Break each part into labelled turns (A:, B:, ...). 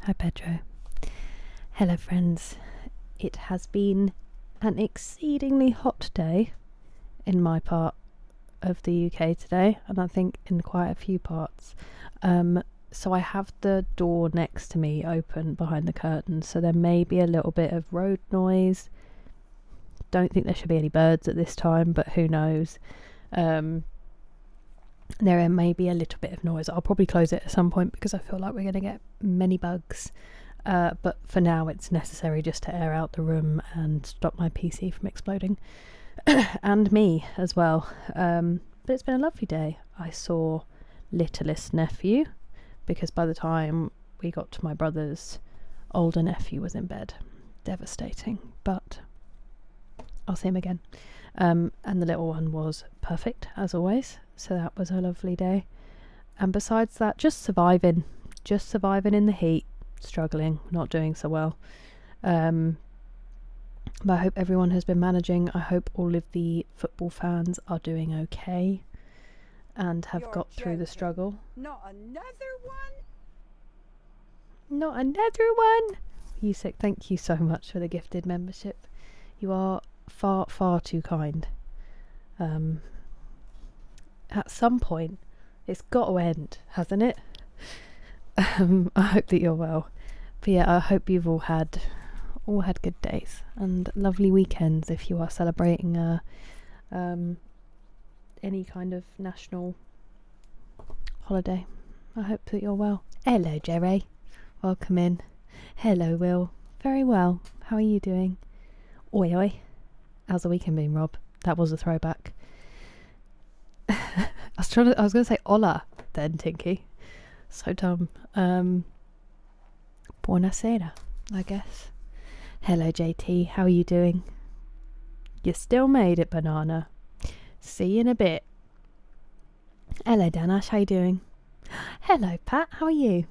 A: Hi Pedro. Hello friends. It has been an exceedingly hot day in my part of the UK today, and I think in quite a few parts. So I have the door next to me open behind the curtains, so there may be a little bit of road noise. Don't think there should be any birds at this time, but who knows. There may be a little bit of noise. I'll probably close it at some point because I feel like we're going to get many bugs. But for now it's necessary just to air out the room and stop my PC from exploding. And me as well. But it's been a lovely day. I saw littlest nephew because by the time we got to my brother's, older nephew was in bed. Devastating, but I'll see him again. And the little one was perfect as always, so that was a lovely day. And besides that, just surviving in the heat, struggling, not doing so well. But I hope everyone has been managing. I hope all of the football fans are doing okay and have got through the struggle.
B: Not another one?
A: Not another one! Yusik, thank you so much for the gifted membership. You are far too kind. At some point it's got to end, hasn't it? I hope that you're well. But yeah, I hope you've all had good days and lovely weekends if you are celebrating any kind of national holiday. I hope that you're well. Hello Jerry, welcome in. Hello Will. Very well, how are you doing? Oi. How's the weekend been, Rob? That was a throwback. I was going to say hola then, Tinky. So dumb. Buonasera, I guess. Hello JT, how are you doing? You still made it, Banana. See you in a bit. Hello Danash, how you doing? Hello Pat, how are you?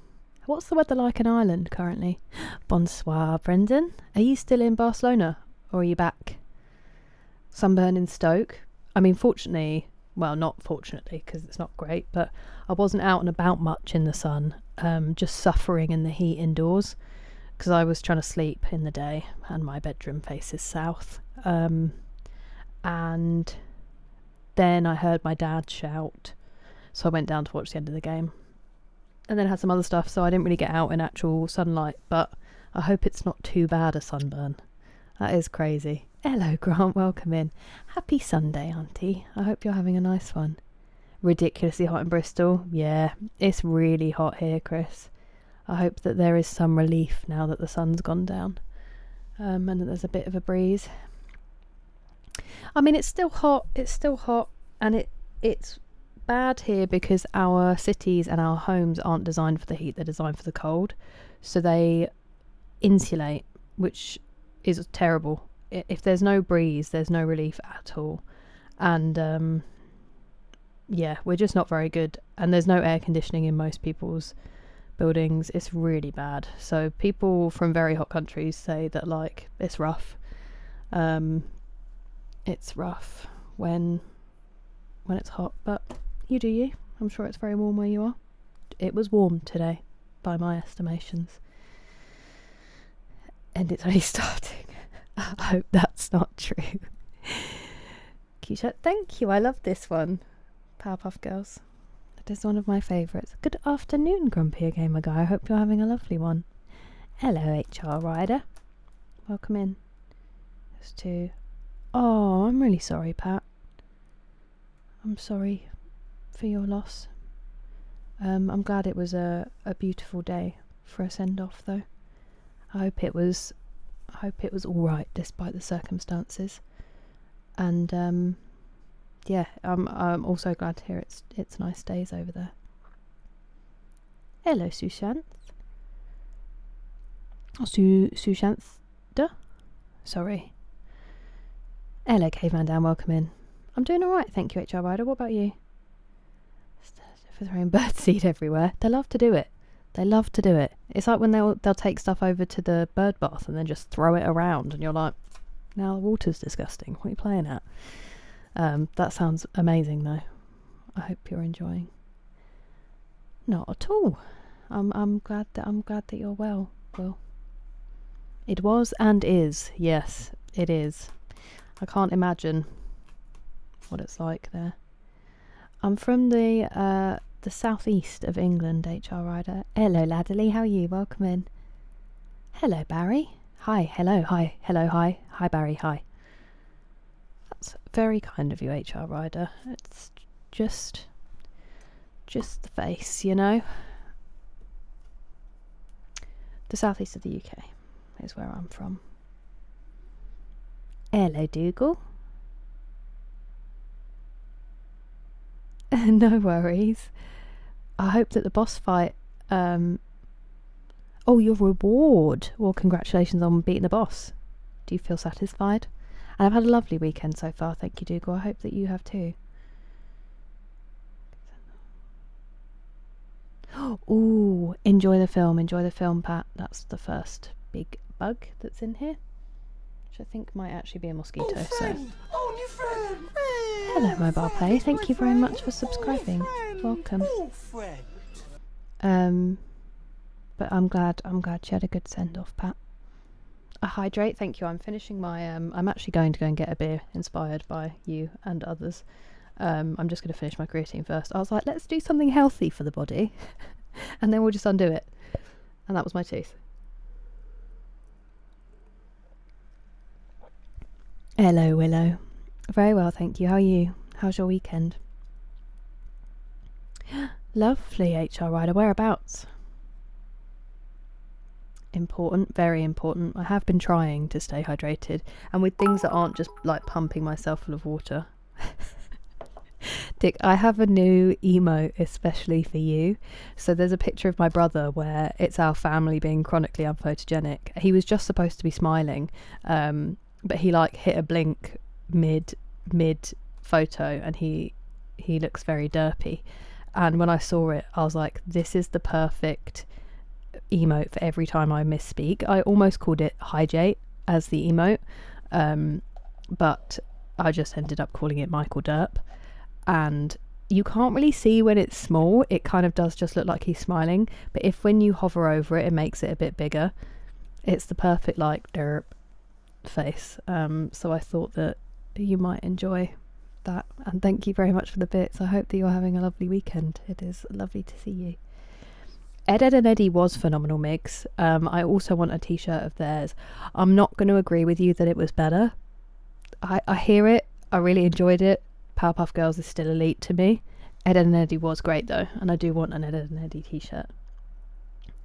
A: What's the weather like in Ireland currently? Bonsoir, Brendan. Are you still in Barcelona or are you back? Sunburn in Stoke. I mean, fortunately, well, not fortunately because it's not great, but I wasn't out and about much in the sun, just suffering in the heat indoors because I was trying to sleep in the day and my bedroom faces south. And then I heard my dad shout, so I went down to watch the end of the game and then had some other stuff, so I didn't really get out in actual sunlight, but I hope it's not too bad a sunburn. That is crazy. Hello Grant, welcome in. Happy Sunday, Auntie. I hope you're having a nice one. Ridiculously hot in Bristol. Yeah, it's really hot here, Chris. I hope that there is some relief now that the sun's gone down, and that there's a bit of a breeze. I mean, it's still hot, and it's bad here because our cities and our homes aren't designed for the heat, they're designed for the cold. So they insulate, which is terrible. If there's no breeze, there's no relief at all. And yeah, we're just not very good. And there's no air conditioning in most people's buildings. It's really bad. So people from very hot countries say that, like, it's rough. It's rough when it's hot, but you do you. I'm sure it's very warm where you are. It was warm today by my estimations. And it's only starting. I hope that's not true. Keisha, thank you. I love this one. Powerpuff Girls. That is one of my favourites. Good afternoon, Grumpy Gamer Guy. I hope you're having a lovely one. Hello, HR Rider. Welcome in. Just to... Oh, I'm really sorry, Pat. I'm sorry for your loss. I'm glad it was a beautiful day for a send-off, though. I hope it was all right despite the circumstances. And yeah, I'm also glad to hear it's nice days over there. Hello, Sushant. Sushantha? Sorry. Hello, Caveman Dan, welcome in. I'm doing alright, thank you, HR Rider. What about you? For throwing birdseed everywhere. They love to do it. It's like when they'll take stuff over to the bird bath and then just throw it around and you're like, now the water's disgusting. What are you playing at? That sounds amazing though. I hope you're enjoying. Not at all. I'm glad that you're well, Will. It was and is, yes, it is. I can't imagine what it's like there. I'm from the southeast of England, HR Rider. Hello, Ladderly, how are you? Welcome in. Hello, Barry. Hi, hello, hi, hello, hi, hi, Barry, hi. That's very kind of you, HR Rider. It's just the face, you know. The southeast of the UK is where I'm from. Hello, Dougal. No worries. I hope that the boss fight... Oh, your reward! Well, congratulations on beating the boss. Do you feel satisfied? And I've had a lovely weekend so far, thank you, Dougal. I hope that you have too. Ooh, enjoy the film, Pat. That's the first big bug that's in here, which I think might actually be a mosquito. Hello, Mobile Play. Thank you very much for subscribing. Welcome. But I'm glad she had a good send off, Pat. A hydrate, thank you. I'm finishing my I'm actually going to go and get a beer inspired by you and others. I'm just going to finish my creatine first. I was like, let's do something healthy for the body and then we'll just undo it. And that was my tooth. Hello, Willow. Very well, thank you. How are you? How's your weekend? Lovely, HR Rider. Whereabouts? Important, very important. I have been trying to stay hydrated, and with things that aren't just like pumping myself full of water. Dick, I have a new emote especially for you. So there's a picture of my brother where it's our family being chronically unphotogenic. He was just supposed to be smiling, but he like hit a blink mid photo, and he looks very derpy. And when I saw it, I was like, this is the perfect emote for every time I misspeak. I almost called it hydrate as the emote, but I just ended up calling it Michael Derp. And you can't really see when it's small. It kind of does just look like he's smiling, but if when you hover over it, it makes it a bit bigger. It's the perfect like derp face. So I thought that you might enjoy that, and thank you very much for the bits. I hope that you're having a lovely weekend. It is lovely to see you. Ed and Eddie was phenomenal, Migs. I also want a t-shirt of theirs. I'm not going to agree with you that it was better. I hear it. I really enjoyed it. Powerpuff Girls is still elite to me. Ed and Eddie was great though, and I do want an Ed and Eddie t-shirt.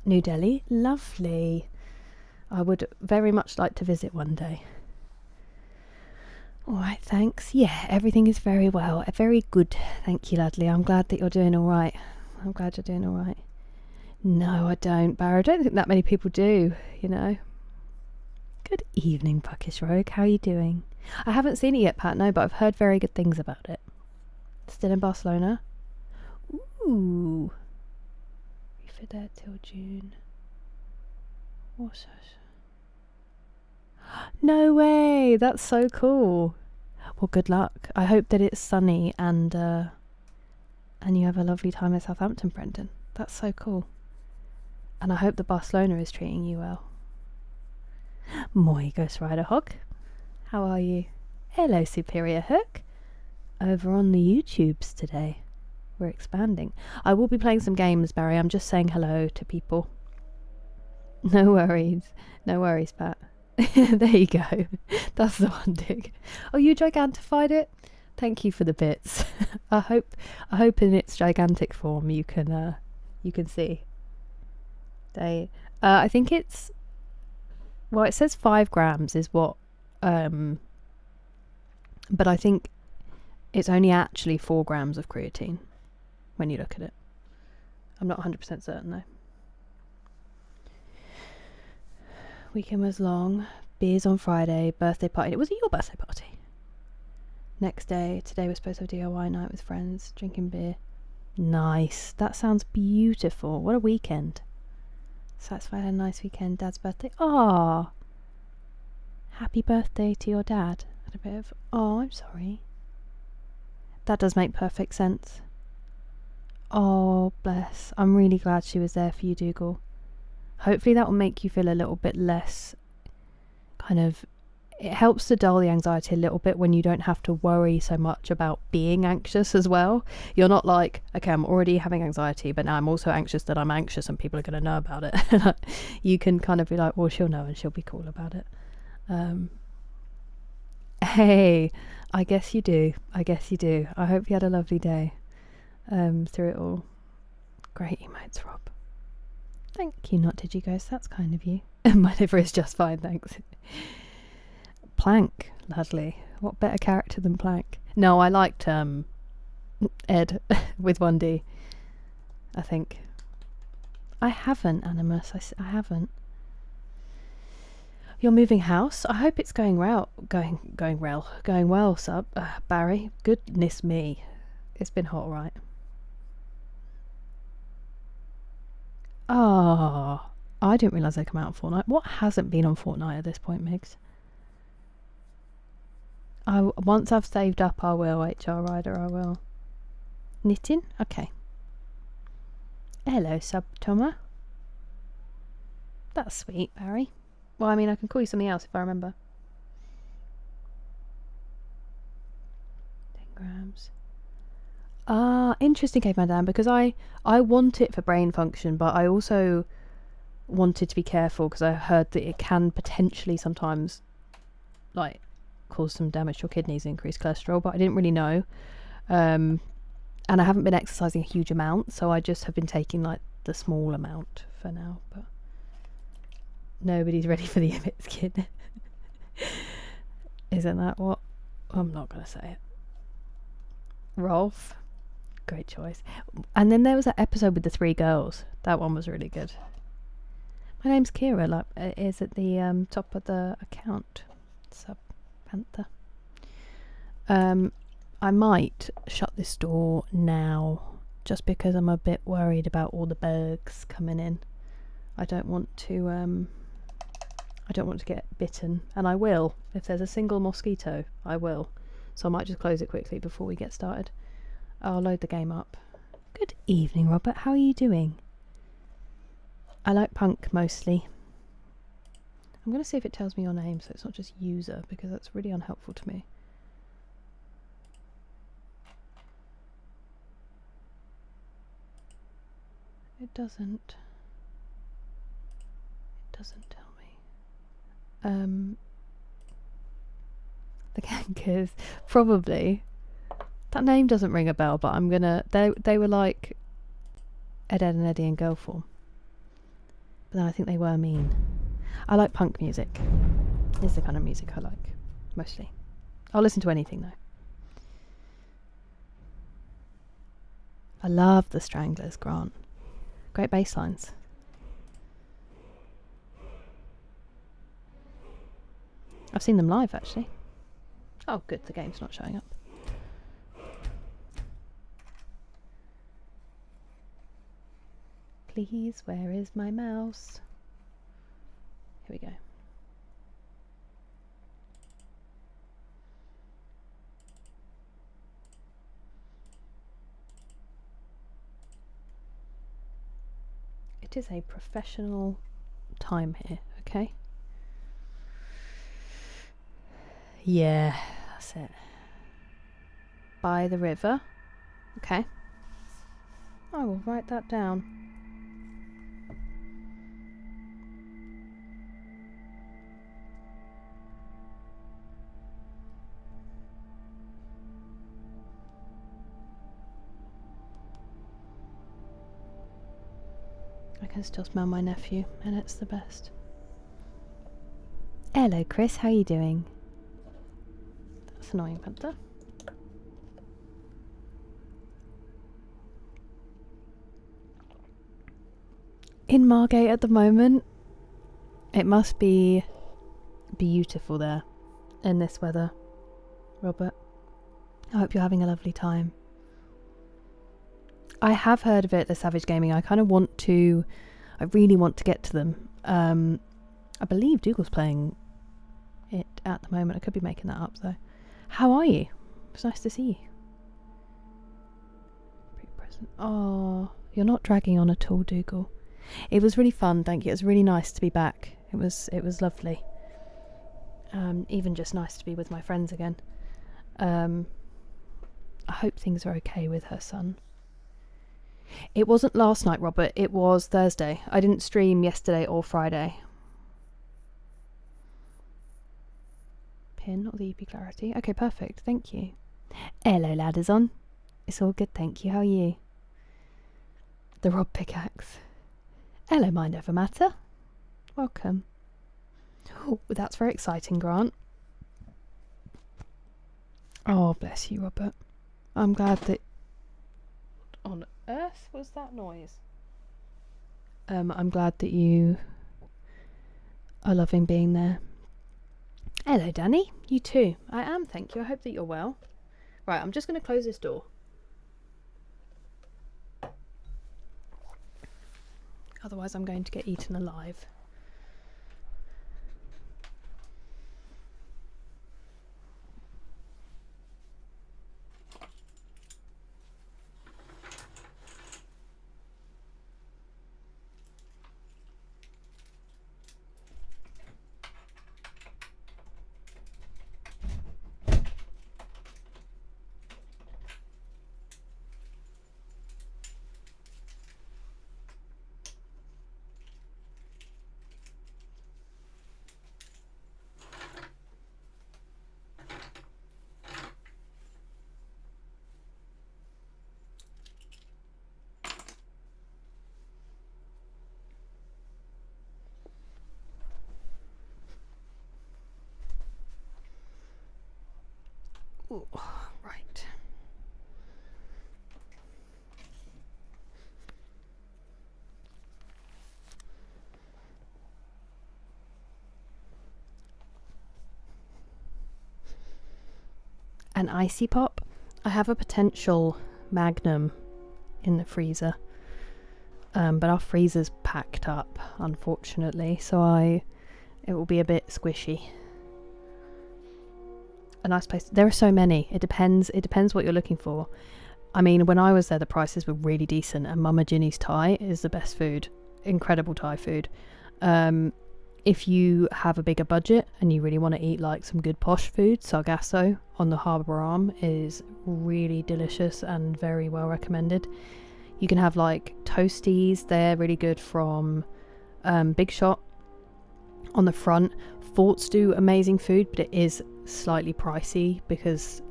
A: New Delhi, lovely. I would very much like to visit one day. Alright, thanks. Yeah, everything is very well. Very good. Thank you, Ladley. I'm glad that you're doing alright. I'm glad you're doing alright. No, I don't, Barrow. I don't think that many people do, you know. Good evening, Puckish Rogue. How are you doing? I haven't seen it yet, Pat, no, but I've heard very good things about it. Still in Barcelona? Ooh. We fit there till June. What's that? No way! That's so cool. Well, good luck. I hope that it's sunny and you have a lovely time in Southampton, Brendan. That's so cool. And I hope that Barcelona is treating you well. Moi Ghost Rider Hog. How are you? Hello, Superior Hook. Over on the YouTubes today. We're expanding. I will be playing some games, Barry. I'm just saying hello to people. No worries. No worries, Pat. There you go. That's the one, Dick. Oh, you gigantified it? Thank you for the bits. I hope in its gigantic form you can see. I think it's, well, it says 5 grams is what, but I think it's only actually 4 grams of creatine when you look at it. I'm not 100% certain though. Weekend was long. Beers on Friday. Birthday party. Was it your birthday party? Next day. Today we're supposed to have DIY night with friends. Drinking beer. Nice. That sounds beautiful. What a weekend. Satisfied had a nice weekend. Dad's birthday. Ah. Happy birthday to your dad. Had a bit of... Oh, I'm sorry. That does make perfect sense. Oh, bless. I'm really glad she was there for you, Dougal. Hopefully that will make you feel a little bit less kind of... It helps to dull the anxiety a little bit when you don't have to worry so much about being anxious as well. You're not like, okay, I'm already having anxiety, but now I'm also anxious that I'm anxious and people are going to know about it. You can kind of be like, well, she'll know and she'll be cool about it. Hey, I guess you do. I guess you do. I hope you had a lovely day through it all. Great emotes, Rob. Thank you, not Digighost. That's kind of you. My liver is just fine, thanks. Plank, lovely. What better character than Plank? No, I liked Ed with 1D. I think. I haven't, Animus. I haven't. You're moving house? I hope it's going well, sub. Barry. Goodness me. It's been hot, right? Oh, I didn't realise they'd come out on Fortnite. What hasn't been on Fortnite at this point, Migs? Once I've saved up, I will. HR Rider, I will. Knitting? Okay. Hello, sub Toma. That's sweet, Barry. Well, I mean, I can call you something else if I remember. 10 grams. Interesting, Caveman Dan, because I want it for brain function, but I also wanted to be careful because I heard that it can potentially sometimes, like, cause some damage to your kidneys and increase cholesterol, but I didn't really know. And I haven't been exercising a huge amount, so I just have been taking, like, the small amount for now, but nobody's ready for the Emmett skin. Isn't that what? I'm not going to say it. Rolf. Great choice. And then there was that episode with the 3 girls. That one was really good. My name's Kira, like, is at the top of the account. Sub Panther. I might shut this door now, just because I'm a bit worried about all the bugs coming in. I don't want to get bitten, and I will. If there's a single mosquito, I will. So I might just close it quickly before we get started. I'll load the game up. Good evening, Robert. How are you doing? I like punk mostly. I'm going to see if it tells me your name so it's not just user, because that's really unhelpful to me. It doesn't tell me. The Gankers, probably. That name doesn't ring a bell, but I'm gonna... They were like Ed, Ed and Eddie in girl form. But then I think they were mean. I like punk music. It's the kind of music I like, mostly. I'll listen to anything, though. I love the Stranglers, Grant. Great bass lines. I've seen them live, actually. Oh, good, the game's not showing up. Please, where is my mouse? Here we go. It is a professional time here, okay? Yeah, that's it. By the river. Okay. I will write that down. I can still smell my nephew, and it's the best. Hello, Chris. How are you doing? That's annoying, Panther. In Margate at the moment. It must be beautiful there in this weather, Robert. I hope you're having a lovely time. I have heard of it, the Savage Gaming. I really want to get to them. I believe Dougal's playing it at the moment. I could be making that up though. How are you? It's nice to see you. Oh, you're not dragging on at all, Dougal. It was really fun, thank you. It was really nice to be back. It was lovely. Even just nice to be with my friends again. I hope things are okay with her son. It wasn't last night, Robert. It was Thursday. I didn't stream yesterday or Friday. Pin or the EP clarity? Okay, perfect. Thank you. Hello, ladders on. It's all good, thank you. How are you? The Rob pickaxe. Hello, Mind Over Matter. Welcome. Oh, that's very exciting, Grant. Oh, bless you, Robert. I'm glad that... On earth was that noise? I'm glad that you are loving being there. Hello, Danny. You too. I am, thank you. I hope that you're well. Right, I'm just going to close this door. Otherwise, I'm going to get eaten alive. Ooh, right. An icy pop? I have a potential Magnum in the freezer. But our freezer's packed up, unfortunately, so it will be a bit squishy. A nice place. There are so many. It depends what you're looking for. I mean, when I was there, the prices were really decent, and Mama Ginny's Thai is the best food. Incredible Thai food. If you have a bigger budget and you really want to eat like some good posh food, Sargasso on the Harbour Arm is really delicious and very well recommended. You can have like toasties. They're really good from Big Shot on the front. Forts do amazing food, but it is slightly pricey because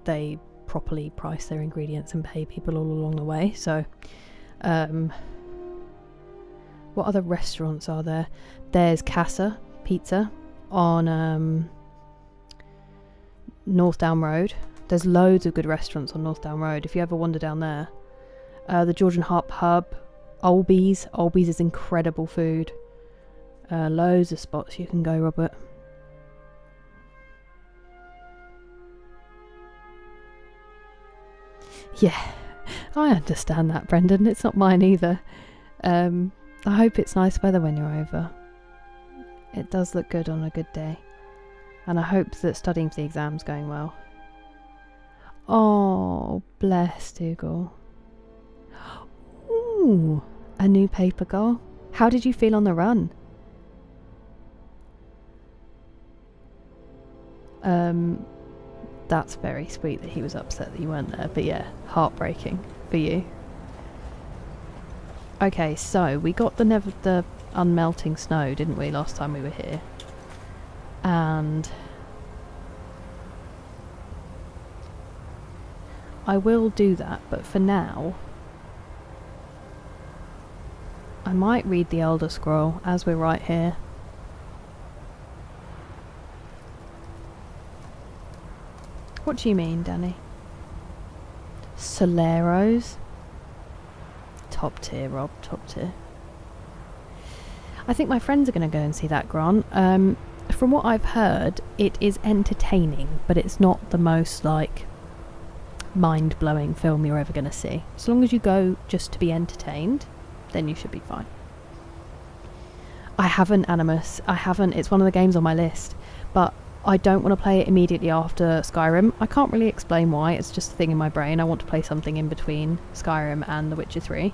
A: they properly price their ingredients and pay people all along the way. So what other restaurants are there? There's Casa Pizza on North Down Road. There's loads of good restaurants on North Down Road if you ever wander down there. The Georgian Heart Pub, Olbies is incredible food. Loads of spots you can go, Robert. Yeah, I understand that, Brendan. It's not mine either. I hope it's nice weather when you're over. It does look good on a good day. And I hope that studying for the exam's going well. Oh, bless Dougal. Ooh, a new paper goal. How did you feel on the run? That's very sweet that he was upset that you weren't there, but yeah, heartbreaking for you. Okay, so we got the unmelting snow, didn't we, last time we were here? And I will do that, but for now I might read the Elder Scroll as we're right here. What do you mean, Danny? Soleros? Top tier, Rob, top tier. I think my friends are going to go and see that, Grant. From what I've heard, it is entertaining, but it's not the most, like, mind-blowing film you're ever going to see. As long as you go just to be entertained, then you should be fine. I haven't, Animus. I haven't. It's one of the games on my list. But I don't want to play it immediately after Skyrim. I can't really explain why, it's just a thing in my brain. I want to play something in between Skyrim and The Witcher 3.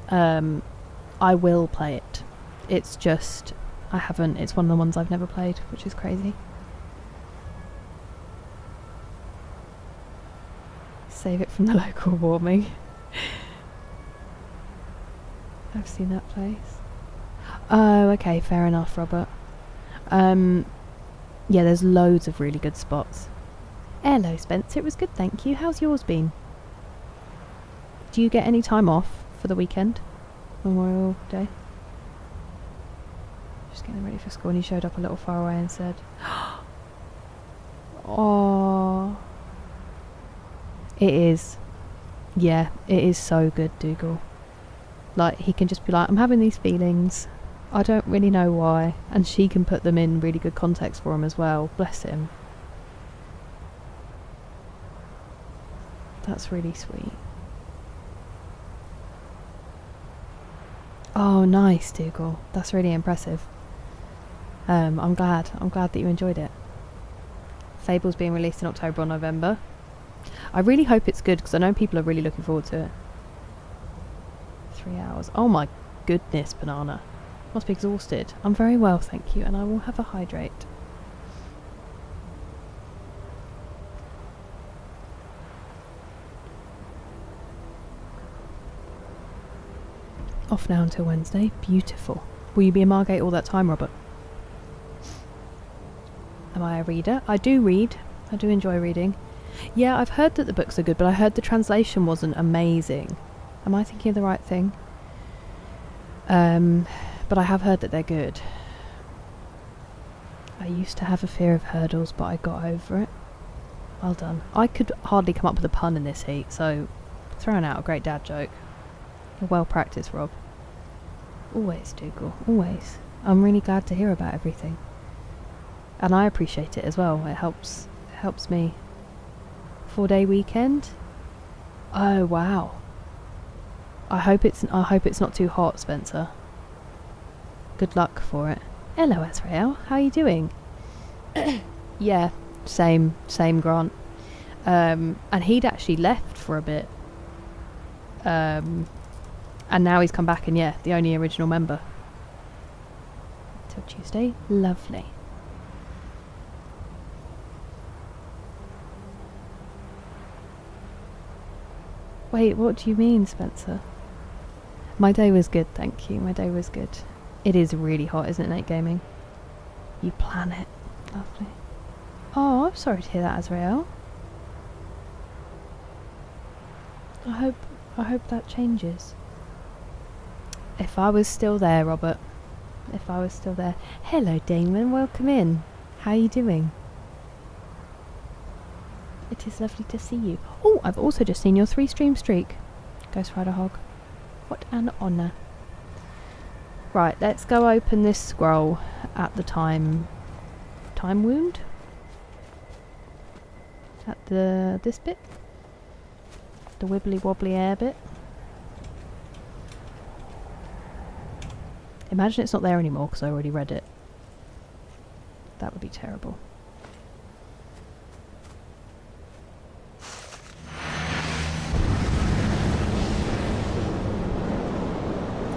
A: I will play it. It's just, I haven't, it's one of the ones I've never played, which is crazy. Save it from the local warming. I've seen that place. Oh, okay, fair enough, Robert. Yeah, there's loads of really good spots. Hello, Spencer. It was good, thank you. How's yours been? Do you get any time off for the weekend? Memorial Day? Just getting ready for school, and he showed up a little far away and said, "Oh, it is. Yeah, it is so good, Dougal. Like, he can just be like, I'm having these feelings. I don't really know why." And she can put them in really good context for him as well. Bless him. That's really sweet. Oh, nice, Dougal. That's really impressive. I'm glad that you enjoyed it. Fable's being released in October or November. I really hope it's good, because I know people are really looking forward to it. 3 hours. Oh my goodness, Banana. Must be exhausted. I'm very well, thank you, and I will have a hydrate. Off now until Wednesday. Beautiful. Will you be in Margate all that time, Robert? Am I a reader? I do read. I do enjoy reading. Yeah, I've heard that the books are good, but I heard the translation wasn't amazing. Am I thinking of the right thing? But I have heard that they're good. I used to have a fear of hurdles, but I got over it. Well done. I could hardly come up with a pun in this heat, so throwing out a great dad joke. You're well practiced, Rob. Always, Dougal, always. I'm really glad to hear about everything. And I appreciate it as well. It helps me. 4-day weekend? Oh wow. I hope it's not too hot, Spencer. Good luck for it. Hello, Azrael. How are you doing? Yeah, same, Grant. And he'd actually left for a bit. And now he's come back, and yeah, the only original member. Till Tuesday. Lovely. Wait, what do you mean, Spencer? My day was good, thank you. My day was good. It is really hot, isn't it, Nate Gaming? You plan it. Lovely. Oh, I'm sorry to hear that, Azrael. I hope that changes. If I was still there, Robert. If I was still there. Hello, Damon. Welcome in. How are you doing? It is lovely to see you. Oh, I've also just seen your 3-stream streak. Ghost Rider Hog. What an honour. Right, let's go open this scroll at the time wound. At this bit. The wibbly wobbly air bit. Imagine it's not there anymore because I already read it. That would be terrible.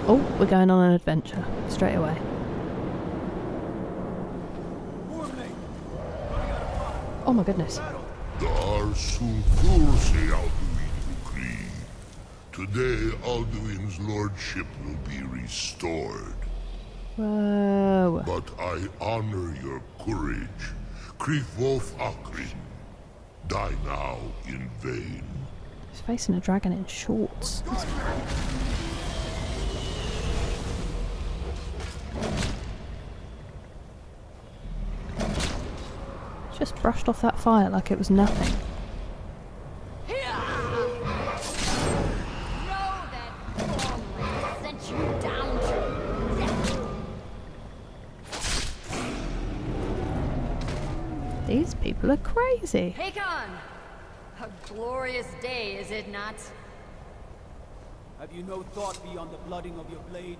A: Oh, we're going on an adventure straight away. Oh my goodness.
C: Today, Alduin's lordship will be restored.
A: Whoa.
C: But I honor your courage. Krivolf Akrin. Die now in vain.
A: He's facing a dragon in shorts. Just brushed off that fire like it was nothing. These people are crazy.
B: Hakon! A glorious day, is it not?
D: Have you no thought beyond the blooding of your blade?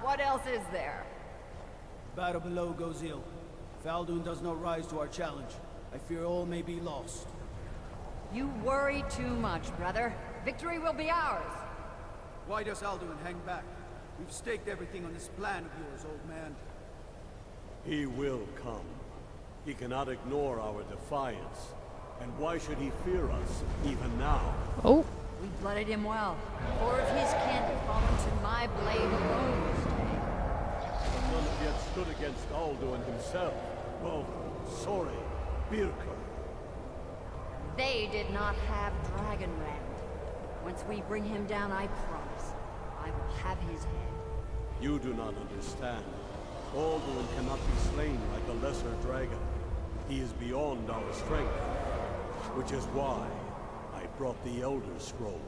B: What else is there?
D: Battle below goes ill. If Alduin does not rise to our challenge, I fear all may be lost.
B: You worry too much, brother. Victory will be ours.
D: Why does Alduin hang back? We've staked everything on this plan of yours, old man.
E: He will come. He cannot ignore our defiance. And why should he fear us, even now?
A: Oh,
B: We blooded him well. 4 of his kin have fallen to my blade alone this day.
E: None have yet stood against Alduin himself. Well, sorry, Birka.
B: They did not have Dragonrand. Once we bring him down, I promise, I will have his head.
E: You do not understand. Alduin cannot be slain like the lesser dragon. He is beyond our strength. Which is why I brought the Elder Scroll.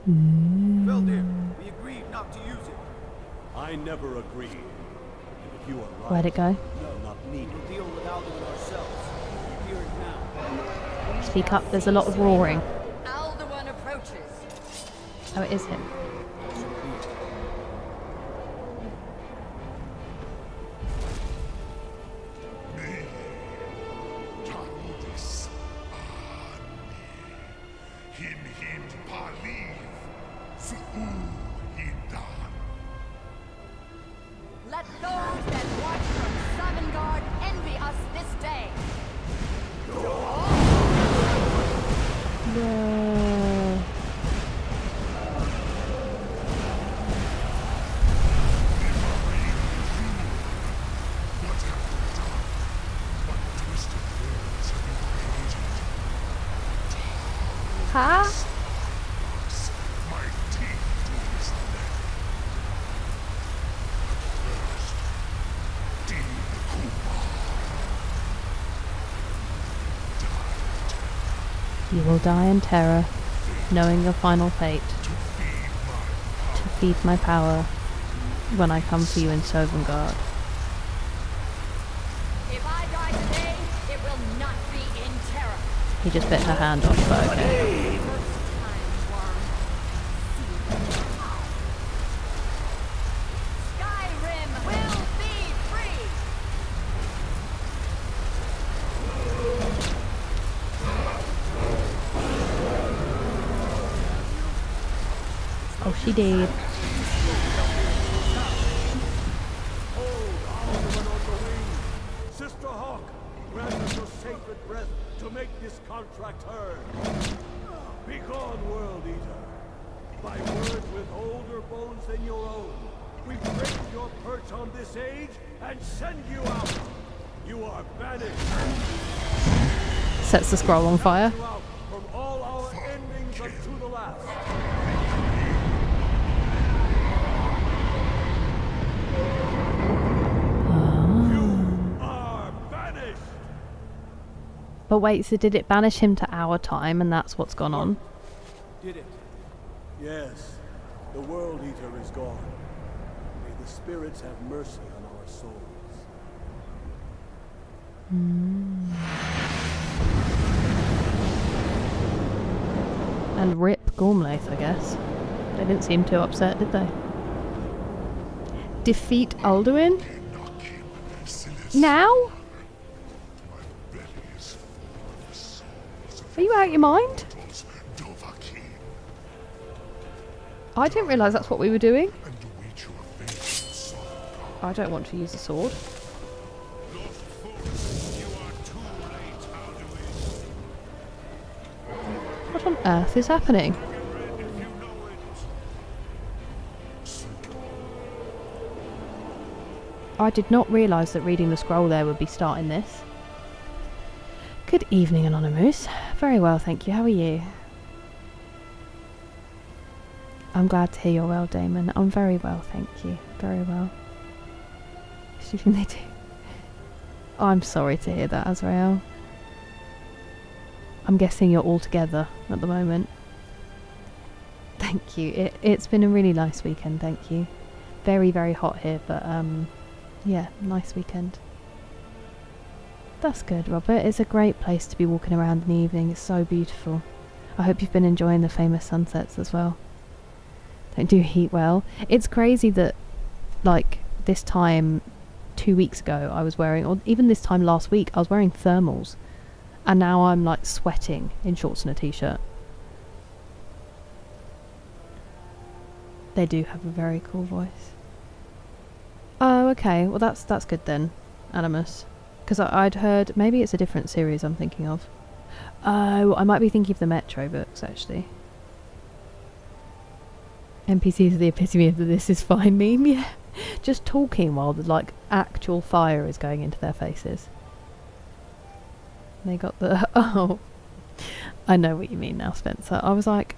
D: Veldir, we agreed not to use it.
E: I never agreed. And if you are right,
A: where'd it go?
E: you're not needed.
D: We'll deal with Alduin ourselves. We hear it now.
A: Speak up, there's a lot of roaring.
B: Alduin approaches.
A: Oh, it is him.
C: Prejudice. Hin paliv. Su'uhidan.
B: Let those that watch from Sovngarde envy us this day.
A: No.
C: What have you done? What twisted words have you created?
A: Huh?
C: My teeth to his neck. First, Dean Kumar.
A: You will die in terror, knowing your final fate, to feed my power when I come for you in Sovngarde.
B: If I die today, it will not be in terror.
A: He just bit her hand off, but okay.
B: First time, worm. Skyrim will be free.
A: Oh, she did.
E: Alduin on the wing! Sister Hawk, grant us your sacred breath to make this contract heard. Begone, World Eater. By words with older bones than your own, we break your perch on this age and send you out. You are banished.
A: Sets the scroll on fire.
E: You out from all our endings unto the last. You are banished.
A: But wait, so did it banish him to our time and that's what's gone on?
D: Did it?
E: Yes, the World Eater is gone. May the spirits have mercy on our souls.
A: And rip Gormlaith, I guess. They didn't seem too upset, did they? Defeat Alduin?
C: Knocking. Celeste.
A: Now?
C: My belly is full of souls of
A: Are you out of your mind?
C: immortals, Dovahkiin,
A: I didn't realise that's what we were doing.
C: and await your fate in Sovngarde.
A: I don't want to use a sword.
C: Lost fools, you are too late, Alduin.
A: What on earth is happening?
C: Get rid if you know it.
A: I did not realise that reading the scroll there would be starting this. Good evening, Anonymous. Very well, thank you. How are you? I'm glad to hear you're well, Damon. I'm very well, thank you. Very well. Do you think they do? I'm sorry to hear that, Azrael. I'm guessing you're all together at the moment. Thank you. It's been a really nice weekend, thank you. Very, very hot here, but yeah, nice weekend. That's good, Robert. It's a great place to be walking around in the evening. It's so beautiful. I hope you've been enjoying the famous sunsets as well. Don't do heat well. It's crazy that, like, this time 2 weeks ago I was wearing, or even this time last week, I was wearing thermals. And now I'm like sweating in shorts and a t-shirt. They do have a very cool voice. Oh, okay. Well, that's good then, Animus. Because I'd heard, maybe it's a different series I'm thinking of. Oh, I might be thinking of the Metro books, actually. NPCs are the epitome of the "this is fine" meme, yeah. Just talking while the, like, actual fire is going into their faces. They got the... Oh. I know what you mean now, Spencer. I was like,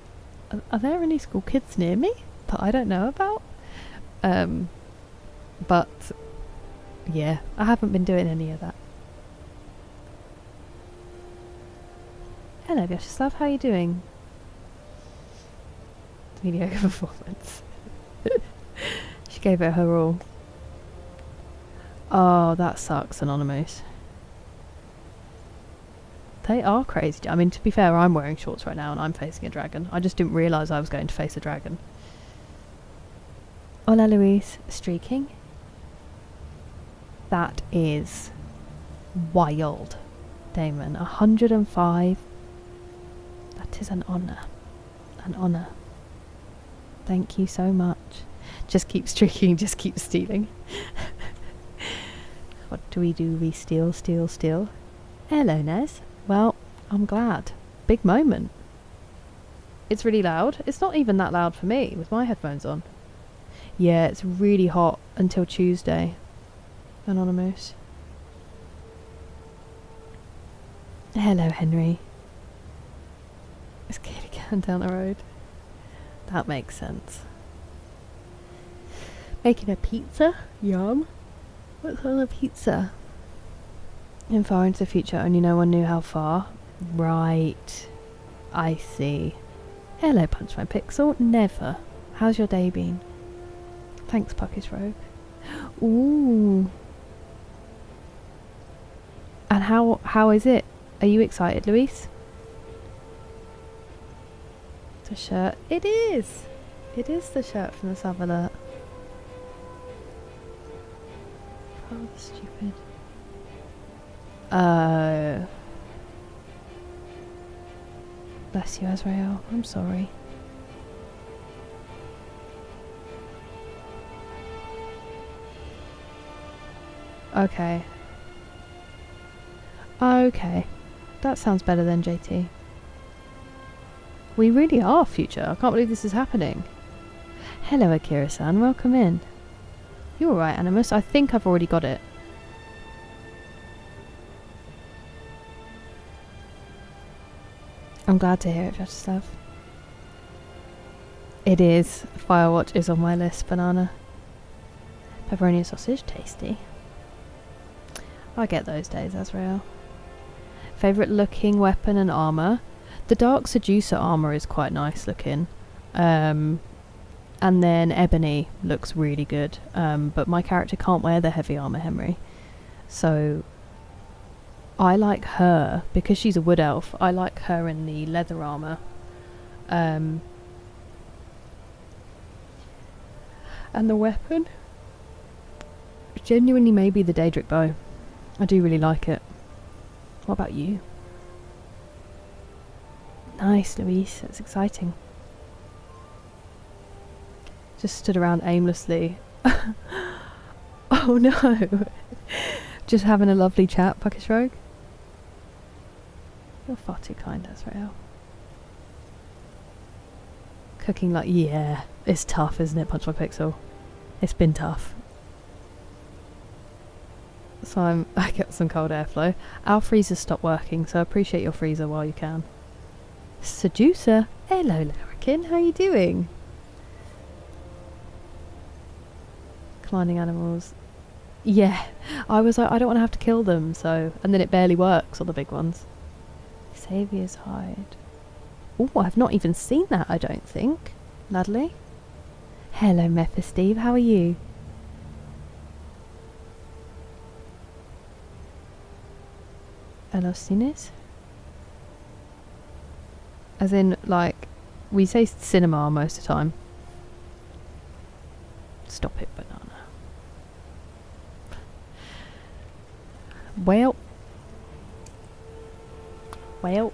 A: are there any school kids near me that I don't know about? But, yeah, I haven't been doing any of that. Hello, Vyacheslav, how are you doing? Mediocre performance. She gave it her all. Oh, that sucks, Anonymous. They are crazy. I mean, to be fair, I'm wearing shorts right now and I'm facing a dragon. I just didn't realise I was going to face a dragon. Hola, Luis. Streaking? That is wild, Damon. 105. That is an honour. An honour. Thank you so much. Just keep streaking, just keep stealing. What do? We steal, steal, steal. Hello, Nez. Well, I'm glad. Big moment. It's really loud. It's not even that loud for me with my headphones on. Yeah, it's really hot until Tuesday. Anonymous. Hello, Henry. It's Katie going down the road. That makes sense. Making a pizza? Yum. What's on a pizza? In far into the future, only no one knew how far. Right. I see. Hello, Punch My Pixel. Never. How's your day been? Thanks, Puckish Rogue. Ooh. And how is it? Are you excited, Luis? The shirt. It is. It is the shirt from the sub alert. Oh, stupid. Bless you, Azrael. I'm sorry. Okay. Okay. That sounds better than JT. We really are future. I can't believe this is happening. Hello, Akira-san. Welcome in. You alright, Animus? I think I've already got it. I'm glad to hear it, Vyacheslav. It is. Firewatch is on my list, Banana. Pepperoni and sausage, tasty. I get those days, Azrael. Favourite looking weapon and armour? The Dark Seducer armour is quite nice looking. And then Ebony looks really good. But my character can't wear the heavy armour, Henry. So I like her, because she's a wood elf, I like her in the leather armour. And the weapon? Genuinely maybe the Daedric bow. I do really like it. What about you? Nice, Luis. That's exciting. Just stood around aimlessly. Oh no! Just having a lovely chat, Puckish Rogue. You're far too kind, Azrael. Cooking like, yeah, it's tough, isn't it, Punch My Pixel? It's been tough. So I get some cold airflow. Our freezer stopped working, so appreciate your freezer while you can. Seducer? Hello, Larrikin, how you doing? Climbing animals. Yeah, I was like, I don't want to have to kill them, so... And then it barely works on the big ones. Saviour's Hide. Oh, I've not even seen that, I don't think. Ladley? Hello, Mephisteve, how are you? Elostines? As in, like, we say cinema most of the time. Stop it, Banana. Well. Well.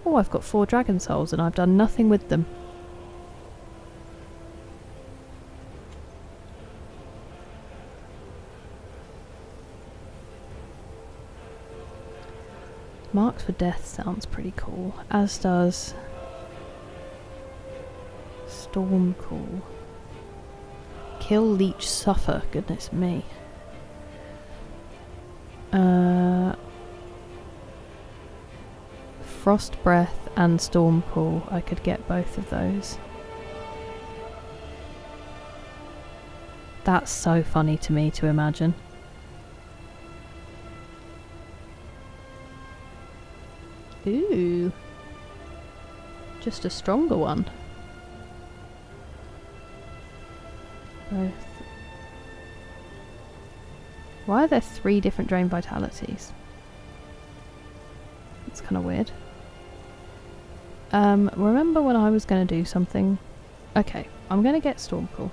A: Oh, I've got 4 dragon souls and I've done nothing with them. Marks for Death sounds pretty cool, as does Stormcall. Kill, Leech, Suffer, goodness me. Frost Breath and Stormcall, I could get both of those. That's so funny to me to imagine. Ooh. Just a stronger one. Both. Why are there 3 different Drain Vitalities? That's kind of weird. Remember when I was going to do something? Okay, I'm going to get Stormcall.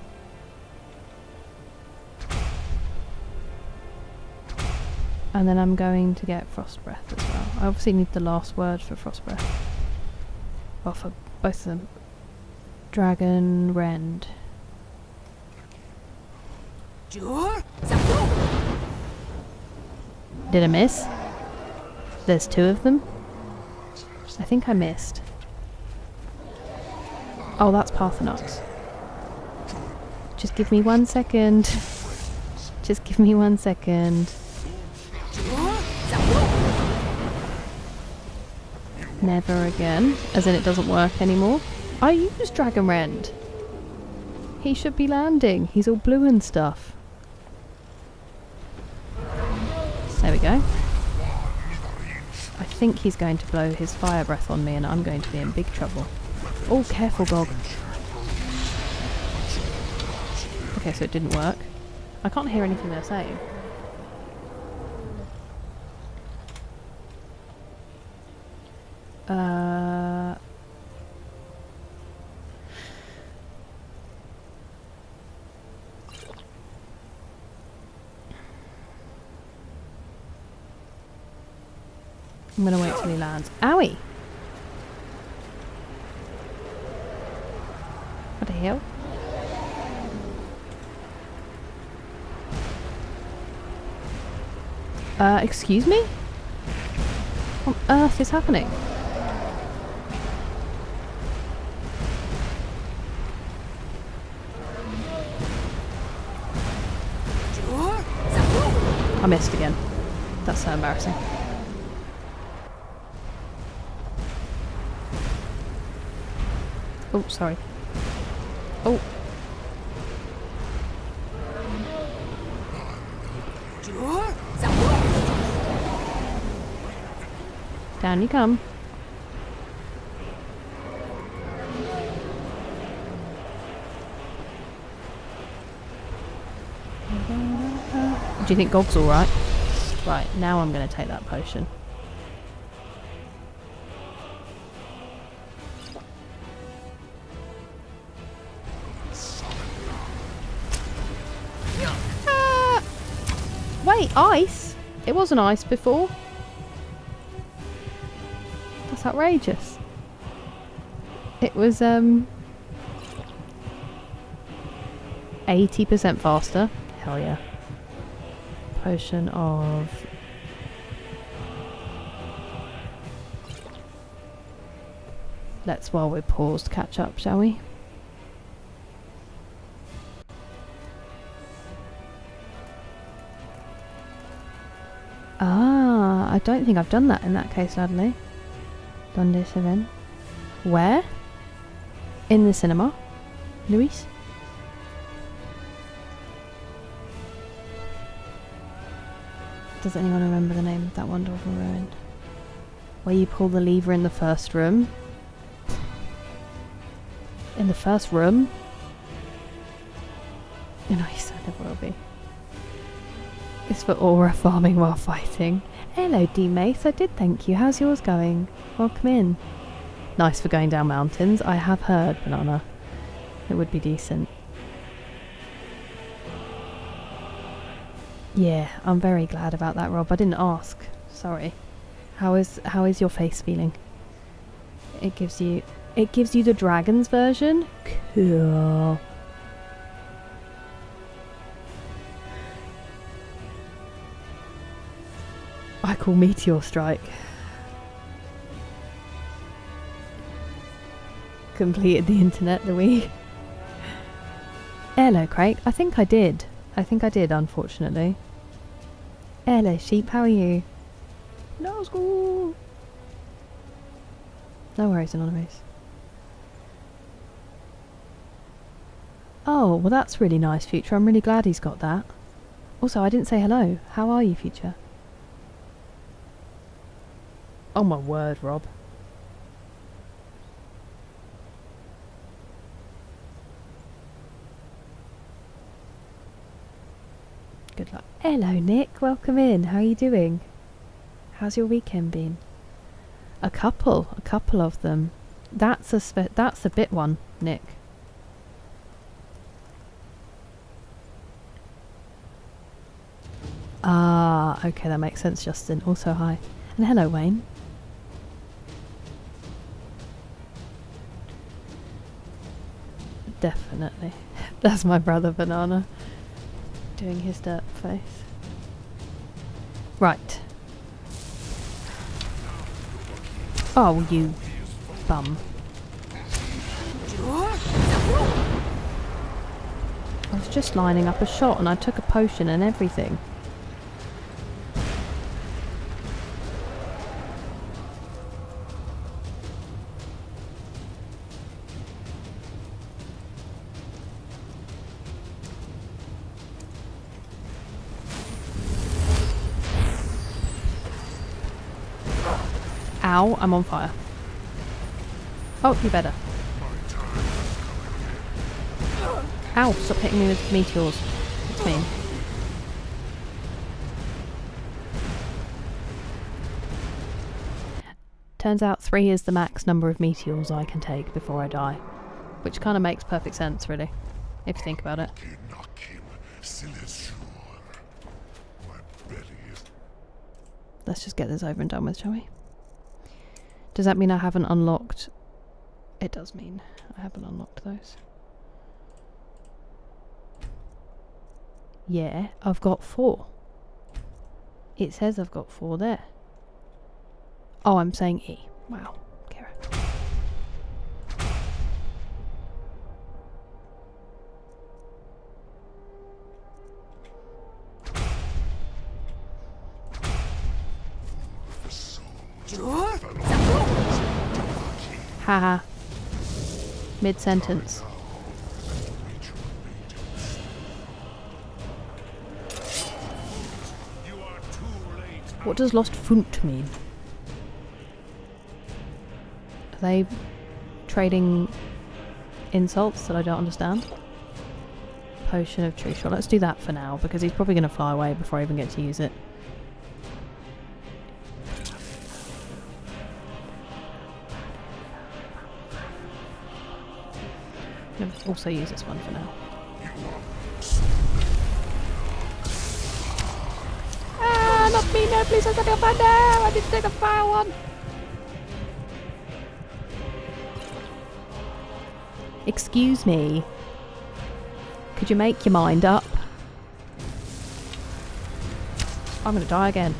A: And then I'm going to get Frost Breath as well. I obviously need the last word for Frost Breath. Well, for both of them. Dragon Rend. Did I miss? There's 2 of them? I think I missed. Oh, that's Parthenos. Just give me 1 second. Just give me 1 second. Never again. As in it doesn't work anymore. I used Dragon Rend. He should be landing. He's all blue and stuff. There we go. I think he's going to blow his fire breath on me and I'm going to be in big trouble. Oh, careful, Gog. Okay, so it didn't work. I can't hear anything they're saying. I'm gonna wait till he lands. Owie! What the hell? Excuse me? What on earth is happening? I missed again. That's so embarrassing. Oh, sorry. Oh. Down you come. Do you think Gog's alright? Right, now I'm going to take that potion. Wait, ice? It wasn't ice before. That's outrageous. It was 80% faster. Hell yeah. Potion of... Let's, while we're paused, catch up, shall we? Ah, I don't think I've done that in that case, Ladley. Done this event. Where? In the cinema? Luis? Does anyone remember the name of that wonderful ruin? Where you pull the lever in the first room? In the first room? Nice, I never will be. It's for aura farming while fighting. Hello, D-Mace, I did thank you. How's yours going? Welcome in. Nice for going down mountains. I have heard, Banana. It would be decent. Yeah, I'm very glad about that, Rob. I didn't ask. Sorry. How is your face feeling? It gives you the dragon's version? Cool. I call Meteor Strike. Completed the internet the week. Hello, Craig. I think I did, unfortunately. Hello, sheep. How are you? No school. No worries, Anonymous. Oh, well that's really nice, Future. I'm really glad he's got that. Also, I didn't say hello. How are you, Future? Oh my word, Rob. Good luck. Hello, Nick. Welcome in. How are you doing? How's your weekend been? A couple of them. That's a bit one, Nick. Ah, okay, that makes sense, Justin. Also, hi. And hello, Wayne. Definitely. That's my brother, Banana. Doing his dirt face. Right. Oh, you bum. I was just lining up a shot and I took a potion and everything. Ow, I'm on fire. Oh, you better. Ow, stop hitting me with meteors. It's mean. Turns out 3 is the max number of meteors I can take before I die. Which kind of makes perfect sense, really. If you think about it. Let's just get this over and done with, shall we? Does that mean I haven't unlocked... It does mean I haven't unlocked those. Yeah, I've got 4. It says I've got 4 there. Oh, I'm saying E. Wow, Kira. Haha. Mid-sentence. What does Lost Funt mean? Are they trading insults that I don't understand? Potion of True Shot. Let's do that for now, because he's probably going to fly away before I even get to use it. I'm going to also use this one for now. Ah, not me, no, please, I said your fire now! I didn't take the fire one! Excuse me. Could you make your mind up? I'm gonna die again.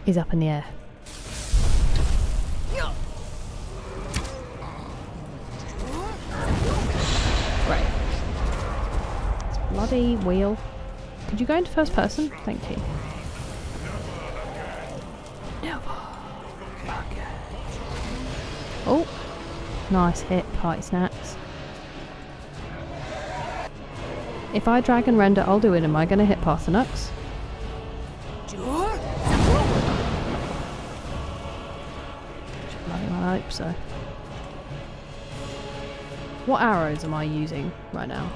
A: He's up in the air. Right. It's bloody wheel. Could you go into first person? Thank you. Oh, nice hit, party snacks. If I dragon render, I'll do it. Am I going to hit Parthenux? I hope so. What arrows am I using right now?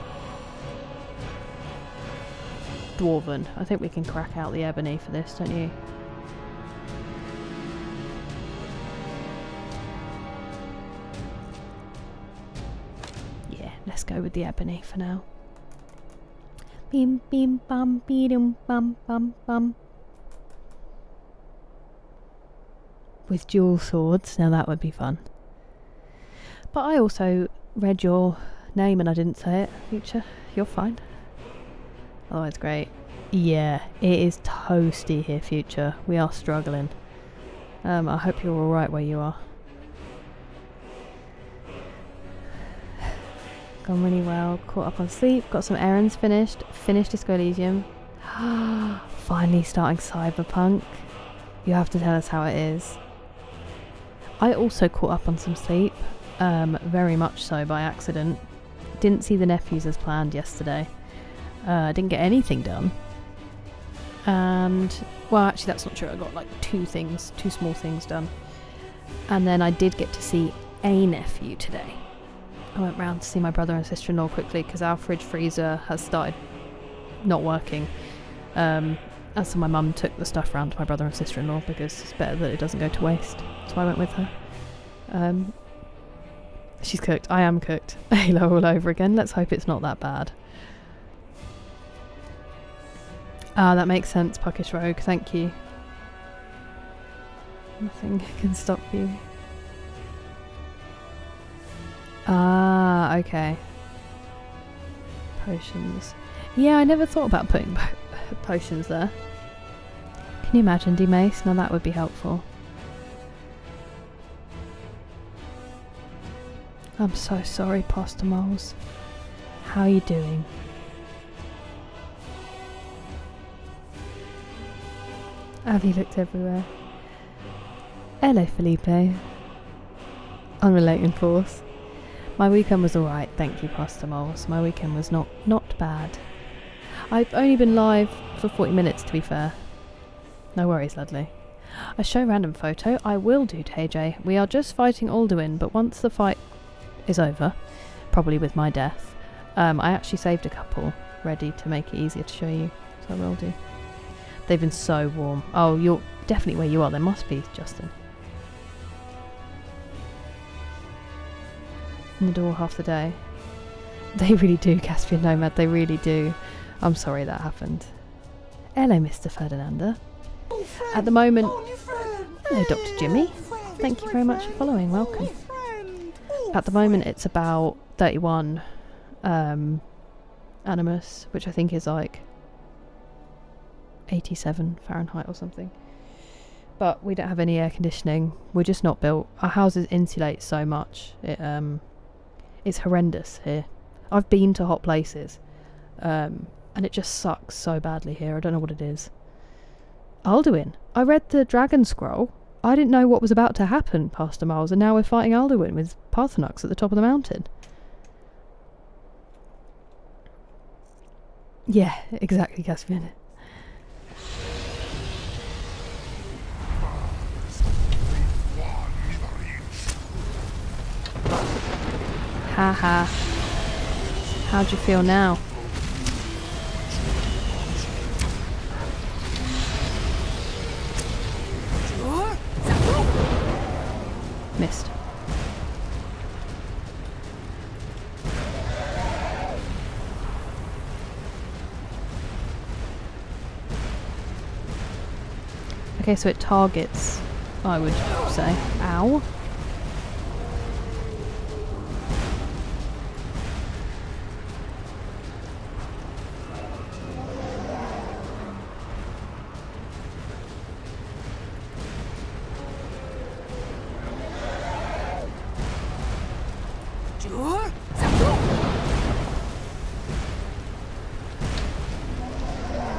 A: Dwarven. I think we can crack out the ebony for this, don't you? Let's go with the ebony for now. Bim bim bum bidum bum bum bum. With dual swords, now that would be fun. But I also read your name and I didn't say it. Future, you're fine. Otherwise, great. Yeah, it is toasty here, Future. We are struggling. I hope you're alright where you are. Gone really well. Caught up on sleep. Got some errands finished. Finished Disco Elysium. Finally starting Cyberpunk. You have to tell us how it is. I also caught up on some sleep. Very much so by accident. Didn't see the nephews as planned yesterday. Didn't get anything done. And, well, actually that's not true. I got like two small things done. And then I did get to see a nephew today. I went round to see my brother and sister-in-law quickly because our fridge freezer has started not working. And so my mum took the stuff round to my brother and sister-in-law because it's better that it doesn't go to waste. So I went with her. She's cooked. I am cooked. Halo all over again. Let's hope it's not that bad. Ah, that makes sense, Puckish Rogue. Thank you. Nothing can stop you. Ah, okay. Potions. Yeah, I never thought about putting potions there. Can you imagine, D-Mace? Now that would be helpful. I'm so sorry, Pastor Moles. How are you doing? Have you looked everywhere? Hello, Felipe. Unrelating force. My weekend was alright, thank you, Pastor Moles. My weekend was not bad. I've only been live for 40 minutes, to be fair. No worries, Ludley. A show random photo? I will do, TJ. We are just fighting Alduin, but once the fight is over, probably with my death, I actually saved a couple ready to make it easier to show you, so I will do. They've been so warm. Oh, you're definitely where you are. There must be, Justin. In the door half the day. They really do, Caspian Nomad. They really do. I'm sorry that happened. Hello, Mr. Ferdinander. At the moment... Hello, Dr. Jimmy. Thank you very much for following. Welcome. At the moment, it's about 31 Animus, which I think is like 87 Fahrenheit or something. But we don't have any air conditioning. We're just not built. Our houses insulate so much. It's horrendous here. I've been to hot places, and it just sucks so badly here. I don't know what it is. Alduin. I read the Dragon Scroll. I didn't know what was about to happen, Pastor Miles, and now we're fighting Alduin with Parthenux at the top of the mountain. Yeah, exactly, Caspian. Haha. How'd you feel now? Missed. Okay, so it targets, I would say. Ow.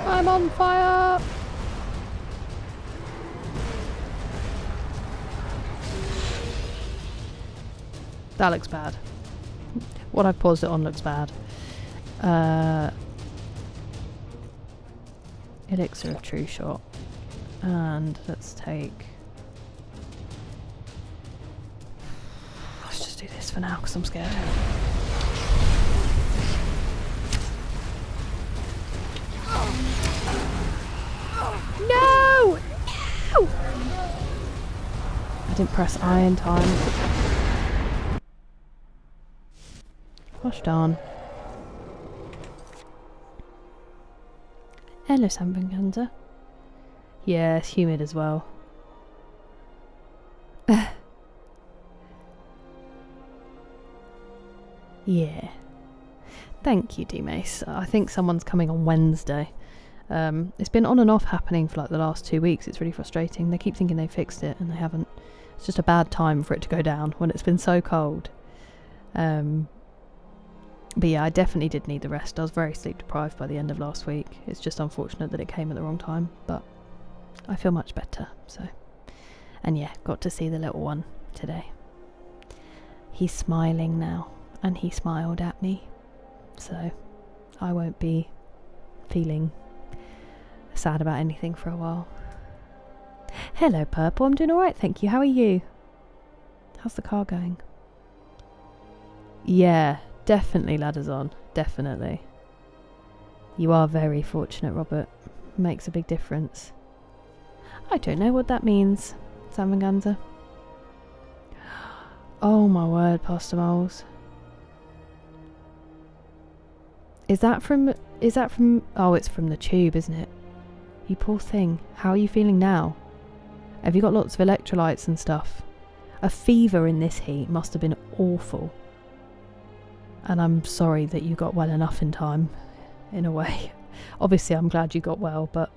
A: I'm on fire! That looks bad. What I've paused it on looks bad. Elixir of True Shot. And let's take... Let's just do this for now because I'm scared. No! No! I didn't press I in time. Gosh darn. Hello, Sambanganza. Yeah, it's humid as well. Yeah. Thank you, D-Mace. I think someone's coming on Wednesday. It's been on and off happening for like the last 2 weeks. It's really frustrating. They keep thinking they fixed it and they haven't. It's just a bad time for it to go down when it's been so cold. But yeah, I definitely did need the rest. I was very sleep deprived by the end of last week. It's just unfortunate that it came at the wrong time, but I feel much better, so. And yeah, got to see the little one today. He's smiling now, and he smiled at me, so I won't be feeling sad about anything for a while. Hello, Purple. I'm doing alright, thank you. How are you? How's the car going? Yeah, definitely ladders on. Definitely. You are very fortunate, Robert. Makes a big difference. I don't know what that means, Samvanganza. Oh my word, Pastor Moles. Is that from... Oh, it's from the tube, isn't it? You poor thing. How are you feeling now? Have you got lots of electrolytes and stuff? A fever in this heat must have been awful. And I'm sorry that you got well enough in time, in a way. Obviously, I'm glad you got well, but...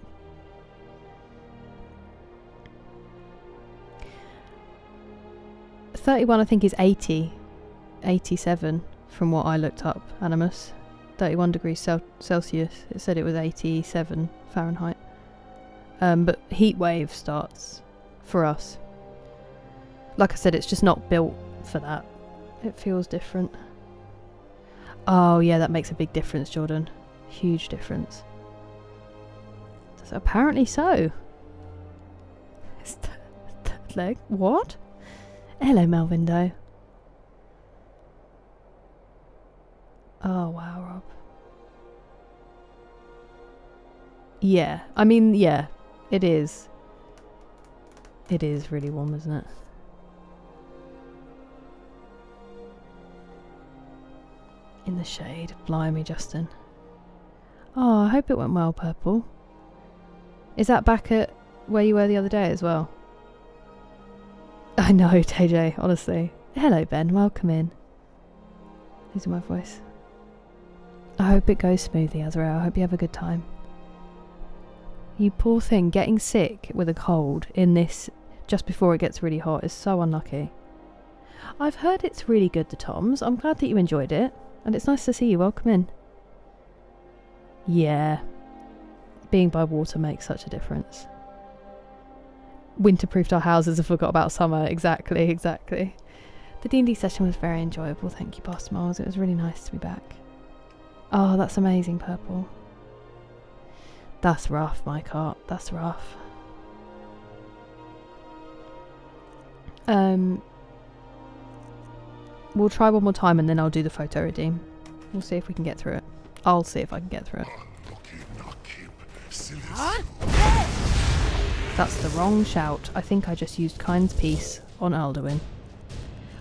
A: 31, I think, is 80. 87, from what I looked up, Animus. 31 degrees Celsius. It said it was 87 Fahrenheit. But heat wave starts for us. Like I said, it's just not built for that. It feels different. Oh yeah, that makes a big difference, Jordan. Huge difference. So apparently so. Third leg? What? Hello, Melvindo. Oh wow, Rob. Yeah, I mean, yeah, it is. It is really warm, isn't it? In the shade. Blimey, Justin. Oh, I hope it went well, Purple. Is that back at where you were the other day as well? I know, TJ, honestly. Hello, Ben. Welcome in. Losing my voice. I hope it goes smoothly, Azrael. I hope you have a good time. You poor thing, getting sick with a cold in this just before it gets really hot is so unlucky. I've heard it's really good, the Toms. I'm glad that you enjoyed it. And it's nice to see you. Welcome in. Yeah. Being by water makes such a difference. Winterproofed our houses and forgot about summer. Exactly, exactly. The D&D session was very enjoyable. Thank you, Pastor Miles. It was really nice to be back. Oh, that's amazing, Purple. That's rough, my cart. That's rough. We'll try one more time and then I'll do the photo redeem. We'll see if we can get through it. I'll see if I can get through it. That's the wrong shout. I think I just used Kind's Peace on Alduin.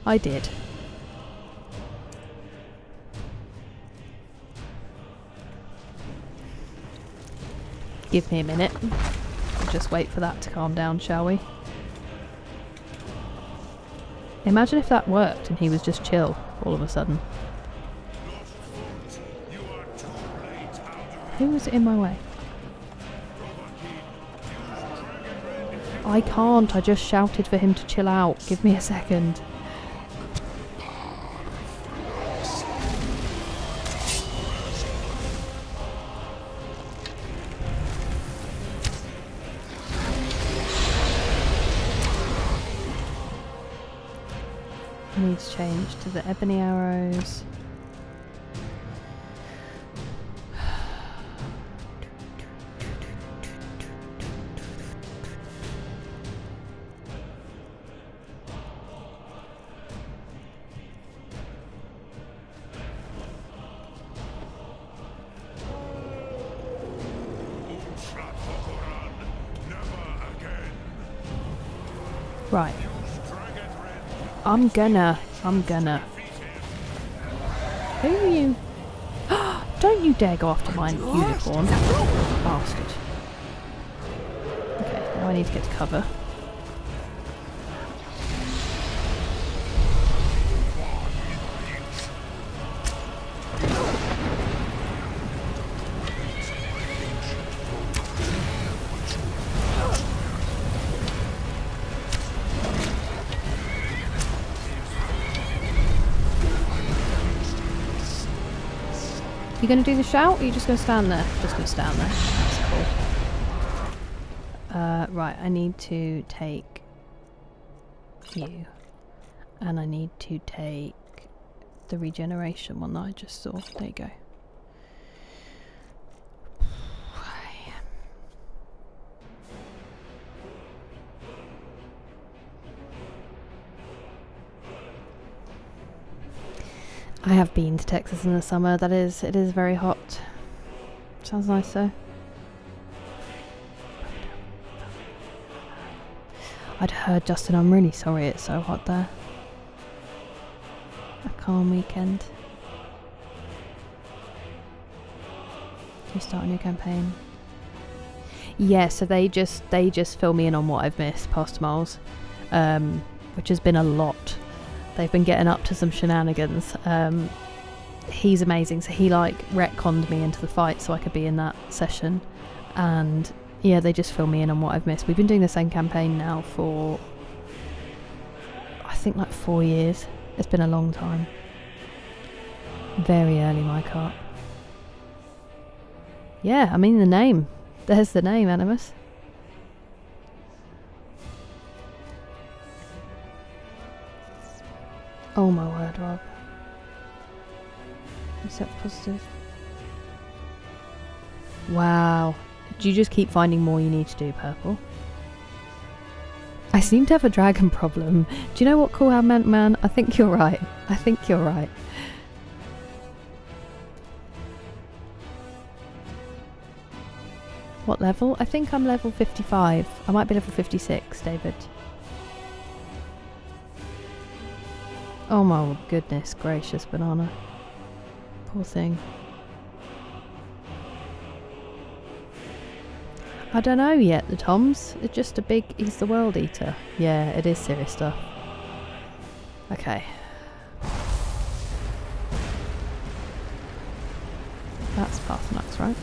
A: I did. Give me a minute. We'll just wait for that to calm down, shall we? Imagine if that worked and he was just chill all of a sudden. Who was in my way? I can't, I just shouted for him to chill out. Give me a second. Needs change to the ebony arrows. Right. I'm gonna. Who are you? Don't you dare go after my unicorn. Bastard. Okay, now I need to get to cover. You gonna do the shout, or are you just gonna stand there? Just gonna stand there. That's cool. Right, I need to take you. And I need to take the regeneration one that I just saw. There you go. I have been to Texas in the summer. It is very hot. Sounds nice though. I'd heard, Justin, I'm really sorry it's so hot there. A calm weekend. You start a new campaign. Yeah, so they just fill me in on what I've missed past miles, which has been a lot. They've been getting up to some shenanigans. He's amazing, so he like retconned me into the fight so I could be in that session, and yeah, they just fill me in on what I've missed. We've been doing the same campaign now for I think like 4 years. It's been a long time. Very early my cart. Yeah, I mean the name. There's the name, Animus. Oh my word, Rob. Accept positive. Wow. Do you just keep finding more you need to do, Purple? I seem to have a dragon problem. Do you know what Cool Hand meant, man? I think you're right. I think you're right. What level? I think I'm level 55. I might be level 56, David. Oh my goodness gracious, Banana. Poor thing. I don't know yet, the Toms. It's just a big... He's the world eater. Yeah, it is serious stuff. Okay. That's Parthenax, right?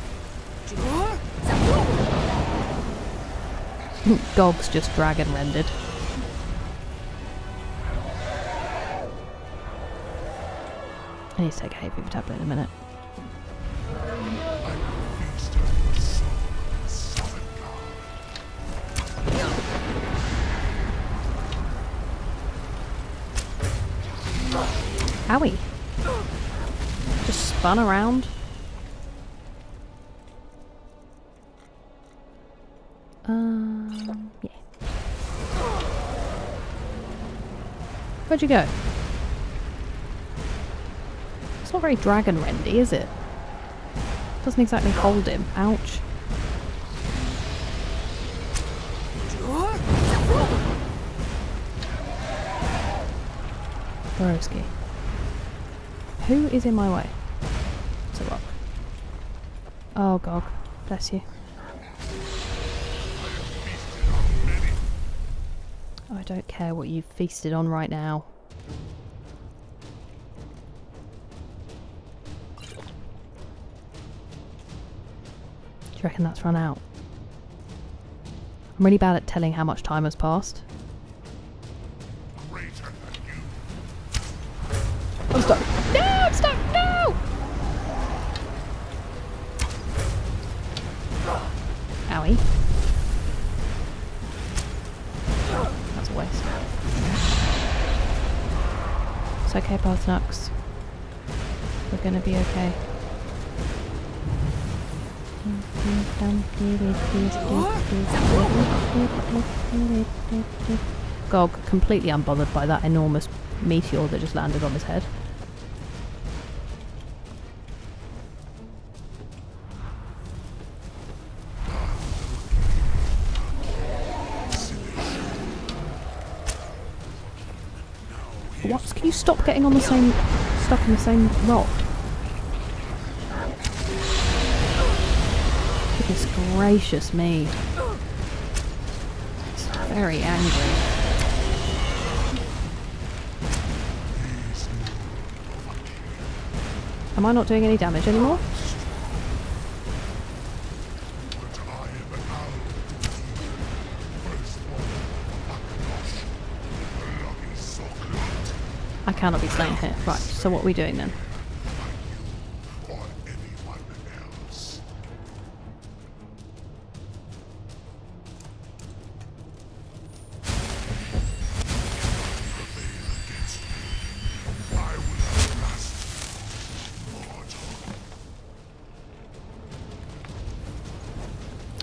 A: Gog's just dragon rendered. I need to take a hay fever tablet in a minute. Owie. Just spun around. Yeah. Where'd you go? It's not very dragon rendy, is it? Doesn't exactly hold him. Ouch. Borowski. Who is in my way? It's a rock. Oh, Gog. Bless you. I don't care what you've feasted on right now. Do you reckon that's run out? I'm really bad at telling how much time has passed. I'm stuck. No, I'm stuck. No! Owie. That's a waste. It's okay, Parthenux. We're gonna be okay. Gog, completely unbothered by that enormous meteor that just landed on his head. What? Can you stop getting on the same... stuck in the same rock? gracious me. It's very angry. Am I not doing any damage anymore? I cannot be slain here. Right, so what are we doing then?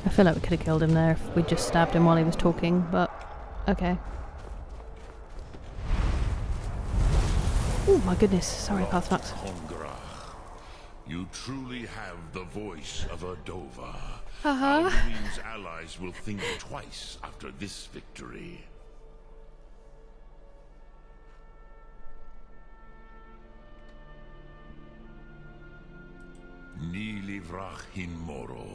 A: I feel like we could have killed him there if we just stabbed him while he was talking, but okay. Oh my goodness, sorry, Pathnux.
C: You truly have the voice of a Dova.
A: Uh-huh.
C: Alduin's allies will think twice after this victory. Ni livrach hin moro.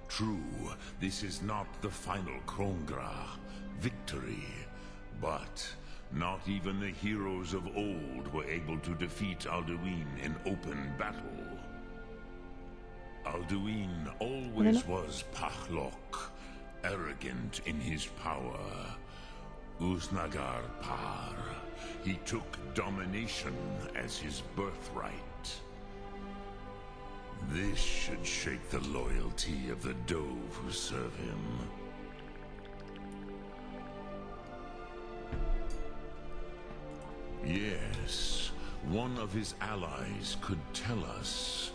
C: True, this is not the final Krongra victory, but not even the heroes of old were able to defeat Alduin in open battle. Alduin always was Pahlok, arrogant in his power. Usnagar Par. He took domination as his birthright. This should shake the loyalty of the Dove who serve him. Yes, one of his allies could tell us.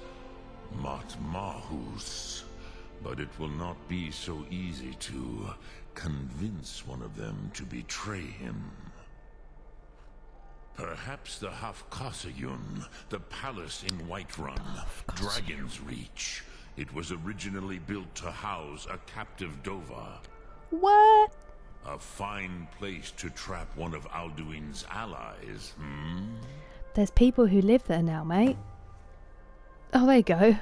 C: Mat Mahus. But it will not be so easy to convince one of them to betray him. Perhaps the Hafkasayun, the palace in Whiterun, Dragon's Reach. It was originally built to house a captive Dova.
A: What?
C: A fine place to trap one of Alduin's allies, hmm?
A: There's people who live there now, mate. Oh, there you go.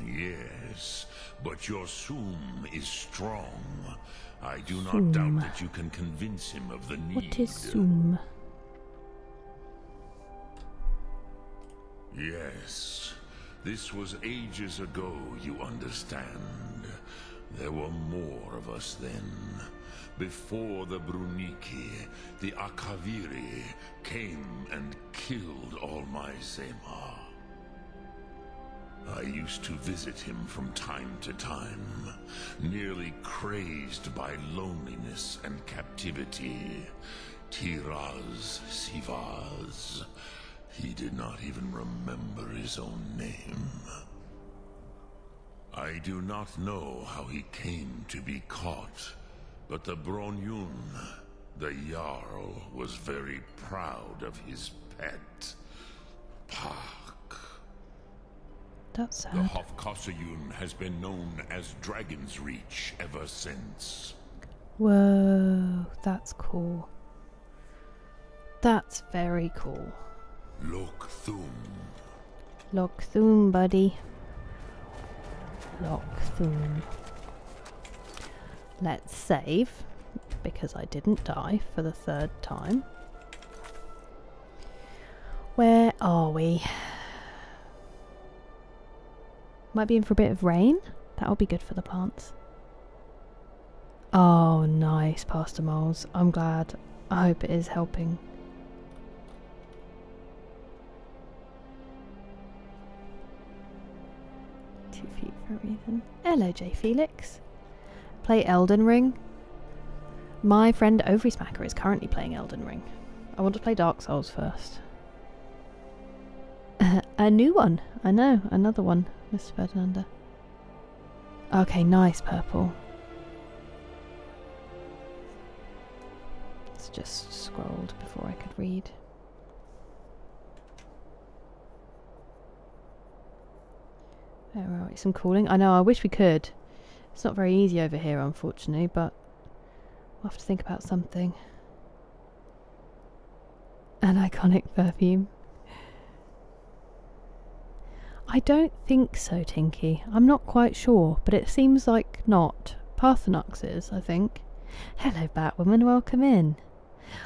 C: Yes, but your Sum is strong. I do not doubt that you can convince him of the need.
A: What is Sum?
C: Yes, this was ages ago, you understand. There were more of us then. Before the Bruniki, the Akaviri came and killed all my Zema. I used to visit him from time to time, nearly crazed by loneliness and captivity. Tiraz Sivaz. He did not even remember his own name. I do not know how he came to be caught, but the Bronyun, the Jarl, was very proud of his pet, Pak.
A: That's sad.
C: The Hofkosayun has been known as Dragon's Reach ever since.
A: Whoa, that's cool. That's very cool.
C: Lok Thum.
A: Lock Thum, buddy. Lock Thum. Let's save, because I didn't die for the third time. Where are we? Might be in for a bit of rain. That would be good for the plants. Oh, nice, Pastor Moles. I'm glad. I hope it is helping. Feet for a reason. Hello, J. Felix. Play Elden Ring. My friend Ovary Smacker is currently playing Elden Ring. I want to play Dark Souls first. A new one. I know, another one, Mr. Ferdinanda. Okay, nice purple. It's just scrolled before I could read. Alright, some cooling. I know, I wish we could. It's not very easy over here, unfortunately, but we'll have to think about something. An iconic perfume. I don't think so, Tinky. I'm not quite sure, but it seems like not. Parthenux is, I think. Hello, Batwoman, welcome in.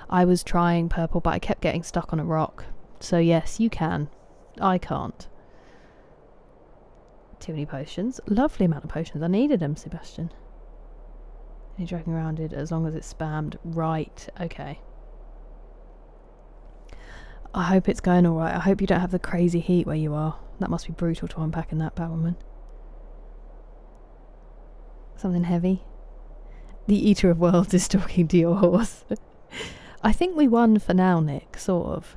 A: I was trying purple, but I kept getting stuck on a rock. So yes, you can. I can't. Too many potions. Lovely amount of potions. I needed them, Sebastian. Any dragging around it as long as it's spammed. Right, okay. I hope it's going alright. I hope you don't have the crazy heat where you are. That must be brutal to unpack in that, Batwoman. Something heavy? The Eater of Worlds is talking to your horse. I think we won for now, Nick, sort of.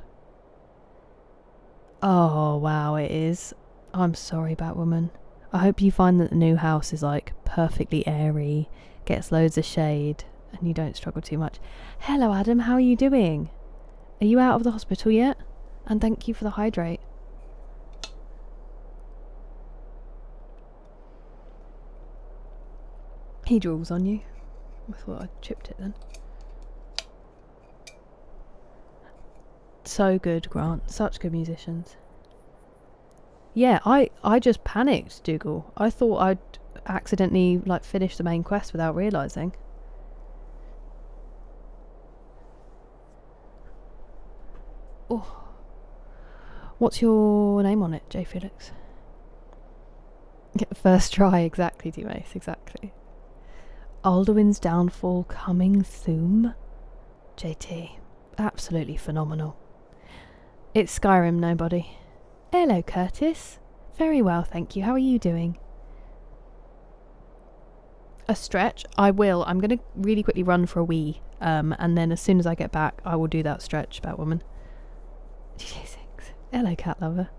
A: Oh, wow, it is. I'm sorry, Batwoman. I hope you find that the new house is, like, perfectly airy, gets loads of shade, and you don't struggle too much. Hello, Adam, how are you doing? Are you out of the hospital yet? And thank you for the hydrate. He drools on you. I thought I chipped it then. So good, Grant. Such good musicians. Yeah, I just panicked, Dougal. I thought I'd accidentally like finish the main quest without realising. Oh. What's your name on it, J. Felix? First try, exactly, D-Mace, exactly. Alduin's downfall coming soon. JT, absolutely phenomenal. It's Skyrim, nobody. Hello, Curtis. Very well, thank you. How are you doing? A stretch? I will. I'm going to really quickly run for a wee. And then as soon as I get back, I will do that stretch, Batwoman. DJ6. Hello, cat lover.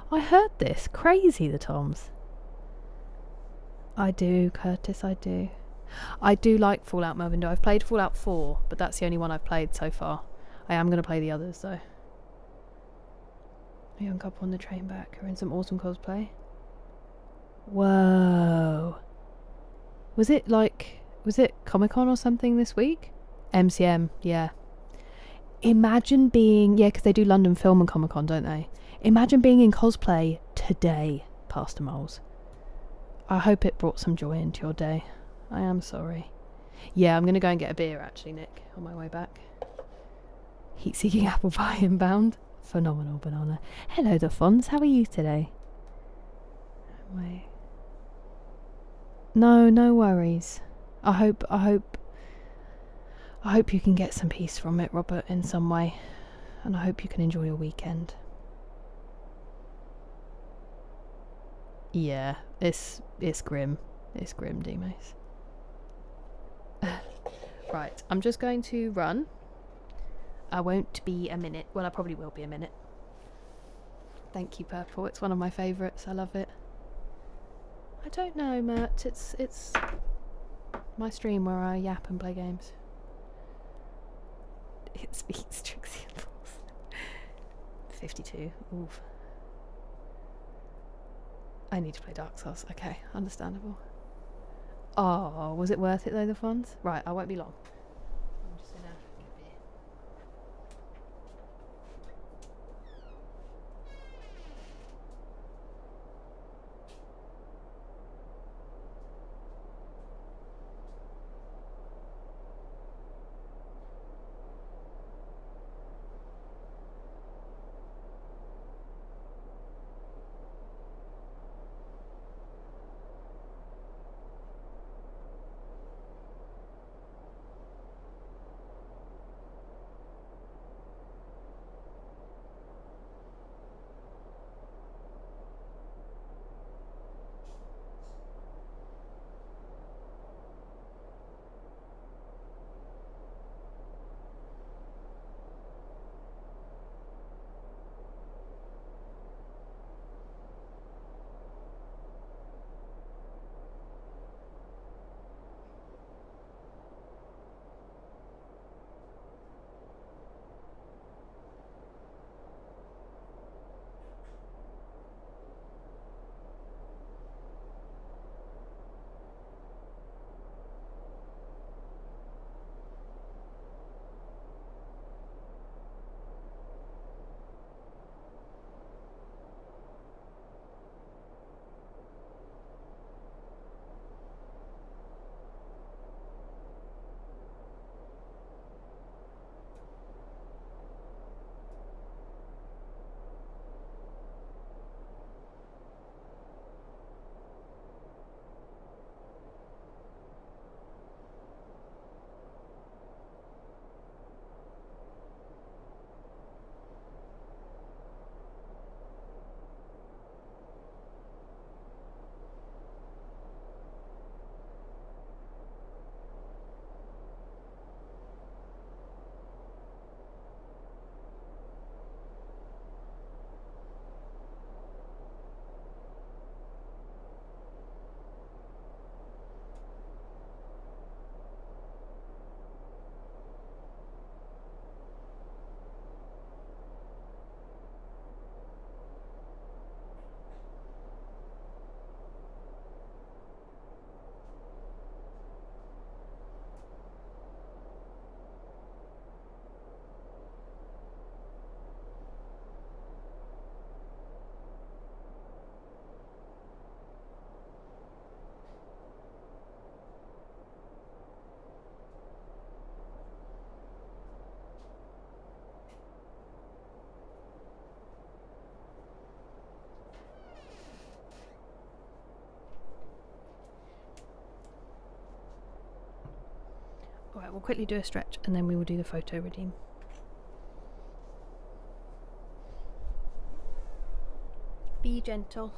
A: I heard this. Crazy, the Toms. I do, Curtis, I do. I do like Fallout Melvin. I've played Fallout 4, but that's the only one I've played so far. I am going to play the others, though. A young couple on the train back who are in some awesome cosplay. Whoa. Was it Comic-Con or something this week? MCM, yeah. Imagine being... Yeah, because they do London Film and Comic-Con, don't they? Imagine being in cosplay today, Pastor Moles. I hope it brought some joy into your day. I am sorry. Yeah, I'm going to go and get a beer, actually, Nick, on my way back. Heat-seeking apple pie inbound. Phenomenal banana. Hello, the Fonz. How are you today? Wait. No worries. I hope you can get some peace from it, Robert, in some way. And I hope you can enjoy your weekend. Yeah, it's grim. It's grim, D-Mace. Right, I'm just going to run. I won't be a minute. Well, I probably will be a minute. Thank you, Purple. It's one of my favourites. I love it. I don't know, Mert. It's my stream where I yap and play games. It speaks Trixie and Falls. 52. Oof. I need to play Dark Souls. Okay, understandable. Oh, was it worth it though, the funds? Right, I won't be long. I'm just gonna get a beer. Right, we'll quickly do a stretch and then we will do the photo redeem. Be gentle.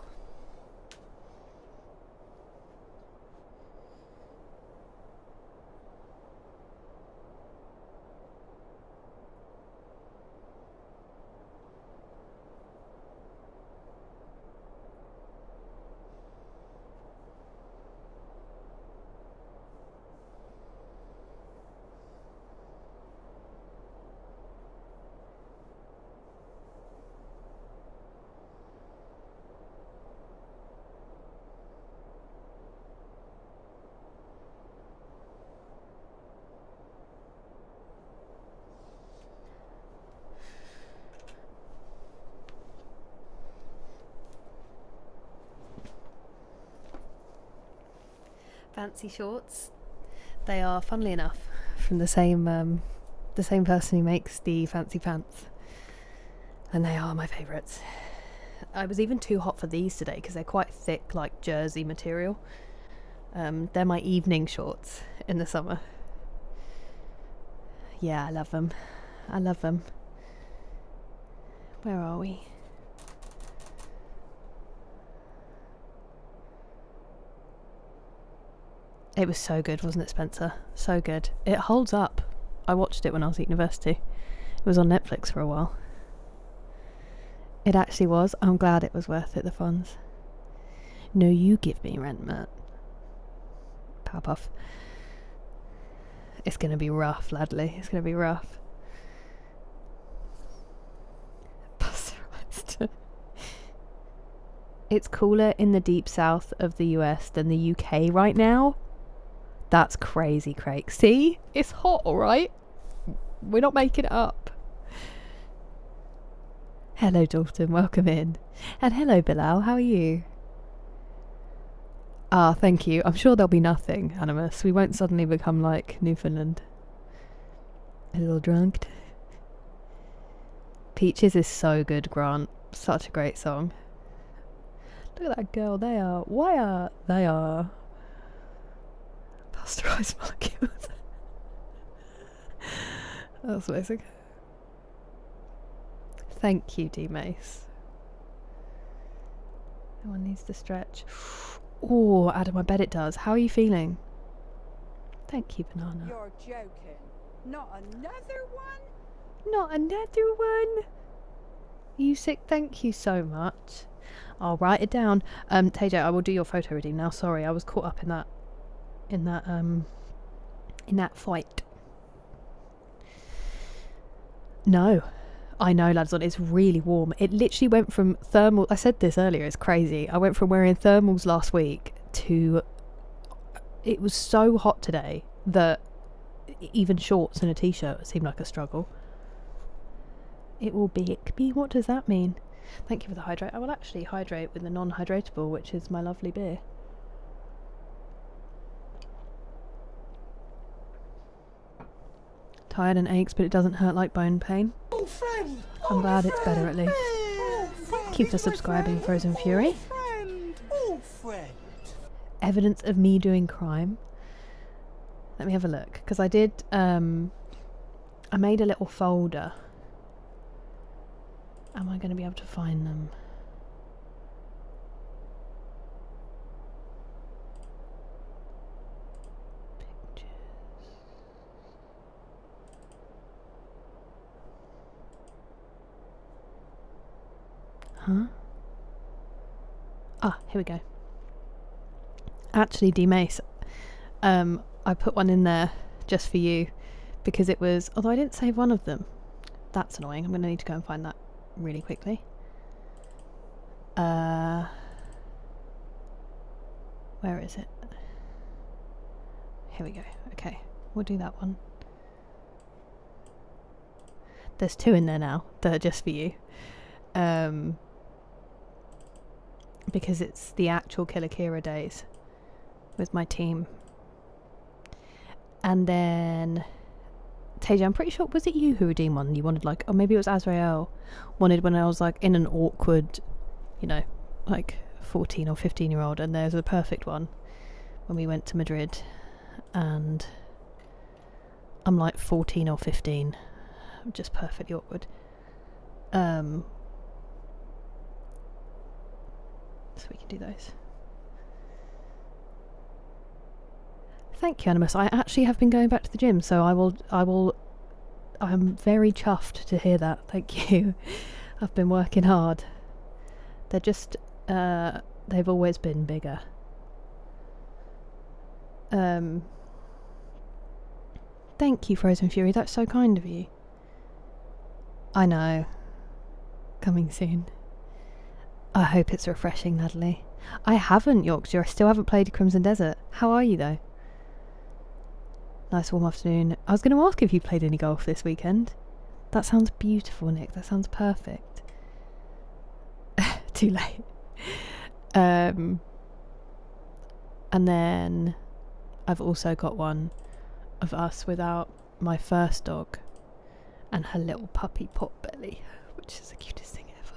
A: Fancy shorts. They are, funnily enough, from the same person who makes the fancy pants, and they are my favourites. I was even too hot for these today because they're quite thick, like jersey material. They're my evening shorts in the summer. Yeah, I love them. I love them. Where are we? It was so good, wasn't it, Spencer? So good. It holds up. I watched it when I was at university. It was on Netflix for a while. It actually was. I'm glad it was worth it, the funds. No, you give me rent, Matt. Powerpuff. It's going to be rough, Ladley. It's going to be rough. Pasteurized. It's cooler in the deep south of the US than the UK right now. That's crazy, Craig. See? It's hot, alright? We're not making it up. Hello, Dalton. Welcome in. And hello, Bilal. How are you? Ah, thank you. I'm sure there'll be nothing, Animus. We won't suddenly become like Newfoundland. A little drunk. Peaches is so good, Grant. Such a great song. Look at that girl. They are pasteurized molecules. That's amazing. Thank you, D Mace. No one needs to stretch. Oh, Adam, I bet it does. How are you feeling? Thank you, Banana.
F: You're joking. Not another one?
A: Not another one? You sick? Thank you so much. I'll write it down. TJ, I will do your photo redeem now. Sorry, I was caught up in that fight. No. I know, lads, it's really warm. It literally went from thermal... I said this earlier, it's crazy. I went from wearing thermals last week to... It was so hot today that even shorts and a t-shirt seemed like a struggle. It will be... What does that mean? Thank you for the hydrate. I will actually hydrate with the non-hydratable, which is my lovely beer. Tired and aches, but it doesn't hurt like bone pain.
F: Oh, friend.
A: I'm glad it's better at least. Thank you for subscribing, Frozen Fury.
F: Oh, friend.
A: Evidence of me doing crime. Let me have a look, because I did, I made a little folder. Am I going to be able to find them? Pictures. Huh? Ah, here we go. Actually, D-Mace, I put one in there just for you because it was, although I didn't save one of them. That's annoying. I'm going to need to go and find that really quickly. Where is it? Here we go. Okay, we'll do that one. There's two in there now that are just for you. Because it's the actual Killer Kira days with my team. And then Tej, I'm pretty sure, was it you who redeemed one? You wanted like, or maybe it was Azrael, wanted when I was like in an awkward, you know, like 14 or 15-year-old, and there's a perfect one when we went to Madrid, and I'm like 14 or 15. I'm just perfectly awkward. So we can do those. Thank you, Animus. I actually have been going back to the gym, so I'm very chuffed to hear that. Thank you. I've been working hard. They're just, they've always been bigger. Thank you, Frozen Fury. That's so kind of you. I know. Coming soon. I hope it's refreshing, Natalie. I haven't, Yorkshire. I still haven't played Crimson Desert. How are you, though? Nice warm afternoon. I was going to ask if you played any golf this weekend. That sounds beautiful, Nick. That sounds perfect. Too late. And then I've also got one of us without my first dog and her little puppy Potbelly, which is the cutest thing ever.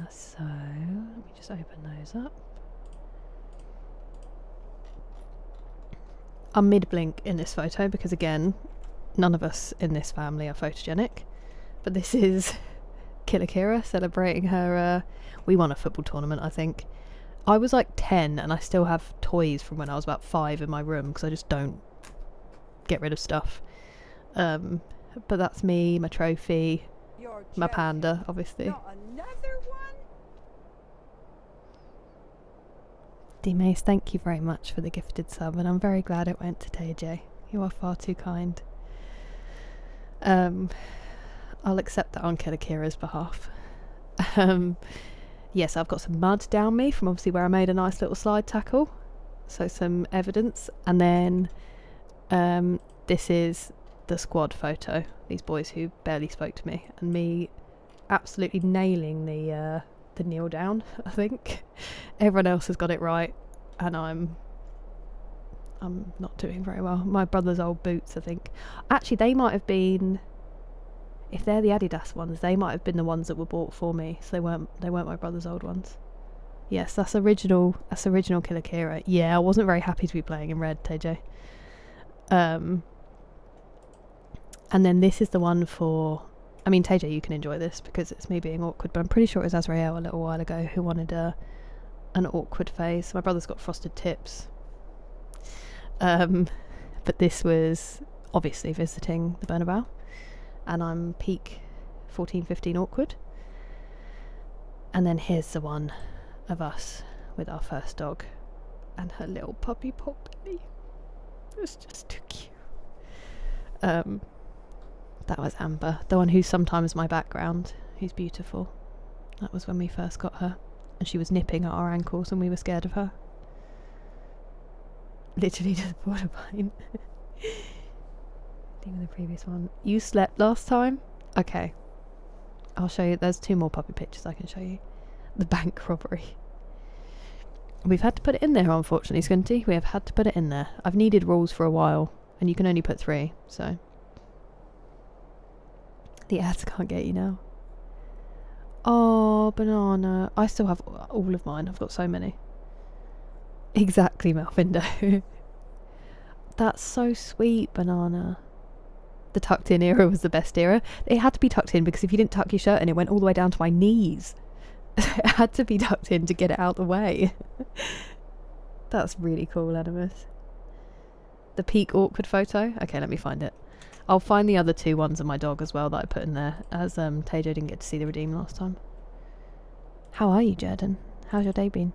A: So let me just open those up. I'm mid-blink in this photo because, again, none of us in this family are photogenic. But this is Killer Kira celebrating her... we won a football tournament, I think. I was like 10 and I still have toys from when I was about 5 in my room because I just don't get rid of stuff. But that's me, my trophy,
F: You're
A: my
F: joking.
A: panda, obviously.
F: Not another one?
A: D-Mace, thank you very much for the gifted sub, and I'm very glad it went to TJ. You are far too kind. I'll accept that on Killer Kira's behalf. Yes, I've got some mud down me from obviously where I made a nice little slide tackle. So some evidence. And then this is the squad photo. These boys who barely spoke to me. And me absolutely nailing the kneel down, I think. Everyone else has got it right. And I'm not doing very well. My brother's old boots, I think. Actually, they might have been... If they're the Adidas ones, they might have been the ones that were bought for me. So they weren't my brother's old ones. Yes, that's original Killer Kira. Yeah, I wasn't very happy to be playing in red, TJ. And then this is the one for... I mean, TJ, you can enjoy this because it's me being awkward, but I'm pretty sure it was Azrael a little while ago who wanted an awkward face. My brother's got frosted tips. But this was obviously visiting the Bernabeu. And I'm peak 14, 15 awkward. And then here's the one of us with our first dog and her little puppy Potbelly. It's just too cute. That was Amber, the one who's sometimes my background, who's beautiful. That was when we first got her. And she was nipping at our ankles and we were scared of her. Literally just borderline. Even the previous one. You slept last time? Okay. I'll show you. There's 2 more puppy pictures I can show you. The bank robbery. We've had to put it in there, unfortunately, Skunty. We have had to put it in there. I've needed rules for a while, and you can only put 3, so. The ads can't get you now. Oh, banana. I still have all of mine. I've got so many. Exactly, Malvindo. That's so sweet, banana. The tucked in era was the best era. It had to be tucked in because if you didn't tuck your shirt in, it went all the way down to my knees. It had to be tucked in to get it out the way. That's really cool, Animus. The peak awkward photo? Okay, let me find it. I'll find the other 2 ones of my dog as well that I put in there, as Tejo didn't get to see the redeem last time. How are you, Jordan? How's your day been?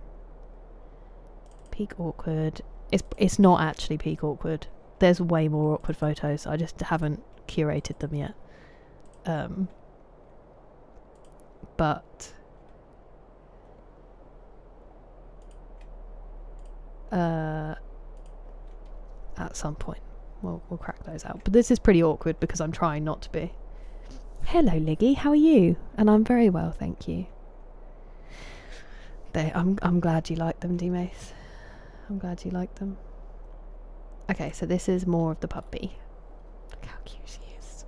A: Peak awkward. It's not actually peak awkward. There's way more awkward photos. I just haven't curated them yet. But at some point we'll crack those out. But this is pretty awkward because I'm trying not to be. Hello, Liggy. How are you? And I'm very well, thank you. I'm glad you like them, D-Mace. I'm glad you like them. Okay, so this is more of the puppy. Look how cute she is.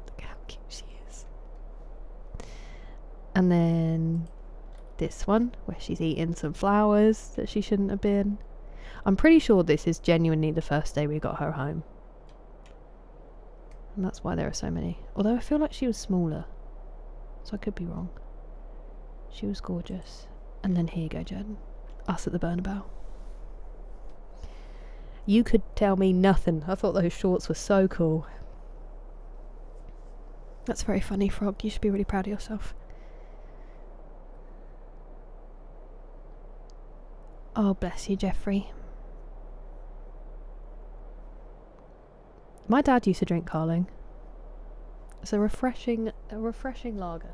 A: Look how cute she is. And then this one, where she's eating some flowers that she shouldn't have been. I'm pretty sure this is genuinely the first day we got her home. And that's why there are so many. Although I feel like she was smaller. So I could be wrong. She was gorgeous. And then here you go, Jen. Us at the Burnabout. You could tell me nothing. I thought those shorts were so cool. That's very funny, Frog. You should be really proud of yourself. Oh, bless you, Jeffrey. My dad used to drink Carling. It's a refreshing lager.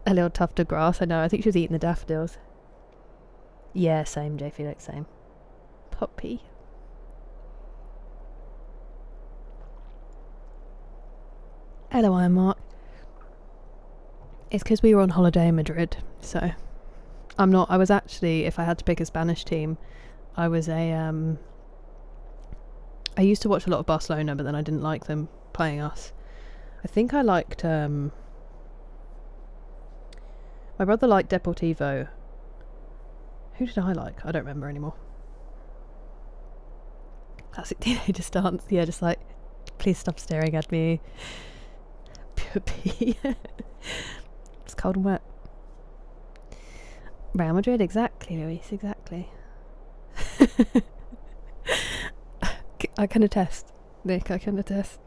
A: A little tuft of grass, I know. I think she was eating the daffodils. Yeah, same, J. Felix, same. Puppy. Hello, I'm Mark. It's because we were on holiday in Madrid, so I was actually, if I had to pick a Spanish team, I used to watch a lot of Barcelona, but then I didn't like them playing us. I think I liked, my brother liked Deportivo. Who did I like? I don't remember anymore. Classic teenager stance. Yeah, just like, please stop staring at me. Puppy. It's cold and wet. Real Madrid, exactly, Luis, exactly. I can attest, Nick. I can attest.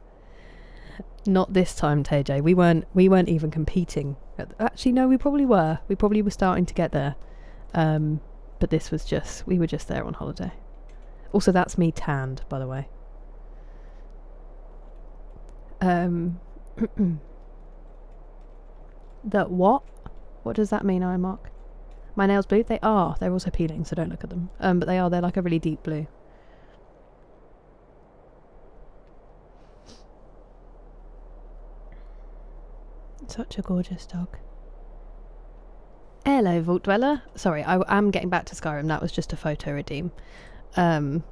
A: Not this time, TJ. We weren't even competing. Actually, no, we probably were. We probably were starting to get there. But this was just, we were just there on holiday. Also, that's me tanned, by the way. That what? What does that mean, Mark? My nails blue? They are. They're also peeling, so don't look at them. But they are. They're like a really deep blue. Such a gorgeous dog. Hello, Vault Dweller. Sorry, I am getting back to Skyrim. That was just a photo redeem. Thank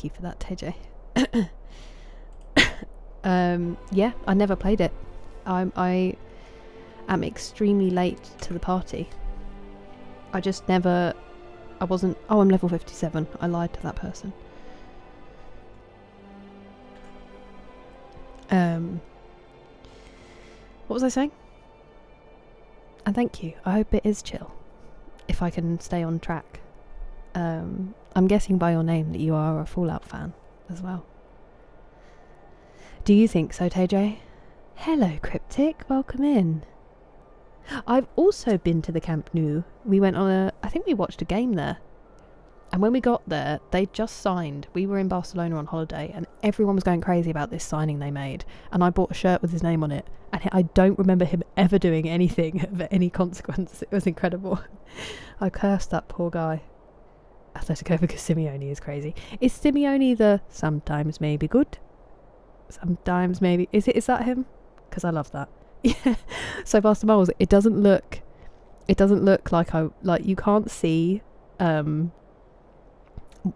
A: you for that, TJ. Yeah, I never played it. I am extremely late to the party. I wasn't. Oh, I'm level 57. I lied to that person. What was I saying? And thank you. I hope it is chill. If I can stay on track. I'm guessing by your name that you are a Fallout fan as well. Do you think so, TJ? Hello, Cryptic. Welcome in. I've also been to the Camp Nou. We went on I think we watched a game there. And when we got there, they just signed. We were in Barcelona on holiday and everyone was going crazy about this signing they made. And I bought a shirt with his name on it. And I don't remember him ever doing anything of any consequence. It was incredible. I cursed that poor guy. Atletico because Simeone is crazy. Is Simeone the sometimes maybe good? Sometimes maybe. Is that him? Because I love that. Yeah. So Master Moles, it doesn't look like you can't see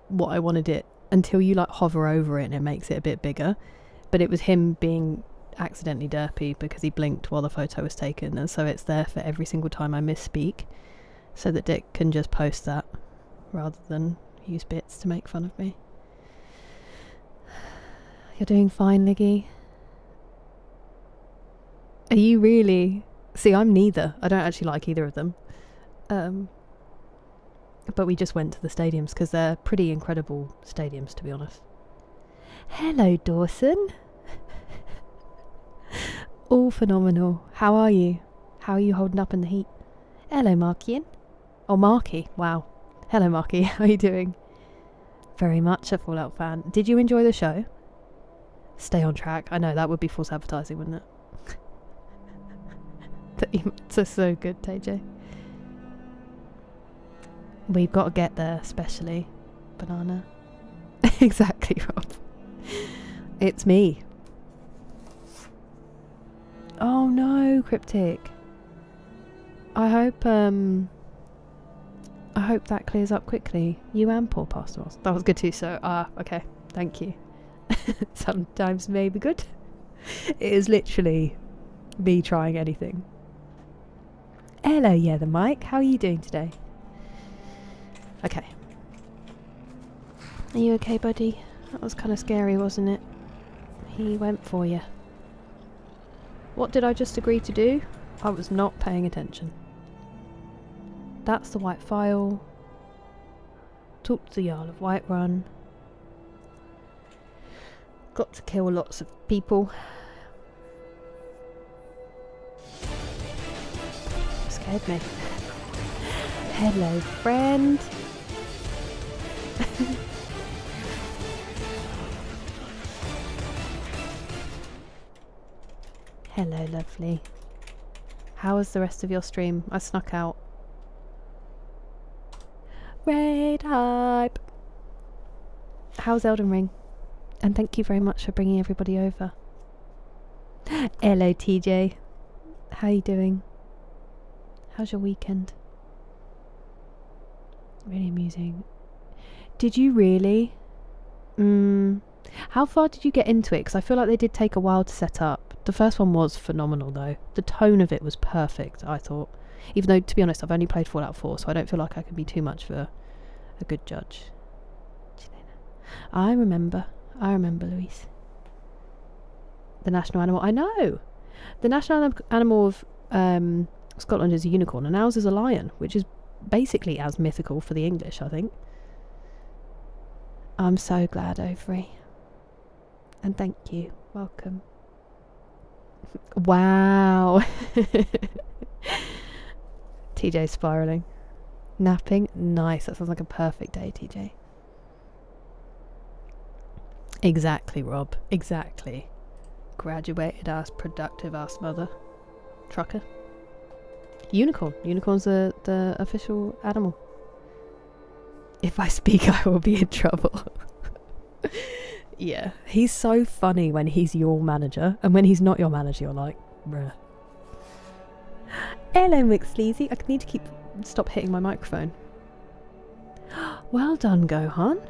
A: what I wanted it until you like hover over it and it makes it a bit bigger. But it was him being accidentally derpy because he blinked while the photo was taken, and so it's there for every single time I misspeak, so that Dick can just post that rather than use bits to make fun of me. You're doing fine, Liggy. Are you really? See, I'm neither. I don't actually like either of them. But we just went to the stadiums because they're pretty incredible stadiums, to be honest. Hello, Dawson. All phenomenal. How are you? How are you holding up in the heat? Hello, Markian. Oh, Marky. Wow. Hello, Marky. How are you doing? Very much a Fallout fan. Did you enjoy the show? Stay on track. I know, that would be false advertising, wouldn't it? The emotes are so good, TJ. We've got to get there, especially. Banana. Exactly, Rob. It's me. Oh no, Cryptic. I hope that clears up quickly. You and poor Pastorals. That was good too, so okay. Thank you. Sometimes maybe good. It is literally me trying anything. Hello, yeah, the mic. How are you doing today? Okay. Are you okay, buddy? That was kind of scary, wasn't it? He went for you. What did I just agree to do? I was not paying attention. That's the White File. Talk to the Jarl of Whiterun. Got to kill lots of people. Scared me. Hello, friend. Hello, lovely. How was the rest of your stream? I snuck out. Raid hype. How's Elden Ring? And thank you very much for bringing everybody over. Hello, TJ. How you doing? How's your weekend? Really amusing. Did you really? How far did you get into it? Because I feel like they did take a while to set up. The first one was phenomenal though. The tone of it was perfect, I thought. Even though, to be honest, I've only played Fallout 4, so I don't feel like I can be too much of a good judge. I remember, Louise. The national animal. I know! The national animal of Scotland is a unicorn, and ours is a lion, which is basically as mythical for the English, I think. I'm so glad, Overy. And thank you. Welcome. Wow. TJ spiraling. Napping. Nice. That sounds like a perfect day, TJ. Exactly, Rob. Exactly. Graduated ass, productive ass mother. Trucker. Unicorn. Unicorn's the official animal. If I speak, I will be in trouble. Yeah. He's so funny when he's your manager, and when he's not your manager, you're like, bruh. Hello, McSleazy. I need to stop hitting my microphone. Well done, Gohan.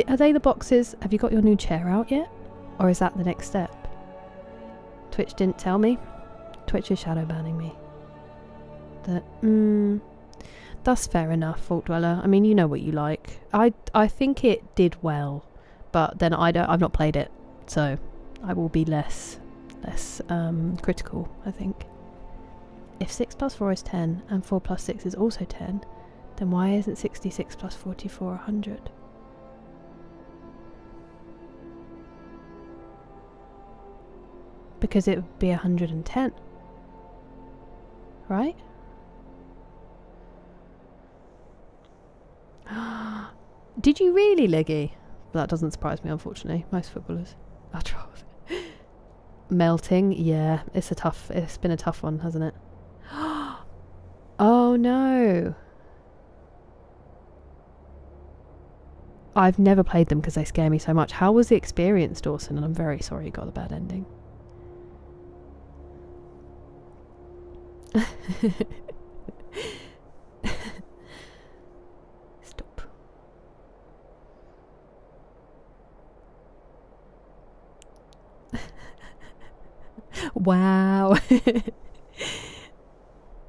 A: Are they the boxes? Have you got your new chair out yet? Or is that the next step? Twitch didn't tell me. Twitch is shadow banning me. That's fair enough, Fault Dweller. I mean, you know what you like. I think it did well, but then I've not played it, so I will be less critical, I think. If 6 plus 4 is 10 and 4 plus 6 is also 10, then why isn't 66 plus 44 100? Because it would be 110, right? Did you really, Leggy? That doesn't surprise me, unfortunately. Most footballers. I'll try. Melting, yeah. It's been a tough one, hasn't it? Oh no. I've never played them because they scare me so much. How was the experience, Dawson? And I'm very sorry you got a bad ending. Stop. Wow.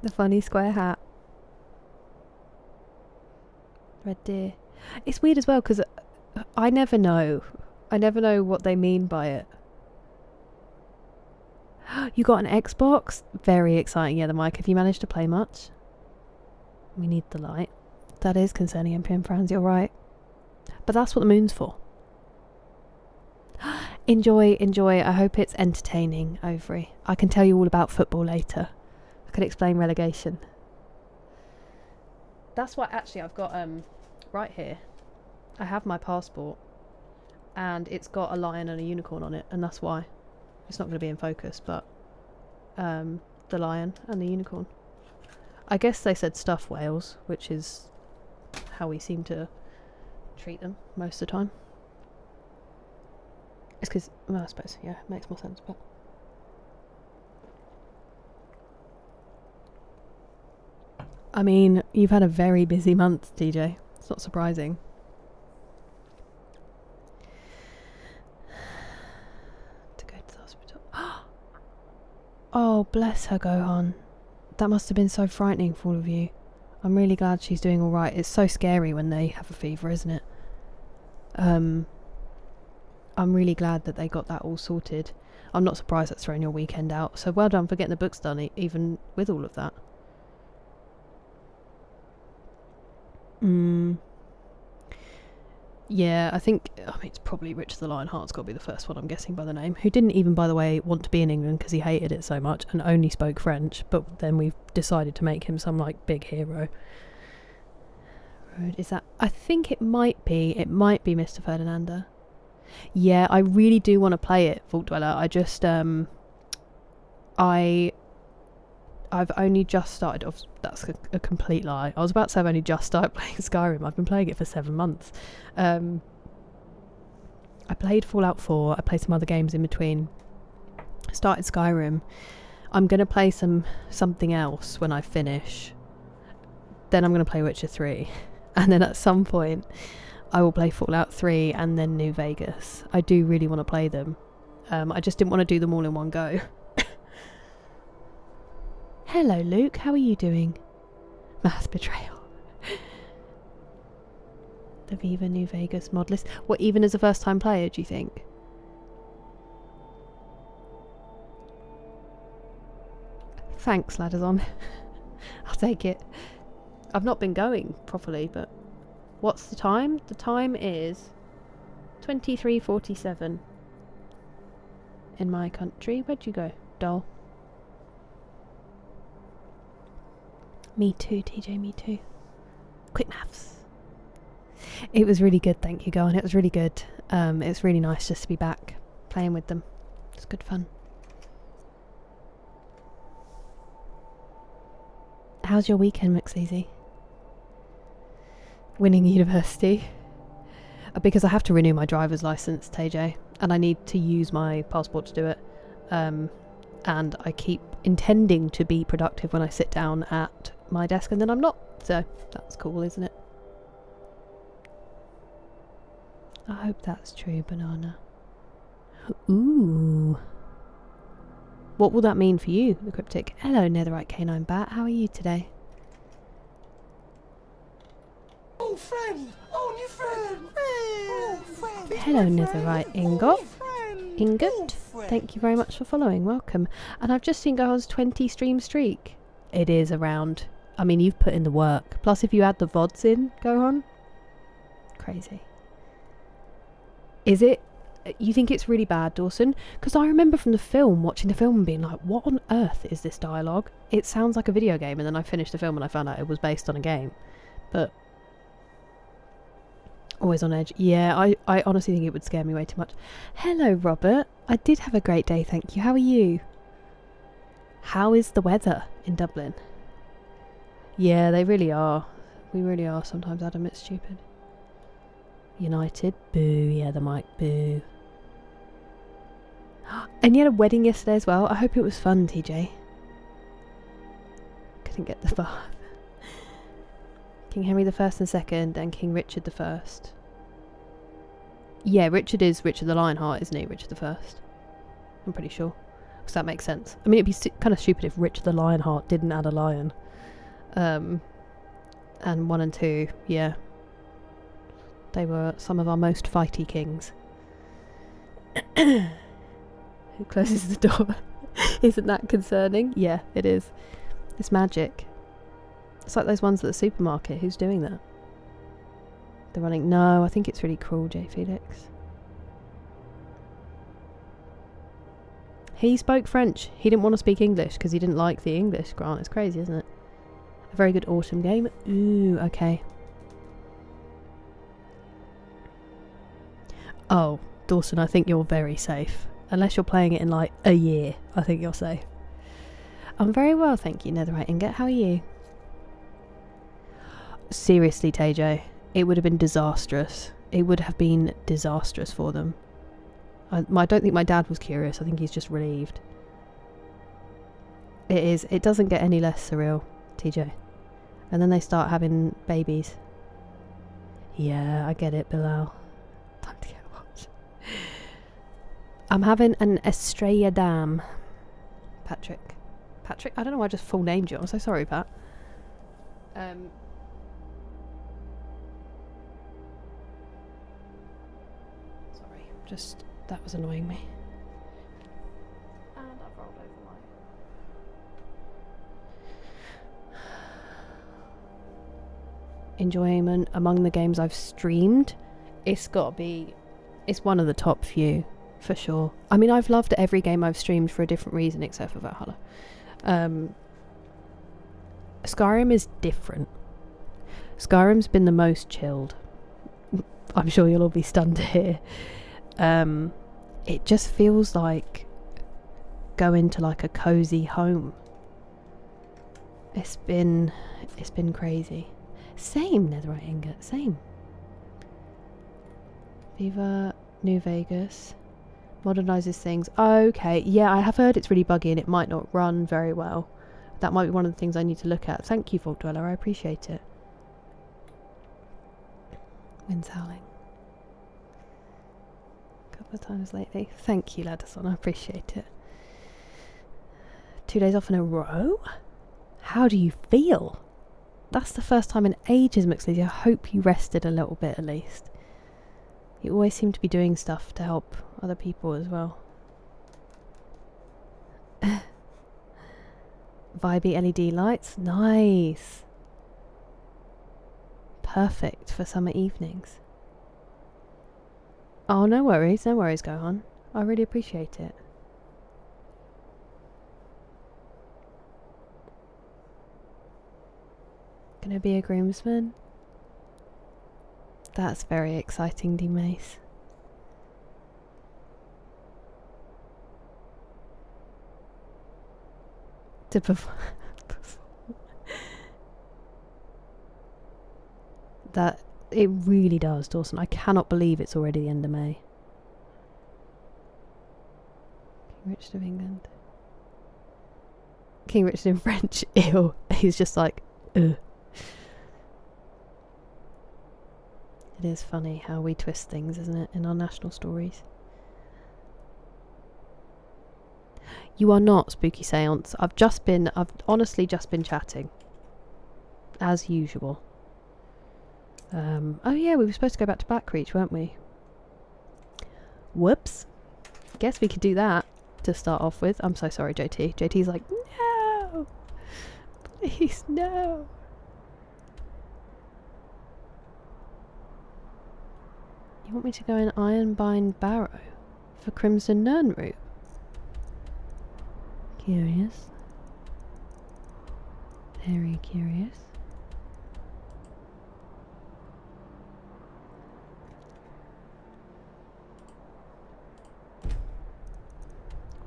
A: The funny square hat. Red deer. It's weird as well because I never know what they mean by it. You got an Xbox? Very exciting. Yeah, the mic. Have you managed to play much? We need the light. That is concerning, MPM Franz. You're right. But that's what the moon's for. Enjoy. I hope it's entertaining, Overy. I can tell you all about football later. I can explain relegation. That's what actually I've got right here. I have my passport and it's got a lion and a unicorn on it, and that's why. It's not going to be in focus, but the lion and the unicorn. I guess they said stuffed whales, which is how we seem to treat them most of the time. It's because, well, I suppose, yeah, it makes more sense, but... I mean, you've had a very busy month, TJ. It's not surprising. To go to the hospital. Oh, bless her, Gohan. That must have been so frightening for all of you. I'm really glad she's doing alright. It's so scary when they have a fever, isn't it? I'm really glad that they got that all sorted. I'm not surprised that's thrown your weekend out. So well done for getting the books done, even with all of that. Yeah, I mean, it's probably Richard the Lionheart's got to be the first one, I'm guessing, by the name. Who didn't even, by the way, want to be in England because he hated it so much and only spoke French. But then we've decided to make him some, like, big hero. Is that... I think it might be Mr. Ferdinander. Yeah, I really do want to play it, Vault Dweller. I just, I've only just started off. That's a complete lie. I was about to say I've only just started playing Skyrim. I've been playing it for 7 months. I played Fallout 4. I played some other games in between. Started Skyrim. I'm going to play something else when I finish. Then I'm going to play Witcher 3. And then at some point I will play Fallout 3 and then New Vegas. I do really want to play them. I just didn't want to do them all in one go. Hello, Luke. How are you doing? Mass betrayal. The Viva New Vegas mod list. What, even as a first-time player, do you think? Thanks, Ladderzon. I'll take it. I've not been going properly, but... What's the time? The time is 23:47 in my country. Where'd you go, doll? Me too, TJ, me too. Quick maths. It was really good, thank you, Garn. It was really good. It's really nice just to be back playing with them. It's good fun. How's your weekend, McSeasy? Winning university. Because I have to renew my driver's license, TJ, and I need to use my passport to do it. And I keep intending to be productive when I sit down at my desk, and then I'm not. So that's cool, isn't it? I hope that's true, Banana. Ooh. What will that mean for you, the cryptic? Hello, Netherite Canine Bat. How are you today?
F: Oh, friend! Oh, new friend! Oh, friend!
A: Hello, Netherite Ingot. Ingot.
F: Oh, friend.
A: Thank you very much for following. Welcome. And I've just seen Gohan's 20 stream streak. It is around. I mean, you've put in the work. Plus, if you add the VODs in, Gohan. Crazy. Is it? You think it's really bad, Dawson? Because I remember from the film, watching the film and being like, what on earth is this dialogue? It sounds like a video game. And then I finished the film and I found out it was based on a game. But... always on edge. Yeah, I honestly think it would scare me way too much. Hello, Robert. I did have a great day, thank you. How are you? How is the weather in Dublin? Yeah, they really are. We really are sometimes, Adam. It's stupid. United. Boo. Yeah, the mic. Boo. And you had a wedding yesterday as well. I hope it was fun, TJ. Couldn't get the bar. King Henry the First and Second, and King Richard the First. Yeah, Richard is Richard the Lionheart, isn't he? Richard the First. I'm pretty sure. Because that makes sense. I mean, it'd be kind of stupid if Richard the Lionheart didn't add a lion. And 1 and 2, yeah. They were some of our most fighty kings. Who closes the door? Isn't that concerning? Yeah, it is. It's magic. It's like those ones at the supermarket. Who's doing that? They're running... No, I think it's really cruel, J. Felix. He spoke French. He didn't want to speak English because he didn't like the English, Grant. It's crazy, isn't it? A very good autumn game. Ooh, okay. Oh, Dawson, I think you're very safe. Unless you're playing it in like a year, I think you're safe. I'm very well, thank you, Netherite Ingot. How are you? Seriously, TJ, it would have been disastrous. It would have been disastrous for them. I don't think my dad was curious. I think he's just relieved. It is. It doesn't get any less surreal, TJ. And then they start having babies. Yeah, I get it, Bilal. Time to get watched. I'm having an Estrella Dam. Patrick? I don't know why I just full named you. I'm so sorry, Pat. Just, that was annoying me. And I've rolled over my... Enjoyment among the games I've streamed, it's one of the top few, for sure. I mean, I've loved every game I've streamed for a different reason, except for Valhalla. Skyrim is different. Skyrim's been the most chilled. I'm sure you'll all be stunned to hear. It just feels like going to like a cozy home. It's been crazy. Same, Netherite Ingot, same. Viva New Vegas modernizes things. Okay, yeah, I have heard it's really buggy and it might not run very well. That might be one of the things I need to look at. Thank you, Vault Dweller, I appreciate it. Wind's howling. A couple of times lately. Thank you, Ladison, I appreciate it. 2 days off in a row? How do you feel? That's the first time in ages, McSleazy. I hope you rested a little bit at least. You always seem to be doing stuff to help other people as well. Vibey LED lights. Nice. Perfect for summer evenings. Oh, no worries, Gohan. I really appreciate it. Gonna be a groomsman? That's very exciting, D-Mace. To perform. That, it really does, Dawson. I cannot believe it's already the end of May. King Richard of England. King Richard in French. Ew. He's just like, ugh. It is funny how we twist things, isn't it, in our national stories. You are not Spooky Seance. I've honestly just been chatting. As usual. Oh yeah, we were supposed to go back to Blackreach, weren't we? Whoops. Guess we could do that to start off with. I'm so sorry, JT. JT's like, no! Please, no! You want me to go in Ironbind Barrow for Crimson Nirnroot? Curious. Very curious.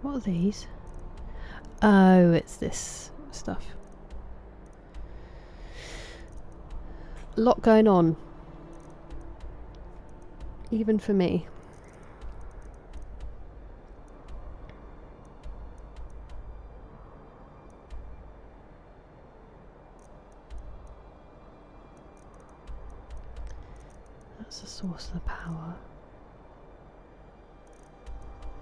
A: What are these? Oh, it's this stuff. A lot going on. Even for me. That's the source of the power.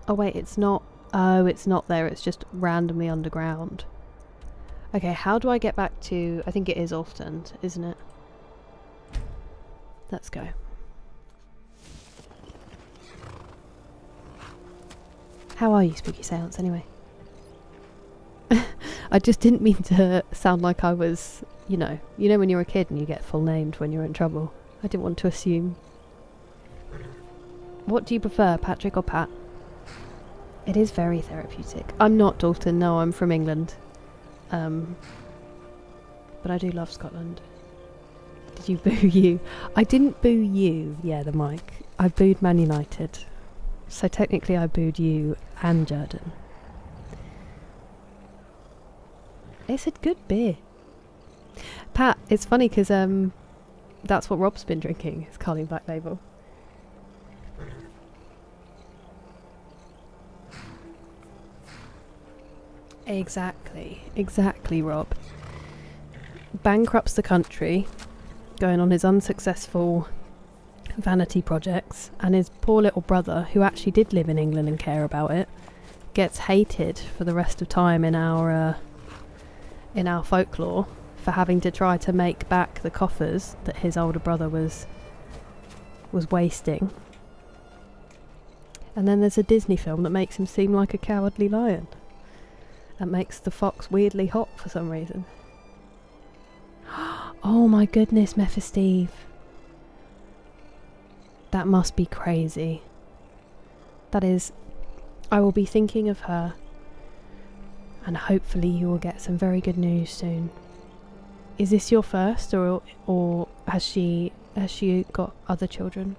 A: Oh wait, it's not. Oh, it's not there. It's just randomly underground. Okay, how do I get back to... I think it is Ulfdund, isn't it? Let's go. How are you, Spooky Seance, anyway? I just didn't mean to sound like I was, you know when you're a kid and you get full named when you're in trouble. I didn't want to assume. What do you prefer, Patrick or Pat? It is very therapeutic. I'm not Dalton, no, I'm from England. But I do love Scotland. Did you boo you? I didn't boo you, yeah, the mic. I booed Man United. So technically I booed you and Jordan. It's a good beer. Pat, it's funny because that's what Rob's been drinking, is Carling Black Label. Exactly, Rob. Bankrupts the country, going on his unsuccessful vanity projects, and his poor little brother, who actually did live in England and care about it, gets hated for the rest of time in our folklore for having to try to make back the coffers that his older brother was wasting. And then there's a Disney film that makes him seem like a cowardly lion. That makes the fox weirdly hot for some reason. Oh my goodness, Mephisteve. That must be crazy. That is... I will be thinking of her. And hopefully you will get some very good news soon. Is this your first, or has she got other children?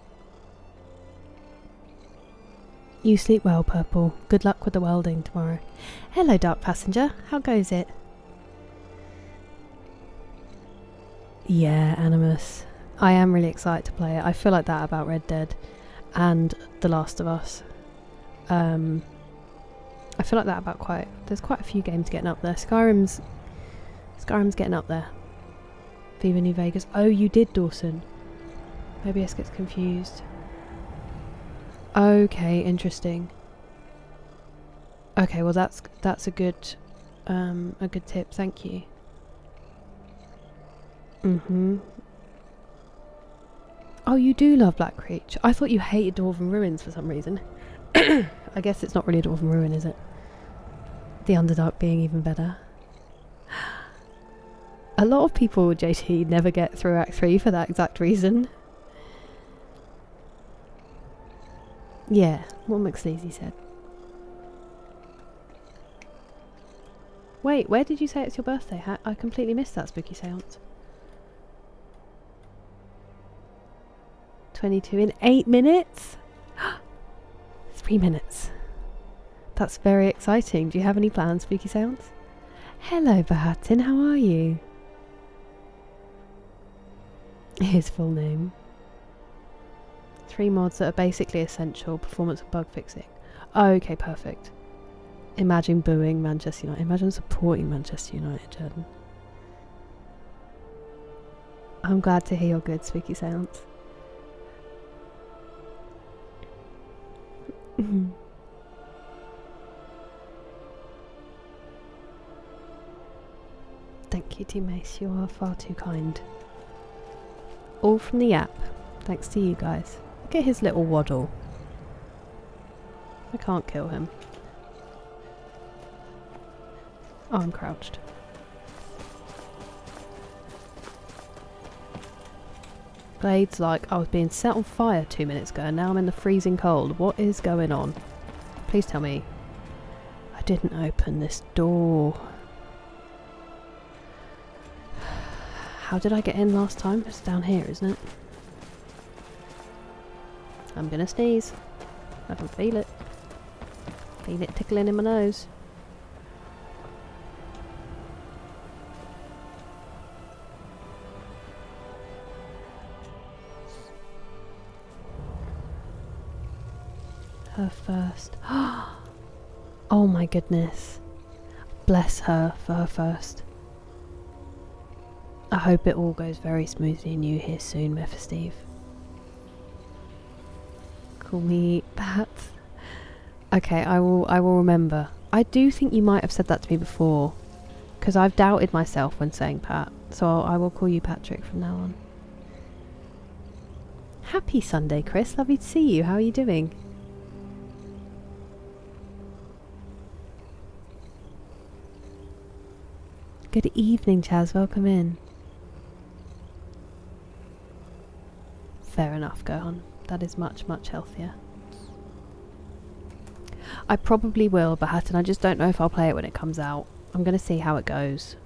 A: You sleep well, Purple. Good luck with the welding tomorrow. Hello, Dark Passenger. How goes it? Yeah, Animus. I am really excited to play it. I feel like that about Red Dead and The Last of Us. I feel like that about there's quite a few games getting up there. Skyrim's getting up there. Viva New Vegas. Oh, you did, Dawson. OBS gets confused. Okay, interesting. Okay, well that's a good tip. Thank you. Oh, you do love Black Creech. I thought you hated Dwarven Ruins for some reason. I guess it's not really a Dwarven Ruin, is it? The Underdark being even better. A lot of people, JT, never get through Act 3 for that exact reason. Yeah, what McSleazy said. Wait, where did you say it's your birthday? I completely missed that spooky seance. 22 in 8 minutes? 3 minutes. That's very exciting. Do you have any plans, spooky seance? Hello, Bahatin, how are you? His full name. 3 mods that are basically essential. Performance and bug fixing. Okay, perfect. Imagine booing Manchester United. Imagine supporting Manchester United, Jordan. I'm glad to hear you're good, spooky seance. Thank you, Team Ace. You are far too kind. All from the app. Thanks to you guys. Look at his little waddle. I can't kill him. Oh, I'm crouched. Blade's like, I was being set on fire 2 minutes ago and now I'm in the freezing cold. What is going on? Please tell me. I didn't open this door. How did I get in last time? It's down here, isn't it? I'm gonna sneeze. I can feel it. Feel it tickling in my nose. Her first. Oh my goodness. Bless her for her first. I hope it all goes very smoothly and you here soon, Mephisteve. Call me Pat. Okay, I will remember. I do think you might have said that to me before, because I've doubted myself when saying Pat, so I will call you Patrick from now on. Happy Sunday, Chris. Lovely to see you. How are you doing? Good evening, Chaz. Welcome in. Fair enough, Gohan. That is much, much healthier. I probably will, Bahattin. I just don't know if I'll play it when it comes out. I'm going to see how it goes.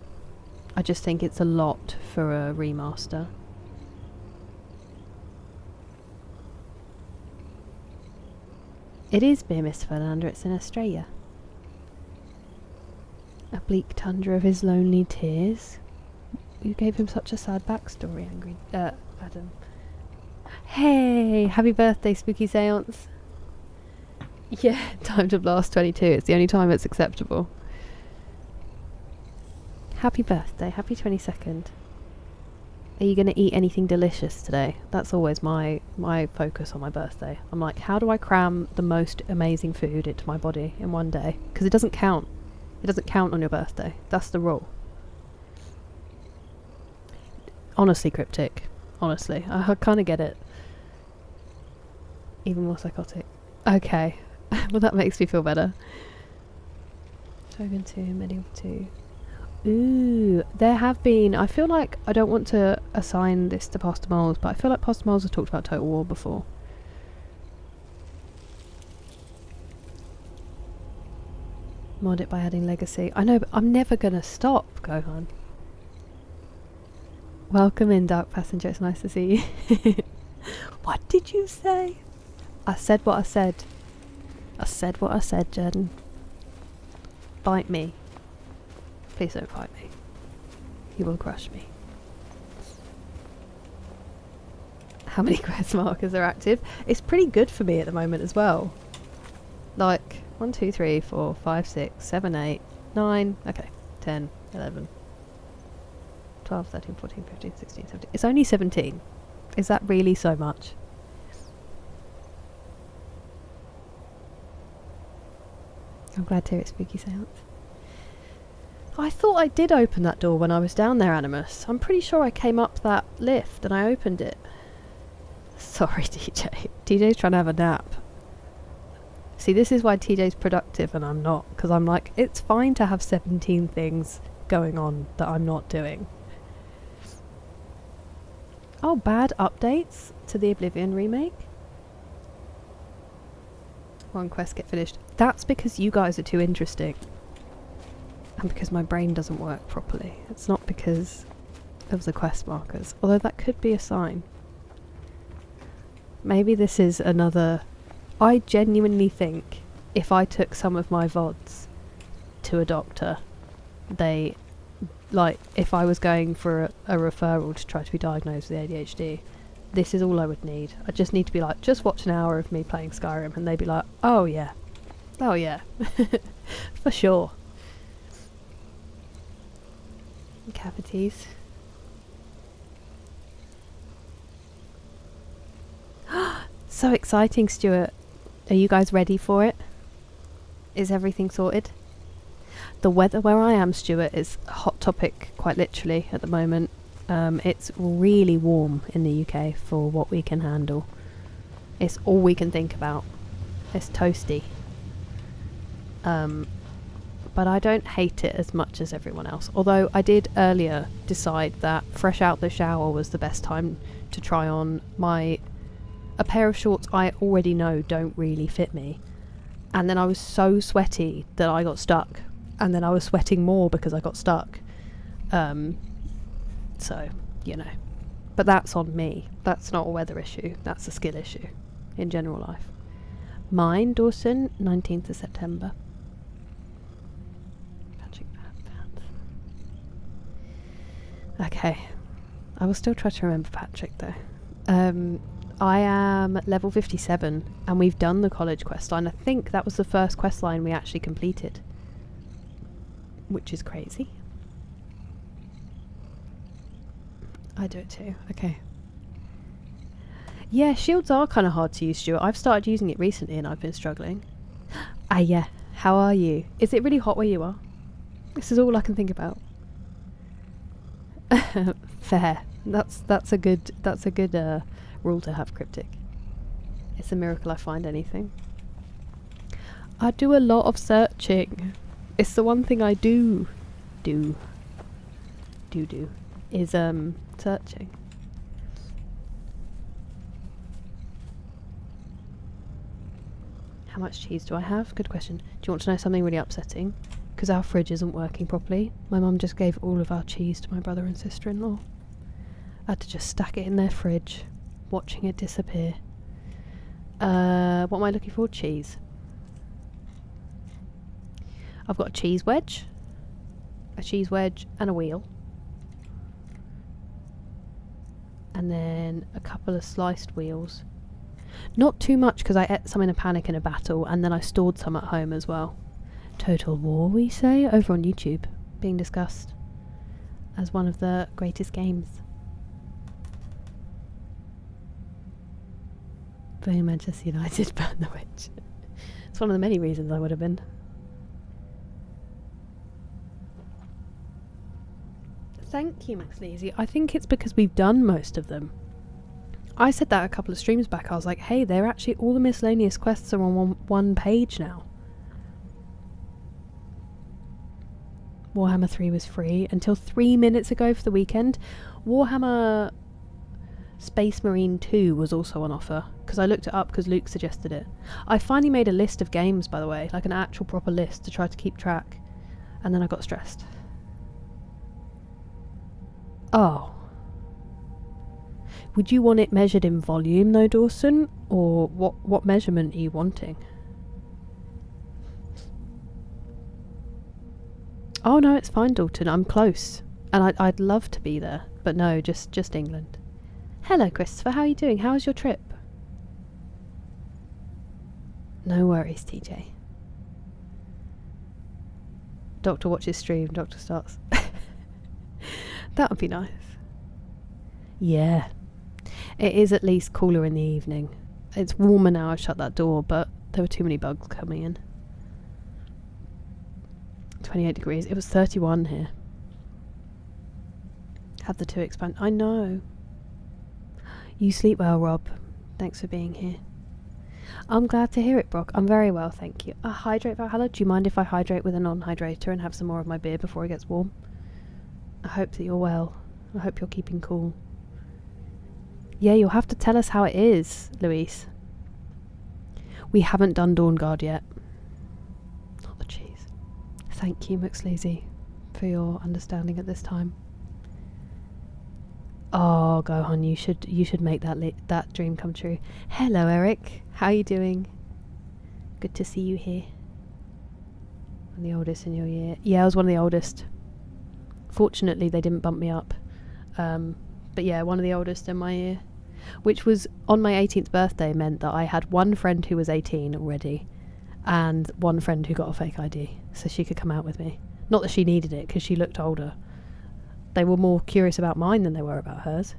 A: I just think it's a lot for a remaster. It is Beer Mr. Fernanda. It's in Australia. A bleak tundra of his lonely tears. You gave him such a sad backstory, angry Adam. Hey, happy birthday, spooky seance. Yeah, time to blast 22. It's the only time it's acceptable. Happy birthday, happy 22nd. Are you going to eat anything delicious today? That's always my focus on my birthday. I'm like, how do I cram the most amazing food into my body in one day? Because it doesn't count. It doesn't count on your birthday. That's the rule. Honestly, Cryptic. Honestly. I kind of get it. Even more psychotic. Okay. Well, that makes me feel better. Token 2, medieval 2. Ooh, there have been... I feel like I don't want to assign this to Past Moles, but I feel like Past Moles have talked about Total War before. Mod it by adding legacy. I know, but I'm never going to stop, Gohan. Welcome in, Dark Passenger. It's nice to see you. What did you say? I said what I said. I said what I said, Jordan. Bite me. Please don't fight me. You will crush me. How many quest markers are active? It's pretty good for me at the moment as well. Like 1, 2, 3, 4, 5, 6, 7, 8, 9. Okay, 10, 11, 12, 13, 14, 15, 16, 17. It's only 17. Is that really so much? I'm glad to hear it's spooky seance. I thought I did open that door when I was down there, Animus. I'm pretty sure I came up that lift and I opened it. Sorry, TJ. TJ's trying to have a nap. See, this is why TJ's productive and I'm not. Because I'm like, it's fine to have 17 things going on that I'm not doing. Oh, bad updates to the Oblivion remake? One quest get finished. That's because you guys are too interesting. And because my brain doesn't work properly. It's not because of the quest markers. Although that could be a sign. Maybe this is another... I genuinely think if I took some of my VODs to a doctor, they... Like, if I was going for a referral to try to be diagnosed with ADHD, this is all I would need. I just need to be like, just watch an hour of me playing Skyrim, and they'd be like, oh yeah. Oh yeah. For sure. Cavities. So exciting, Stuart. Are you guys ready for it? Is everything sorted? The weather where I am, Stuart, is a hot topic quite literally at the moment. It's really warm in the UK for what we can handle. It's all we can think about. It's toasty. But I don't hate it as much as everyone else. Although I did earlier decide that fresh out the shower was the best time to try on a pair of shorts I already know don't really fit me. And then I was so sweaty that I got stuck. And then I was sweating more because I got stuck. So, you know. But that's on me. That's not a weather issue. That's a skill issue in general life. Mine, Dawson, 19th of September. Okay. I will still try to remember Patrick though. I am level 57 and we've done the college quest line. I think that was the first quest line we actually completed. Which is crazy. I do it too. Okay. Yeah, shields are kind of hard to use, Stuart. I've started using it recently and I've been struggling. Ah, yeah. How are you? Is it really hot where you are? This is all I can think about. Fair. That's a good rule to have, Cryptic. It's a miracle I find anything. I do a lot of searching. It's the one thing I do is searching. How much cheese do I have? Good question. Do you want to know something really upsetting? Because our fridge isn't working properly. My mum just gave all of our cheese to my brother and sister-in-law. I had to just stack it in their fridge, watching it disappear. What am I looking for? Cheese. I've got a cheese wedge, and a wheel. And then a couple of sliced wheels. Not too much because I ate some in a panic in a battle, and then I stored some at home as well. Total War, we say, over on YouTube, being discussed as one of the greatest games. Burn Manchester United, burn the witch. It's one of the many reasons I would have been. Thank you, Max Leasy. I think it's because we've done most of them. I said that a couple of streams back. I was like, hey, they're actually, all the miscellaneous quests are on one page now. Warhammer 3 was free until 3 minutes ago for the weekend. Warhammer Space Marine 2 was also on offer, because I looked it up because Luke suggested it. I finally made a list of games, by the way, like an actual proper list to try to keep track, and then I got stressed. Oh. Would you want it measured in volume though, Dawson? Or what measurement are you wanting? Oh no, it's fine, Dalton. I'm close. And I'd love to be there. But no, just England. Hello, Christopher. How are you doing? How was your trip? No worries, TJ. Doctor watches stream. Doctor starts. That would be nice. Yeah. It is at least cooler in the evening. It's warmer now. I've shut that door, but there were too many bugs coming in. 28 degrees. It was 31 here. Have the 2 expand. I know. You sleep well, Rob. Thanks for being here. I'm glad to hear it, Brock. I'm very well, thank you. Hydrate, Valhalla. Do you mind if I hydrate with a non-hydrator and have some more of my beer before it gets warm? I hope that you're well. I hope you're keeping cool. Yeah, you'll have to tell us how it is, Luis. We haven't done Dawnguard yet. Not the cheese. Thank you, McSleazy, for your understanding at this time. Oh, Gohan, you should make that dream come true. Hello, Eric. How are you doing? Good to see you here. I'm the oldest in your year. Yeah, I was one of the oldest. Fortunately, they didn't bump me up. But yeah, one of the oldest in my year. Which was, on my 18th birthday, meant that I had one friend who was 18 already, and one friend who got a fake ID, so she could come out with me. Not that she needed it, because she looked older. They were more curious about mine than they were about hers.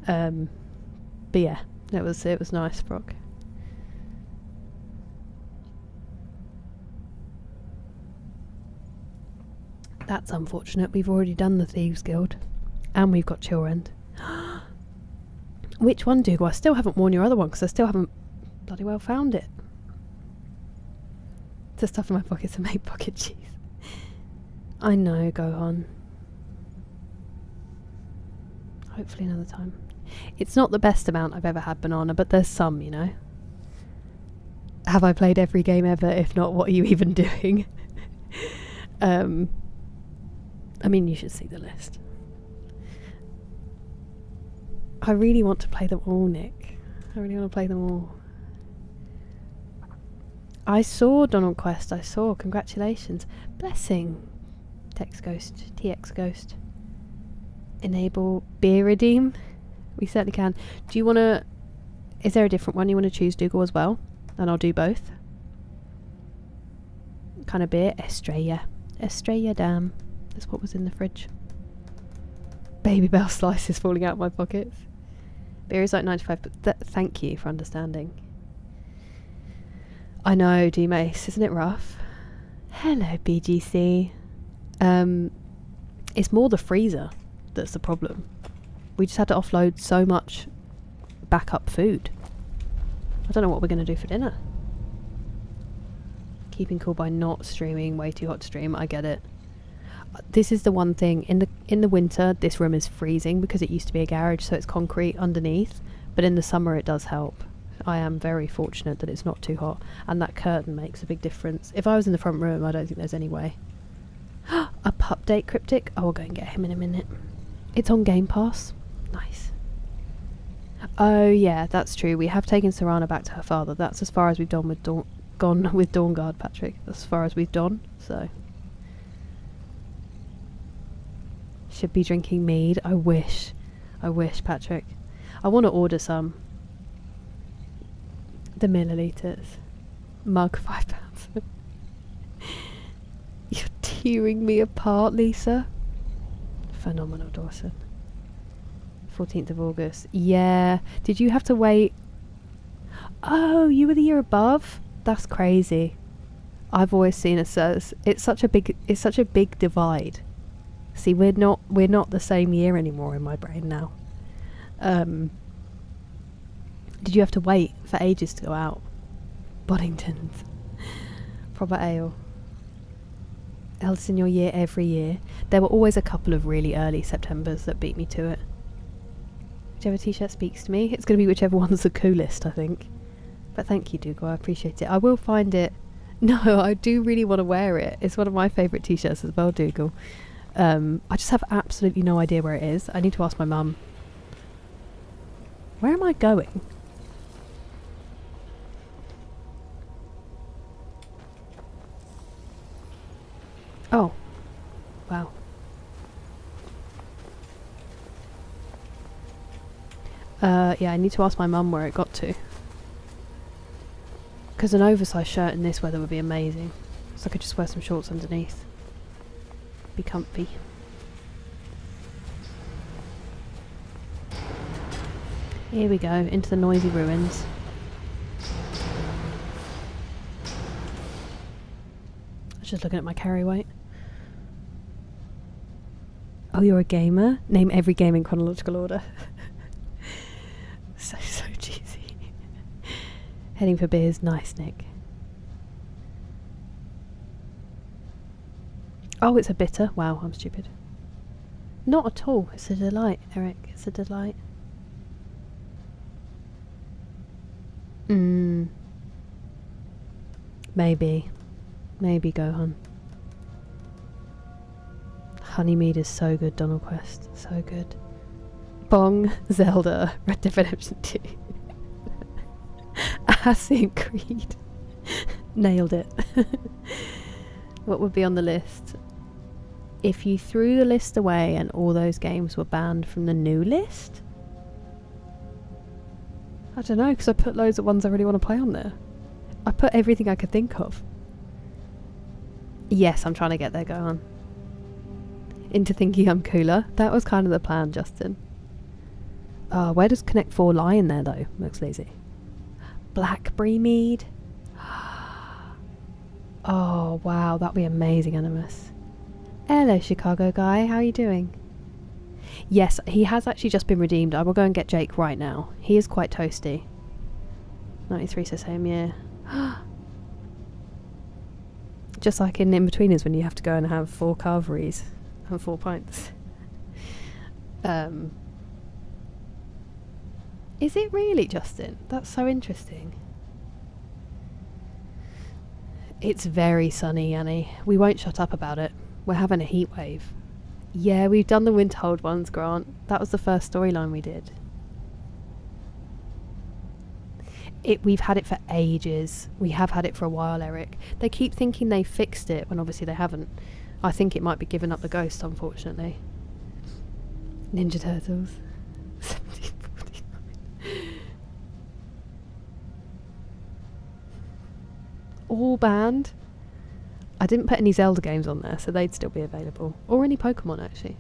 A: But yeah, it was nice, Brock. That's unfortunate. We've already done the Thieves Guild. And we've got Chillrend. Which one, Dougal? I still haven't worn your other one because I still haven't bloody well found it. To stuff in my pockets and make pocket cheese. I know, Gohan. Hopefully another time. It's not the best amount I've ever had banana, but there's some, you know. Have I played every game ever? If not, what are you even doing? I mean, you should see the list. I really want to play them all, Nick. I really want to play them all. I saw Donald Quest. I saw. Congratulations. Blessing. Text Ghost. TX Ghost. Enable beer redeem. We certainly can. Do you want to... Is there a different one you want to choose, Dougal, as well? And I'll do both. Kind of beer. Estrella. Estrella Dam. That's what was in the fridge. Baby Bell slices falling out of my pockets. Beer is like 95, but thank you for understanding. I know, D-Mace, isn't it rough? Hello, BGC. It's more the freezer that's the problem. We just had to offload so much backup food. I don't know what we're going to do for dinner. Keeping cool by not streaming, way too hot to stream, I get it. This is the one thing, in the winter this room is freezing because it used to be a garage, so it's concrete underneath, but in the summer it does help. I am very fortunate that it's not too hot, and that curtain makes a big difference. If I was in the front room, I don't think there's any way. A pup date cryptic? Oh, I'll go and get him in a minute. It's on Game Pass. Nice. Oh yeah, that's true. We have taken Serana back to her father. That's as far as we've gone with Dawnguard, Patrick. That's as far as we've done, so... Should be drinking mead. I wish, Patrick. I want to order some. The milliliters. Mug, £5. You're tearing me apart, Lisa. Phenomenal, Dawson. 14th of August. Yeah. Did you have to wait? Oh, you were the year above? That's crazy. I've always seen it as it's such a big divide. See, we're not the same year anymore in my brain now. Did you have to wait for ages to go out? Boddingtons. Proper ale. Eldest in your year every year. There were always a couple of really early Septembers that beat me to it. Whichever t-shirt speaks to me. It's going to be whichever one's the coolest, I think. But thank you, Dougal. I appreciate it. I will find it. No, I do really want to wear it. It's one of my favourite t-shirts as well, Dougal. I just have absolutely no idea where it is. I need to ask my mum. Where am I going? Oh. Wow. Yeah, I need to ask my mum where it got to. Because an oversized shirt in this weather would be amazing. So I could just wear some shorts underneath. Be comfy. Here we go, into the noisy ruins. I was just looking at my carry weight. Oh, you're a gamer? Name every game in chronological order. So cheesy. Heading for beers. Nice, Nick. Oh, it's a bitter. Wow, I'm stupid. Not at all. It's a delight, Eric. It's a delight. Maybe. Maybe, Gohan. Honeymead is so good, Donald Quest. So good. Bong, Zelda, Red Dead Redemption 2. Assassin's Creed. Nailed it. What would be on the list? If you threw the list away and all those games were banned from the new list? I don't know, because I put loads of ones I really want to play on there. I put everything I could think of. Yes, I'm trying to get there, go on. Into thinking I'm cooler. That was kind of the plan, Justin. Where does Connect 4 lie in there, though? Looks lazy. Blackberry Mead. Oh, wow, that'd be amazing, Animus. Hello, Chicago guy. How are you doing? Yes, he has actually just been redeemed. I will go and get Jake right now. He is quite toasty. 93 says same year. Just like in In-Betweeners when you have to go and have 4 carveries and 4 pints. Is it really, Justin? That's so interesting. It's very sunny, Annie. We won't shut up about it. We're having a heat wave. Yeah, we've done the Winterhold ones, Grant. That was the first storyline we did. We've had it for ages. We have had it for a while, Eric. They keep thinking they fixed it when obviously they haven't. I think it might be giving up the ghost, unfortunately. Ninja Turtles. 1749. All banned. I didn't put any Zelda games on there, so they'd still be available. Or any Pokemon, actually.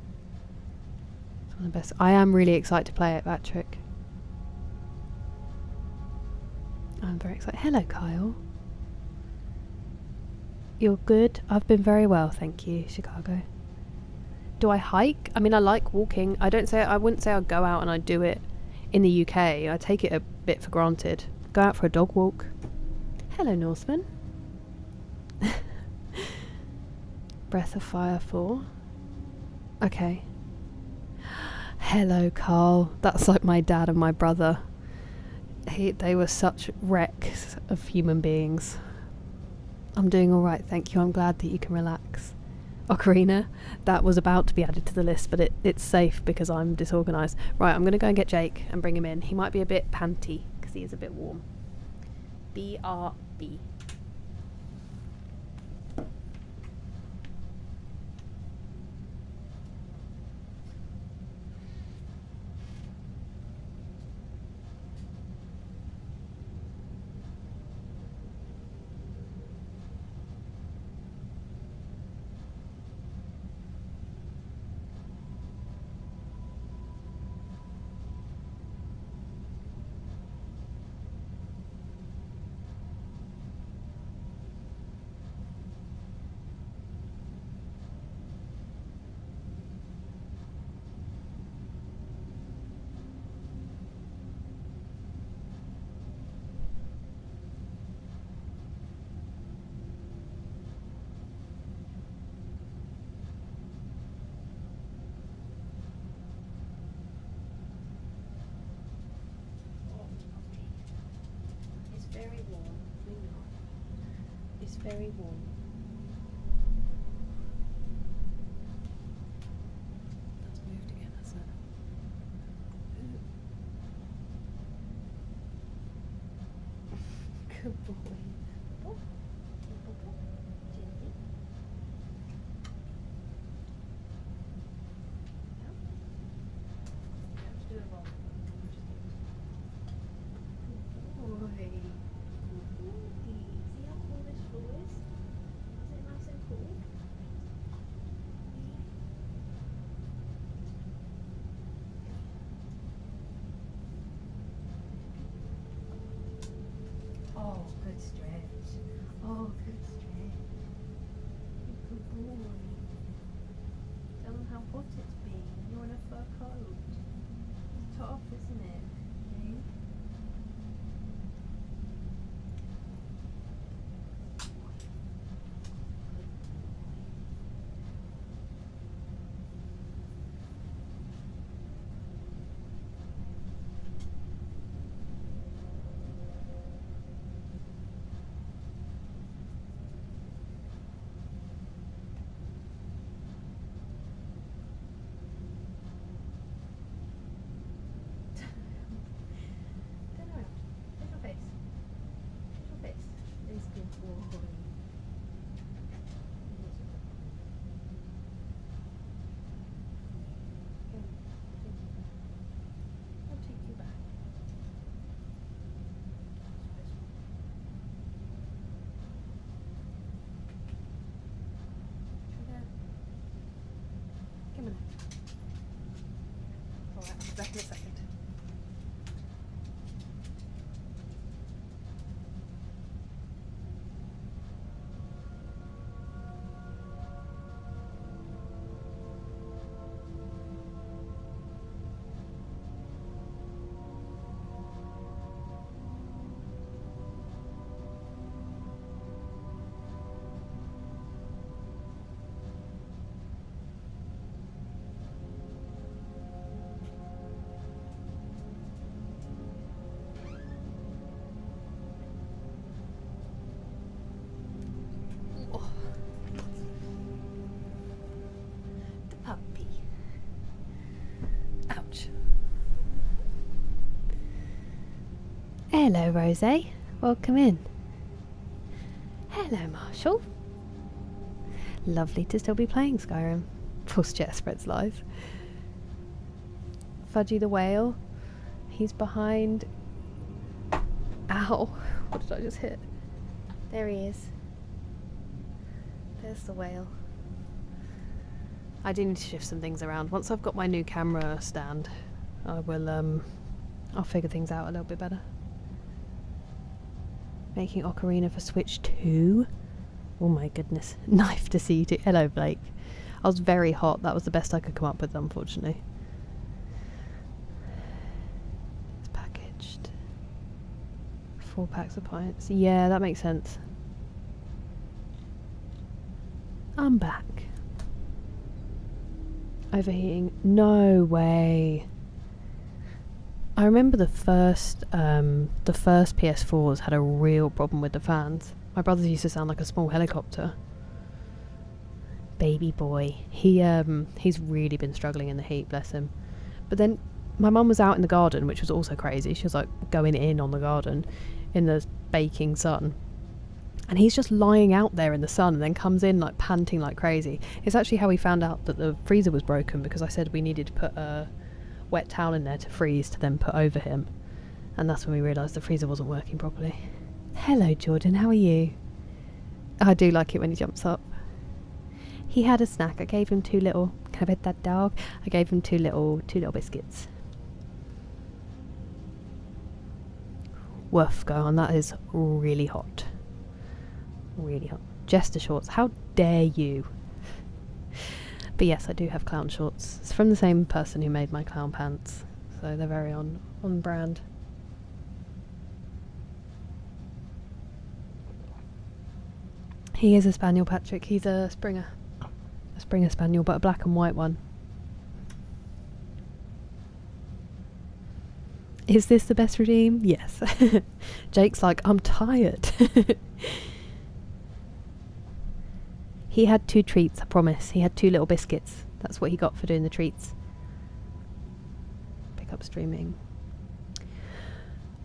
A: It's one of the best. I am really excited to play it, Patrick. I'm very excited. Hello, Kyle. You're good? I've been very well, thank you, Chicago. Do I hike? I mean, I like walking. I wouldn't say I'd go out and I'd do it in the UK. I take it a bit for granted. Go out for a dog walk. Hello, Norseman. Breath of Fire 4. Okay. Hello, Carl. That's like my dad and my brother. They were such wrecks of human beings. I'm doing alright, thank you. I'm glad that you can relax. Ocarina, that was about to be added to the list, but it's safe because I'm disorganised. Right, I'm going to go and get Jake and bring him in. He might be a bit panty because he is a bit warm. BRB. very warm. Hang on. It's very warm. That's moved again, hasn't it? Good boy. Oh. Gently. Let's do a roll. Good boy. See how cool this floor is? Is it nice and cool? Oh, good stretch. Oh, good stretch. Good boy. Tell them how hot it's been. You're in a fur coat. It's tough, isn't it? Okay. Turn around. Show your face. Show your face. It's good boy. I'll take you back. Come on. Alright, I'll be back in a second. The puppy. Ouch. Hello, Rose. Welcome in. Hello, Marshall. Lovely to still be playing Skyrim. Force Jet spreads lies. Fudgy the whale. He's behind. Ow. What did I just hit? There he is. There's the whale. I do need to shift some things around. Once I've got my new camera stand, I will I'll figure things out a little bit better. Making Ocarina for Switch 2. Oh my goodness. Knife to see too. Hello, Blake. I was very hot. That was the best I could come up with, unfortunately. It's packaged. 4 packs of pints. Yeah, that makes sense. I'm back. Overheating. No way. I remember the first PS4s had a real problem with the fans. My brother's used to sound like a small helicopter. Baby boy. He's really been struggling in the heat, bless him. But then my mum was out in the garden, which was also crazy. She was like going in on the garden in the baking sun. And he's just lying out there in the sun and then comes in like panting like crazy. It's actually how we found out that the freezer was broken, because I said we needed to put a wet towel in there to freeze to then put over him. And that's when we realised the freezer wasn't working properly. Hello, Jordan, how are you? I do like it when he jumps up. He had a snack. I gave him 2 little... Can I pet that dog? I gave him 2 little biscuits. Woof, go on. That is really hot. Really hot. Jester shorts. How dare you? But yes, I do have clown shorts. It's from the same person who made my clown pants. So they're very on brand. He is a spaniel, Patrick. He's a Springer. A Springer spaniel, but a black and white one. Is this the best redeem? Yes. Jake's like, I'm tired. He had 2 treats, I promise. He had 2 little biscuits. That's what he got for doing the treats. Pick up streaming.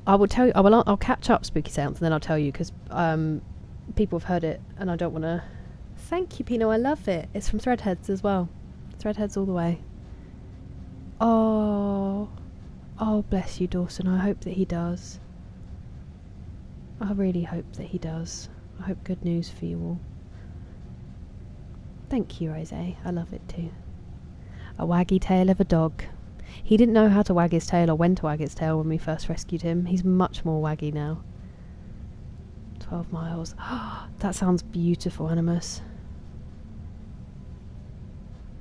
A: I will tell you, I'll catch up Spooky Sounds and then I'll tell you, because people have heard it and I don't want to... Thank you, Pino, I love it. It's from Threadheads as well. Threadheads all the way. Oh, bless you, Dawson. I hope that he does. I really hope that he does. I hope good news for you all. Thank you, Rose. I love it too. A waggy tail of a dog. He didn't know how to wag his tail or when to wag his tail when we first rescued him. He's much more waggy now. 12 miles. That sounds beautiful, Animus.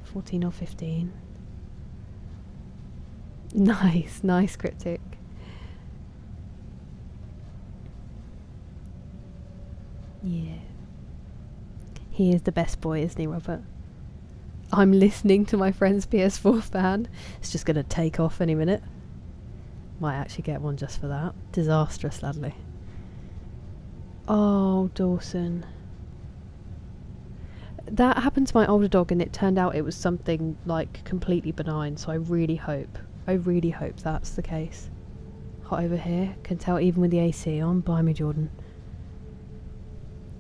A: 14 or 15. Nice cryptic. Yeah. He is the best boy, isn't he, Robert? I'm listening to my friend's PS4 fan. It's just going to take off any minute. Might actually get one just for that. Disastrous, Ladley. Oh, Dawson. That happened to my older dog and it turned out it was something like completely benign, so I really hope that's the case. Hot over here. Can tell even with the AC on. Blimey, Jordan.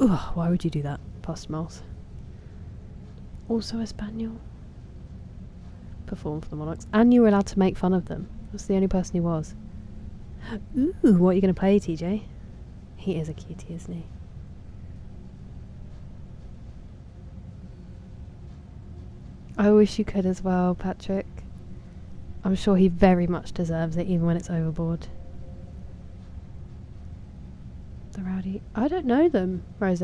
A: Ugh, why would you do that? Past miles. Also a spaniel. Perform for the Monarchs. And you were allowed to make fun of them. That's the only person he was. Ooh, what are you going to play, TJ? He is a cutie, isn't he? I wish you could as well, Patrick. I'm sure he very much deserves it, even when it's overboard. The Rowdy... I don't know them, Rose.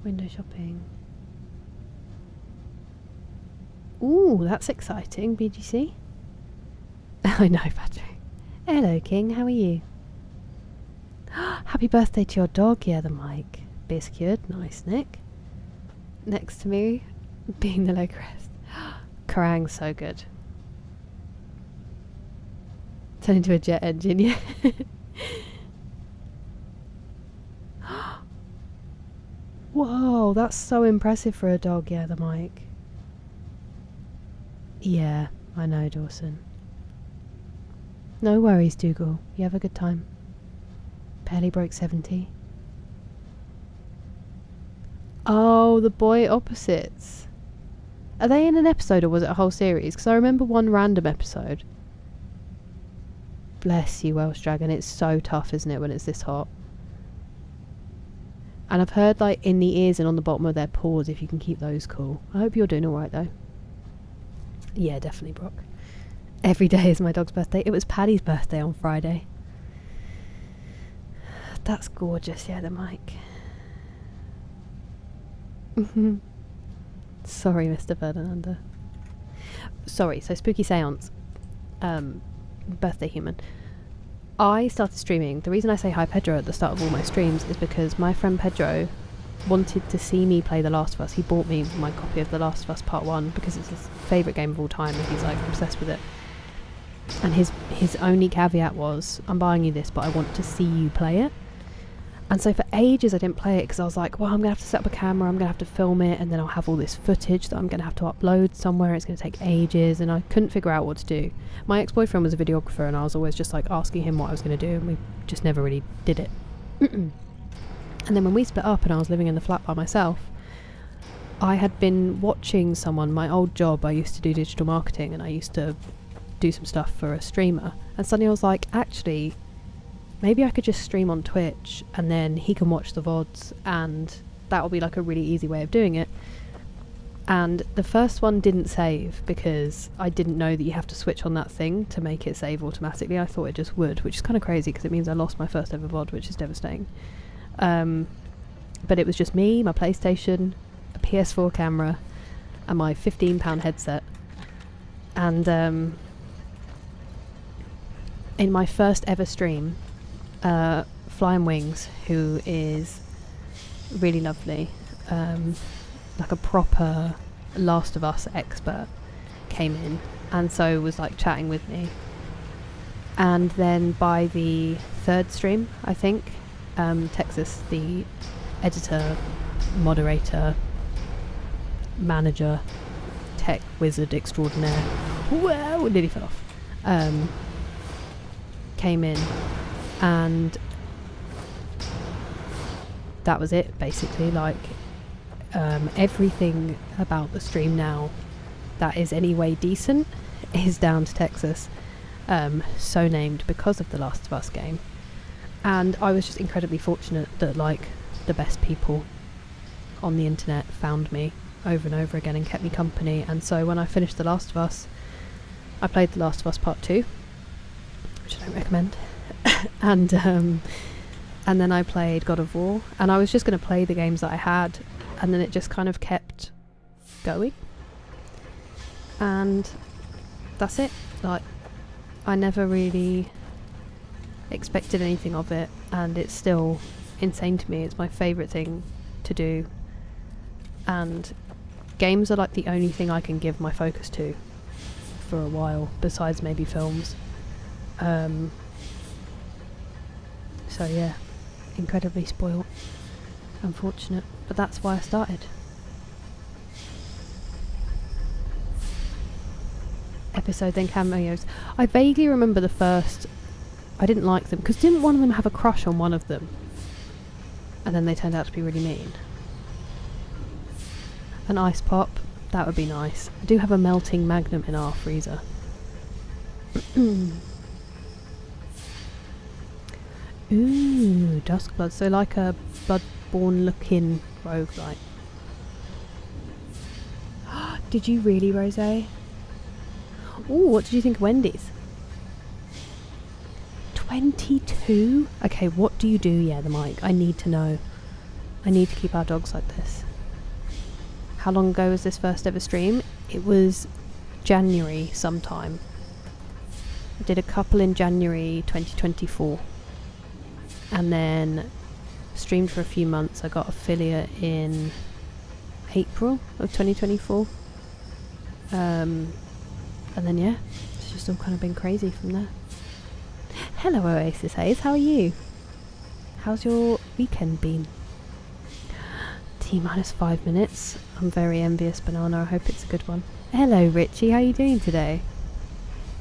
A: Window shopping. Ooh, that's exciting, BGC. I know, Patrick. Hello, King, how are you? Happy birthday to your dog, yeah, the mic. Biscuit, nice, Nick. Next to me, being the low crest. Kerrang's so good. Turn into a jet engine, yeah. Whoa, that's so impressive for a dog, yeah, the mic. Yeah, I know, Dawson. No worries, Dougal. You have a good time. Barely broke 70. Oh, the boy opposites. Are they in an episode or was it a whole series? Because I remember one random episode. Bless you, Welsh Dragon. It's so tough, isn't it, when it's this hot? And I've heard, like, in the ears and on the bottom of their paws, if you can keep those cool. I hope you're doing alright, though. Yeah, definitely, Brock. Every day is my dog's birthday. It was Paddy's birthday on Friday. That's gorgeous, yeah, the mic. Sorry, Mr. Ferdinando. Sorry, so Spooky Seance. Birthday human. I started streaming. The reason I say hi Pedro at the start of all my streams is because my friend Pedro wanted to see me play The Last of Us. He bought me my copy of The Last of Us Part 1 because it's his favourite game of all time and he's like obsessed with it. And his only caveat was, I'm buying you this but I want to see you play it. And so for ages I didn't play it because I was like, well, I'm going to have to set up a camera, I'm going to have to film it, and then I'll have all this footage that I'm going to have to upload somewhere. It's going to take ages, and I couldn't figure out what to do. My ex-boyfriend was a videographer, and I was always just like asking him what I was going to do, and we just never really did it. And then when we split up and I was living in the flat by myself, I had been watching someone, my old job, I used to do digital marketing, and I used to do some stuff for a streamer, and suddenly I was like, actually, maybe I could just stream on Twitch and then he can watch the VODs and that will be like a really easy way of doing it. And the first one didn't save because I didn't know that you have to switch on that thing to make it save automatically. I thought it just would, which is kind of crazy because it means I lost my first ever VOD, which is devastating. But it was just me, my PlayStation, a PS4 camera and my £15 headset. And in my first ever stream, Flying Wings, who is really lovely, like a proper Last of Us expert, came in and so was like chatting with me. And then by the third stream, I think, Texas, the editor, moderator, manager, tech wizard extraordinaire, whoa, nearly fell off, came in, and that was it basically. Like, everything about the stream now that is anyway decent is down to Texas, so named because of the Last of Us game. And I was just incredibly fortunate that like the best people on the internet found me over and over again and kept me company. And so when I finished The Last of Us, I played The Last of Us Part 2, which I don't recommend, and then I played God of War, and I was just going to play the games that I had, and then it just kind of kept going, and that's it. Like, I never really expected anything of it, and it's still insane to me. It's my favourite thing to do, and games are like the only thing I can give my focus to for a while, besides maybe films. So yeah, incredibly spoiled, unfortunate, but that's why I started. Episode, then cameos. I vaguely remember the first. I didn't like them because didn't one of them have a crush on one of them, and then they turned out to be really mean. An ice pop, that would be nice. I do have a melting magnum in our freezer. Ooh, Duskblood, so like a Bloodborne looking roguelike. Did you really, Rose? Ooh, what did you think of Wendy's? 22? Okay, what do you do? Yeah, the mic. I need to know. I need to keep our dogs like this. How long ago was this first ever stream? It was January sometime. I did a couple in January 2024. And then streamed for a few months. I got affiliate in April of 2024. And then yeah, it's just all kind of been crazy from there. Hello Oasis Haze, how are you? How's your weekend been? T-minus 5 minutes. I'm very envious, Banana. I hope it's a good one. Hello Richie, how are you doing today?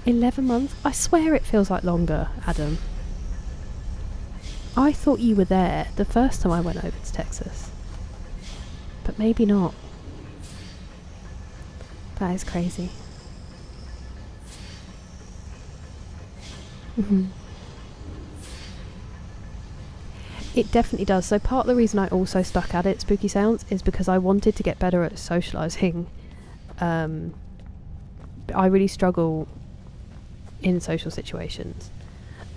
A: 11 months? I swear it feels like longer, Adam. I thought you were there the first time I went over to Texas. But maybe not. That is crazy. It definitely does. So part of the reason I also stuck at it, Spooky Sounds, is because I wanted to get better at socialising. I really struggle in social situations,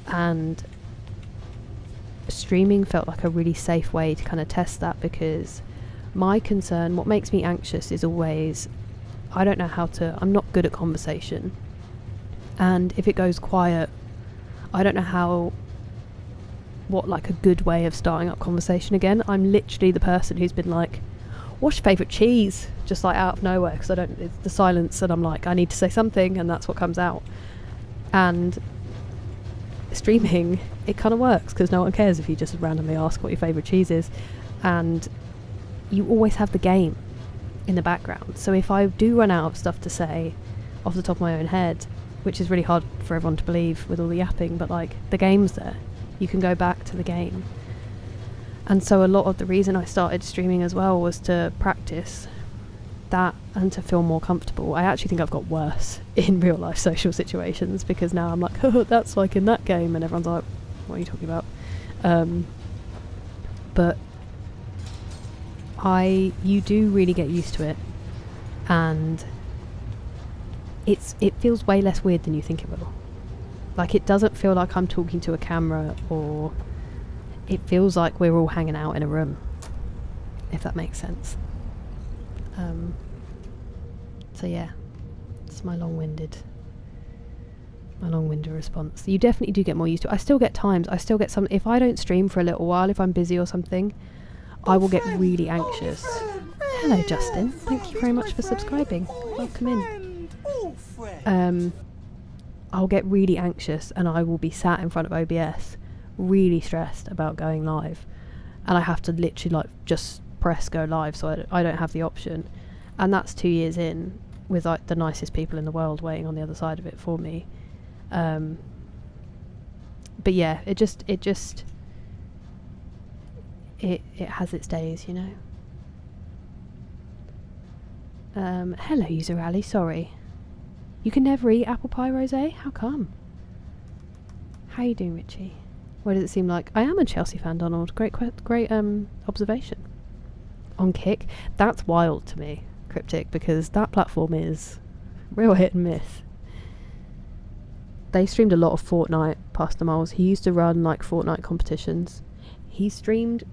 A: and streaming felt like a really safe way to kind of test that, because my concern, what makes me anxious, is always I'm not good at conversation, and if it goes quiet, I don't know what like a good way of starting up conversation again. I'm literally the person who's been like, what's your favourite cheese? Just like out of nowhere, because it's the silence, and I'm like, I need to say something, and that's what comes out. And streaming, it kind of works, because no one cares if you just randomly ask what your favourite cheese is, and you always have the game in the background. So if I do run out of stuff to say off the top of my own head, which is really hard for everyone to believe with all the yapping, but like the game's there, you can go back to the game. And so a lot of the reason I started streaming as well was to practice that and to feel more comfortable. I actually think I've got worse in real life social situations, because now I'm like, oh, that's like in that game, and everyone's like, what are you talking about? But you do really get used to it, and it feels way less weird than you think it will. Like, it doesn't feel like I'm talking to a camera, or it feels like we're all hanging out in a room, if that makes sense. So yeah, it's my long-winded response. You definitely do get more used to it. I still get some, if I don't stream for a little while, if I'm busy or something, I will get really anxious. Hello Justin, thank you very much for subscribing. Welcome in.
F: friend.
A: I'll get really anxious and I will be sat in front of OBS really stressed about going live, and I have to literally like just press go live, so I don't have the option. And that's 2 years in with like the nicest people in the world waiting on the other side of it for me. But yeah, it has its days, you know. Hello, user Ali. Sorry, you can never eat apple pie, Rosé. How come? How you doing, Richie? Why does it seem like I am a Chelsea fan, Donald? Great observation. On Kick, that's wild to me, Cryptic, because that platform is real hit and miss. They streamed a lot of Fortnite, Pastor Miles. He used to run like Fortnite competitions. He streamed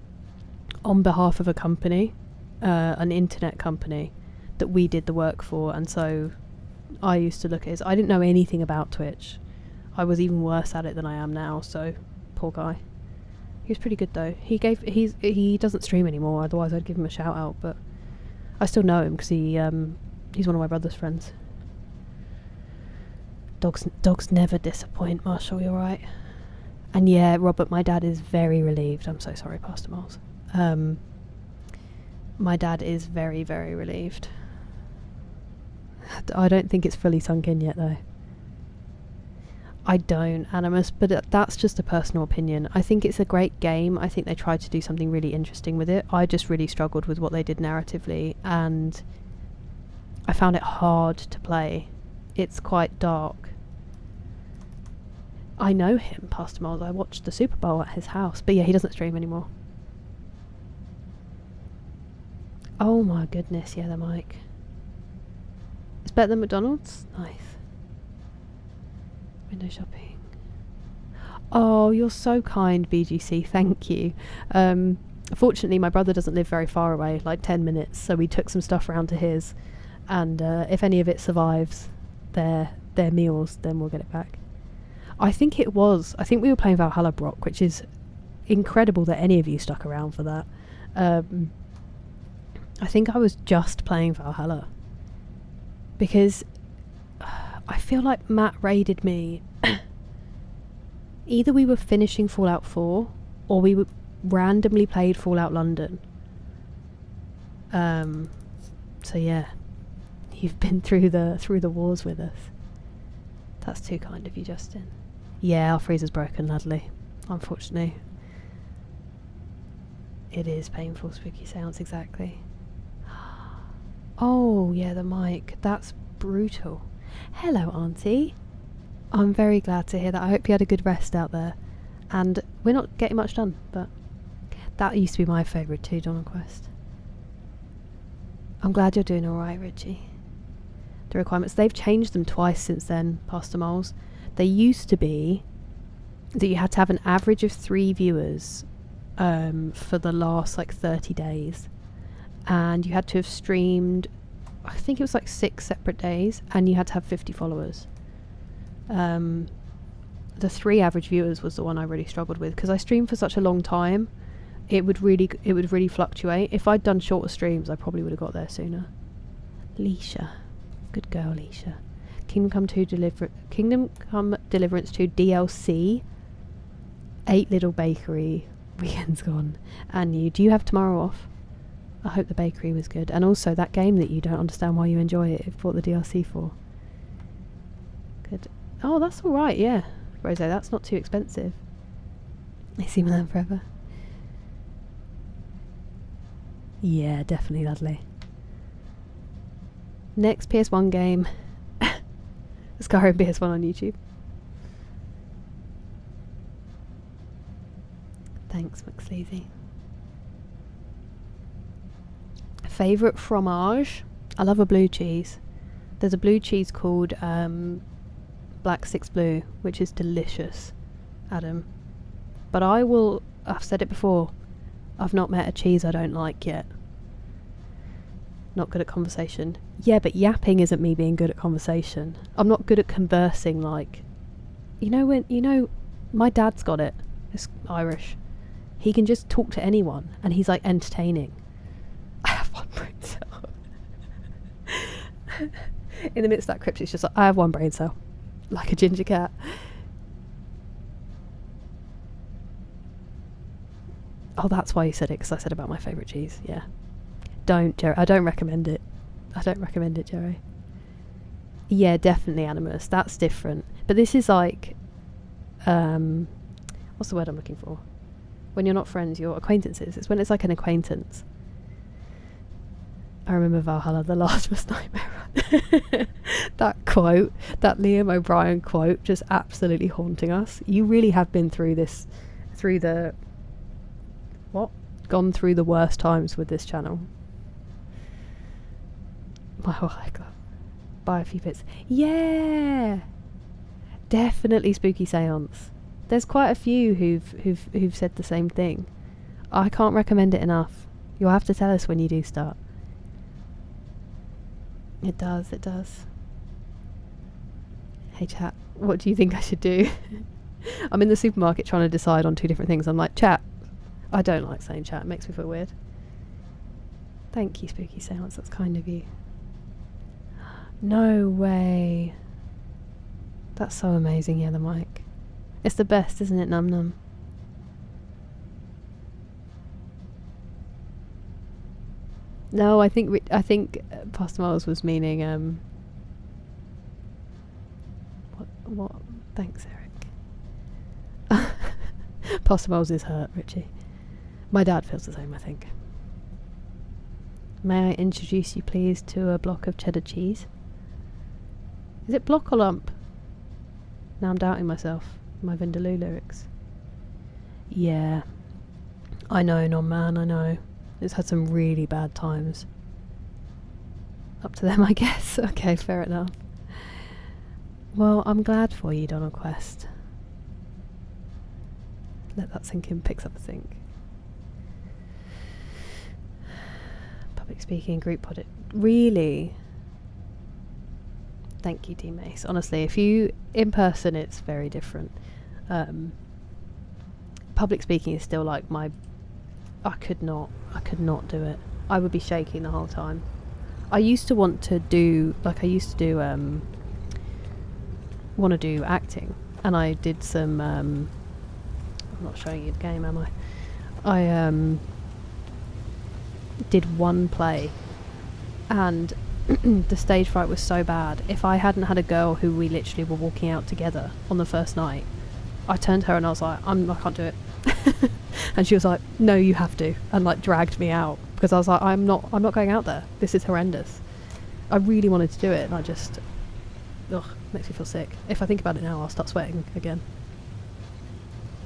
A: on behalf of a company, an internet company that we did the work for, and so I used to look at his. I didn't know anything about Twitch. I was even worse at it than I am now, so poor guy. He was pretty good though. He doesn't stream anymore, otherwise I'd give him a shout out, but I still know him because he's one of my brother's friends. Dogs never disappoint, Marshall, you're right. And yeah, Robert, my dad is very relieved. I'm so sorry, Pastor Miles. My dad is very, very relieved. I don't think it's fully sunk in yet though. I don't, Animus, but that's just a personal opinion. I think it's a great game. I think they tried to do something really interesting with it. I just really struggled with what they did narratively, and I found it hard to play. It's quite dark. I know him, Pastor Miles. I watched the Super Bowl at his house, but yeah, he doesn't stream anymore. Oh my goodness, yeah, the mic. It's better than McDonald's? Nice. Window shopping. Oh, you're so kind, BGC. Thank you. Fortunately, my brother doesn't live very far away, like 10 minutes, so we took some stuff round to his, and if any of it survives their meals, then we'll get it back. I think we were playing Valhalla, Brock, which is incredible that any of you stuck around for that. I think I was just playing Valhalla because I feel like Matt raided me. Either we were finishing Fallout 4 or we randomly played Fallout London. So yeah, you've been through the wars with us. That's too kind of you, Justin. Yeah, our freezer's broken, Ladley. Unfortunately. It is painful, spooky sounds, exactly. Oh, yeah, the mic. That's brutal. Hello, Auntie. I'm very glad to hear that. I hope you had a good rest out there. And we're not getting much done, but that used to be my favourite too, Dawn Quest. I'm glad you're doing alright, Richie. The requirements, they've changed them twice since then, Pastor Moles. They used to be that you had to have an average of 3 viewers for the last like 30 days. And you had to have streamed, I think it was like 6 separate days, and you had to have 50 followers. The 3 average viewers was the one I really struggled with, because I streamed for such a long time. It would really fluctuate. If I'd done shorter streams, I probably would have got there sooner. Leisha. Good girl, Leisha. Kingdom Come Deliverance 2 DLC. 8 Little Bakery. Weekend's gone. And you. Do you have tomorrow off? I hope the bakery was good. And also that game that you don't understand why you enjoy it. You've bought the DLC for. Good. Oh, that's alright, yeah. Rose, that's not too expensive. I see Milan forever. Yeah, definitely lovely. Next PS1 game. Skyrim PS1 on YouTube. Thanks, McSleazy. Favourite fromage? I love a blue cheese. There's a blue cheese called Black Six Blue, which is delicious, Adam. But I've said it before, I've not met a cheese I don't like yet. Not good at conversation. Yeah, but yapping isn't me being good at conversation. I'm not good at conversing, like... my dad's got it. It's Irish. He can just talk to anyone, and he's, like, entertaining. I have one brain cell. In the midst of that crypt, it's just like, I have one brain cell. Like a ginger cat. Oh, that's why you said it, because I said about my favourite cheese. Yeah. Don't, Jerry. I don't recommend it. I don't recommend it, Jerry. Yeah, definitely animus. That's different. But this is like... what's the word I'm looking for? When you're not friends, you're acquaintances. It's when it's like an acquaintance. I remember Valhalla, the last was nightmare. That quote, that Liam O'Brien quote, just absolutely haunting us. You really have been through this, through the... What? Gone through the worst times with this channel. Oh my god. Buy a few bits. Yeah! Definitely spooky seance. There's quite a few who've said the same thing. I can't recommend it enough. You'll have to tell us when you do start. It does, it does. Hey chat, what do you think I should do? I'm in the supermarket trying to decide on 2 different things. I'm like, chat. I don't like saying chat, it makes me feel weird. Thank you, spooky seance, that's kind of you. No way. That's so amazing, yeah, the mic. It's the best, isn't it, Num Num? No, I think Pastor Miles was meaning what? Thanks, Eric. Pastor Miles is hurt, Richie. My dad feels the same, I think. May I introduce you, please, to a block of cheddar cheese? Is it block or lump? Now I'm doubting myself. My Vindaloo lyrics. Yeah. I know, non-man, I know. It's had some really bad times. Up to them, I guess. Okay, fair enough. Well, I'm glad for you, Donald Quest. Let that sink in, picks up a sink. Public speaking, group pod. Really? Thank you, Team Ace. Honestly, if you in person, it's very different. Public speaking is still like my... I could not do it. I would be shaking the whole time. I used to want to do... Like, I used to do... want to do acting. And I did some... I'm not showing you the game, am I? I did one play. And... the stage fright was so bad. If I hadn't had a girl who we literally were walking out together on the first night, I turned to her and I was like, I can't do it. And she was like, no, you have to, and like dragged me out, because I was like, I'm not going out there. This is horrendous. I really wanted to do it, and I just, makes me feel sick. If I think about it now, I'll start sweating again.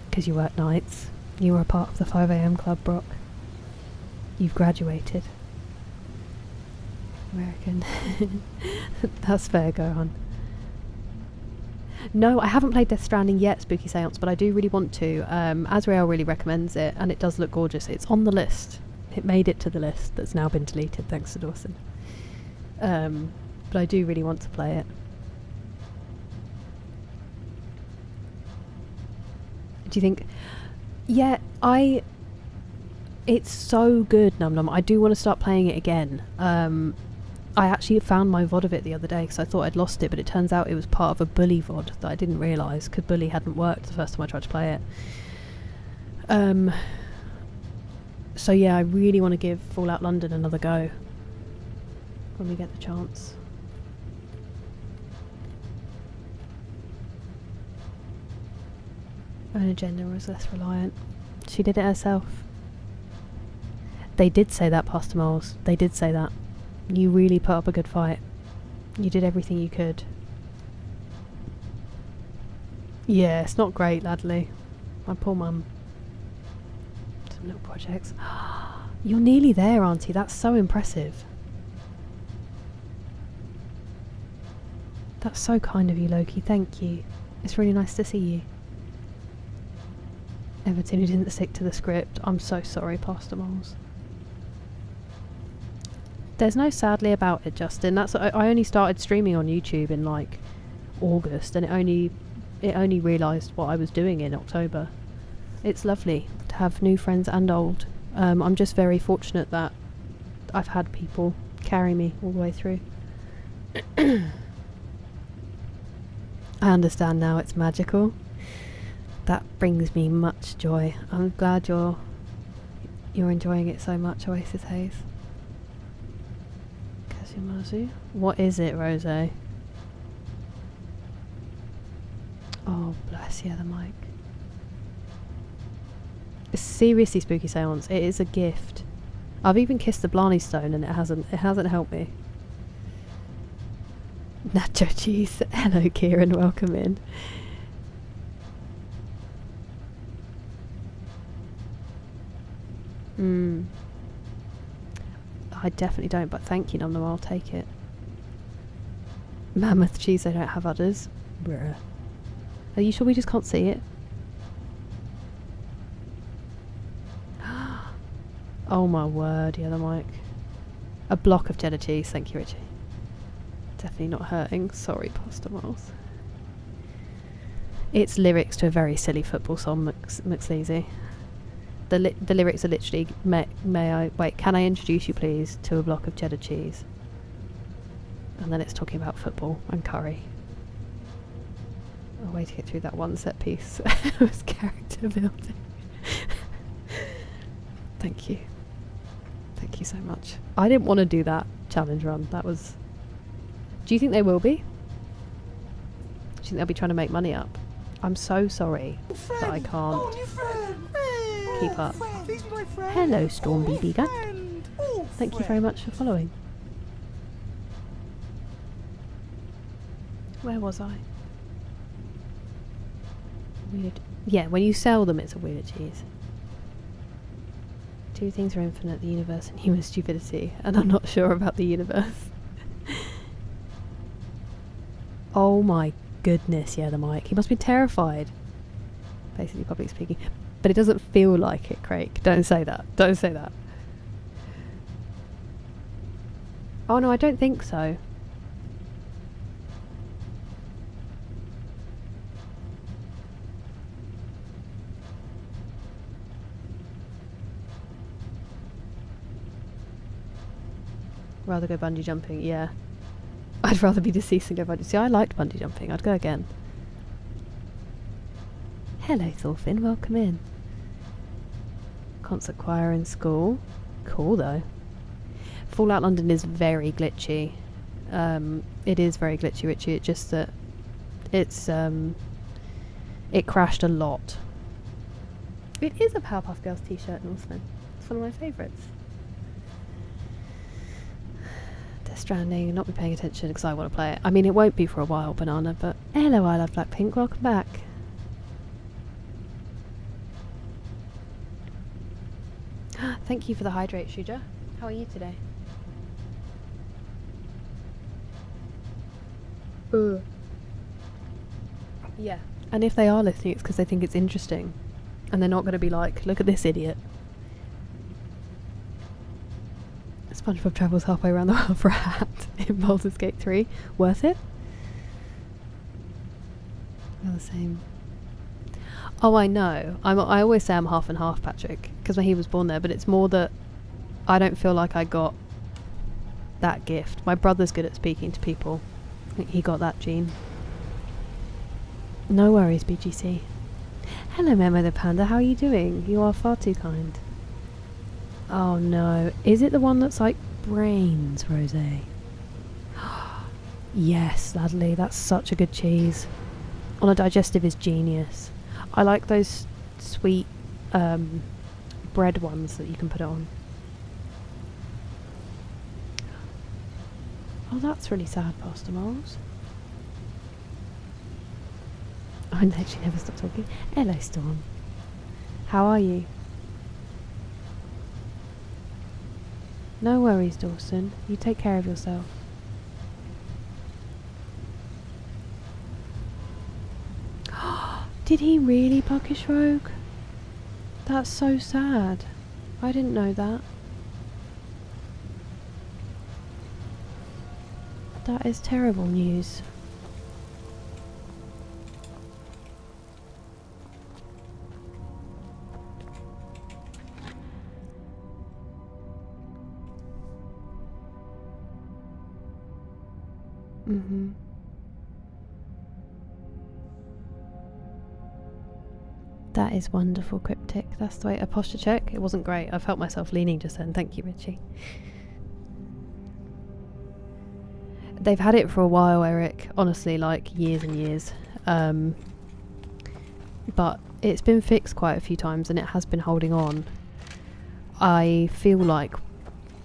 A: Because you work nights. You were a part of the 5 a.m. club, Brock. You've graduated. American. That's fair, go on. No, I haven't played Death Stranding yet, Spooky Seance, but I do really want to. Azrael really recommends it, and it does look gorgeous. It's on the list. It made it to the list that's now been deleted, thanks to Dawson. But I do really want to play it. Do you think... Yeah, it's so good, Num Num. I do want to start playing it again. I actually found my VOD of it the other day because I thought I'd lost it, but it turns out it was part of a Bully VOD that I didn't realise, because Bully hadn't worked the first time I tried to play it. So yeah, I really want to give Fallout London another go when we get the chance. Own agenda was less reliant. She did it herself. They did say that, Pastor Moles. They did say that. You really put up a good fight. You did everything you could. Yeah, it's not great, Ladley. My poor mum. Some little projects. You're nearly there, Auntie. That's so impressive. That's so kind of you, Loki. Thank you. It's really nice to see you. Everton, who didn't stick to the script. I'm so sorry, Pastor Moles. There's no sadly about it, Justin. That's I only started streaming on YouTube in like August, and it only realised what I was doing in October. It's lovely to have new friends and old. I'm just very fortunate that I've had people carry me all the way through. I understand now it's magical. That brings me much joy. I'm glad you're enjoying it so much, Oasis Haze. Kazumazu? What is it, Rose? Oh, bless you, the mic. It's seriously spooky seance. It is a gift. I've even kissed the Blarney Stone and it hasn't helped me. Nacho cheese. Hello, Kieran. Welcome in. I definitely don't, but thank you, Num Num. I'll take it. Mammoth cheese. They don't have udders. Bruh. Are you sure we just can't see it? Oh my word, yeah, the mic. A block of cheddar cheese, thank you, Richie. Definitely not hurting. Sorry, Pastor Miles. It's lyrics to a very silly football song, McSleazy. The lyrics are literally, may I, wait, can I introduce you please to a block of cheddar cheese? And then it's talking about football and curry. A way to get through that one set piece was character building. Thank you. Thank you so much. I didn't want to do that challenge run. That was... Do you think they will be? Do you think they'll be trying to make money up? I'm so sorry that I can't keep up. Hello, Storm BB Gun. Thank you very much for following. Where was I? Weird. Yeah, when you sell them, it's a weird cheese. Two things are infinite: the universe and human stupidity. And I'm not sure about the universe. Oh my goodness, yeah, the mic. He must be terrified. Basically, public speaking. But it doesn't feel like it, Craig. Don't say that. Don't say that. Oh no, I don't think so. Rather go bungee jumping, yeah. I'd rather be deceased than go bungee. See, I liked bungee jumping. I'd go again. Hello, Thorfinn. Welcome in. Concert choir in school. Cool, though. Fallout London is very glitchy. It is very glitchy, Richie. It's just that it's it crashed a lot. It is a Powerpuff Girls t-shirt, Northman. It's one of my favourites. Death Stranding, not be paying attention because I want to play it. I mean, it won't be for a while, Banana, but hello, I love Blackpink. Welcome back. Thank you for the hydrate, Shuja. How are you today? Yeah. And if they are listening, it's because they think it's interesting. And they're not going to be like, look at this idiot. SpongeBob travels halfway around the world for a hat in Baldur's Gate 3. Worth it? They're the same. Oh, I know. I always say I'm half and half, Patrick, because he was born there, but it's more that I don't feel like I got that gift. My brother's good at speaking to people. I think he got that gene. No worries, BGC. Hello, Memo the Panda. How are you doing? You are far too kind. Oh no. Is it the one that's like brains, Rosé? Yes, Ladley. That's such a good cheese. On a digestive is genius. I like those sweet bread ones that you can put it on. Oh, that's really sad, Pastor Moles. I literally never stop talking. Hello, Storm. How are you? No worries, Dawson. You take care of yourself. Did he really Buckish Rogue? That's so sad. I didn't know that. That is terrible news. Mm-hmm. That is wonderful, Cryptic. That's the way. A posture check? It wasn't great. I felt myself leaning just then. Thank you, Richie. They've had it for a while, Eric. Honestly, like years and years. But it's been fixed quite a few times and it has been holding on. I feel like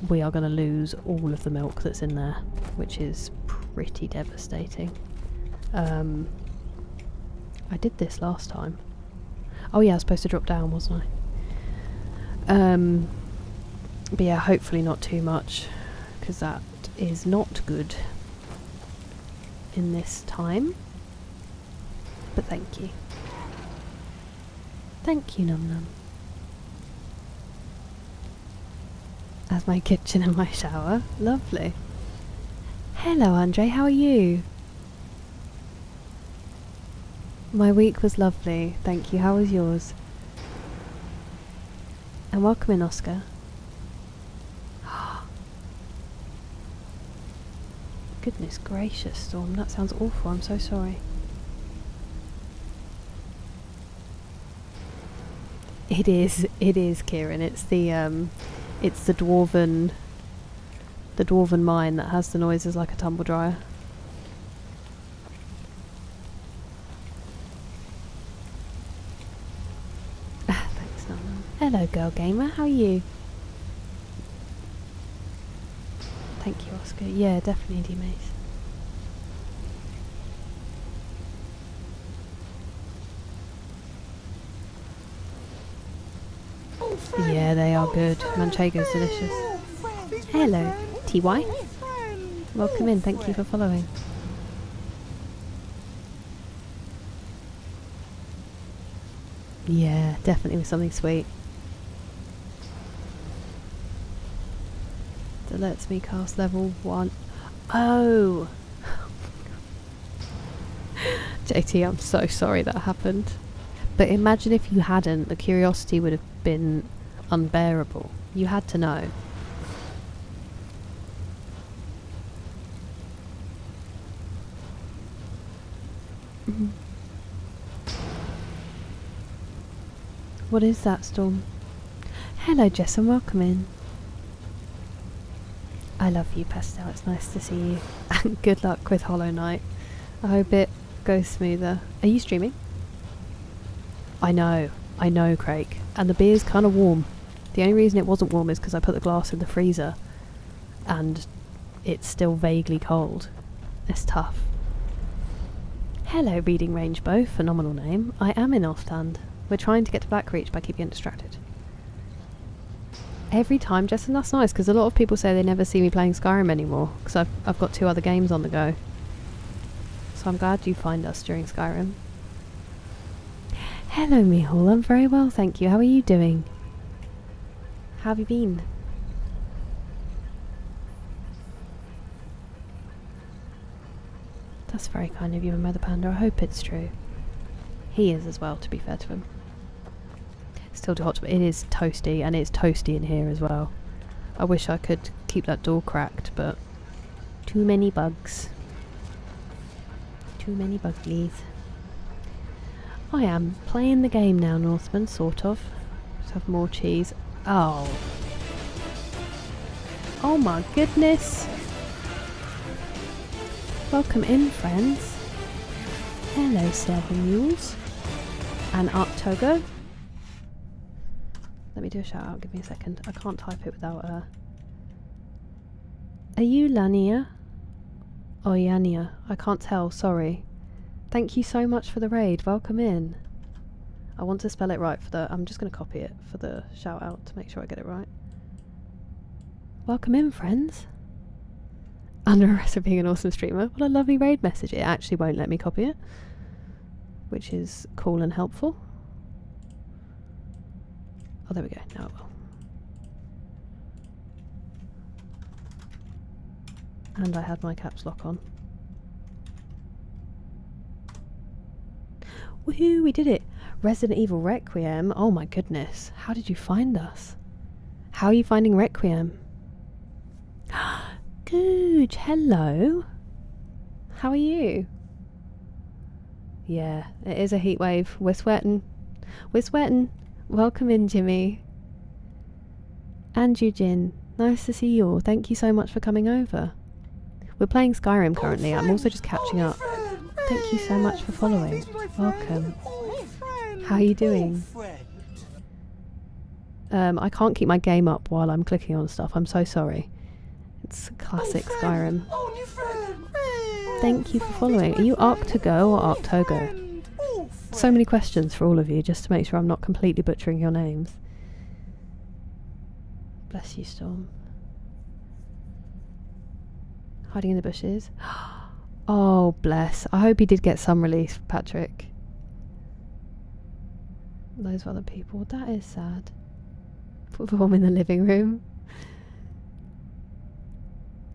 A: we are going to lose all of the milk that's in there, which is pretty devastating. I did this last time. Oh yeah, I was supposed to drop down, wasn't I? But yeah, hopefully not too much, because that is not good in this time. But thank you. Thank you, Num Num. As my kitchen and my shower. Lovely. Hello, Andre, how are you? My week was lovely, thank you. How was yours? And welcome in, Oscar. Goodness gracious, Storm, that sounds awful. I'm so sorry. It is, Kieran. It's the dwarven mine that has the noises like a tumble dryer. Thanks, Nana. Hello, girl gamer. How are you? Thank you, Oscar. Yeah, definitely, D-Mace. Yeah, they are good. Manchego's delicious. Hello, TY. Welcome in, thank you for following. Yeah, definitely with something sweet. That lets me cast level 1. Oh! JT, I'm so sorry that happened. But imagine if you hadn't, the curiosity would have been unbearable. You had to know. What is that, Storm? Hello, Jess, and welcome in. I love you, Pastel. It's nice to see you. And good luck with Hollow Knight. I hope it goes smoother. Are you streaming? I know, Craig. And the beer's kind of warm. The only reason it wasn't warm is because I put the glass in the freezer and it's still vaguely cold. It's tough. Hello, Reading Range Bow. Phenomenal name. I am in Offhand. We're trying to get to Blackreach, but I keep getting distracted. Every time, Jess, and that's nice because a lot of people say they never see me playing Skyrim anymore because I've got 2 other games on the go. So I'm glad you find us during Skyrim. Hello, Mihal. I'm very well, thank you. How are you doing? How have you been? That's very kind of you, Mother Panda. I hope it's true. He is as well, to be fair to him. Still too hot, but it is toasty, and it's toasty in here as well. I wish I could keep that door cracked, but too many bugs. Too many buglies. I am playing the game now, Northman, sort of. Just have more cheese. Oh. Oh my goodness. Welcome in, friends. Hello, Seven Mules. And Togo. Let me do a shout out, give me a second. I can't type it without Are you Lania? Or Yania? I can't tell, sorry. Thank you so much for the raid, welcome in. I want to spell it right for the... I'm just going to copy it for the shout out to make sure I get it right. Welcome in, friends. Under arrest for being an awesome streamer. What a lovely raid message. It actually won't let me copy it, which is cool and helpful. Oh, there we go. Now it will. And I had my caps lock on. Woohoo, we did it! Resident Evil Requiem. Oh my goodness. How did you find us? How are you finding Requiem? Gooch, hello. How are you? Yeah, it is a heat wave. We're sweating. We're sweating. Welcome in, Jimmy. And Eugene. Nice to see you all. Thank you so much for coming over. We're playing Skyrim currently. I'm also just catching up. Thank you so much for following. Welcome. How are you doing? I can't keep my game up while I'm clicking on stuff. I'm so sorry. It's classic Skyrim. Thank you for following. Are you Arc to Go or Arc Togo? So many questions for all of you, just to make sure I'm not completely butchering your names. Bless you, Storm. Hiding in the bushes. Oh, bless. I hope he did get some relief, Patrick. Those other people. That is sad. Perform in the living room.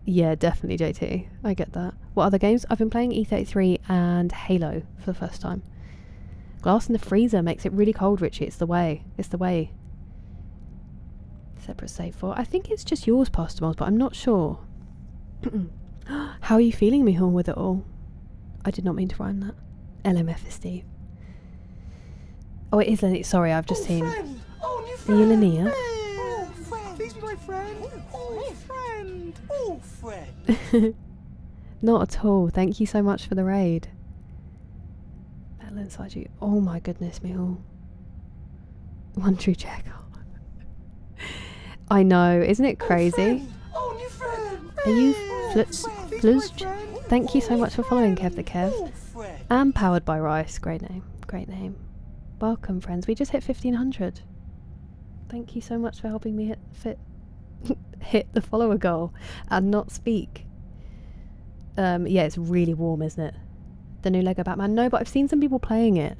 A: Yeah, definitely, JT. I get that. What other games? I've been playing E33 and Halo for the first time. Glass in the freezer makes it really cold, Richie. It's the way. It's the way. Separate save for. I think it's just yours, Pastor Moles, but I'm not sure. How are you feeling, Mihal, with it all? I did not mean to rhyme that. LMF is Steve. Oh, it is Linnea. Sorry, I've just seen. Are you Linnea?
F: Please be my friend. Oh, friend. Oh, friend.
A: Not at all. Thank you so much for the raid. Metal inside you. Oh my goodness, Mihal. One true check. I know. Isn't it crazy? Are you Fluzd? Thank you so much for following, Kev the Kev. And Powered by Rice. Great name. Great name. Welcome, friends. We just hit 1500. Thank you so much for helping me hit the follower goal and not speak. Yeah, it's really warm, isn't it? The new Lego Batman. No, but I've seen some people playing it.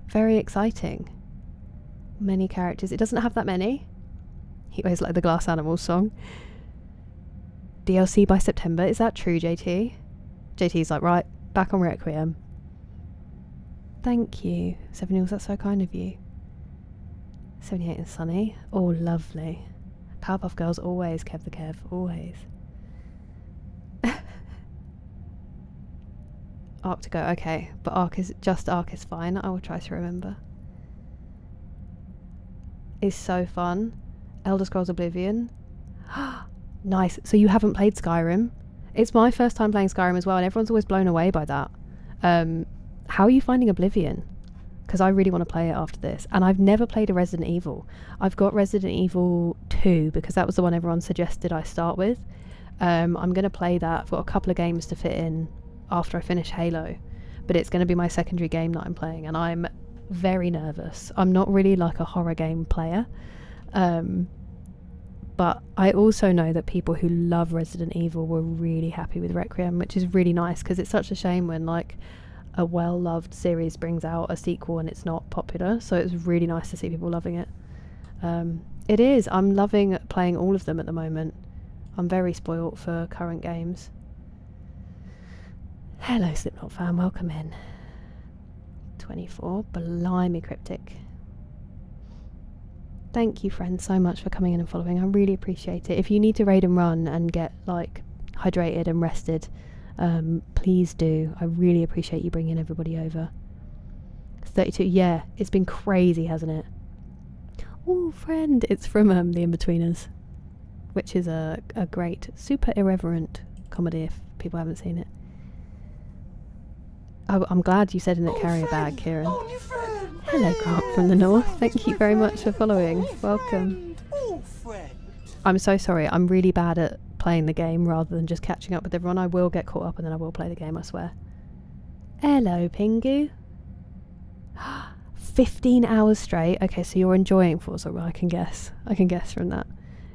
A: Very exciting. Many characters. It doesn't have that many. He always like the Glass Animals song. DLC by September. Is that true, JT? JT's like, right, back on Requiem. Thank you. 7 years, that's so kind of you. 78 and Sunny. Oh, lovely. Powerpuff Girls always, Kev the Kev, always. Arc to Go, okay. But Arc is fine. I will try to remember. It's so fun. Elder Scrolls Oblivion. Nice. So you haven't played Skyrim? It's my first time playing Skyrim as well, and everyone's always blown away by that. How are you finding Oblivion? Because I really want to play it after this. And I've never played a Resident Evil. I've got Resident Evil 2 because that was the one everyone suggested I start with. I'm going to play that. I've got a couple of games to fit in after I finish Halo. But it's going to be my secondary game that I'm playing, and I'm very nervous. I'm not really like a horror game player. But I also know that people who love Resident Evil were really happy with Requiem, which is really nice because it's such a shame when like a well-loved series brings out a sequel and it's not popular. So it's really nice to see people loving it. It is. I'm loving playing all of them at the moment. I'm very spoilt for current games. Hello, Slipknot fan. Welcome in. 24. Blimey, Cryptic. Thank you, friends, so much for coming in and following. I really appreciate it. If you need to raid and run and get like hydrated and rested, please do. I really appreciate you bringing everybody over. 32. Yeah, it's been crazy, hasn't it? Oh, friend. It's from The In-Betweeners, which is a great, super irreverent comedy if people haven't seen it. Oh, I'm glad you said in the carrier bag, Kieran. Hello, Grant from the north. Thank you very much for following. Welcome. I'm so sorry. I'm really bad at playing the game rather than just catching up with everyone. I will get caught up and then I will play the game, I swear. Hello, Pingu. 15 hours straight. Okay, so you're enjoying Forza. I can guess. I can guess from that.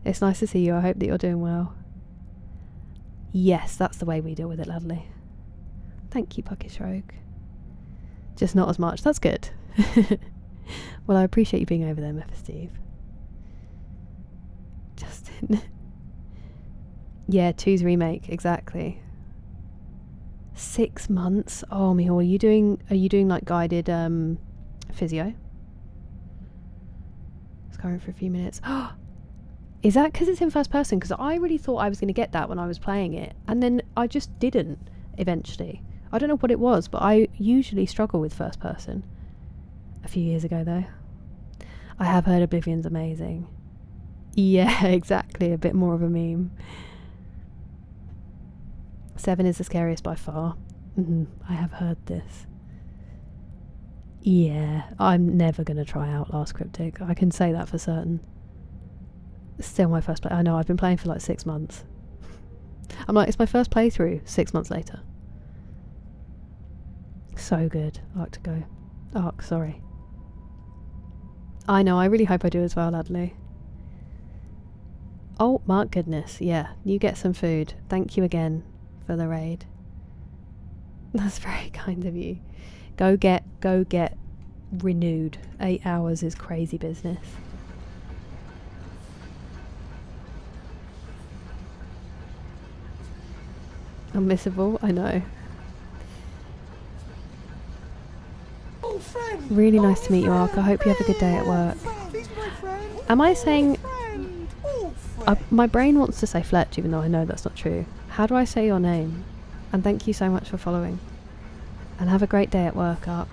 A: It's nice to see you. I hope that you're doing well. Yes, that's the way we deal with it, lovely. Thank you, Puckish Rogue. Just not as much. That's good. Well, I appreciate you being over there, Memphis Steve. Justin. Yeah, 2's remake, exactly. 6 months. Oh, Mihal, are you doing like guided physio? Skyrim for a few minutes. Is that because it's in first person? Because I really thought I was going to get that when I was playing it, and then I just didn't eventually. I don't know what it was, but I usually struggle with first person. A few years ago, though. I have heard Oblivion's amazing. Yeah, exactly. A bit more of a meme. 7 is the scariest by far. I have heard this. Yeah, I'm never going to try Outlast Cryptic. I can say that for certain. Still my first play. I know, I've been playing for like 6 months. I'm like, it's my first playthrough 6 months later. So good. Ark, sorry. I know, I really hope I do as well, Adley. Oh, my goodness, yeah. You get some food. Thank you again for the raid. That's very kind of you. Go get renewed. 8 hours is crazy business. Unmissable, I know. Really nice to meet you, Ark. I hope you have a good day at work. Am I saying... my brain wants to say Fletch, even though I know that's not true. How do I say your name? And thank you so much for following. And have a great day at work, Ark.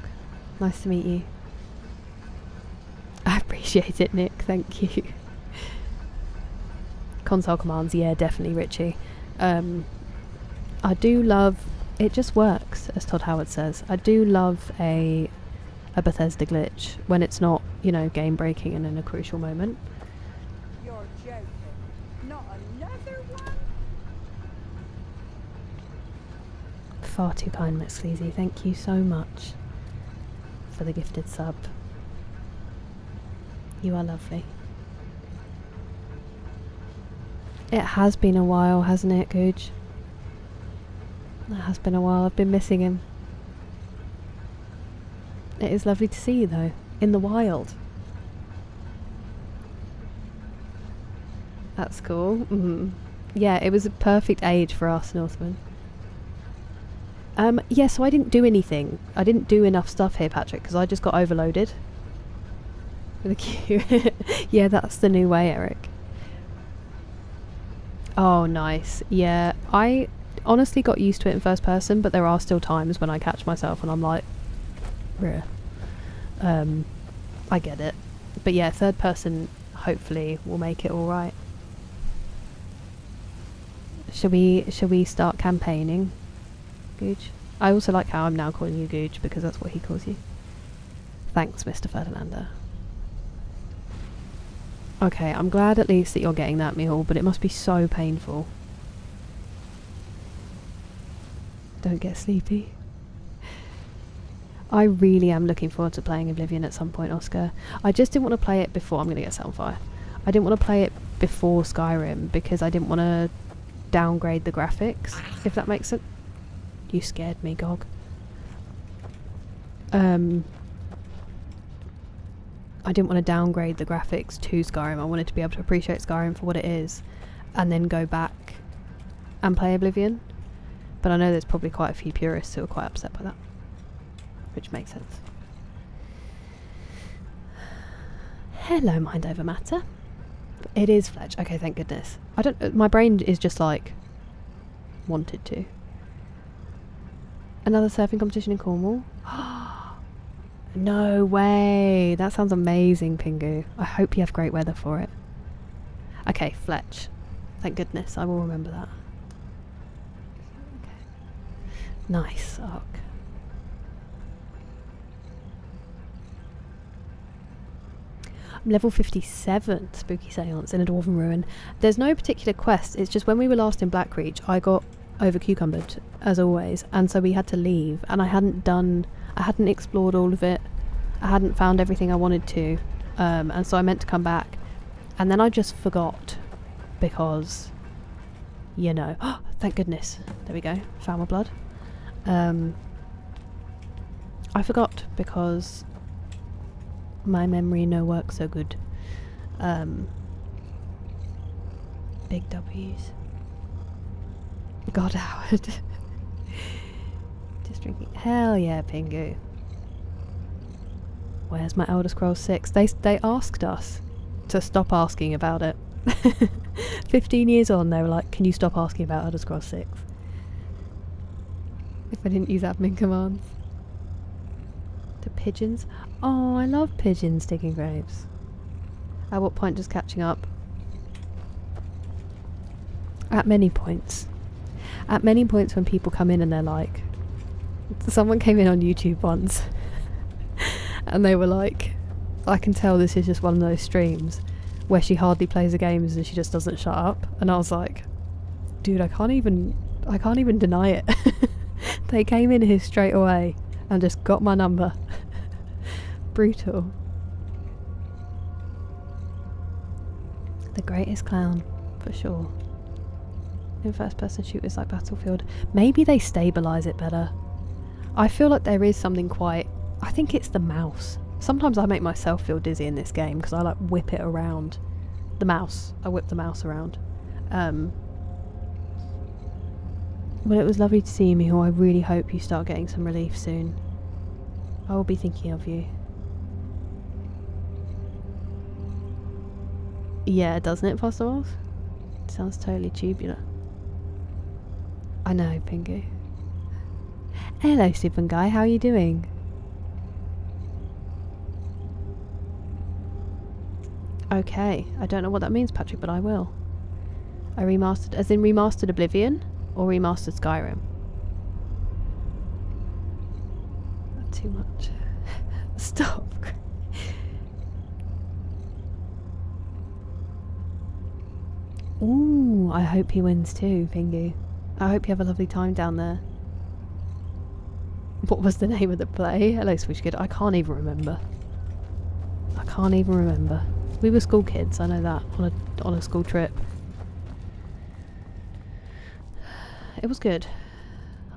A: Nice to meet you. I appreciate it, Nick. Thank you. Console commands, yeah, definitely, Richie. I do love... It just works, as Todd Howard says. I do love a Bethesda glitch when it's not, you know, game breaking and in a crucial moment.
B: You're joking. Not another one?
A: Far too kind, Miss Sleazy. Thank you so much for the gifted sub. You are lovely. It has been a while, hasn't it, Gooch? It has been a while. I've been missing him. It is lovely to see you, though, in the wild. That's cool. Yeah, it was a perfect age for us Northmen. Yeah, so I didn't do anything. I didn't do enough stuff here, Patrick, because I just got overloaded. With a queue. Yeah, that's the new way, Eric. Oh, nice. Yeah, I honestly got used to it in first person, but there are still times when I catch myself and I'm like, bruh. I get it. But yeah, third person hopefully will make it alright. Shall we start campaigning? Gooch? I also like how I'm now calling you Gooch because that's what he calls you. Thanks, Mr. Ferdinander. Okay, I'm glad at least that you're getting that meal, but it must be so painful. Don't get sleepy. I really am looking forward to playing Oblivion at some point, Oscar. I just didn't want to play it before... I'm going to get set on fire. I didn't want to play it before Skyrim because I didn't want to downgrade the graphics, if that makes sense. You scared me, Gog. I didn't want to downgrade the graphics to Skyrim. I wanted to be able to appreciate Skyrim for what it is and then go back and play Oblivion. But I know there's probably quite a few purists who are quite upset by that. Which makes sense. Hello, Mind Over Matter. It is Fletch. Okay, thank goodness. I don't... My brain is just like... wanted to. Another surfing competition in Cornwall? No way! That sounds amazing, Pingu. I hope you have great weather for it. Okay, Fletch. Thank goodness, I will remember that. Okay. Nice, Ark. I'm level 57, Spooky Seance, in a Dwarven Ruin. There's no particular quest, it's just when we were last in Blackreach, I got over-cucumbered, as always, and so we had to leave, and I hadn't explored all of it, I hadn't found everything I wanted to, and so I meant to come back, and then I just forgot, because, you know, thank goodness, there we go, found my blood. I forgot, because my memory no work so good. Big W's. God, Howard. Just drinking. Hell yeah, Pingu. Where's my Elder Scrolls 6? They asked us to stop asking about it. 15 years on, they were like, can you stop asking about Elder Scrolls 6? if I didn't use admin commands. The pigeons. Oh, I love pigeons digging graves. At what point does catching up? At many points. At many points when people come in and they're like... Someone came in on YouTube once and they were like, I can tell this is just one of those streams where she hardly plays the games and she just doesn't shut up. And I was like, dude, I can't even deny it. They came in here straight away and just got my number. Brutal. The greatest clown, for sure. In first person shooters like Battlefield. Maybe they stabilise it better. I feel like there is something quite... I think it's the mouse. Sometimes I make myself feel dizzy in this game because I like whip it around. The mouse. I whip the mouse around. Well, it was lovely to see you, Miho. I really hope you start getting some relief soon. I will be thinking of you. Yeah, doesn't it, Fostermalls? Sounds totally tubular. I know, Pingu. Hello, Super Guy. How are you doing? Okay, I don't know what that means, Patrick, but I will. I remastered, as in remastered Oblivion, or remastered Skyrim? Not too much. Stop. Ooh, I hope he wins too, Pingu. I hope you have a lovely time down there. What was the name of the play? Hello, Switchkid. I can't even remember. I can't even remember. We were school kids, I know that, on a school trip. It was good.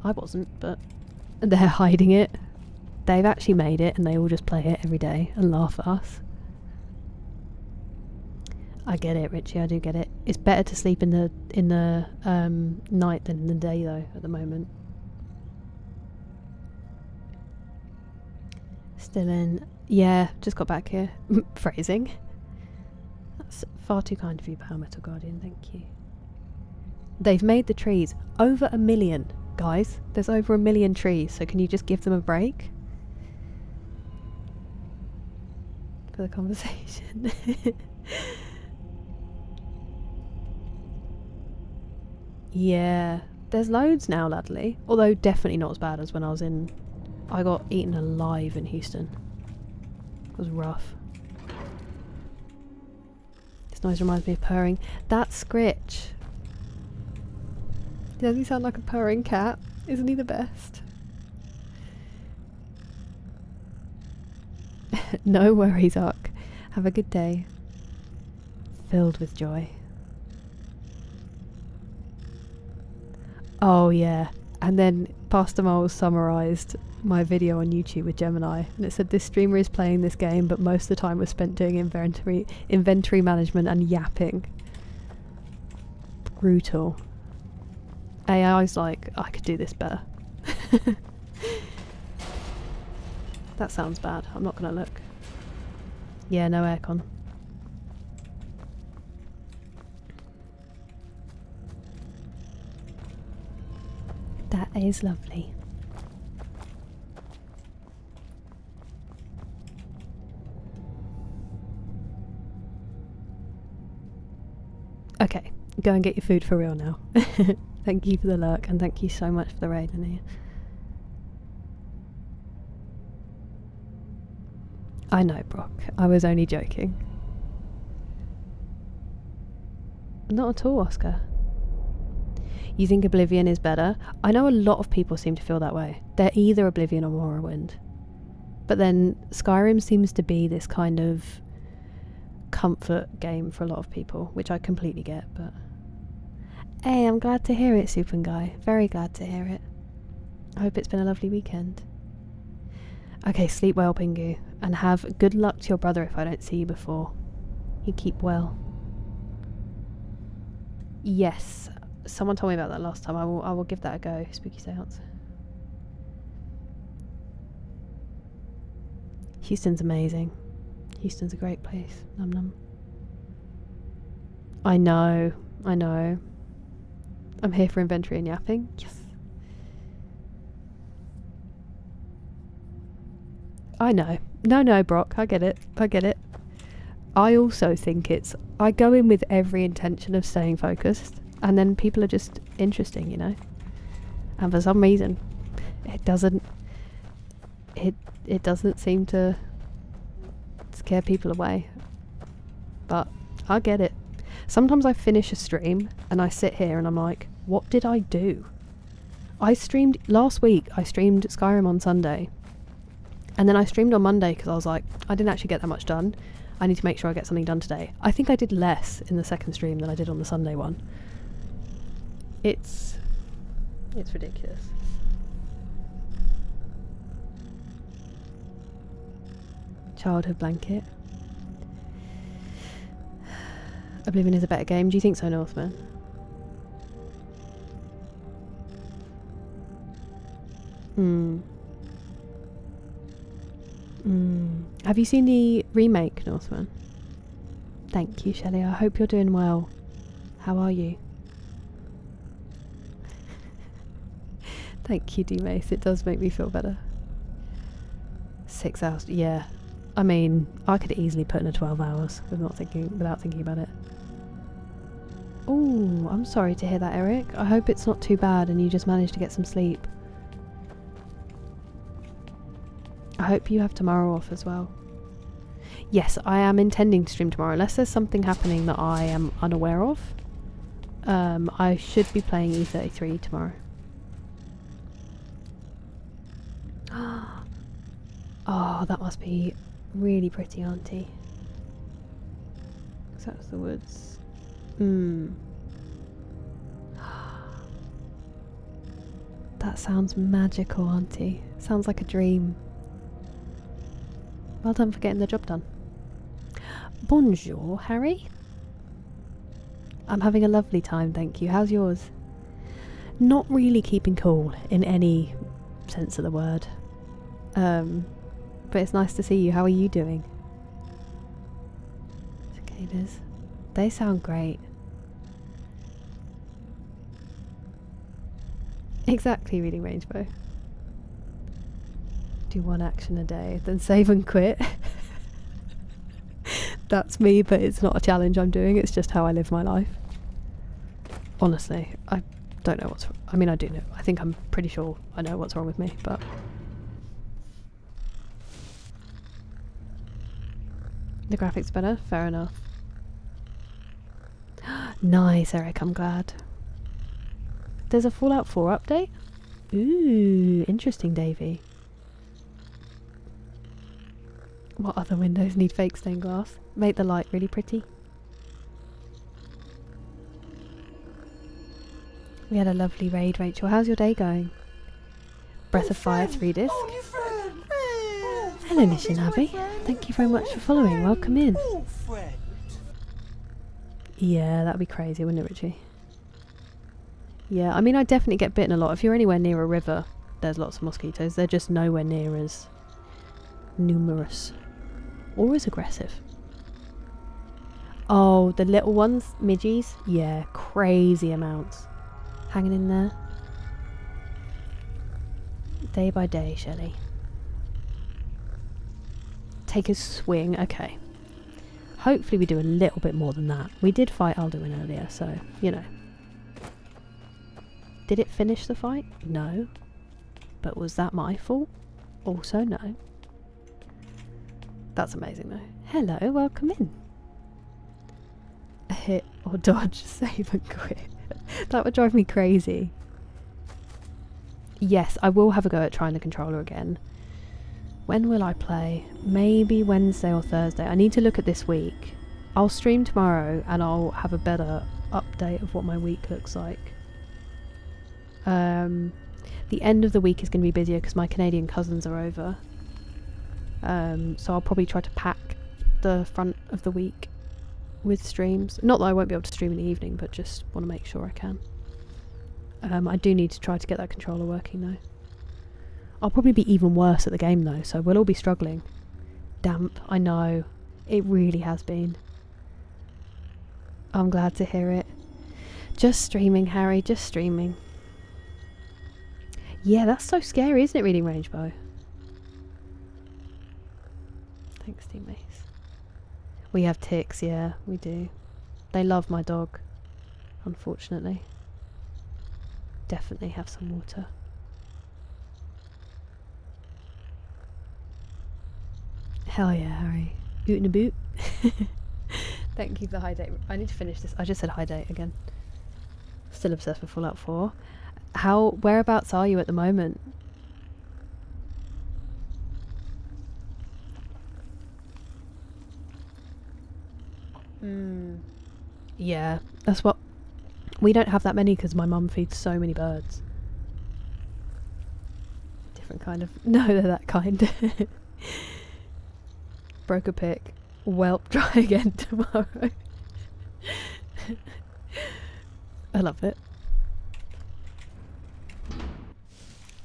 A: I wasn't, but they're hiding it. They've actually made it, and they all just play it every day and laugh at us. I get it, Richie. I do get it. It's better to sleep in the night than in the day, though. At the moment. Still in. Yeah, just got back here. Phrasing. That's far too kind of you, Power Metal Guardian. Thank you. They've made the trees over 1 million, guys. There's over 1 million trees, so can you just give them a break for the conversation? Yeah, there's loads now, Ladley. Although definitely not as bad as when I was in... I got eaten alive in Houston. It was rough. This noise reminds me of purring. That's Scritch. Does he sound like a purring cat? Isn't he the best? No worries, Ark. Have a good day. Filled with joy. Oh yeah, and then Pastor Moles summarised my video on YouTube with Gemini, and it said this streamer is playing this game, but most of the time was spent doing inventory management and yapping. Brutal. AI's like, I could do this better. That sounds bad. I'm not gonna look. Yeah, no aircon. That is lovely. Okay, go and get your food for real now. Thank you for the lurk, and thank you so much for the raid in here. I know, Brock. I was only joking. Not at all, Oscar. You think Oblivion is better? I know a lot of people seem to feel that way. They're either Oblivion or Morrowind. But then Skyrim seems to be this kind of comfort game for a lot of people, which I completely get, but... Hey, I'm glad to hear it, Super Guy. Very glad to hear it. I hope it's been a lovely weekend. Okay, sleep well, Pingu, and have good luck to your brother if I don't see you before. You keep well. Yes. Someone told me about that last time. I will give that a go. Spooky seance. Houston's amazing. Houston's a great place. Num num. I know. I know. I'm here for inventory and yapping. Yes. I know. No, Brock. I get it. I also think I go in with every intention of staying focused, and then people are just interesting, you know? And for some reason, it doesn't seem to scare people away. But I get it. Sometimes I finish a stream and I sit here and I'm like, what did I do? Last week I streamed Skyrim on Sunday, and then I streamed on Monday because I was like, I didn't actually get that much done. I need to make sure I get something done today. I think I did less in the second stream than I did on the Sunday one. It's ridiculous. Childhood blanket. Oblivion is a better game. Do you think so, Northman? Have you seen the remake, Northman? Thank you, Shelley. I hope you're doing well. How are you? Thank you, D-Mace. It does make me feel better. 6 hours. Yeah. I mean, I could easily put in a 12 hours without thinking about it. Oh, I'm sorry to hear that, Eric. I hope it's not too bad and you just managed to get some sleep. I hope you have tomorrow off as well. Yes, I am intending to stream tomorrow, unless there's something happening that I am unaware of. I should be playing E33 tomorrow. Oh, that must be really pretty, auntie. That's the woods. That sounds magical, auntie. Sounds like a dream. Well done for getting the job done. Bonjour, Harry. I'm having a lovely time, thank you. How's yours? Not really keeping cool in any sense of the word. But it's nice to see you. How are you doing? Cicadas. They sound great. Exactly, reading Rangebow. Do one action a day, then save and quit. That's me, but it's not a challenge I'm doing, it's just how I live my life. Honestly, I don't know what's... I mean, I do know. I think I'm pretty sure I know what's wrong with me, but... The graphics better? Fair enough. Nice, Eric, I'm glad. There's a Fallout 4 update? Ooh, interesting, Davey. What other windows need fake stained glass? Make the light really pretty. We had a lovely raid, Rachel. How's your day going? Breath of Fire 3 disc. Hello, Nishinabe. Thank you very much for following. Welcome in. Yeah, that'd be crazy, wouldn't it, Richie? Yeah, I mean, I definitely get bitten a lot. If you're anywhere near a river, there's lots of mosquitoes. They're just nowhere near as numerous or as aggressive. Oh, the little ones, midgies? Yeah, crazy amounts. Hanging in there. Day by day, Shelley. Take a swing. Okay. Hopefully we do a little bit more than that. We did fight Alduin earlier, so, you know. Did it finish the fight? No. But was that my fault? Also no. That's amazing though. Hello, welcome in. A hit or dodge, save and quit. That would drive me crazy. Yes, I will have a go at trying the controller again. When will I play? Maybe Wednesday or Thursday. I need to look at this week. I'll stream tomorrow and I'll have a better update of what my week looks like. The end of the week is going to be busier because my Canadian cousins are over. So I'll probably try to pack the front of the week with streams. Not that I won't be able to stream in the evening, but just want to make sure I can. I do need to try to get that controller working though. I'll probably be even worse at the game though, so we'll all be struggling. Damp, I know. It really has been. I'm glad to hear it. Just streaming, Harry, just streaming. Yeah, that's so scary, isn't it, reading Rangebow? Thanks, Team Mace. We have ticks, yeah, we do. They love my dog, unfortunately. Definitely have some water. Hell yeah, Harry. Boot in a boot. Thank you for the high date. I need to finish this. I just said high date again. Still obsessed with Fallout 4. Whereabouts are you at the moment? Yeah, that's what... We don't have that many because my mum feeds so many birds. Different kind of... No, they're that kind. Broke a pick. Welp, try again tomorrow. I love it.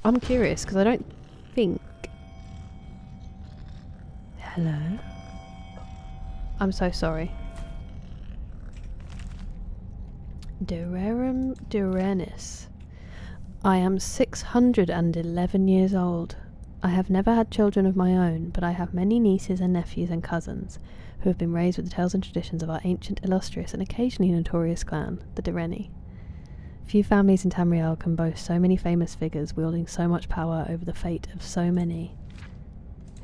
A: I'm curious because I don't think... Hello? I'm so sorry. Durerum Durenis. I am 611 years old. I have never had children of my own, but I have many nieces and nephews and cousins who have been raised with the tales and traditions of our ancient, illustrious, and occasionally notorious clan, the Direni. Few families in Tamriel can boast so many famous figures wielding so much power over the fate of so many.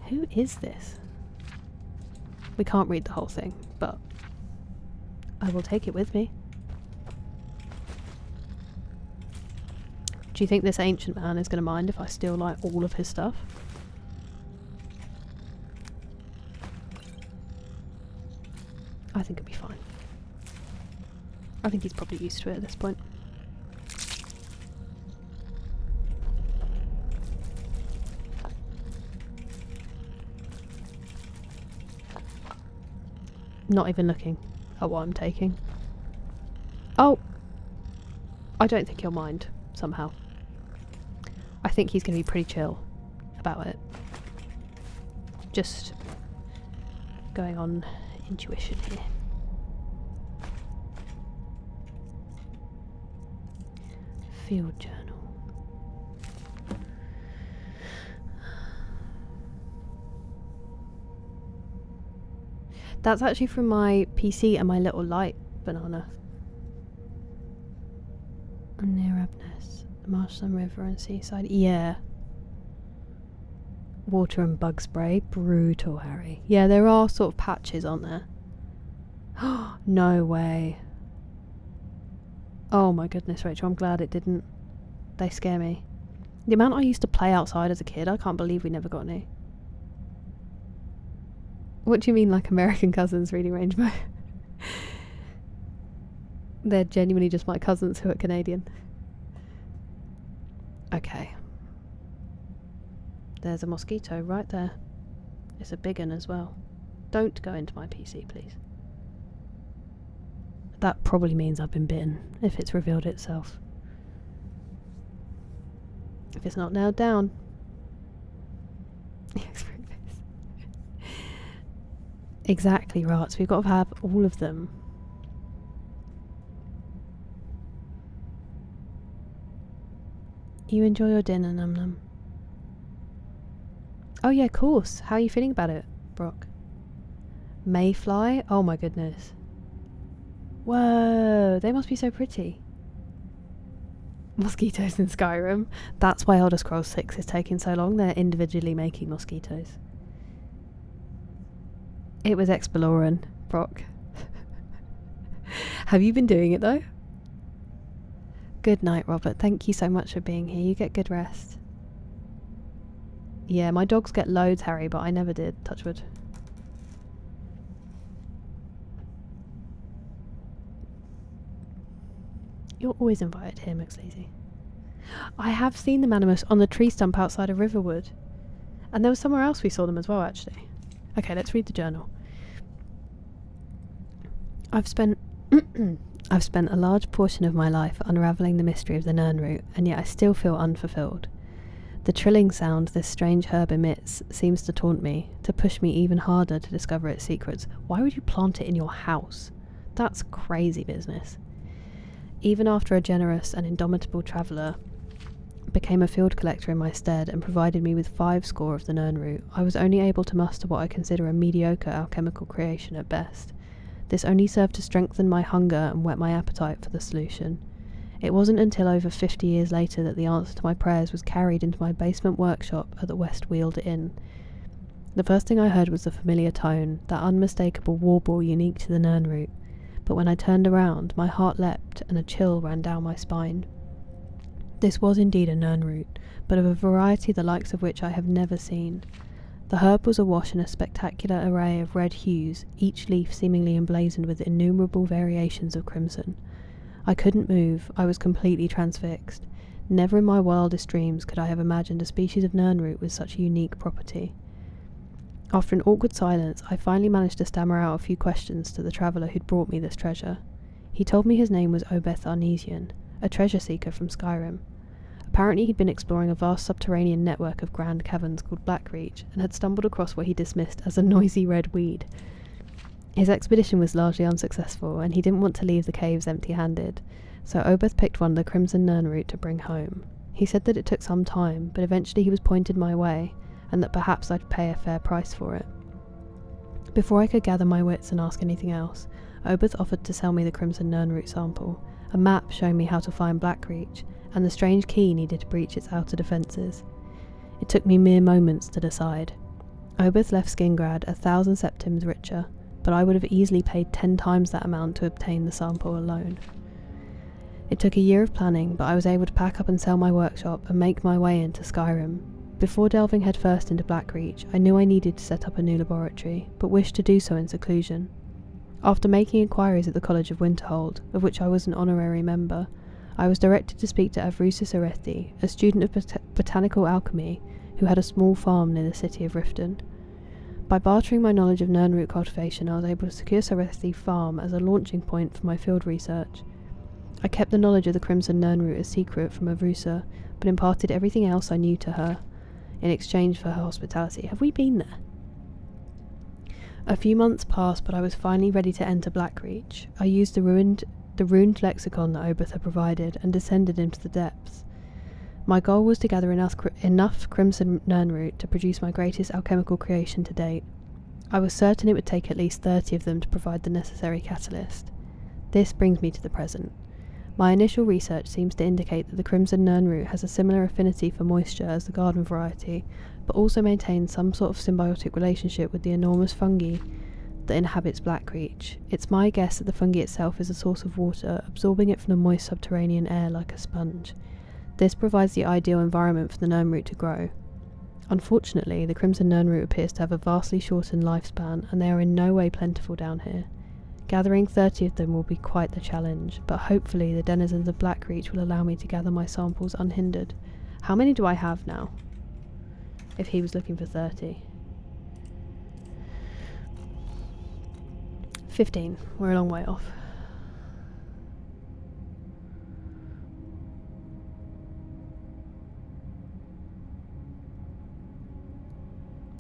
A: Who is this? We can't read the whole thing, but I will take it with me. Do you think this ancient man is going to mind if I steal like all of his stuff? I think it'll be fine. I think he's probably used to it at this point. Not even looking at what I'm taking. Oh! I don't think he'll mind, somehow. I think he's going to be pretty chill about it. Just going on intuition here. Field journal. That's actually from my PC and my little light banana. Nearabness, Marshland River and Seaside. Yeah. Water and bug spray. Brutal, Harry. Yeah, there are sort of patches, aren't there? No way. Oh my goodness, Rachel, I'm glad it didn't. They scare me. The amount I used to play outside as a kid, I can't believe we never got any. What do you mean, like American cousins reading Rainbow? They're genuinely just my cousins who are Canadian. Okay. There's a mosquito right there. It's a big one as well. Don't go into my PC, please. That probably means I've been bitten, if it's revealed itself. If it's not nailed down. Exactly, rats. We've got to have all of them. You enjoy your dinner, Num Num. Oh yeah, of course. How are you feeling about it, Brock? Mayfly? Oh my goodness. Whoa, they must be so pretty. Mosquitoes in Skyrim. That's why Elder Scrolls 6 is taking so long. They're individually making mosquitoes. It was exploring, Brock. Have you been doing it though? Good night, Robert. Thank you so much for being here. You get good rest. Yeah, my dogs get loads, Harry, but I never did. Touch wood. You're always invited here, McSleazy. I have seen them animus on the tree stump outside of Riverwood. And there was somewhere else we saw them as well, actually. Okay, let's read the journal. I've spent a large portion of my life unravelling the mystery of the Nirnroot, and yet I still feel unfulfilled. The trilling sound this strange herb emits seems to taunt me, to push me even harder to discover its secrets. Why would you plant it in your house? That's crazy business. Even after a generous and indomitable traveller became a field collector in my stead and provided me with 5 score of the Nirnroot, I was only able to muster what I consider a mediocre alchemical creation at best. This only served to strengthen my hunger and whet my appetite for the solution. It wasn't until over 50 years later that the answer to my prayers was carried into my basement workshop at the West Weald Inn. The first thing I heard was the familiar tone, that unmistakable warble unique to the Nirnroot, but when I turned around, my heart leapt and a chill ran down my spine. This was indeed a Nirnroot, but of a variety the likes of which I have never seen. The herb was awash in a spectacular array of red hues, each leaf seemingly emblazoned with innumerable variations of crimson. I couldn't move, I was completely transfixed. Never in my wildest dreams could I have imagined a species of Nirnroot with such a unique property. After an awkward silence, I finally managed to stammer out a few questions to the traveller who'd brought me this treasure. He told me his name was Obeth Arnesian, a treasure seeker from Skyrim. Apparently he'd been exploring a vast subterranean network of grand caverns called Blackreach, and had stumbled across what he dismissed as a noisy red weed. His expedition was largely unsuccessful, and he didn't want to leave the caves empty-handed, so Obeth picked one of the Crimson Nirnroot to bring home. He said that it took some time, but eventually he was pointed my way, and that perhaps I'd pay a fair price for it. Before I could gather my wits and ask anything else, Obeth offered to sell me the Crimson Nirnroot sample, a map showing me how to find Blackreach, and the strange key needed to breach its outer defences. It took me mere moments to decide. Obeth left Skingrad 1,000 septims richer, but I would have easily paid 10 times that amount to obtain the sample alone. It took a year of planning, but I was able to pack up and sell my workshop and make my way into Skyrim. Before delving headfirst into Blackreach, I knew I needed to set up a new laboratory, but wished to do so in seclusion. After making inquiries at the College of Winterhold, of which I was an honorary member, I was directed to speak to Avrusis Areti, a student of botanical alchemy who had a small farm near the city of Riften. By bartering my knowledge of Nirnroot cultivation, I was able to secure Sareth's farm as a launching point for my field research. I kept the knowledge of the Crimson Nirnroot a secret from Avrusa, but imparted everything else I knew to her, in exchange for her hospitality. Have we been there? A few months passed, but I was finally ready to enter Blackreach. I used the runed lexicon that Obeth had provided, and descended into the depths. My goal was to gather enough Crimson Nirnroot to produce my greatest alchemical creation to date. I was certain it would take at least 30 of them to provide the necessary catalyst. This brings me to the present. My initial research seems to indicate that the Crimson Nirnroot has a similar affinity for moisture as the garden variety, but also maintains some sort of symbiotic relationship with the enormous fungi that inhabits Blackreach. It's my guess that the fungi itself is a source of water, absorbing it from the moist subterranean air like a sponge. This provides the ideal environment for the Nirnroot to grow. Unfortunately, the Crimson Nirnroot appears to have a vastly shortened lifespan, and they are in no way plentiful down here. Gathering 30 of them will be quite the challenge, but hopefully the denizens of Blackreach will allow me to gather my samples unhindered. How many do I have now? If he was looking for 30. 15. We're a long way off.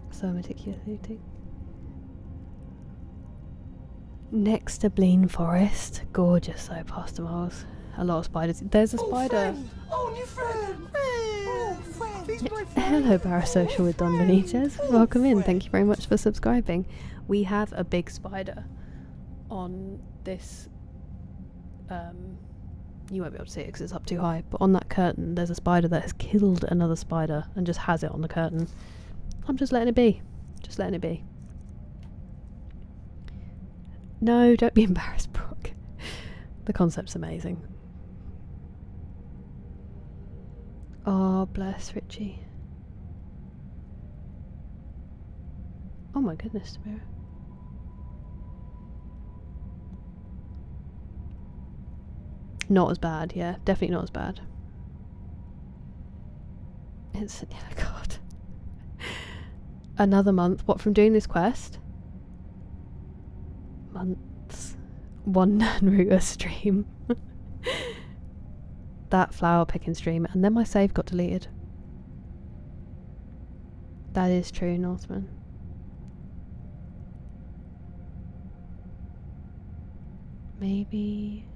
A: So meticulously. Next to Blean Forest. Gorgeous though, Pastor Miles. A lot of spiders. There's a spider.
F: Friend. Oh, new friend! Oh, friend! Please be my friend!
A: Hello, Parasocial with Don Benitez. Welcome in. Thank you very much for subscribing. We have a big spider on this. You won't be able to see it because it's up too high, but on that curtain there's a spider that has killed another spider and just has it on the curtain. I'm just letting it be. Just letting it be. No, don't be embarrassed, Brooke. The concept's amazing. Oh, bless Richie. Oh my goodness, Samira. Not as bad, yeah. Definitely not as bad. It's... oh god. Another month. What, from doing this quest? Months. One Nirnroot a stream. That flower picking stream, and then my save got deleted. That is true, Northman. Maybe...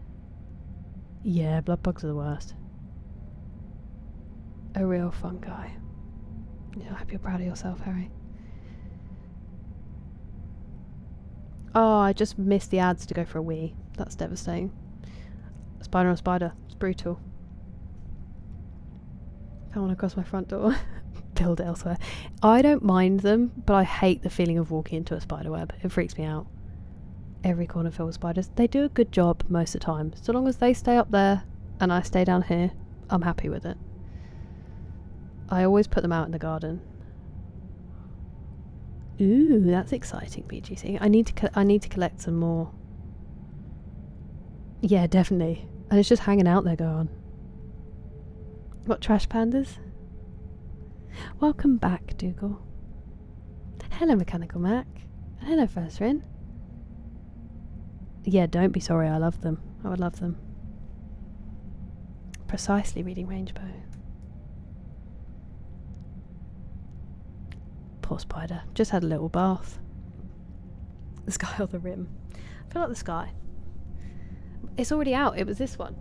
A: yeah, blood bugs are the worst. A real fun guy. Yeah, I hope you're proud of yourself, Harry. Oh, I just missed the ads to go for a wee. That's devastating. Spider on spider. It's brutal. Found one across my front door. Build elsewhere. I don't mind them, but I hate the feeling of walking into a spider web. It freaks me out. Every corner filled with spiders. They do a good job most of the time. So long as they stay up there and I stay down here, I'm happy with it. I always put them out in the garden. Ooh, that's exciting, BGC. I need to collect some more. Yeah, definitely. And it's just hanging out there, go on. What, trash pandas? Welcome back, Dougal. Hello, Mechanical Mac. And hello, Firstrin. Yeah, don't be sorry, I love them. I would love them. Precisely, reading Rangebow. Poor spider. Just had a little bath. The sky or the rim. I feel like the sky. It's already out. It was this one.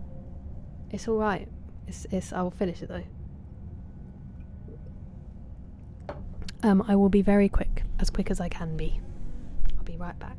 A: It's alright. I will finish it though. I will be very quick. As quick as I can be. I'll be right back.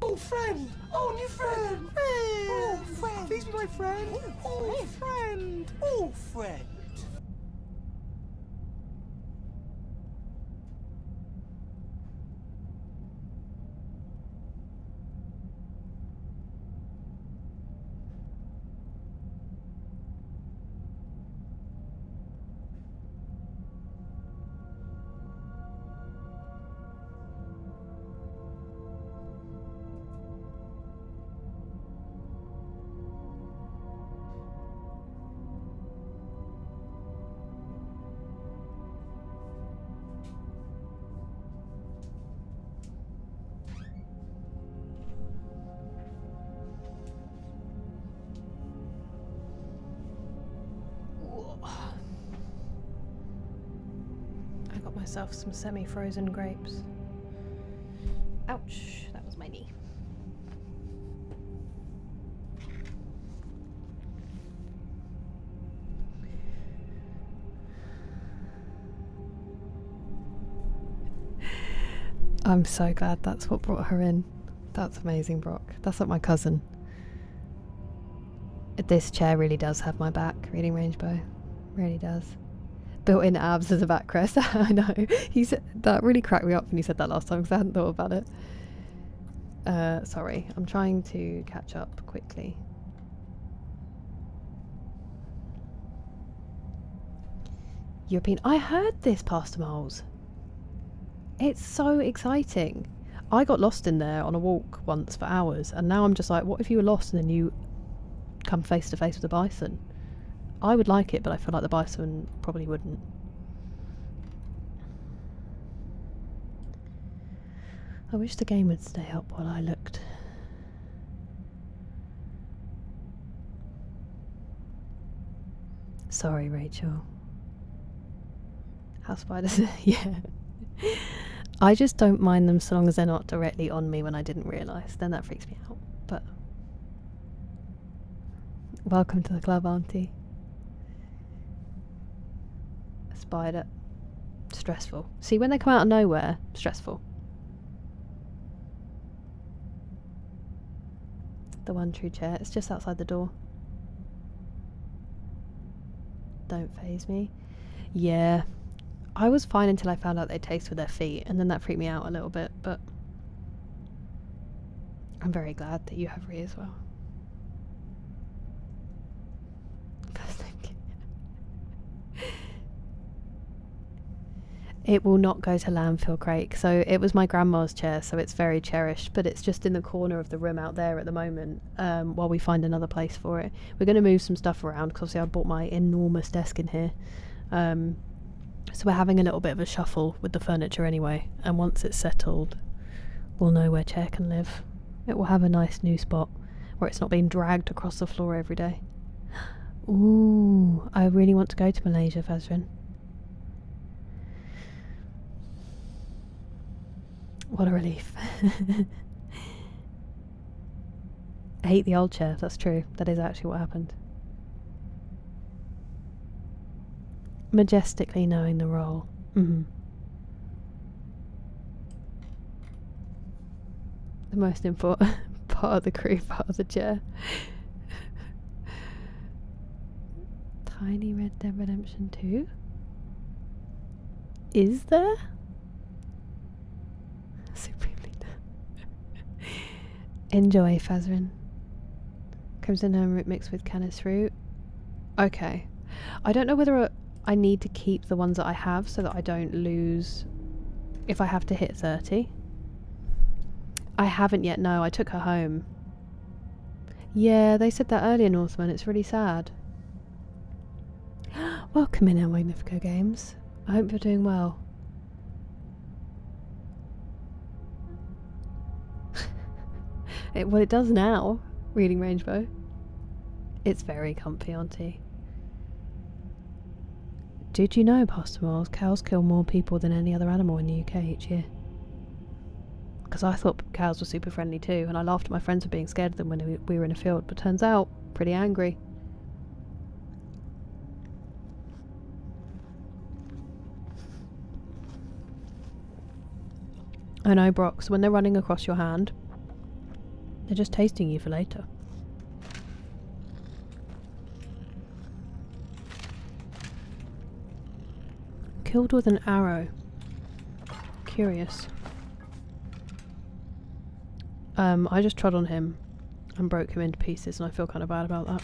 F: Oh, friend! Oh, new friend! Oh, friend! Please be my friend! Oh, friend! Oh, friend!
A: I got myself some semi-frozen grapes. Ouch, that was my knee. I'm so glad that's what brought her in. That's amazing, Brock. That's like my cousin. This chair really does have my back, reading range bow. Really does. Built-in abs as a backrest. I know. He said that really cracked me up when he said that last time because I hadn't thought about it. Sorry, I'm trying to catch up quickly. European. I heard this, Pastor Moles. It's so exciting. I got lost in there on a walk once for hours, and now I'm just like, what if you were lost and then you come face to face with a bison? I would like it, but I feel like the bison probably wouldn't. I wish the game would stay up while I looked. Sorry, Rachel. House spiders, yeah. I just don't mind them so long as they're not directly on me when I didn't realise. Then that freaks me out. But welcome to the club, Auntie. A spider. Stressful. See, when they come out of nowhere, stressful. The one true chair. It's just outside the door. Don't faze me. Yeah. I was fine until I found out they taste with their feet, and then that freaked me out a little bit, but I'm very glad that you have Rhea as well. It will not go to landfill, Craig. So it was my grandma's chair, so it's very cherished, but it's just in the corner of the room out there at the moment, while we find another place for it. We're going to move some stuff around, because obviously I bought my enormous desk in here. So we're having a little bit of a shuffle with the furniture anyway, and once it's settled, we'll know where Chair can live. It will have a nice new spot, where it's not being dragged across the floor every day. Ooh, I really want to go to Malaysia, Fazrin. What a relief. I hate the old chair, that's true. That is actually what happened. Majestically knowing the role. The most important part of the crew, part of the chair. Tiny Red Dead Redemption 2? Is there? Supremely done. Enjoy, Fazrin. Crimson Nirnroot mixed with Canis fruit. Okay. I don't know whether I need to keep the ones that I have so that I don't lose if I have to hit 30. I haven't yet, no. I took her home. Yeah, they said that earlier, Northman. It's really sad. Welcome in, El Magnifico Games. I hope you're doing well. Well, it does now, reading range bow. It's very comfy, Auntie. Did you know, Pastor Miles, cows kill more people than any other animal in the UK each year? Because I thought cows were super friendly too, and I laughed at my friends for being scared of them when we were in a field, but turns out, pretty angry. I know, Brock, so when they're running across your hand, they're just tasting you for later. Killed with an arrow. Curious. I just trod on him and broke him into pieces, and I feel kind of bad about that.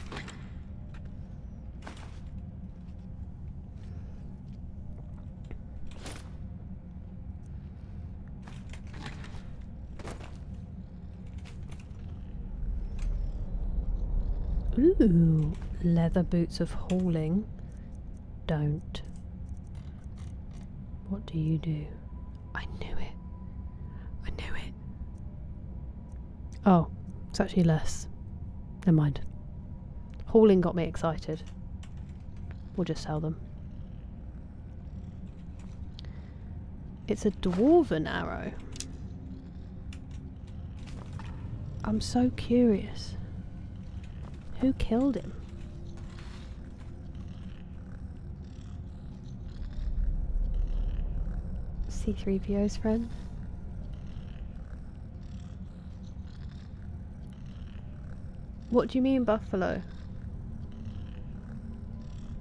A: Ooh, leather boots of hauling. Don't. What do you do? I knew it. I knew it. Oh, it's actually less. Never mind. Hauling got me excited. We'll just sell them. It's a dwarven arrow. I'm so curious. Who killed him? C3PO's friend? What do you mean buffalo?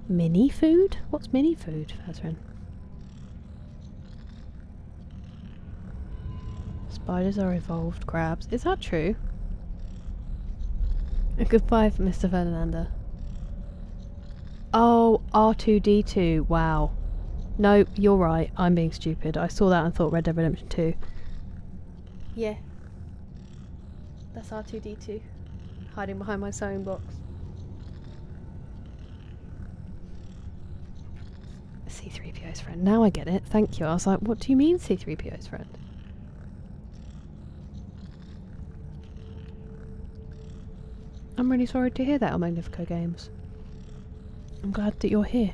A: Mini food? What's mini food, Fezrin? Spiders are evolved crabs. Is that true? Goodbye, Mr. Ferdinanda. Oh, R2D2. Wow. No, you're right. I'm being stupid. I saw that and thought Red Dead Redemption 2. Yeah. That's R2D2. Hiding behind my sewing box. C-3PO's friend. Now I get it. Thank you. I was like, what do you mean C-3PO's friend? I'm really sorry to hear that, El Magnifico Games. I'm glad that you're here.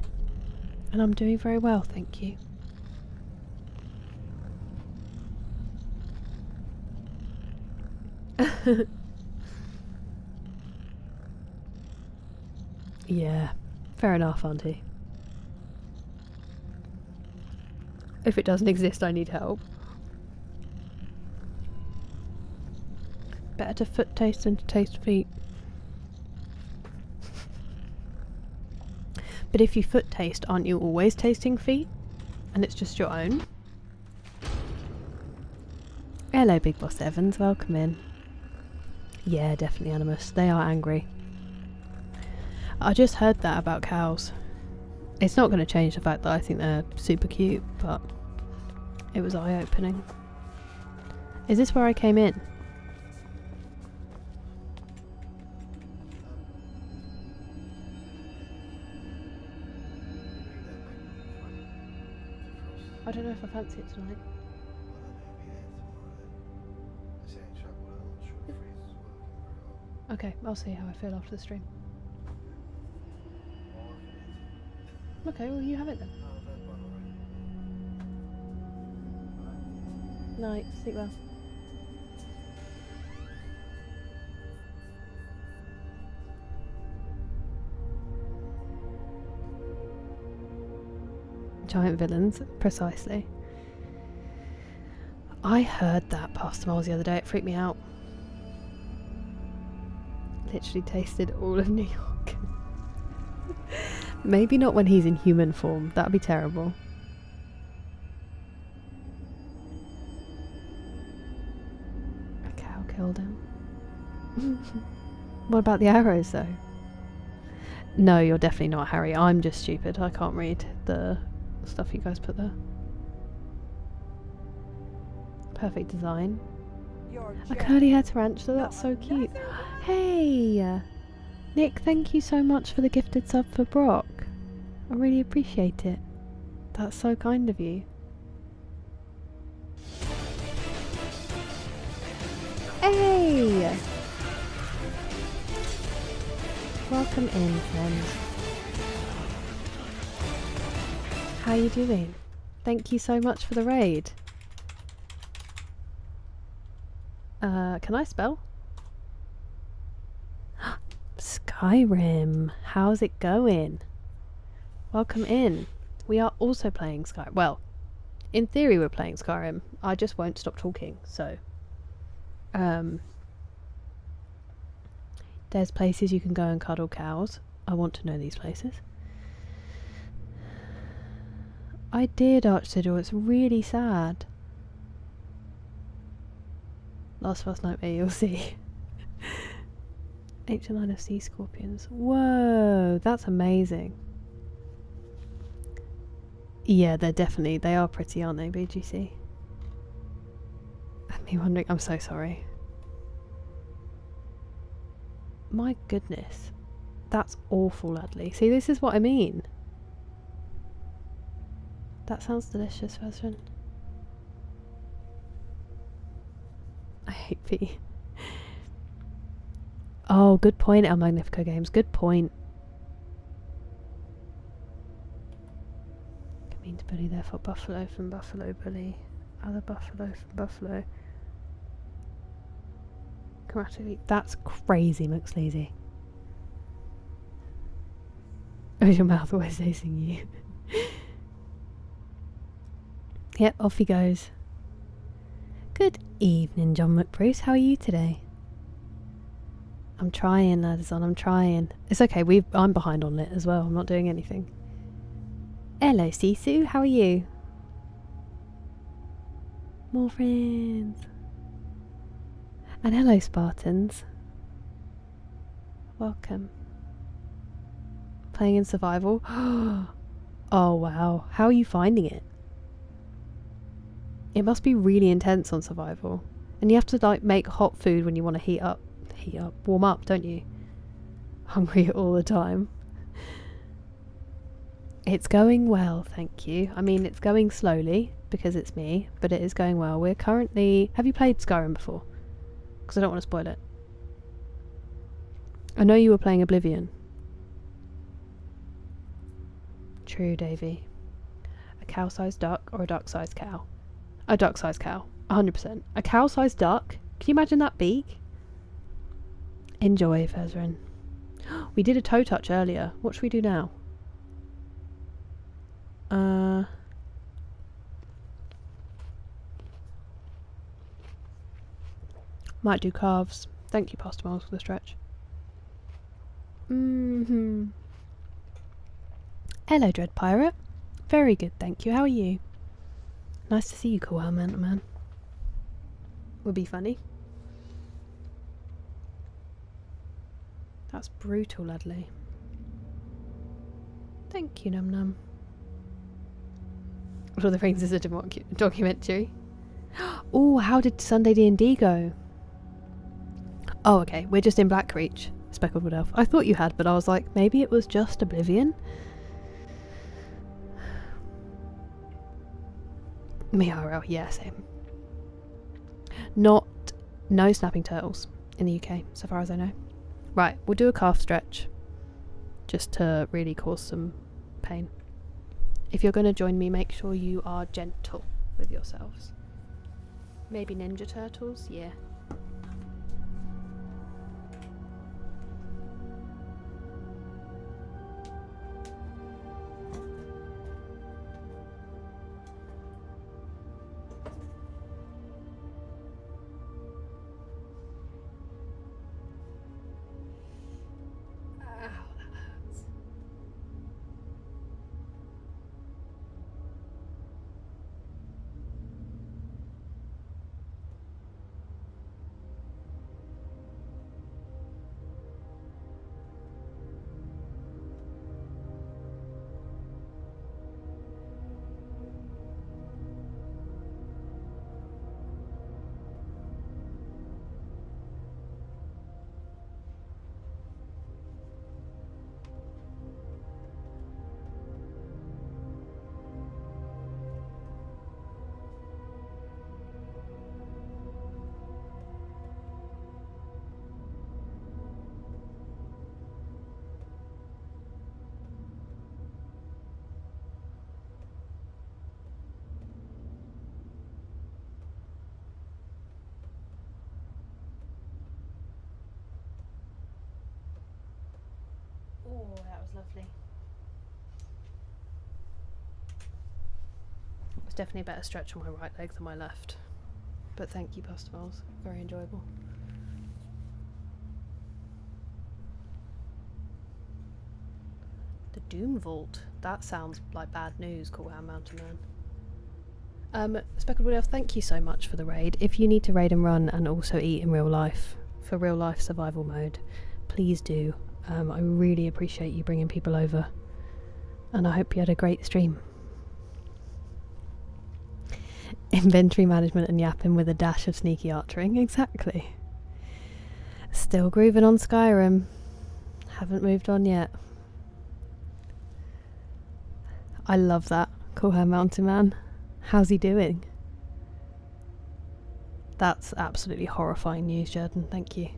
A: And I'm doing very well, thank you. Yeah, fair enough, Auntie. If it doesn't exist, I need help. Better to foot taste than to taste feet. But if you foot taste, aren't you always tasting feet? And it's just your own? Hello, Big Boss Evans, welcome in. Yeah, definitely Animus. They are angry. I just heard that about cows. It's not going to change the fact that I think they're super cute, but it was eye-opening. Is this where I came in? I don't know if I fancy it tonight. Okay, I'll see how I feel after the stream. Okay, well you have it then. Night, sleep well. Giant villains, precisely. I heard that past the miles the other day, it freaked me out. Literally tasted all of New York. Maybe not when he's in human form, that'd be terrible. A cow killed him. What about the arrows though? No, you're definitely not Harry, I'm just stupid, I can't read the stuff you guys put there. Perfect design. A curly hair tarantula, that's so cute. Hey! Nick, thank you so much for the gifted sub for Brock. I really appreciate it. That's so kind of you. Hey! Welcome in, friends. How you doing? Thank you so much for the raid. Can I spell? Skyrim. How's it going? Welcome in. We are also playing Skyrim. Well, in theory we're playing Skyrim. I just won't stop talking, so. There's places you can go and cuddle cows. I want to know these places. I did, Archsigil. It's really sad. Last of Us Nightmare, you'll see. Ancient line of sea scorpions. Whoa, that's amazing. Yeah, they are pretty, aren't they, BGC? And me wondering, I'm so sorry. My goodness. That's awful, Ladley. See, this is what I mean. That sounds delicious, Fezrin. I hate pee. Oh, good point, El Magnifico Games. Good point. I mean to bully, therefore buffalo from buffalo bully. Other buffalo from buffalo. Grammatically, that's crazy, McSleazy. Oh, is your mouth always facing you? Yep, off he goes. Good evening, John McBruce. How are you today? I'm trying, Addison, I'm trying. It's okay, I'm behind on it as well. I'm not doing anything. Hello, Sisu, how are you? More friends. And hello, Spartans. Welcome. Playing in survival. Oh wow, how are you finding it? It must be really intense on survival. And you have to like make hot food when you want to warm up, don't you? Hungry all the time. It's going well, thank you. I mean, it's going slowly because it's me, but it is going well. We're currently... Have you played Skyrim before? Because I don't want to spoil it. I know you were playing Oblivion. True, Davy. A cow-sized duck or a duck-sized cow? A duck-sized cow. 100%. A cow-sized duck? Can you imagine that beak? Enjoy, Fezrin. We did a toe touch earlier. What should we do now? Might do calves. Thank you, Pasta Miles, for the stretch. Hello, Dread Pirate. Very good, thank you. How are you? Nice to see you, Cool Man. Would be funny. That's brutal, Ledley. Thank you, Num Num. Lord of the Rings is a documentary. Oh, how did Sunday D&D go? Oh, okay. We're just in Blackreach, Speckled Wood Elf. I thought you had, but I was like, maybe it was just Oblivion? Miaro, yeah, same. No snapping turtles in the UK, so far as I know. Right, we'll do a calf stretch. Just to really cause some pain. If you're going to join me, make sure you are gentle with yourselves. Maybe Ninja Turtles? Yeah. Oh, that was lovely. It was definitely a better stretch on my right leg than my left. But thank you, Pastivals. Very enjoyable. The Doom Vault. That sounds like bad news, Cool Hand Mountain Man. Speckled Wood Elf, thank you so much for the raid. If you need to raid and run and also eat in real life, for real life survival mode, please do. I really appreciate you bringing people over, and I hope you had a great stream. Inventory management and yapping with a dash of sneaky archering, exactly. Still grooving on Skyrim. Haven't moved on yet. I love that. Cool Hand Mountain Man. How's he doing? That's absolutely horrifying news, Jordan. Thank you.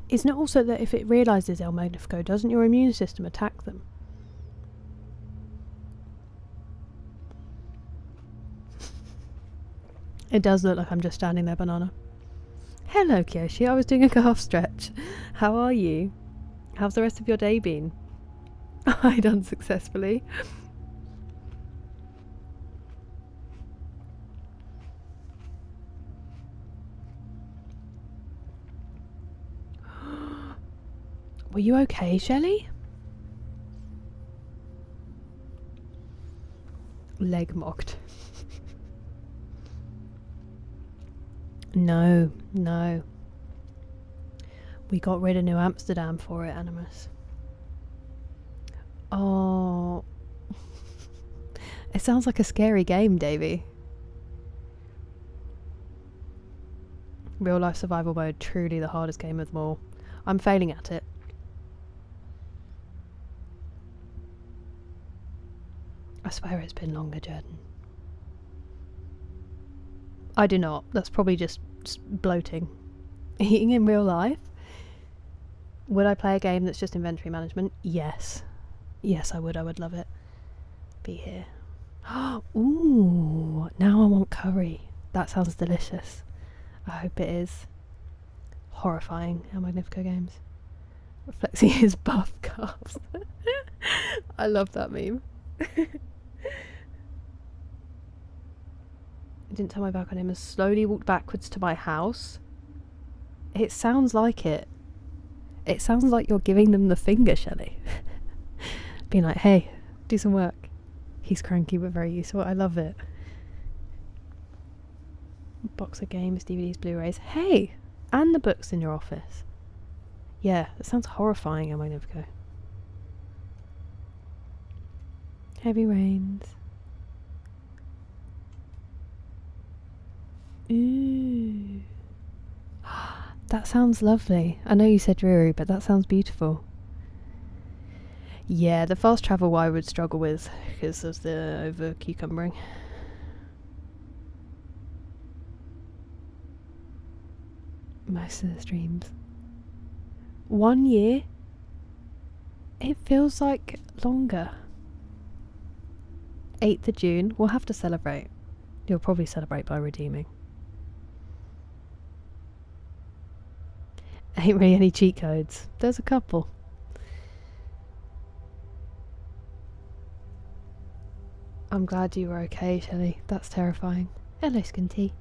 A: Isn't it also that if it realises El Magnifico, doesn't your immune system attack them? It does look like I'm just standing there, Banana. Hello, Kyoshi. I was doing a calf stretch. How are you? How's the rest of your day been? I done successfully. Were you okay, Shelley? Leg mocked. No, no. We got rid of New Amsterdam for it, Animus. Oh. It sounds like a scary game, Davey. Real life survival mode, truly the hardest game of them all. I'm failing at it. I swear it's been longer, Jordan. I do not. That's probably just bloating. Eating in real life? Would I play a game that's just inventory management? Yes. Yes, I would. I would love it. Be here. Ooh, now I want curry. That sounds delicious. I hope it is. Horrifying. How Magnifico games. Flexing his buff calves. I love that meme. I didn't turn my back on him and slowly walked backwards to my house. It sounds like it. It sounds like you're giving them the finger, Shelley. Being like, hey, do some work. He's cranky but very useful. I love it. Box of games, DVDs, Blu-rays. Hey! And the books in your office. Yeah, that sounds horrifying, El Magnifico. Heavy rains. Ooh. That sounds lovely. I know you said dreary, but that sounds beautiful. Yeah, the fast travel I would struggle with because of the over cucumbering. Most of the streams. 1 year? It feels like longer. 8th of June, we'll have to celebrate. You'll probably celebrate by redeeming. Ain't really any cheat codes. There's a couple. I'm glad you were okay, Shelley. That's terrifying. Hello, Skinty.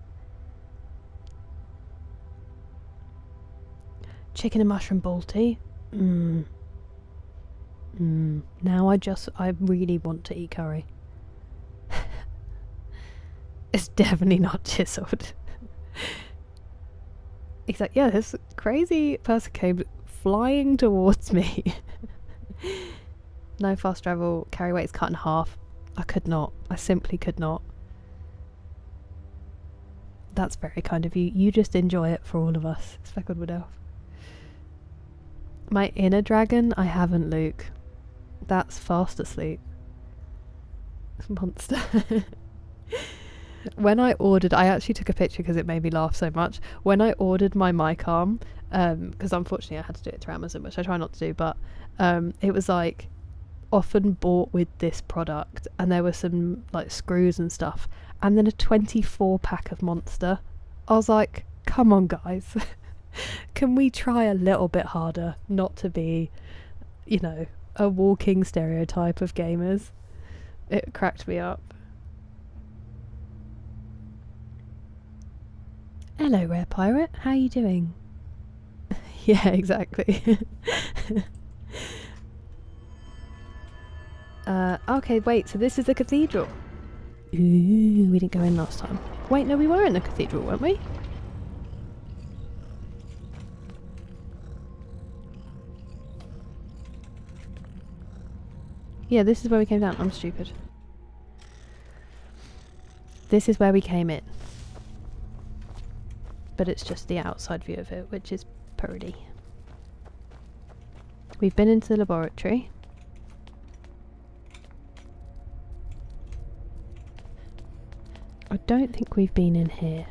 A: Chicken and mushroom balti. Now I really want to eat curry. It's definitely not chiseled. He's like, yeah, this crazy person came flying towards me. No fast travel, carry weight's cut in half. I could not. I simply could not. That's very kind of you. You just enjoy it for all of us. Speckled Wood Elf. My inner dragon? I haven't, Luke. That's fast asleep. Monster. When I ordered, I actually took a picture because it made me laugh so much. When I ordered my mic arm, because unfortunately I had to do it through Amazon, which I try not to do, but it was like often bought with this product, and there were some like screws and stuff, and then a 24 pack of Monster. I was like, come on guys, can we try a little bit harder not to be, you know, a walking stereotype of gamers? It cracked me up. Hello, Rare Pirate. How are you doing? Yeah, exactly. Okay, wait, so this is the cathedral. Ooh, we didn't go in last time. Wait, no, we were in the cathedral, weren't we? Yeah, this is where we came down. I'm stupid. This is where we came in. But it's just the outside view of it, which is pretty. We've been into the laboratory. I don't think we've been in here.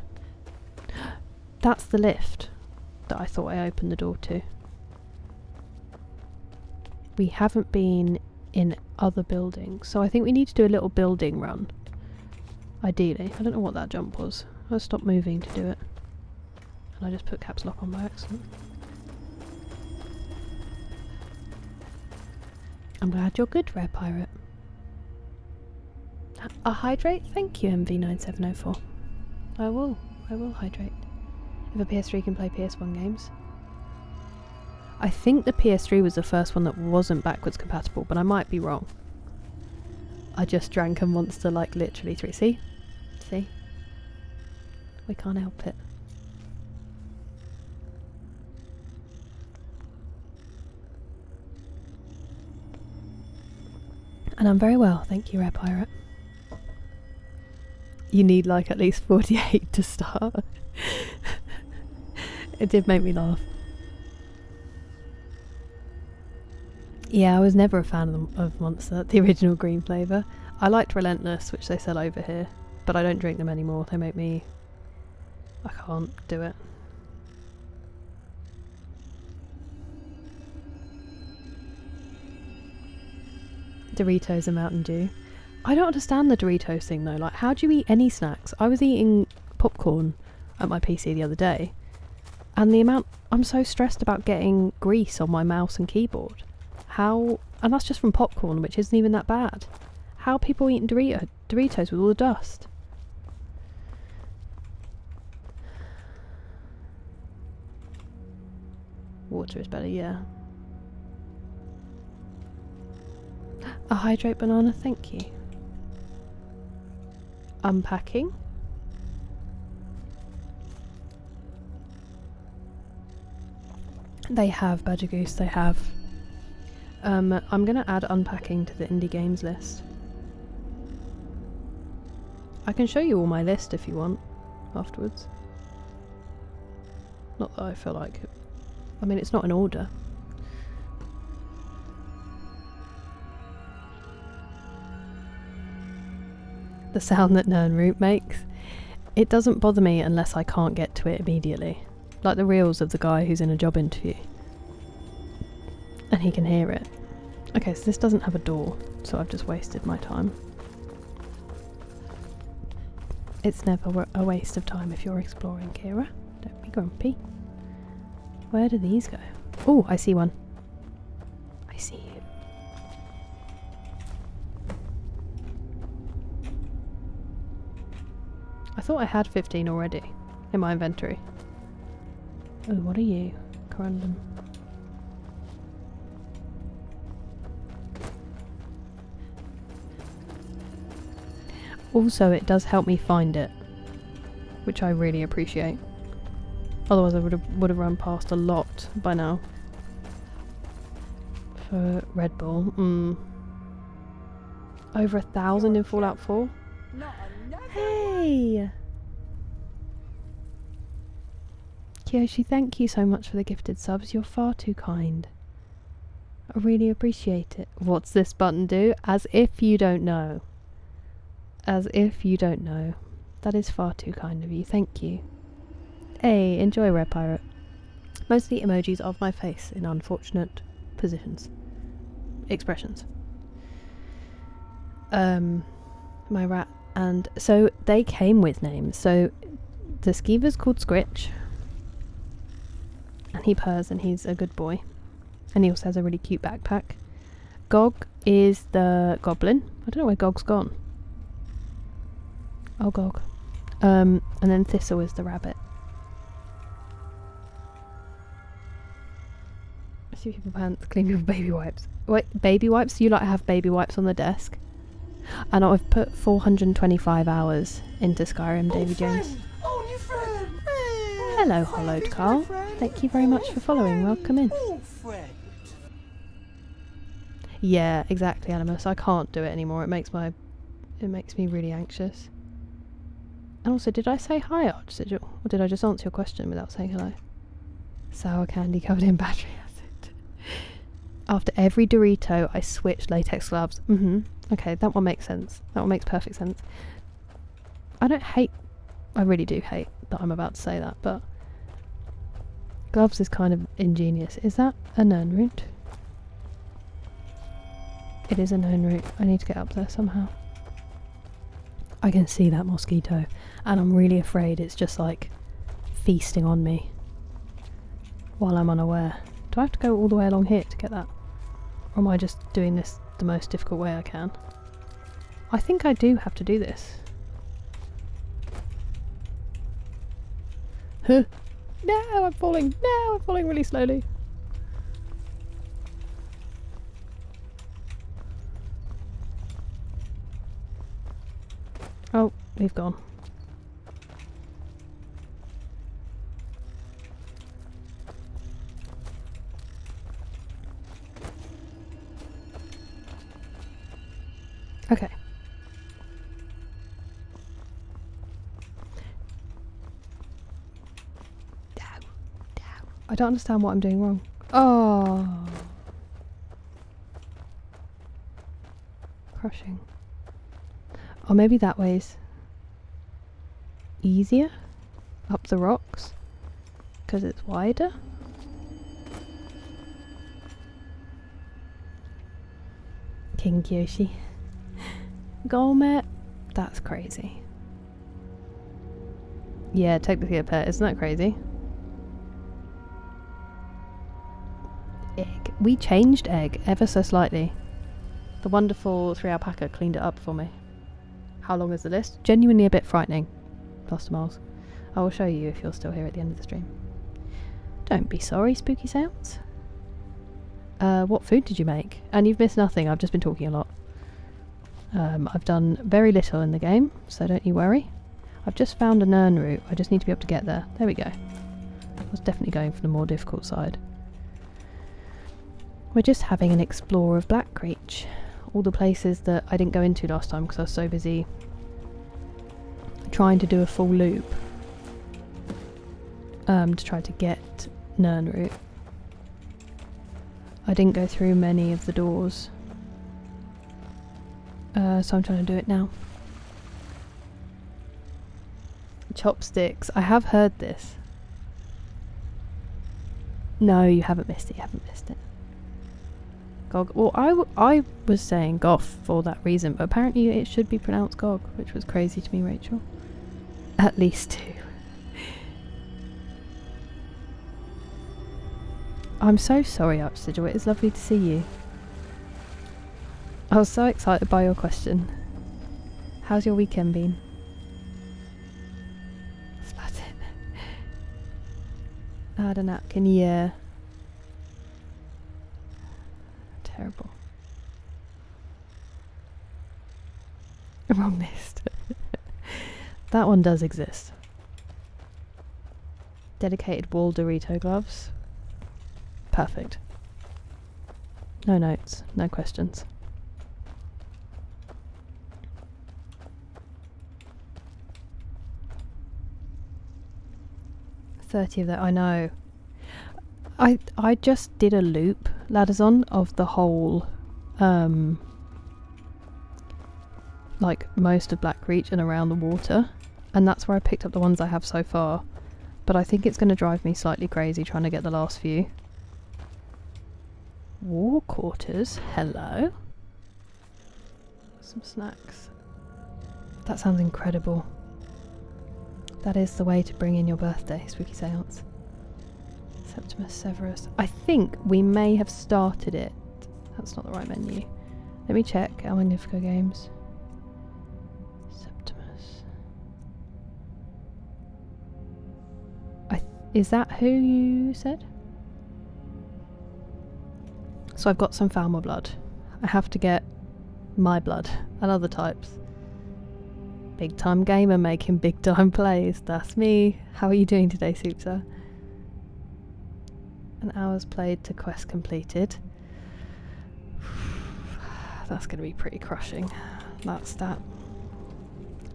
A: That's the lift that I thought I opened the door to. We haven't been in other buildings, so I think we need to do a little building run. Ideally. I don't know what that jump was. I stopped moving to do it. And I just put caps lock on by accident. I'm glad you're good, Rare Pirate. A hydrate? Thank you, MV9704. I will hydrate. If a PS3 can play PS1 games. I think the PS3 was the first one that wasn't backwards compatible, but I might be wrong. I just drank a monster like literally 3. See? See? We can't help it. And I'm very well, thank you, Rare Pirate. You need like at least 48 to start. It did make me laugh. Yeah, I was never a fan of Monster, the original green flavour. I liked Relentless, which they sell over here, but I don't drink them anymore. They make me... I can't do it. Doritos and Mountain Dew. I don't understand the Doritos thing though. Like, how do you eat any snacks? I was eating popcorn at my PC the other day, and the amount... I'm so stressed about getting grease on my mouse and keyboard. How... And that's just from popcorn, which isn't even that bad. How are people eating Doritos with all the dust? Water is better, yeah. A hydrate banana, thank you. Unpacking. They have, Badger Goose, they have. I'm gonna add unpacking to the indie games list. I can show you all my list if you want, afterwards. Not that I feel like it. I mean, it's not in order. The sound that Nirnroot makes. It doesn't bother me unless I can't get to it immediately. Like the reels of the guy who's in a job interview. And he can hear it. Okay, so this doesn't have a door, so I've just wasted my time. It's never a waste of time if you're exploring, Kira. Don't be grumpy. Where do these go? Oh, I see one. I see you. I thought I had 15 already in my inventory. Oh, what are you? Corundum. Also, it does help me find it, which I really appreciate. Otherwise, I would have run past a lot by now. For Red Bull, over 1,000 in Fallout 4. Hey, Kyoshi, thank you so much for the gifted subs. You're far too kind. I really appreciate it. What's this button do? As if you don't know. As if you don't know. That is far too kind of you. Thank you. Hey, enjoy, Rare Pirate. Mostly emojis of my face in unfortunate positions. Expressions. My rat. And so they came with names. So the skeever's called Scritch. And he purrs and he's a good boy. And he also has a really cute backpack. Gog is the goblin. I don't know where Gog's gone. Oh, Gog. And then Thistle is the rabbit. I see people pants, clean people baby wipes. Wait, baby wipes? You like have baby wipes on the desk? And I've put 425 hours into Skyrim, Davy Jones.
F: Oh, new friend!
A: Hello, Hollowed Carl. Thank you very much for following. Welcome in. Yeah, exactly, Animus. I can't do it anymore. It makes me really anxious. And also, did I say hi, Archsigil? Or did I just answer your question without saying hello? Sour candy covered in battery acid. After every Dorito, I switch latex gloves. Okay, that one makes sense. That one makes perfect sense. I really do hate that I'm about to say that, but gloves is kind of ingenious. Is that a Nirnroot? It is a Nirnroot. I need to get up there somehow. I can see that mosquito, and I'm really afraid it's just like feasting on me while I'm unaware. Do I have to go all the way along here to get that? Or am I just doing this the most difficult way I can? I think I do have to do this. Huh. No, I'm falling. No, I'm falling really slowly. Oh, we've gone. Okay. I don't understand what I'm doing wrong. Oh. Crushing. Or maybe that way's easier? Up the rocks? Because it's wider? King Kyoshi. Golmet? That's crazy. Yeah, technically a pet. Isn't that crazy? Egg. We changed egg ever so slightly. The wonderful 3 alpaca cleaned it up for me. How long is the list? Genuinely a bit frightening. Pastor Miles. I will show you if you're still here at the end of the stream. Don't be sorry, Spooky Sounds. What food did you make? And you've missed nothing, I've just been talking a lot. I've done very little in the game, so don't you worry. I've just found a Nirnroot, I just need to be able to get there. There we go. I was definitely going for the more difficult side. We're just having an explore of Blackreach. All the places that I didn't go into last time because I was so busy trying to do a full loop to try to get Nirnroot. I didn't go through many of the doors, so I'm trying to do it now. Chopsticks. I have heard this. No, you haven't missed it. You haven't missed it. Gog. Well, I was saying Goff for that reason, but apparently it should be pronounced Gog, which was crazy to me, Rachel. At least 2. I'm so sorry, Archsigil. It is lovely to see you. I was so excited by your question. How's your weekend been? Spat it. I had a napkin, yeah. Terrible. Wrong list. That one does exist. Dedicated wall Dorito gloves. Perfect. No notes, no questions. $30 of that, I know. I just did a loop, Ladazon, of the whole, like most of Blackreach and around the water, and that's where I picked up the ones I have so far. But I think it's going to drive me slightly crazy trying to get the last few. War quarters, hello. Some snacks. That sounds incredible. That is the way to bring in your birthday, Spooky Seance. Septimus Severus. I think we may have started it. That's not the right menu. Let me check. El Magnifico Games. Septimus. Is that who you said? So I've got some Falmer blood. I have to get my blood and other types. Big time gamer making big time plays. That's me. How are you doing today, Soupsa? An hour's played to quest completed. That's going to be pretty crushing. That stat.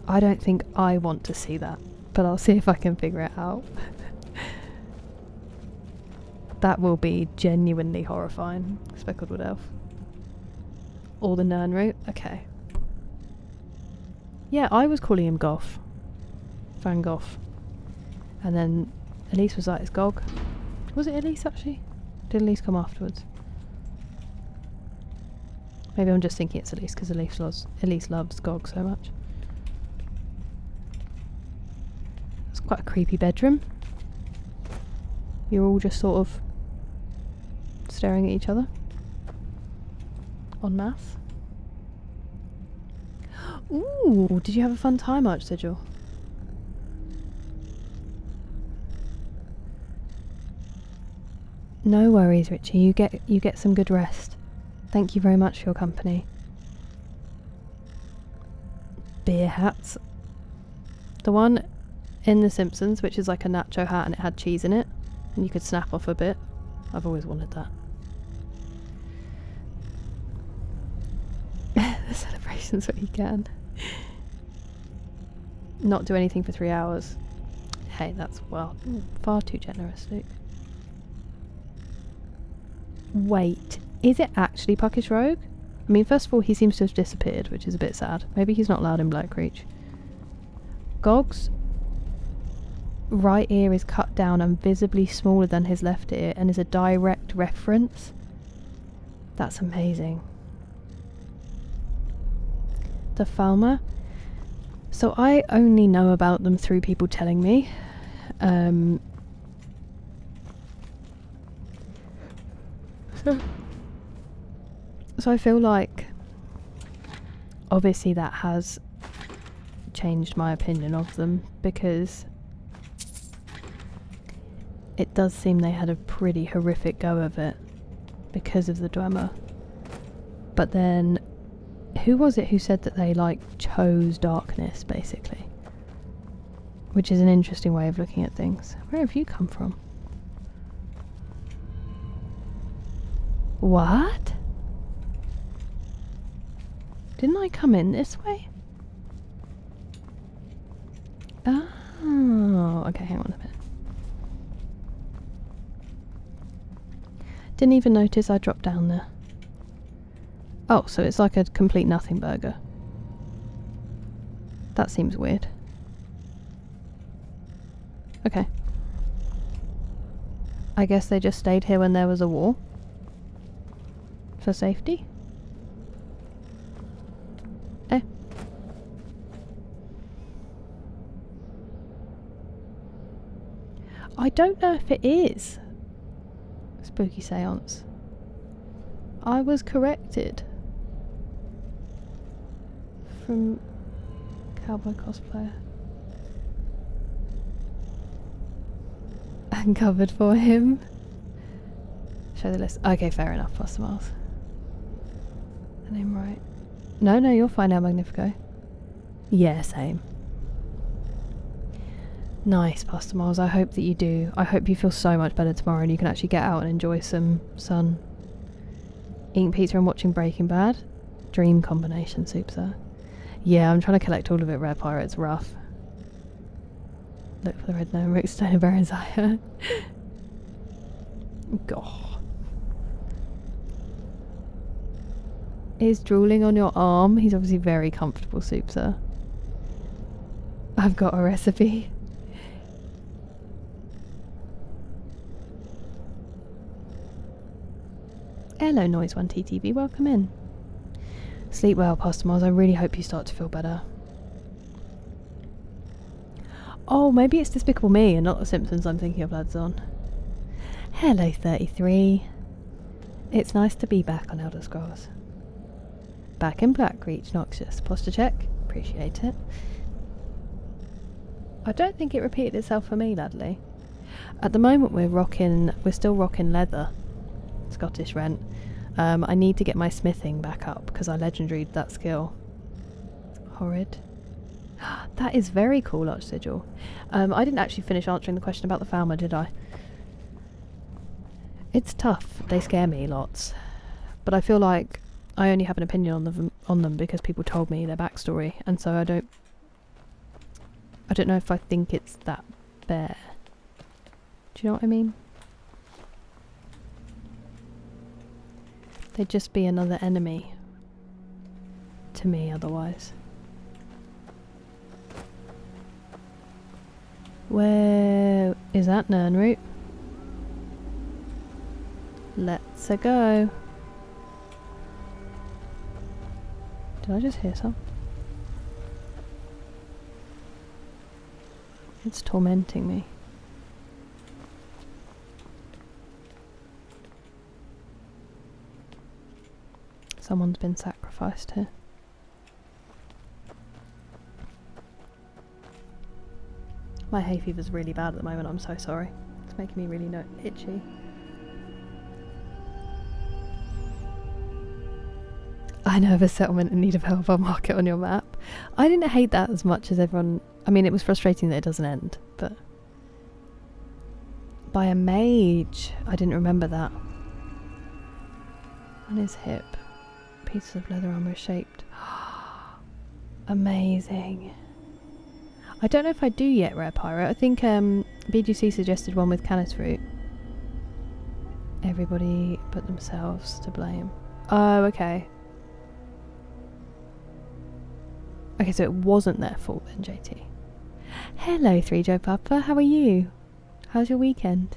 A: I don't think I want to see that, but I'll see if I can figure it out. That will be genuinely horrifying. Speckled Wood Elf. Or the Nirnroot. Okay. Yeah, I was calling him Goff. Van Goff. And then Elise was like, it's Gog. Was it Elise actually? Did Elise come afterwards? Maybe I'm just thinking it's Elise because Elise loves Gog so much. It's quite a creepy bedroom. You're all just sort of staring at each other. en masse. Ooh, did you have a fun time, Archsigil? No worries, Richie. You get some good rest. Thank you very much for your company. Beer hats. The one in The Simpsons, which is like a nacho hat and it had cheese in it, and you could snap off a bit. I've always wanted that. The celebrations where you can. Not do anything for 3 hours. Hey, that's, well, far too generous, Luke. Wait, is it actually Puckish Rogue? I mean, first of all, he seems to have disappeared, which is a bit sad. Maybe he's not allowed in Blackreach. Gog's right ear is cut down and visibly smaller than his left ear and is a direct reference. That's amazing. The Falmer. So I only know about them through people telling me. So I feel like obviously that has changed my opinion of them, because it does seem they had a pretty horrific go of it because of the Dwemer. But then who was it who said that they like chose darkness, basically? Which is an interesting way of looking at things. Where have you come from? What? Didn't I come in this way? Oh, okay, hang on a minute. Didn't even notice I dropped down there. Oh, so it's like a complete nothing burger. That seems weird. Okay. I guess they just stayed here when there was a war. For safety? Eh. I don't know if it is spooky seance. I was corrected from cowboy cosplayer. Uncovered for him. Show the list. Okay, fair enough, plus the miles. The name right. No, you're fine now, Magnifico. Yeah, same. Nice, Pastor Miles. I hope that you do. I hope you feel so much better tomorrow and you can actually get out and enjoy some sun. Eating pizza and watching Breaking Bad. Dream combination, soup, sir. Yeah, I'm trying to collect all of it, Rare Pirate. It's rough. Look for the red Nirnroot, Stone of Baronzaya. God. Is drooling on your arm? He's obviously very comfortable, soup, sir. I've got a recipe. Hello, Noise1TTV, welcome in. Sleep well, Pastor Mars. I really hope you start to feel better. Oh, maybe it's Despicable Me and not The Simpsons I'm thinking of, lads on. Hello, 33. It's nice to be back on Elder Scrolls. Back in Blackreach, Noxious. Posture check. Appreciate it. I don't think it repeated itself for me, Ladley. At the moment we're still rocking leather. Scottish rent. I need to get my smithing back up because I legendaried that skill. Horrid. That is very cool, Archsigil. I didn't actually finish answering the question about the Falmer, did I? It's tough. They scare me lots. But I feel like I only have an opinion on them because people told me their backstory, and so I don't know if I think it's that fair. Do you know what I mean? They'd just be another enemy to me otherwise. Where is that Nirnroot? Let's go. Did I just hear some? It's tormenting me. Someone's been sacrificed here. My hay fever's really bad at the moment, I'm so sorry. It's making me really itchy. I know of a settlement in need of help, I'll mark it on your map. I didn't hate that as much as everyone... I mean, it was frustrating that it doesn't end, but... By a mage. I didn't remember that. On his hip. Pieces of leather armor shaped. Amazing. I don't know if I do yet, Rare Pirate. I think BGC suggested one with canis fruit. Everybody but themselves to blame. Oh, okay. Okay, so it wasn't their fault then, JT. Hello, 3Joe Papa. How are you? How's your weekend?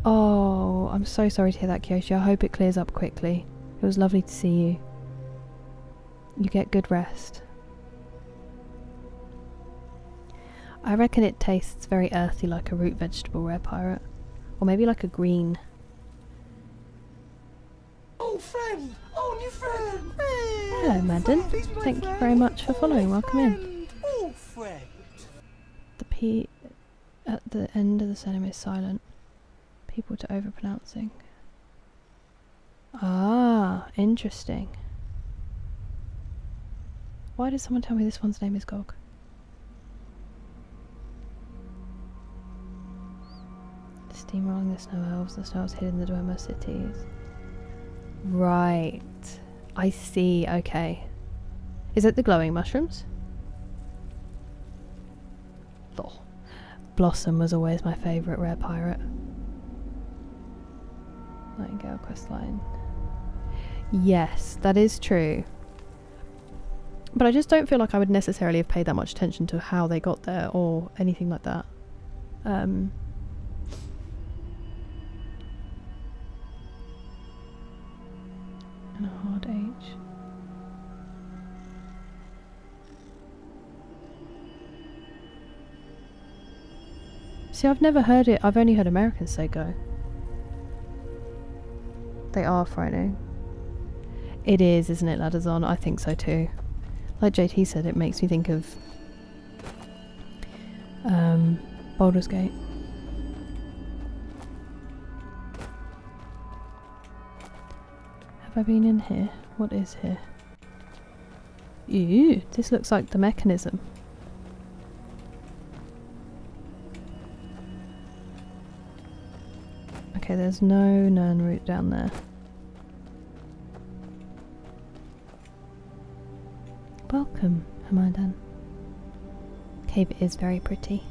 A: Oh, I'm so sorry to hear that, Kyoshi. I hope it clears up quickly. It was lovely to see you. You get good rest. I reckon it tastes very earthy, like a root vegetable, Rare Pirate. Or maybe like a green.
F: Oh, friend! Oh, new friend!
A: Hello, Madden. Thank you very much for following. Welcome in.
F: Oh, friend!
A: The P at the end of the surname is silent. People to overpronouncing. Ah, interesting. Why did someone tell me this one's name is Gog? Steamrolling the snow elves. The snow elves hid in the Dwemer cities. Right. I see. Okay. Is it the glowing mushrooms? Oh. Blossom was always my favourite, Rare Pirate. Nightingale questline. Yes, that is true. But I just don't feel like I would necessarily have paid that much attention to how they got there or anything like that. And a hard age. See, I've never heard it. I've only heard Americans say go. They are frightening. It is, isn't it, Ladders On? I think so too. Like JT said, it makes me think of Baldur's Gate. Have I been in here? What is here? Ew, this looks like the mechanism. Okay, there's no Nirnroot down there. Welcome, Hamadan. Cave is very pretty.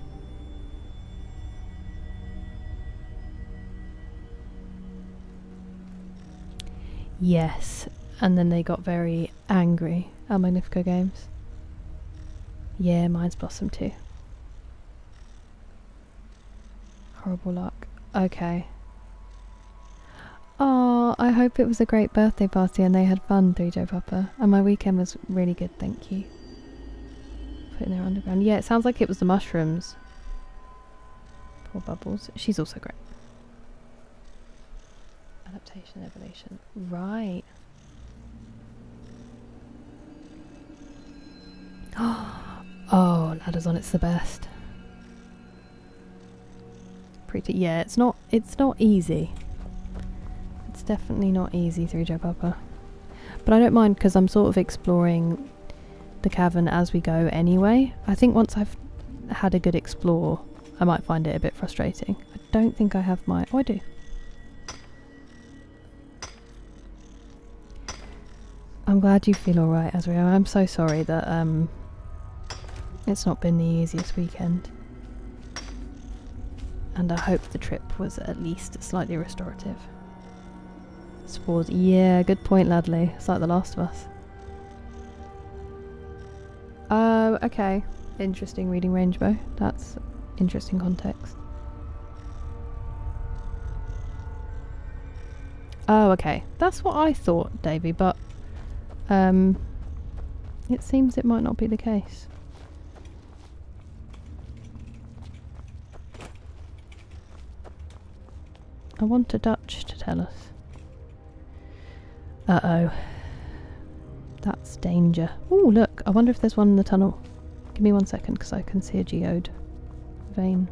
A: Yes, and then they got very angry at Magnifico Games. Yeah, mine's Blossom too. Horrible luck. Okay. Oh, I hope it was a great birthday party and they had fun, 3Joe Papa. And my weekend was really good, thank you. Putting her underground. Yeah, it sounds like it was the mushrooms. Poor Bubbles. She's also great. Adaptation, evolution. Right. Oh, Ladders On, it's the best. Pretty. Yeah, it's not easy. It's definitely not easy, 3Joe Papa. But I don't mind because I'm sort of exploring the cavern as we go anyway. I think once I've had a good explore, I might find it a bit frustrating. I don't think I have my... Oh, I do. I'm glad you feel alright, Azrael. I'm so sorry that it's not been the easiest weekend. And I hope the trip was at least slightly restorative. Spores. Yeah, good point, Ladley. It's like The Last of Us. Oh, okay. Interesting reading Rangebow. That's interesting context. Oh, okay. That's what I thought, Davey, but it seems it might not be the case. I want a Dutch to tell us. Uh-oh. That's danger. Oh, look. I wonder if there's one in the tunnel. Give me 1 second, because I can see a geode vein.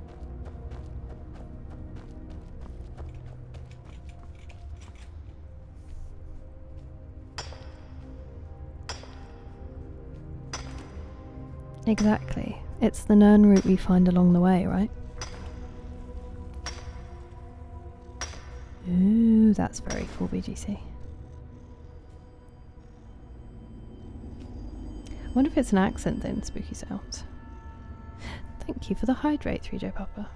A: Exactly. It's the Nirnroot we find along the way, right? Ooh, that's very cool, BGC. I wonder if it's an accent then, Spooky Sounds. Thank you for the hydrate, 3J Papa.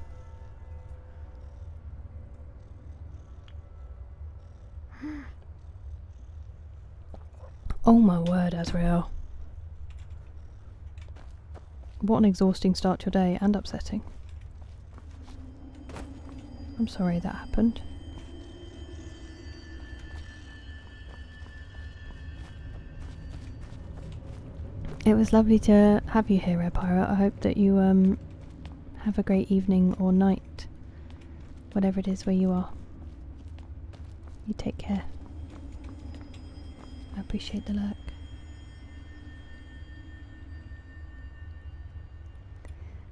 A: Oh my word, Azrael. What an exhausting start to your day, and upsetting. I'm sorry that happened. It was lovely to have you here, Red Pirate. I hope that you have a great evening or night, whatever it is where you are. You take care. I appreciate the lurk.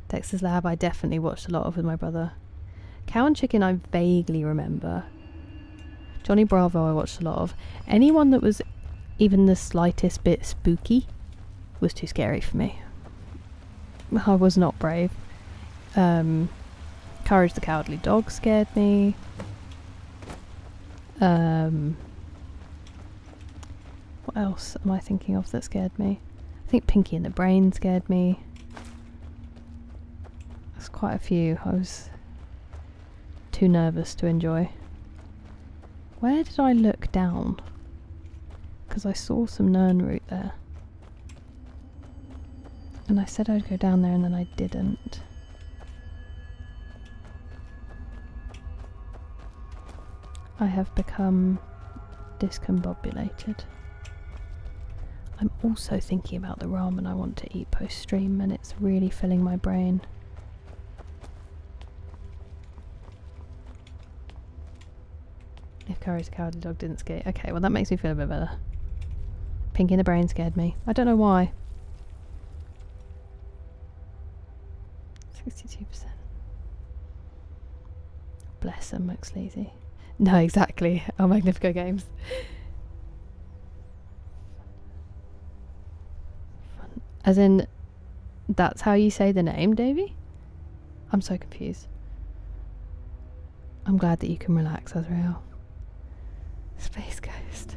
A: Dexter's Lab I definitely watched a lot of with my brother. Cow and Chicken I vaguely remember. Johnny Bravo I watched a lot of. Anyone that was even the slightest bit spooky was too scary for me. I was not brave. Courage the Cowardly Dog scared me. What else am I thinking of that scared me? I think Pinky and the Brain scared me. There's quite a few I was too nervous to enjoy. Where did I look down? Because I saw some Nirnroot there. And I said I'd go down there and then I didn't. I have become discombobulated. I'm also thinking about the ramen I want to eat post stream and it's really filling my brain. If Courage the Cowardly Dog didn't scare. Okay, well that makes me feel a bit better. Pinky in the Brain scared me. I don't know why. 62%. Bless him, McSleazy. No, exactly. Oh, Magnifico Games. Fun. As in, that's how you say the name, Davey? I'm so confused. I'm glad that you can relax, Azrael. Space Ghost.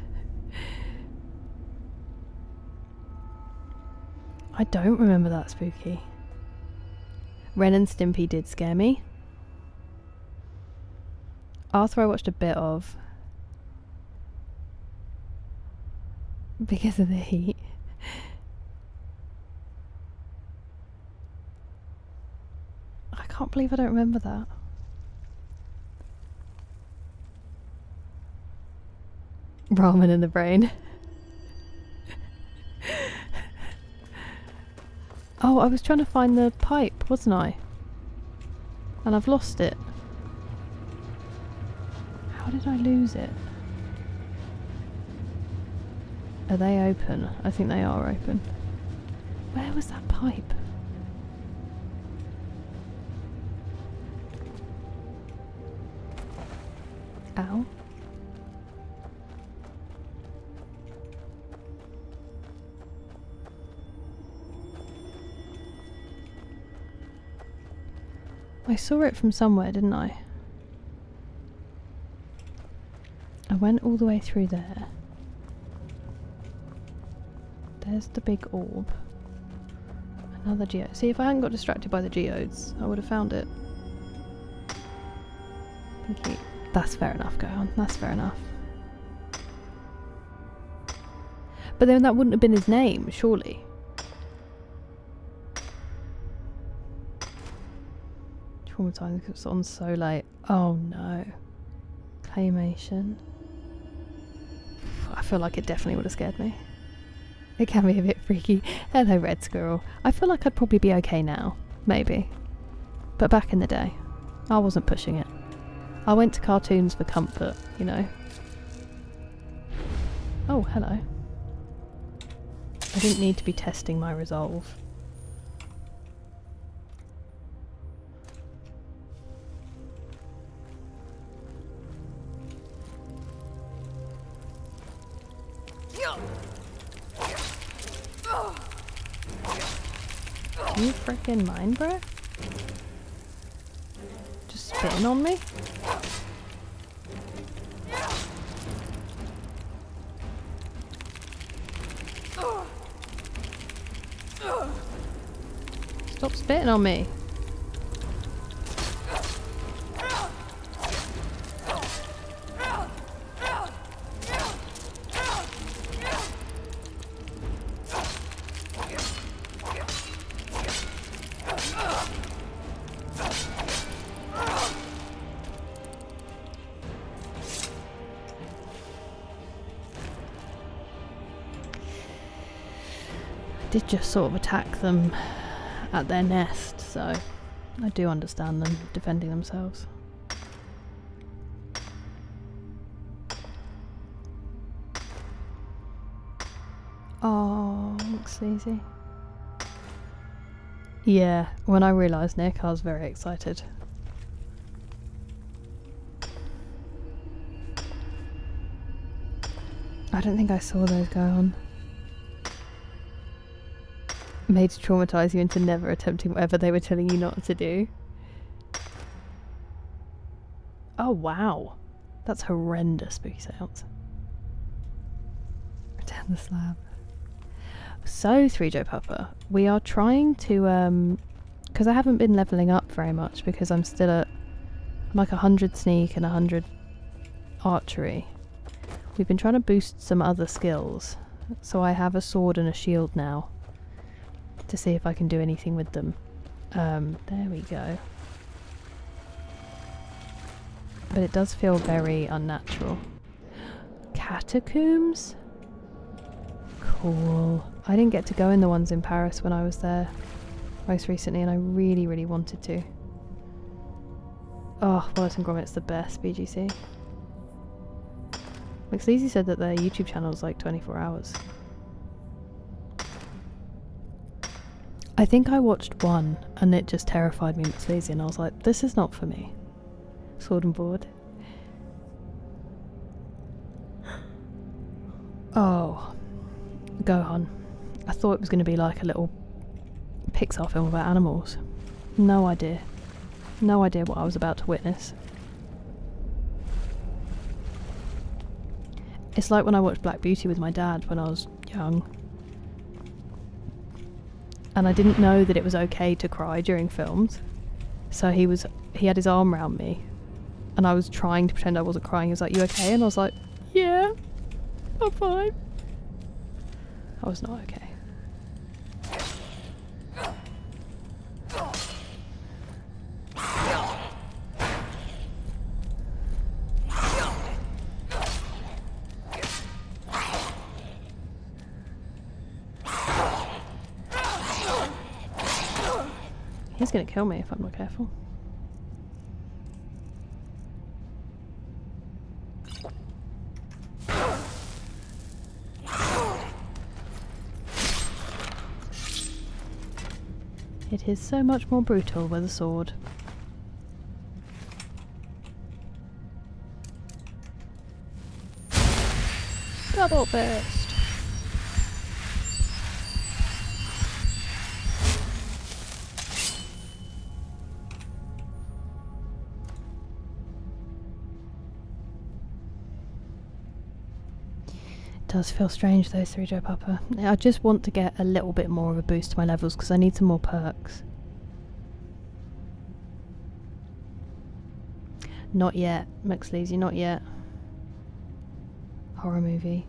A: I don't remember that spooky. Ren and Stimpy did scare me. Arthur I watched a bit of. Because of the heat. I can't believe I don't remember that. Ramen in the Brain. Oh, I was trying to find the pipe, wasn't I? And I've lost it. How did I lose it? Are they open? I think they are open. Where was that pipe? Ow. I saw it from somewhere, didn't I? I went all the way through there. There's the big orb. Another geode. See, if I hadn't got distracted by the geodes, I would have found it. Thank you. That's fair enough, go on. That's fair enough. But then that wouldn't have been his name, surely. Traumatizing, it's on so late. Oh no. Claymation. I feel like it definitely would have scared me. It can be a bit freaky. Hello, Red Squirrel. I feel like I'd probably be okay now. Maybe. But back in the day, I wasn't pushing it. I went to cartoons for comfort, you know. Oh, hello. I didn't need to be testing my resolve. Can you frickin' mind, bro? Just spitting on me? Stop spitting on me. I did just sort of attack them at their nest, so I do understand them defending themselves. Oh, looks easy. Yeah, when I realised Nick, I was very excited. I don't think I saw those go on. Made to traumatise you into never attempting whatever they were telling you not to do. Oh wow, that's horrendous spooky sounds. Return the slab. So 3Joe Pupper, we are trying to because I haven't been levelling up very much because I'm still at like 100 sneak and 100 archery. We've been trying to boost some other skills, so I have a sword and a shield now to see if I can do anything with them. There we go. But it does feel very unnatural. Catacombs? Cool. I didn't get to go in the ones in Paris when I was there most recently, and I really, really wanted to. Oh, Wallace and Gromit's the best BGC. McSleazy said that their YouTube channel is like 24 hours. I think I watched one and it just terrified me, McSleazy, and I was like, this is not for me. Sword and board. Oh, Gohan. I thought it was going to be like a little Pixar film about animals. No idea. No idea what I was about to witness. It's like when I watched Black Beauty with my dad when I was young. And I didn't know that it was okay to cry during films. So he had his arm around me and I was trying to pretend I wasn't crying. He was like, "You okay?" And I was like, "Yeah, I'm fine." I was not okay. He's gonna kill me if I'm not careful. It is so much more brutal with a sword. Double fist! Does feel strange though, 3Joe Papa. I just want to get a little bit more of a boost to my levels because I need some more perks. Not yet, McSleazy, not yet. Horror movie.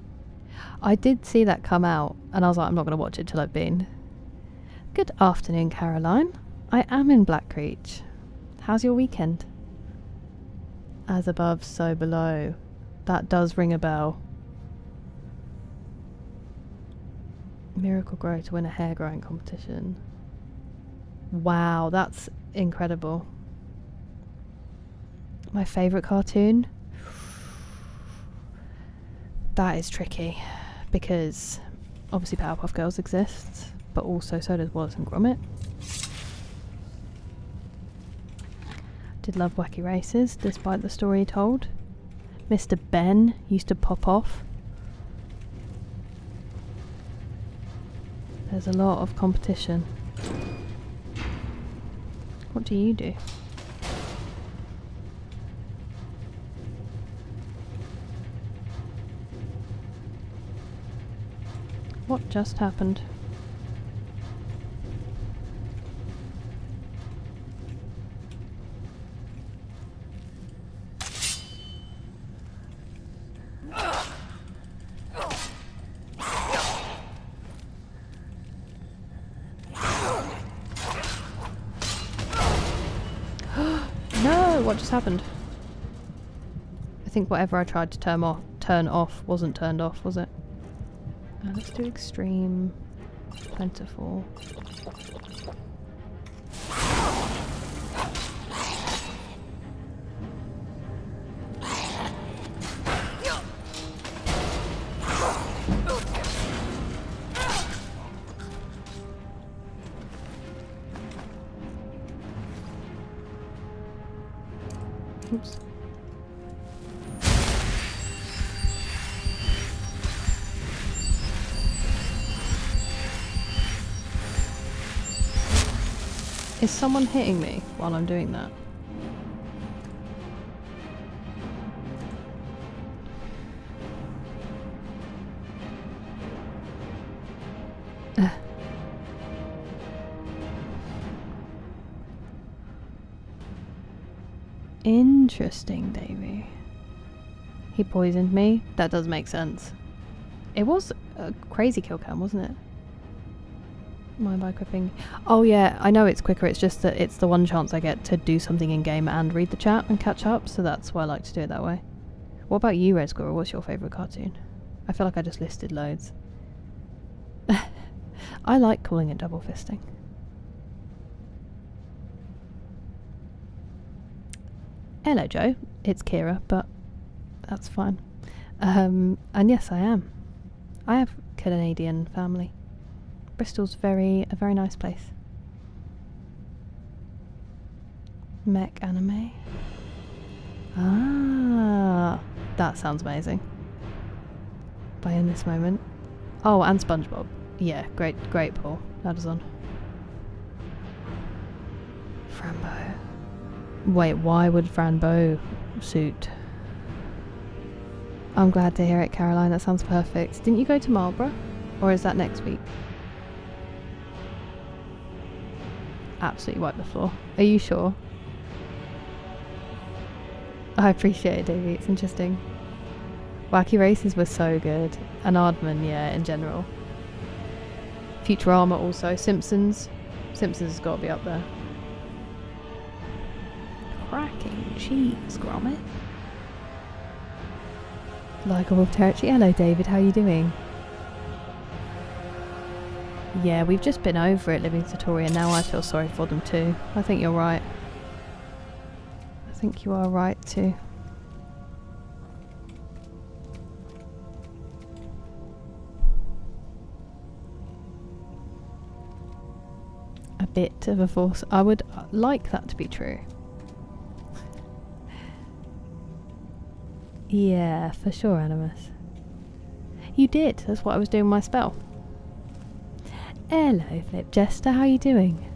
A: I did see that come out and I was like, I'm not going to watch it till I've been. Good afternoon, Caroline. I am in Blackreach. How's your weekend? As above, so below. That does ring a bell. Miracle Grow to win a hair growing competition. Wow, that's incredible. My favourite cartoon? That is tricky, because obviously Powerpuff Girls exists, but also so does Wallace and Gromit. Did love Wacky Races, despite the story he told. Mr. Ben used to pop off. There's a lot of competition. What do you do? What just happened? No, what just happened? I think whatever I tried to turn off wasn't turned off, was it? Let's do extreme, plentiful. Oops. Is someone hitting me while I'm doing that? Interesting, Davey. He poisoned me. That does make sense. It was a crazy kill cam, wasn't it? Mind by equipping. Oh yeah, I know it's quicker, it's just that it's the one chance I get to do something in game and read the chat and catch up, so that's why I like to do it that way. What about you, Red Squirrel? What's your favourite cartoon? I feel like I just listed loads. I like calling it double fisting. Hello Joe, it's Kira, but that's fine. And yes, I am. I have Canadian family. Bristol's a very nice place. Mech anime. Ah, that sounds amazing. By in this moment. Oh, and SpongeBob. Yeah, great Paul. That is on. Frambo. Wait, why would Frambo suit? I'm glad to hear it, Caroline. That sounds perfect. Didn't you go to Marlborough? Or is that next week? Absolutely wipe the floor. Are you sure? I appreciate it, Davey. It's interesting. Wacky Races was so good. And Aardman, yeah, in general. Futurama also. Simpsons. Simpsons has got to be up there. Cracking cheese, Gromit. Like a wolf territory. Hello, David. How are you doing? Yeah, we've just been over it, Living Satori, and now I feel sorry for them too. I think you're right. I think you are right too. A bit of a force. I would like that to be true. Yeah, for sure, Animus. You did. That's what I was doing with my spell. Hello, Flip Jester. How are you doing?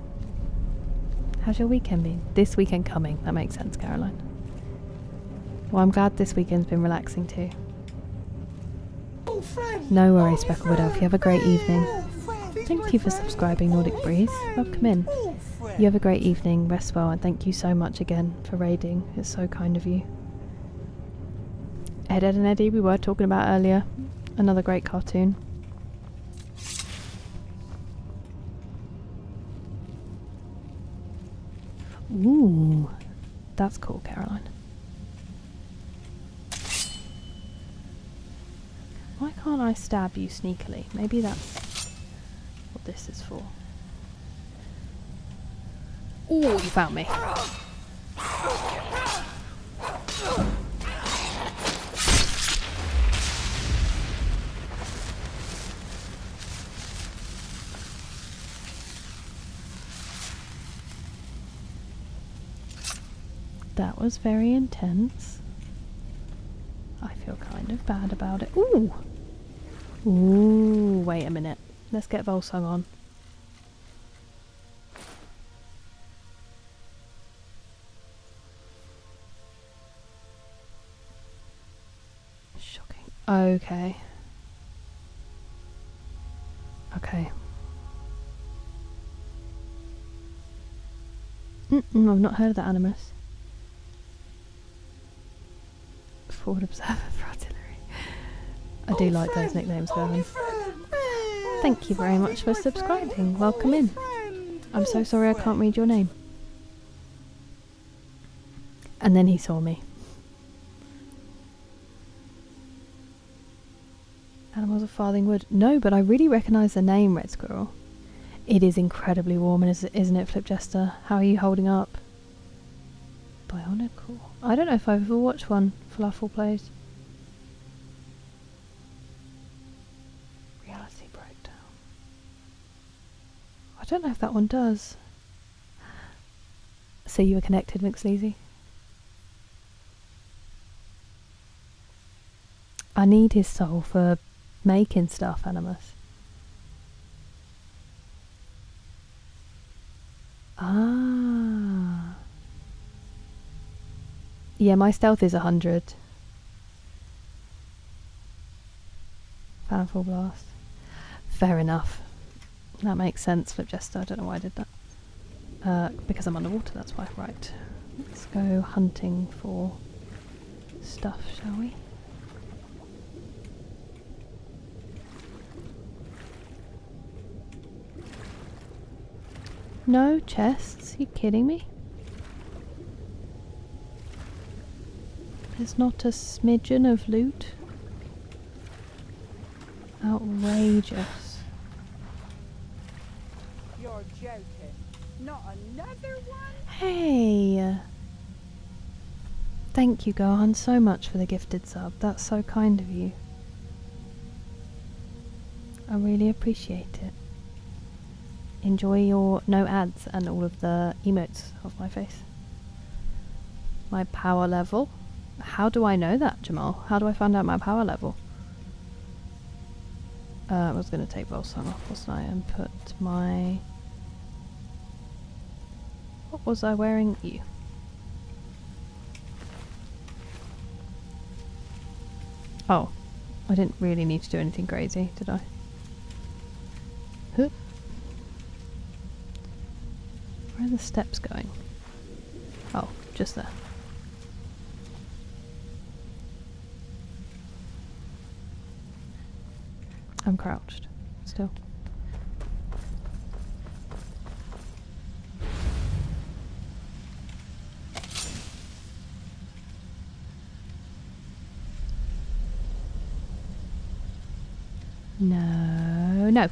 A: How's your weekend been? This weekend coming. That makes sense, Caroline. Well, I'm glad this weekend's been relaxing too. No worries, Speckled Elf. You have a great evening. Thank you for subscribing, Nordic Breeze. Welcome in. You have a great evening. Rest well, and thank you so much again for raiding. It's so kind of you. Ed, Ed and Eddie, we were talking about earlier. Another great cartoon. Ooh, that's cool, Caroline. Why can't I stab you sneakily? Maybe that's what this is for. Ooh, you found me. That was very intense. I feel kind of bad about it. Ooh! Ooh, wait a minute. Let's get Volsung on. Shocking. Okay. Okay. I've not heard of that Animus. Forward observer for artillery. I do like those nicknames, Gavin. Thank you very much for subscribing. Welcome in. I'm so sorry I can't read your name. And then he saw me. Animals of Farthing Wood. No, but I really recognise the name, Red Squirrel. It is incredibly warm, isn't it, Flip Jester? How are you holding up? Bionicle. I don't know if I've ever watched one. Falafel plays. Reality Breakdown. I don't know if that one does. So you were connected, McSleazy? I need his soul for making stuff, Animus. Ah. Yeah, my stealth is 100. Fanful Blast. Fair enough. That makes sense, Flip Jester. I don't know why I did that. Because I'm underwater, that's why. Right. Let's go hunting for stuff, shall we? No chests? You kidding me? There's not a smidgen of loot? Outrageous.
G: You're joking. Not another one?
A: Hey! Thank you, Gohan, so much for the gifted sub. That's so kind of you. I really appreciate it. Enjoy your no ads and all of the emotes of my face. My power level? How do I know that, Jamal? How do I find out my power level? I was going to take Volsung off, wasn't I? And put my... What was I wearing? You. Oh. I didn't really need to do anything crazy, did I? Huh? Where are the steps going? Oh, just there. I'm crouched, still. No, no.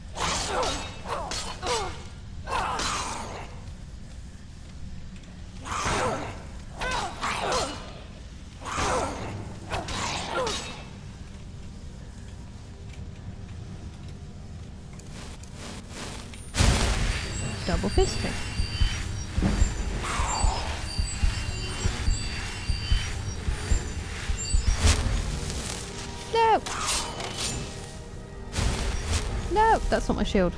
A: Double fisting. No! No! That's not my shield.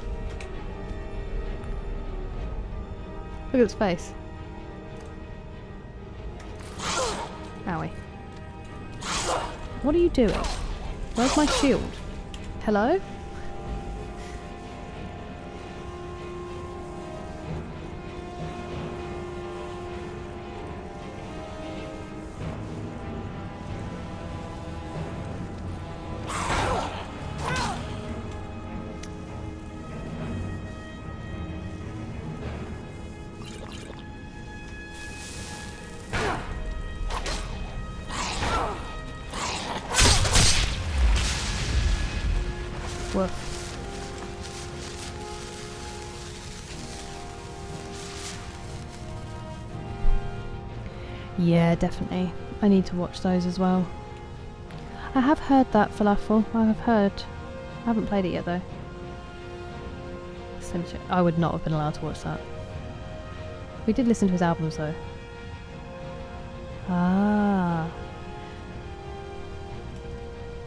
A: Look at its face. Owie. What are you doing? Where's my shield? Hello? Woof. Yeah, definitely. I need to watch those as well. I have heard that Falafel. I have heard. I haven't played it yet though. Slim Shady. I would not have been allowed to watch that. We did listen to his albums though. Ah.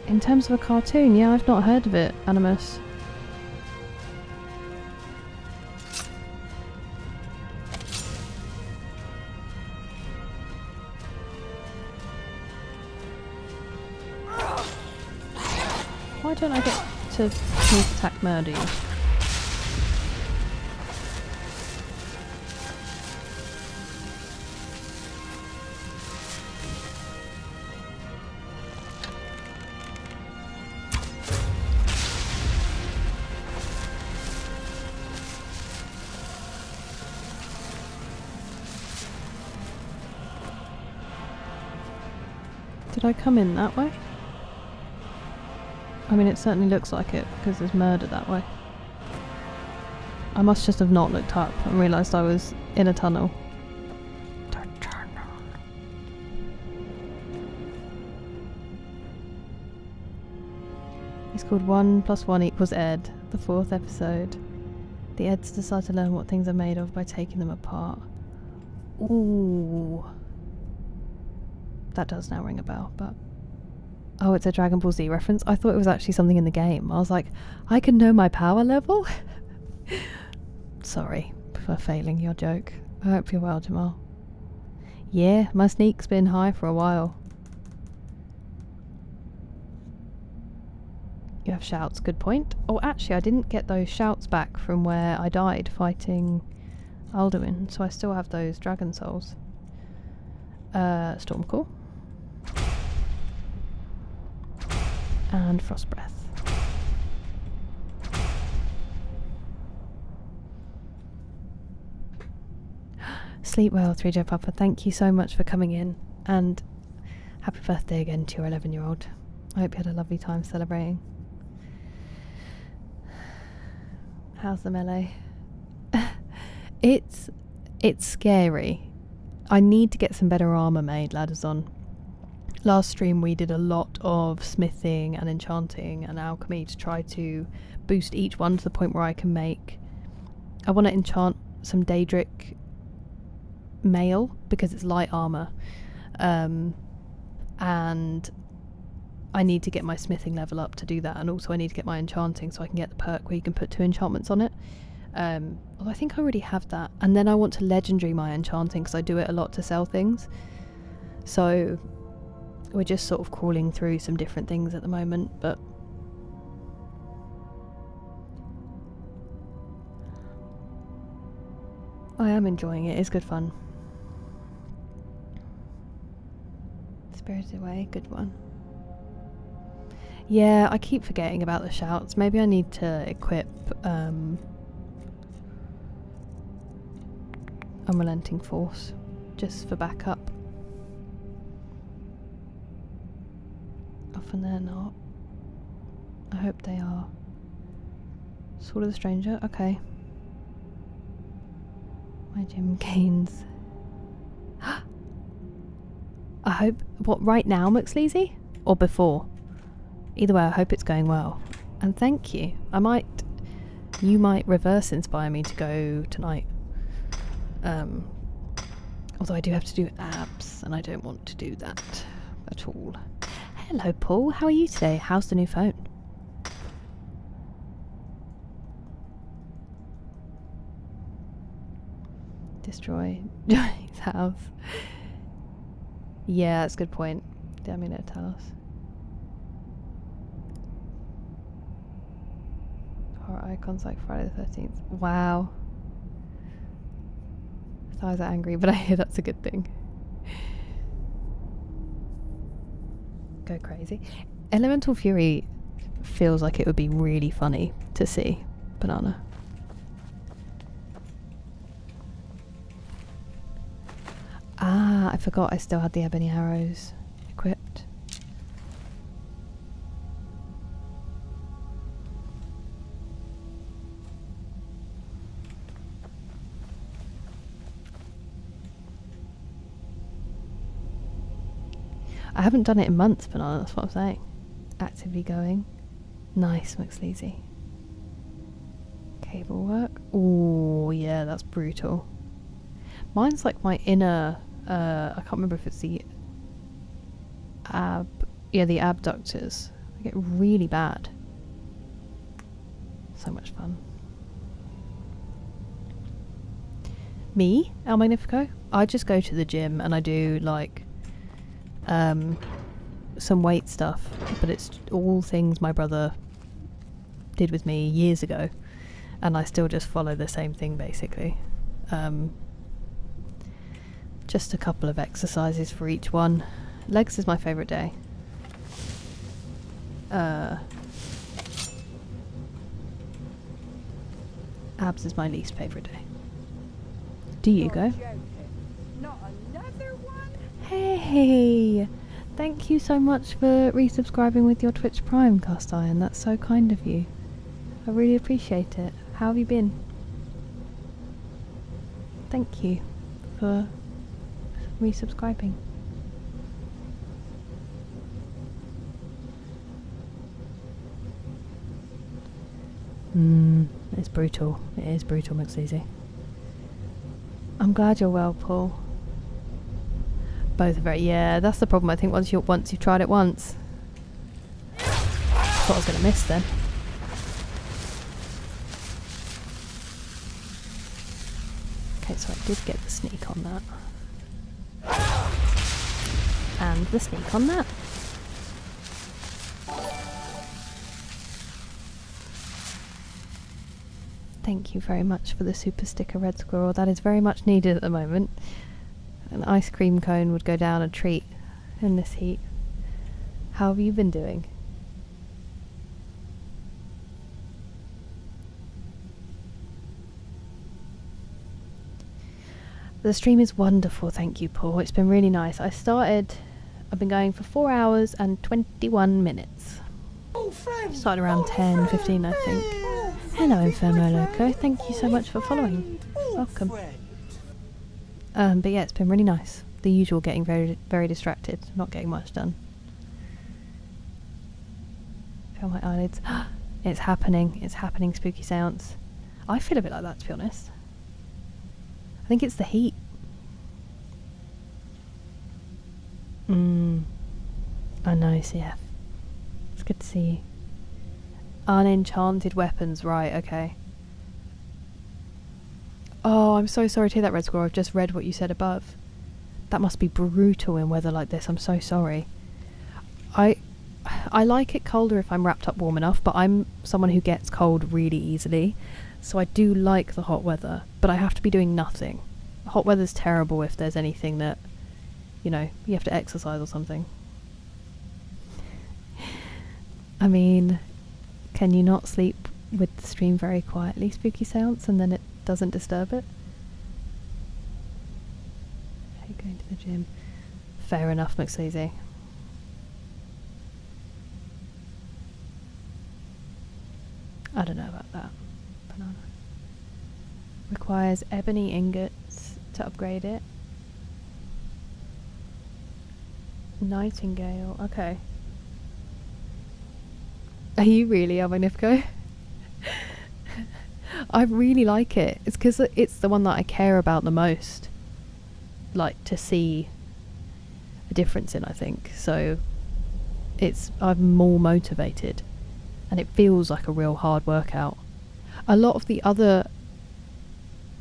A: In terms of a cartoon, yeah, I've not heard of it, Animus. Why don't I get to sneak attack murder you? Did I come in that way? I mean, it certainly looks like it, because there's murder that way. I must just have not looked up and realised I was in a tunnel. It's called 1 + 1 = Ed, the 4th episode. The Eds decide to learn what things are made of by taking them apart. Ooh. That does now ring a bell, but... Oh, it's a Dragon Ball Z reference? I thought it was actually something in the game. I was like, I can know my power level? Sorry for failing your joke. I hope you're well, Jamal. Yeah, my sneak's been high for a while. You have shouts, good point. Oh, actually, I didn't get those shouts back from where I died fighting Alduin, so I still have those dragon souls. Stormcore. And Frost Breath. Sleep well, 3J Papa. Thank you so much for coming in, and happy birthday again to your 11-year-old. I hope you had a lovely time celebrating. How's the melee? It's scary. I need to get some better armor made, ladders on. Last stream we did a lot of smithing and enchanting and alchemy to try to boost each one to the point where I can make... I want to enchant some Daedric mail because it's light armor, and I need to get my smithing level up to do that, and also I need to get my enchanting so I can get the perk where you can put 2 enchantments on it. Although I think I already have that, and then I want to legendary my enchanting because I do it a lot to sell things. So we're just sort of crawling through some different things at the moment, but I am enjoying it. It's good fun. Spirited Away, good one. Yeah, I keep forgetting about the shouts. Maybe I need to equip Unrelenting Force just for backup. Often they're not. I hope they are. Sword of the Stranger, okay. My Jim Gaines. I hope... What, right now, McSleazy? Or before? Either way, I hope it's going well. And thank you. You might reverse inspire me to go tonight. Although I do have to do abs, and I don't want to do that at all. Hello, Paul. How are you today? How's the new phone? Destroy Johnny's house. Yeah, that's a good point. Damn, tell us. Horror icons like Friday the 13th. Wow. I thought I was angry, but I hear that's a good thing. Go crazy. Elemental Fury feels like it would be really funny to see. Banana. Ah, I forgot I still had the ebony arrows equipped. I haven't done it in months, Banana, that's what I'm saying. Actively going. Nice, McSleazy. Cable work. Oh, yeah, that's brutal. Mine's like my inner I can't remember if it's the the abductors. They get really bad. So much fun. Me, El Magnifico? I just go to the gym and I do like some weight stuff, but it's all things my brother did with me years ago, and I still just follow the same thing basically. Just a couple of exercises for each one. Legs is my favourite day. Abs is my least favourite day. Do you go?
G: Not another one?
A: Hey! Thank you so much for resubscribing with your Twitch Prime, Cast Iron. That's so kind of you. I really appreciate it. How have you been? Thank you for resubscribing. It's brutal. It is brutal, McSeasy. I'm glad you're well, Paul. Both are very... Yeah, that's the problem. I think once you've tried it once. That's what I was going to miss then. Okay, so I did get the sneak on that. And the sneak on that. Thank you very much for the super sticker, Red Squirrel. That is very much needed at the moment. An ice cream cone would go down a treat in this heat. How have you been doing? The stream is wonderful, thank you, Paul. It's been really nice. I've been going for 4 hours and 21 minutes. Started around 10, 15, I think. Hello, Infermo Loco. Thank you so much for following. Welcome. But yeah, it's been really nice. The usual, getting very, very distracted, not getting much done. Feel my eyelids. It's happening. It's happening, Spooky Seance. I feel a bit like that, to be honest. I think it's the heat. I know, CF. It's good to see you. Unenchanted weapons, right, okay. Oh, I'm so sorry to hear that, Red Squirrel. I've just read what you said above. That must be brutal in weather like this. I'm so sorry. I like it colder if I'm wrapped up warm enough, but I'm someone who gets cold really easily. So I do like the hot weather, but I have to be doing nothing. Hot weather's terrible if there's anything that, you know, you have to exercise or something. I mean, can you not sleep with the stream very quietly, Spooky Seance, and then it doesn't disturb it? Are you going to the gym? Fair enough, McSleazy. I don't know about that. Banana. Requires ebony ingots to upgrade it. Nightingale, okay. Are you really, El Magnifico? I really like it. It's because it's the one that I care about the most. Like, to see a difference in, I think. So, I'm more motivated. And it feels like a real hard workout. A lot of the other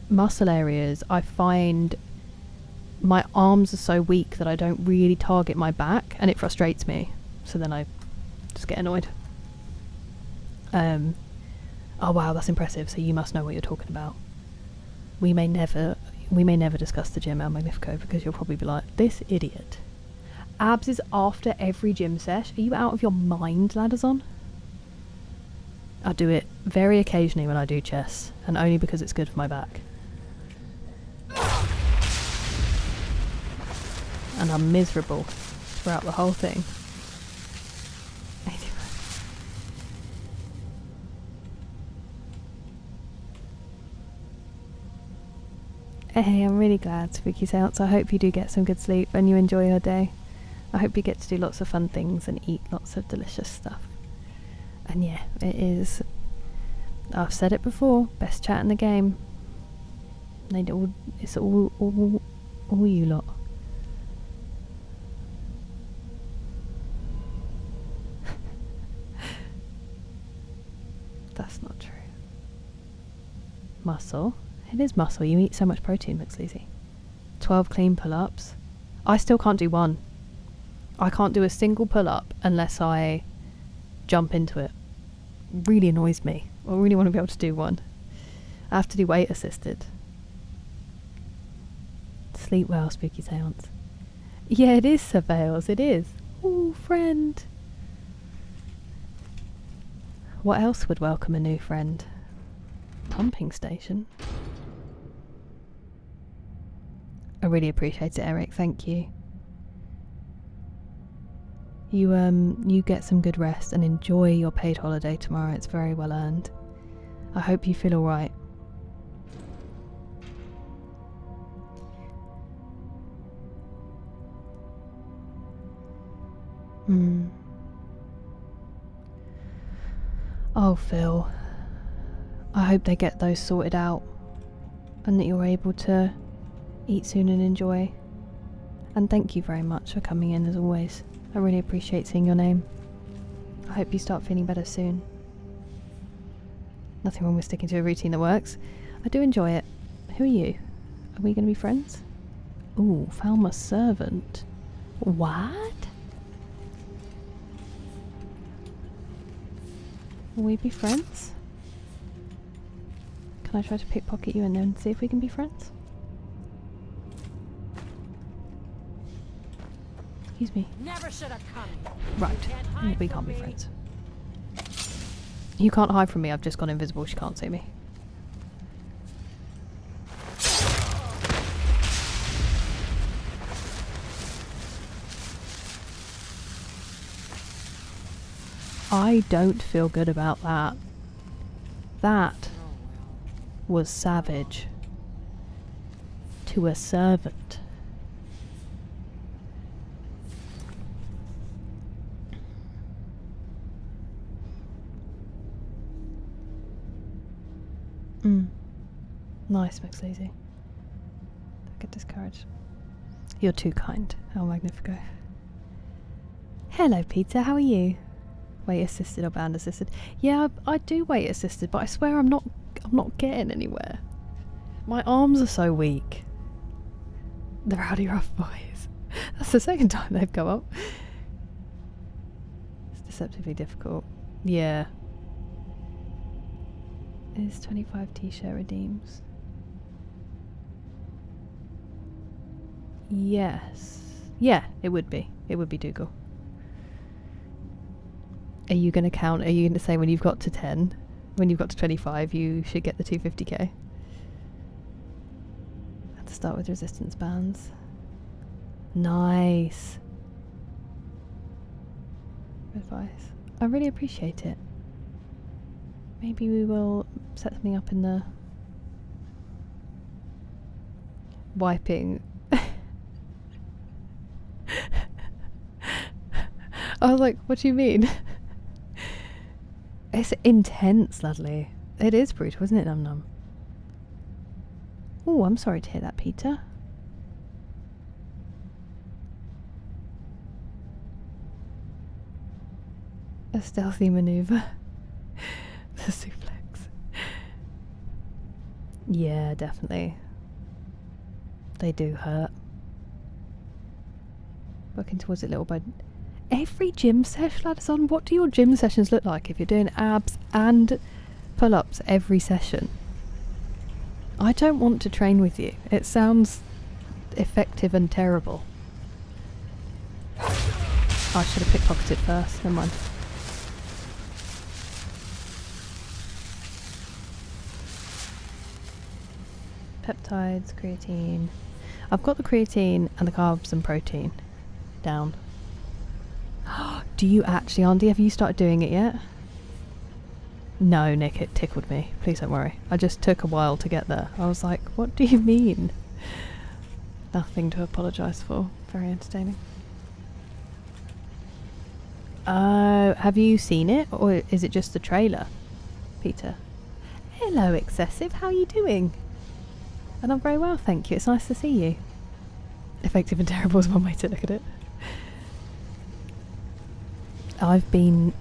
A: muscle areas, I find my arms are so weak that I don't really target my back, and it frustrates me. So then I just get annoyed. Oh wow, that's impressive. So you must know what you're talking about. We may never discuss the gym, El Magnifico, because you'll probably be like, this idiot. Abs is after every gym set. Are you out of your mind, Ladders on? I do it very occasionally when I do chess, and only because it's good for my back. And I'm miserable throughout the whole thing. Hey, I'm really glad, Spooky Seance. I hope you do get some good sleep and you enjoy your day. I hope you get to do lots of fun things and eat lots of delicious stuff. And yeah, it is, I've said it before, best chat in the game. It's all you lot. Muscle. It is muscle. You eat so much protein, McSleazy. 12 clean pull-ups. I still can't do one. I can't do a single pull-up unless I jump into it. Really annoys me. I really want to be able to do one. I have to do weight assisted. Sleep well, spooky seance. Yeah, it is surveils. It is. Ooh, friend. What else would welcome a new friend? Pumping station. I really appreciate it, Eric. Thank you. You get some good rest and enjoy your paid holiday tomorrow. It's very well earned. I hope you feel alright. Oh, Phil. I hope they get those sorted out and that you're able to eat soon and enjoy. And thank you very much for coming in as always. I really appreciate seeing your name. I hope you start feeling better soon. Nothing wrong with sticking to a routine that works. I do enjoy it. Who are you? Are we going to be friends? Ooh, Falmer's servant. What? Will we be friends? Can I try to pickpocket you and then see if we can be friends? Excuse me.
B: Never should have come.
A: Right. We can't be friends. You can't hide from me. I've just gone invisible. She can't see me. I don't feel good about that. That was savage. To a servant. Nice, McSleazy. Don't get discouraged. You're too kind. El Magnifico. Hello, Peter. How are you? Weight assisted or band assisted? Yeah, I do weight assisted, but I swear I'm not getting anywhere. My arms are so weak. The Rowdy Rough Boys. That's the second time they've come up. It's deceptively difficult. Yeah. Is 25 t-shirt redeems? Yes. Yeah, it would be. It would be Dougal. Are you going to count? Are you going to say when you've got to 10, when you've got to 25, you should get the 250k? Have to start with resistance bands. Nice. Advice. I really appreciate it. Maybe we will set something up in the wiping. I was like, what do you mean? It's intense, Ludley. It is brutal, isn't it, Num Num? Oh, I'm sorry to hear that, Peter. A stealthy maneuver. The suplex. Yeah, definitely. They do hurt. Working towards it little by... Every gym session, Ladison, what do your gym sessions look like if you're doing abs and pull-ups every session? I don't want to train with you. It sounds effective and terrible. I should have pickpocketed first. Never mind. Peptides, creatine. I've got the creatine and the carbs and protein down. Do you actually, Andy? Have you started doing it yet? No, Nick, it tickled me. Please don't worry. I just took a while to get there. I was like, what do you mean? Nothing to apologise for. Very entertaining. Have you seen it? Or is it just the trailer? Peter. Hello, Excessive. How are you doing? And I'm very well, thank you. It's nice to see you. Effective and terrible is one way to look at it. I've been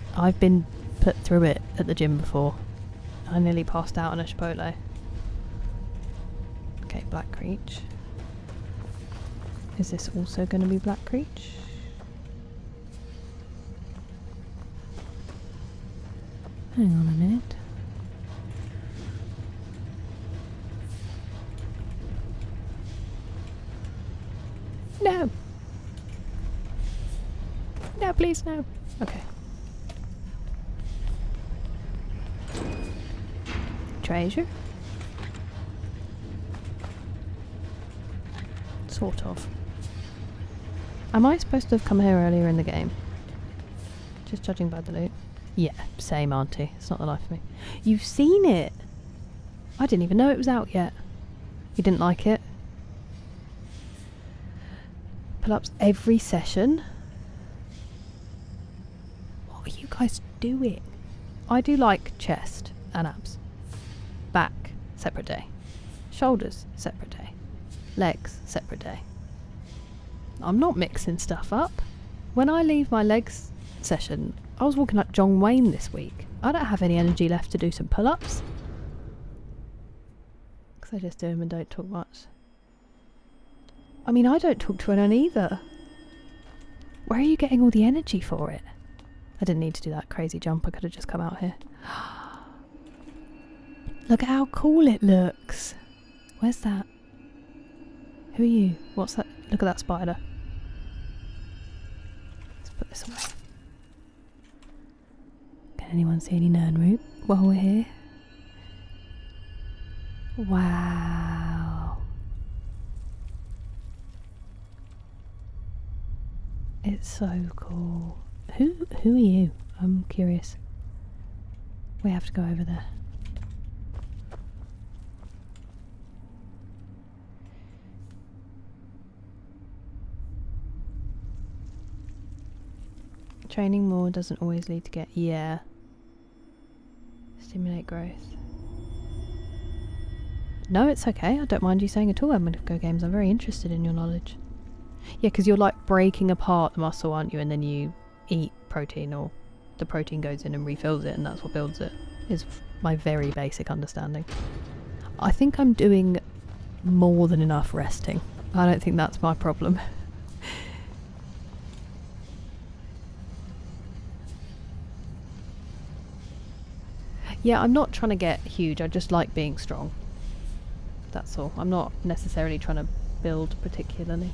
A: put through it at the gym before. I nearly passed out on a Chipotle. Okay, Black Creech. Is this also going to be Black Creech? Hang on a minute. No! No, please, no. Okay. Treasure? Sort of. Am I supposed to have come here earlier in the game? Just judging by the loot. Yeah, same, auntie. It's not the life of me. You've seen it! I didn't even know it was out yet. You didn't like it? Pull-ups every session? What are you guys doing? I do like chest and abs. Back, separate day. Shoulders, separate day. Legs, separate day. I'm not mixing stuff up. When I leave my legs session, I was walking like John Wayne this week. I don't have any energy left to do some pull-ups. Because I just do them and don't talk much. I mean, I don't talk to anyone either. Where are you getting all the energy for it? I didn't need to do that crazy jump. I could have just come out here. Look at how cool it looks. Where's that? Who are you? What's that? Look at that spider. Let's put this away. Can anyone see any Nirnroot while we're here? Wow. It's so cool. Who are you? I'm curious. We have to go over there. Training more doesn't always lead to get... Yeah. Stimulate growth. No, it's okay. I don't mind you saying at all, Emily Go Games. I'm very interested in your knowledge. Yeah, because you're like breaking apart the muscle, aren't you? And then you eat protein, or the protein goes in and refills it, and that's what builds it. Is my very basic understanding. I think I'm doing more than enough resting. I don't think that's my problem. Yeah, I'm not trying to get huge. I just like being strong. That's all. I'm not necessarily trying to build particularly.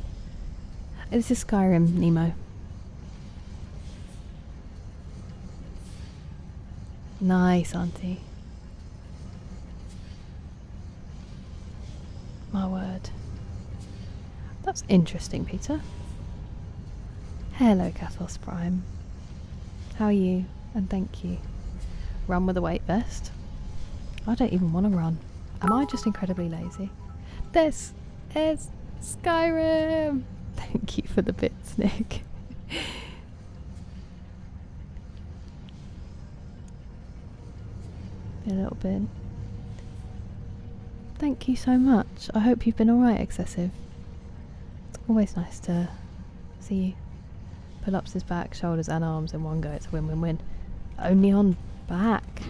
A: This is Skyrim, Nemo. Nice, auntie. My word. That's interesting, Peter. Hello, Cathos Prime. How are you? And thank you. Run with a weight vest? I don't even want to run. Am I just incredibly lazy? This is Skyrim! Thank you for the bits, Nick. A little bit. Thank you so much. I hope you've been alright, Excessive. It's always nice to see you. Pull-ups his back, shoulders and arms in one go. It's a win-win-win. Only on back.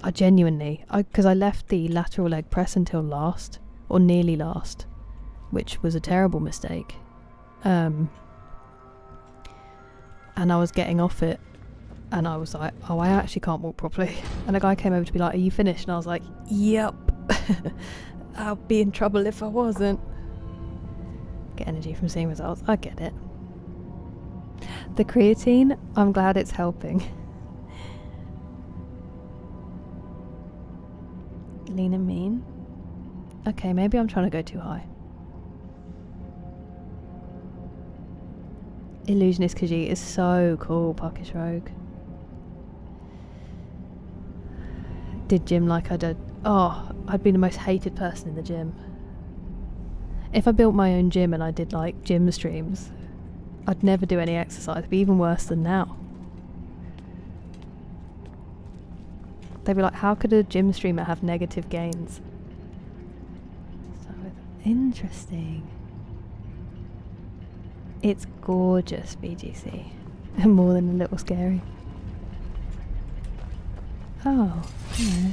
A: I genuinely... Because I left the lateral leg press until last. Or nearly last. Which was a terrible mistake. And I was getting off it. And I was like, oh, I actually can't walk properly. And a guy came over to be like, are you finished? And I was like, yep. I'll be in trouble if I wasn't. Get energy from seeing results. I get it. The creatine, I'm glad it's helping. Lean and mean. Okay, maybe I'm trying to go too high. Illusionist Khajiit is so cool, Parkish Rogue. Did gym like I did. Oh, I'd be the most hated person in the gym. If I built my own gym and I did like gym streams, I'd never do any exercise. It'd be even worse than now. They'd be like, how could a gym streamer have negative gains? So interesting. It's gorgeous, BGC. More than a little scary. Oh, hello.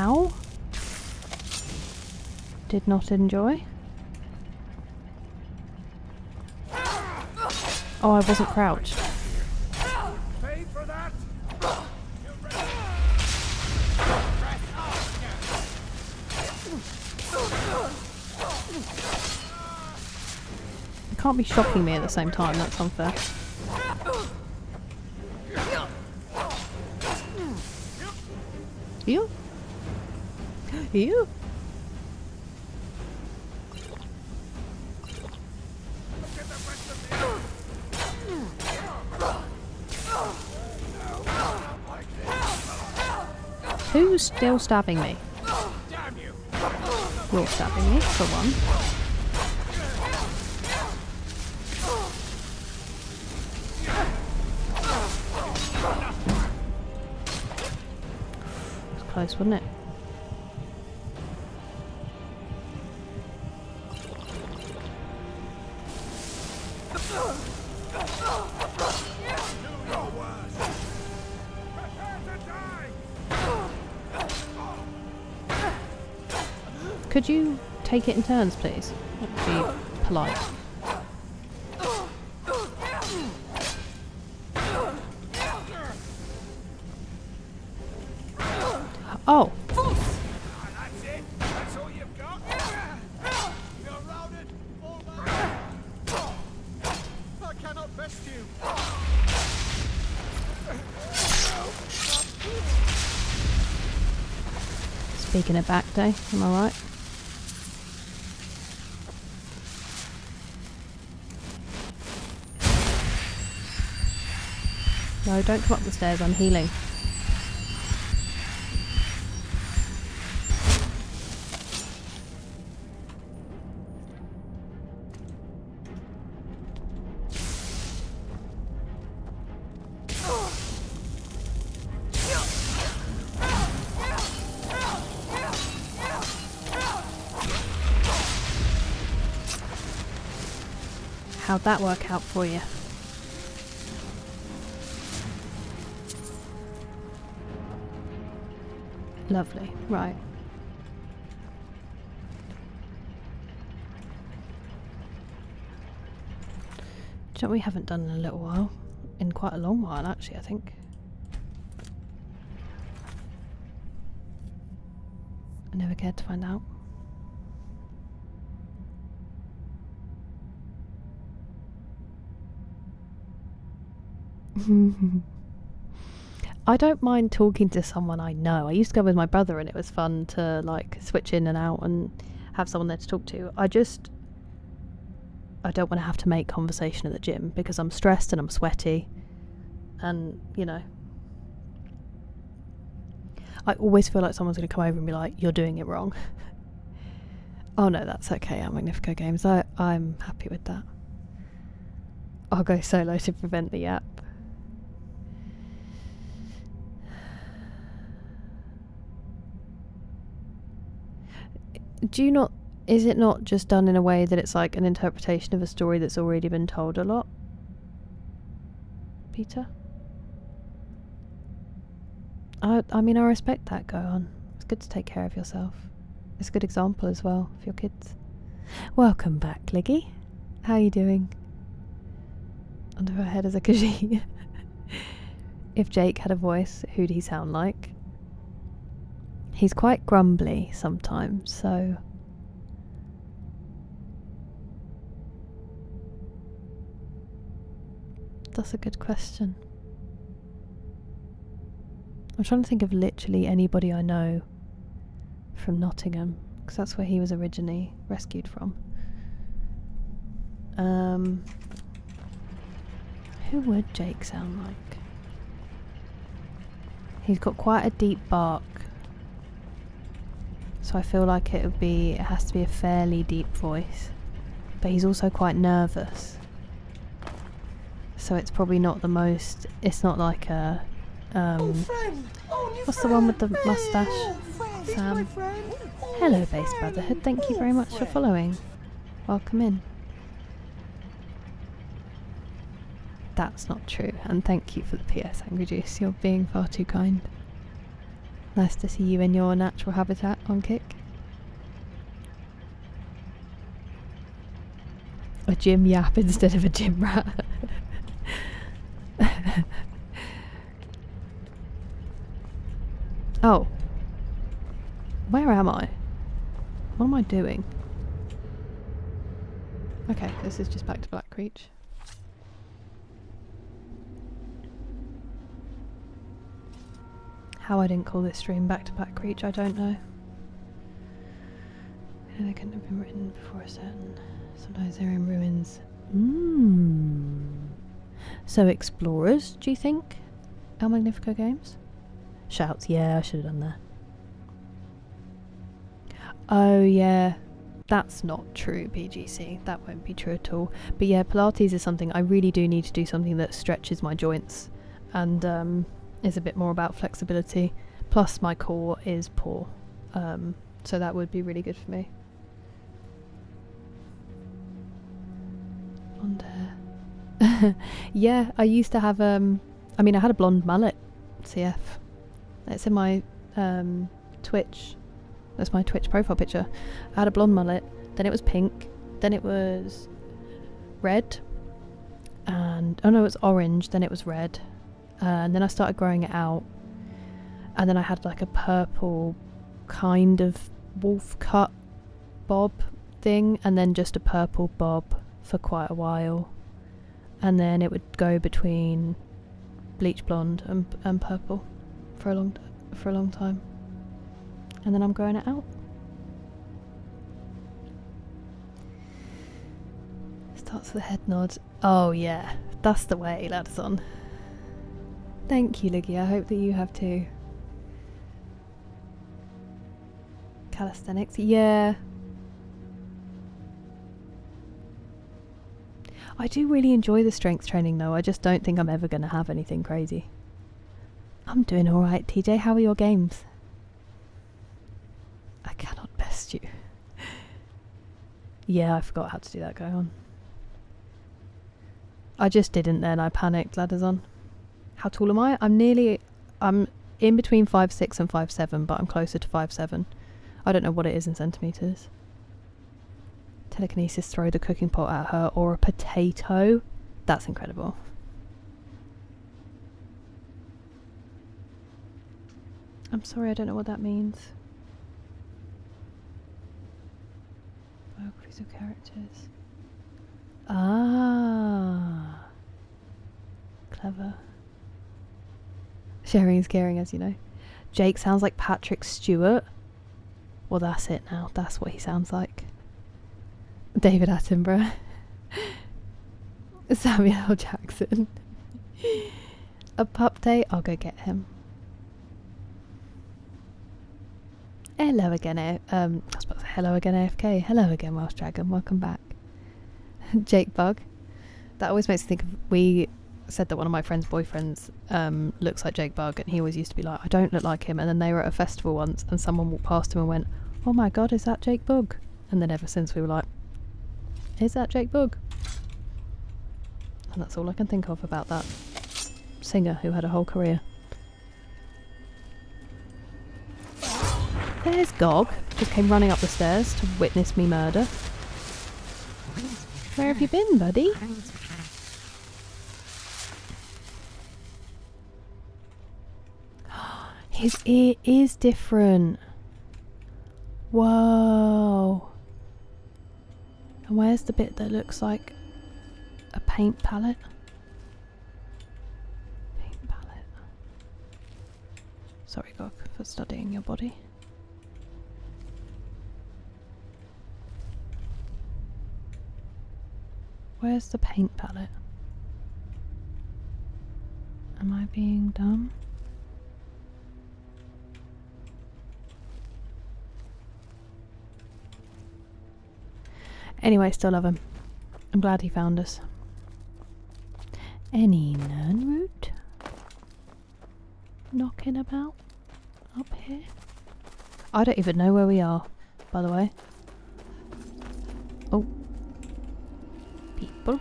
A: Ow. Did not enjoy. Oh, I wasn't crouched.
E: Pay for that?
A: You can't be shocking me at the same time, that's unfair. You? You? Who's still stabbing me? You're stabbing me, for one. It was close, wasn't it? Could you take it in turns, please? That'd be polite. Oh!
E: That's it? That's all you've got? You're routed, old man. I cannot best you.
A: Speaking of back day, am I right? No, don't come up the stairs, I'm healing. How'd that work out for you? Lovely, right. Do you know what we haven't done in a little while? In quite a long while, actually, I think. I never cared to find out. I don't mind talking to someone I know. I used to go with my brother and it was fun to like switch in and out and have someone there to talk to. I don't want to have to make conversation at the gym because I'm stressed and I'm sweaty and, you know, I always feel like someone's going to come over and be like, you're doing it wrong. Oh no, that's okay at Magnifico Games. I'm happy with that. I'll go solo to prevent the app. Is it not just done in a way that it's like an interpretation of a story that's already been told a lot? Peter? I mean, I respect that, go on. It's good to take care of yourself. It's a good example as well for your kids. Welcome back, Liggy. How are you doing? Under her head as a Khajiit. If Jake had a voice, who'd he sound like? He's quite grumbly sometimes, so... That's a good question. I'm trying to think of literally anybody I know from Nottingham, because that's where he was originally rescued from. Who would Jake sound like? He's got quite a deep bark. So I feel like it has to be a fairly deep voice. But he's also quite nervous. So it's probably not the most, it's not like a, what's the one with the mustache? Sam. Hello Base Brotherhood, thank you very much for following. Welcome in. That's not true, and thank you for the PS, Angry Juice, you're being far too kind. Nice to see you in your natural habitat on Kick. A gym yap instead of a gym rat. Oh. Where am I? What am I doing? Okay, this is just back to Black Creech. How I didn't call this stream back to Black Creech, I don't know. And it couldn't have been written before a certain. Sometimes they're in ruins. So explorers, do you think? El Magnifico Games? Shouts, yeah, I should have done that. Oh yeah, that's not true, BGC. That won't be true at all. But yeah, Pilates is something I really do need to do, something that stretches my joints and is a bit more about flexibility. Plus my core is poor, so that would be really good for me. Blonde hair. Yeah, I used to have I mean I had a blonde mullet, CF. It's in my Twitch. That's my Twitch profile picture. I had a blonde mullet, then it was pink, then it was red, and oh no, it was orange, then it was red, and then I started growing it out, and then I had like a purple kind of wolf cut bob thing, and then just a purple bob for quite a while, and then it would go between bleach blonde and purple for a long time. And then I'm growing it out. Starts with a head nod. Oh yeah, that's the way, lads on. Thank you, Liggy. I hope that you have too. Calisthenics, yeah. I do really enjoy the strength training though. I just don't think I'm ever going to have anything crazy. I'm doing alright, TJ. How are your games? I cannot best you. Yeah, I forgot how to do that. Go on. I just didn't then. I panicked, ladders on. How tall am I? I'm in between 5'6" and 5'7", but I'm closer to 5'7". I don't know what it is in centimetres. Telekinesis, throw the cooking pot at her or a potato. That's incredible. I'm sorry, I don't know what that means. Biographies of characters. Ah. Clever. Sharing is caring, as you know. Jake sounds like Patrick Stewart. Well, that's it now. That's what he sounds like. David Attenborough. Samuel L. Jackson. A pup day? I'll go get him. Hello again, I was about to say hello again AFK. Hello again Welsh Dragon, welcome back. Jake Bug. That always makes me think of, we said that one of my friend's boyfriends looks like Jake Bug, and he always used to be like, I don't look like him, and then they were at a festival once and someone walked past him and went, oh my god, is that Jake Bug? And then ever since we were like, is that Jake Bug? And that's all I can think of about that singer who had a whole career. There's Gog, just came running up the stairs to witness me murder. Where have you been, buddy? His ear is different. Whoa. And where's the bit that looks like a paint palette? Paint palette. Sorry, Gog, for studying your body. Where's the paint palette? Am I being dumb? Anyway, still love him. I'm glad he found us. Any Nirnroot knocking about up here? I don't even know where we are, by the way. Oh. People.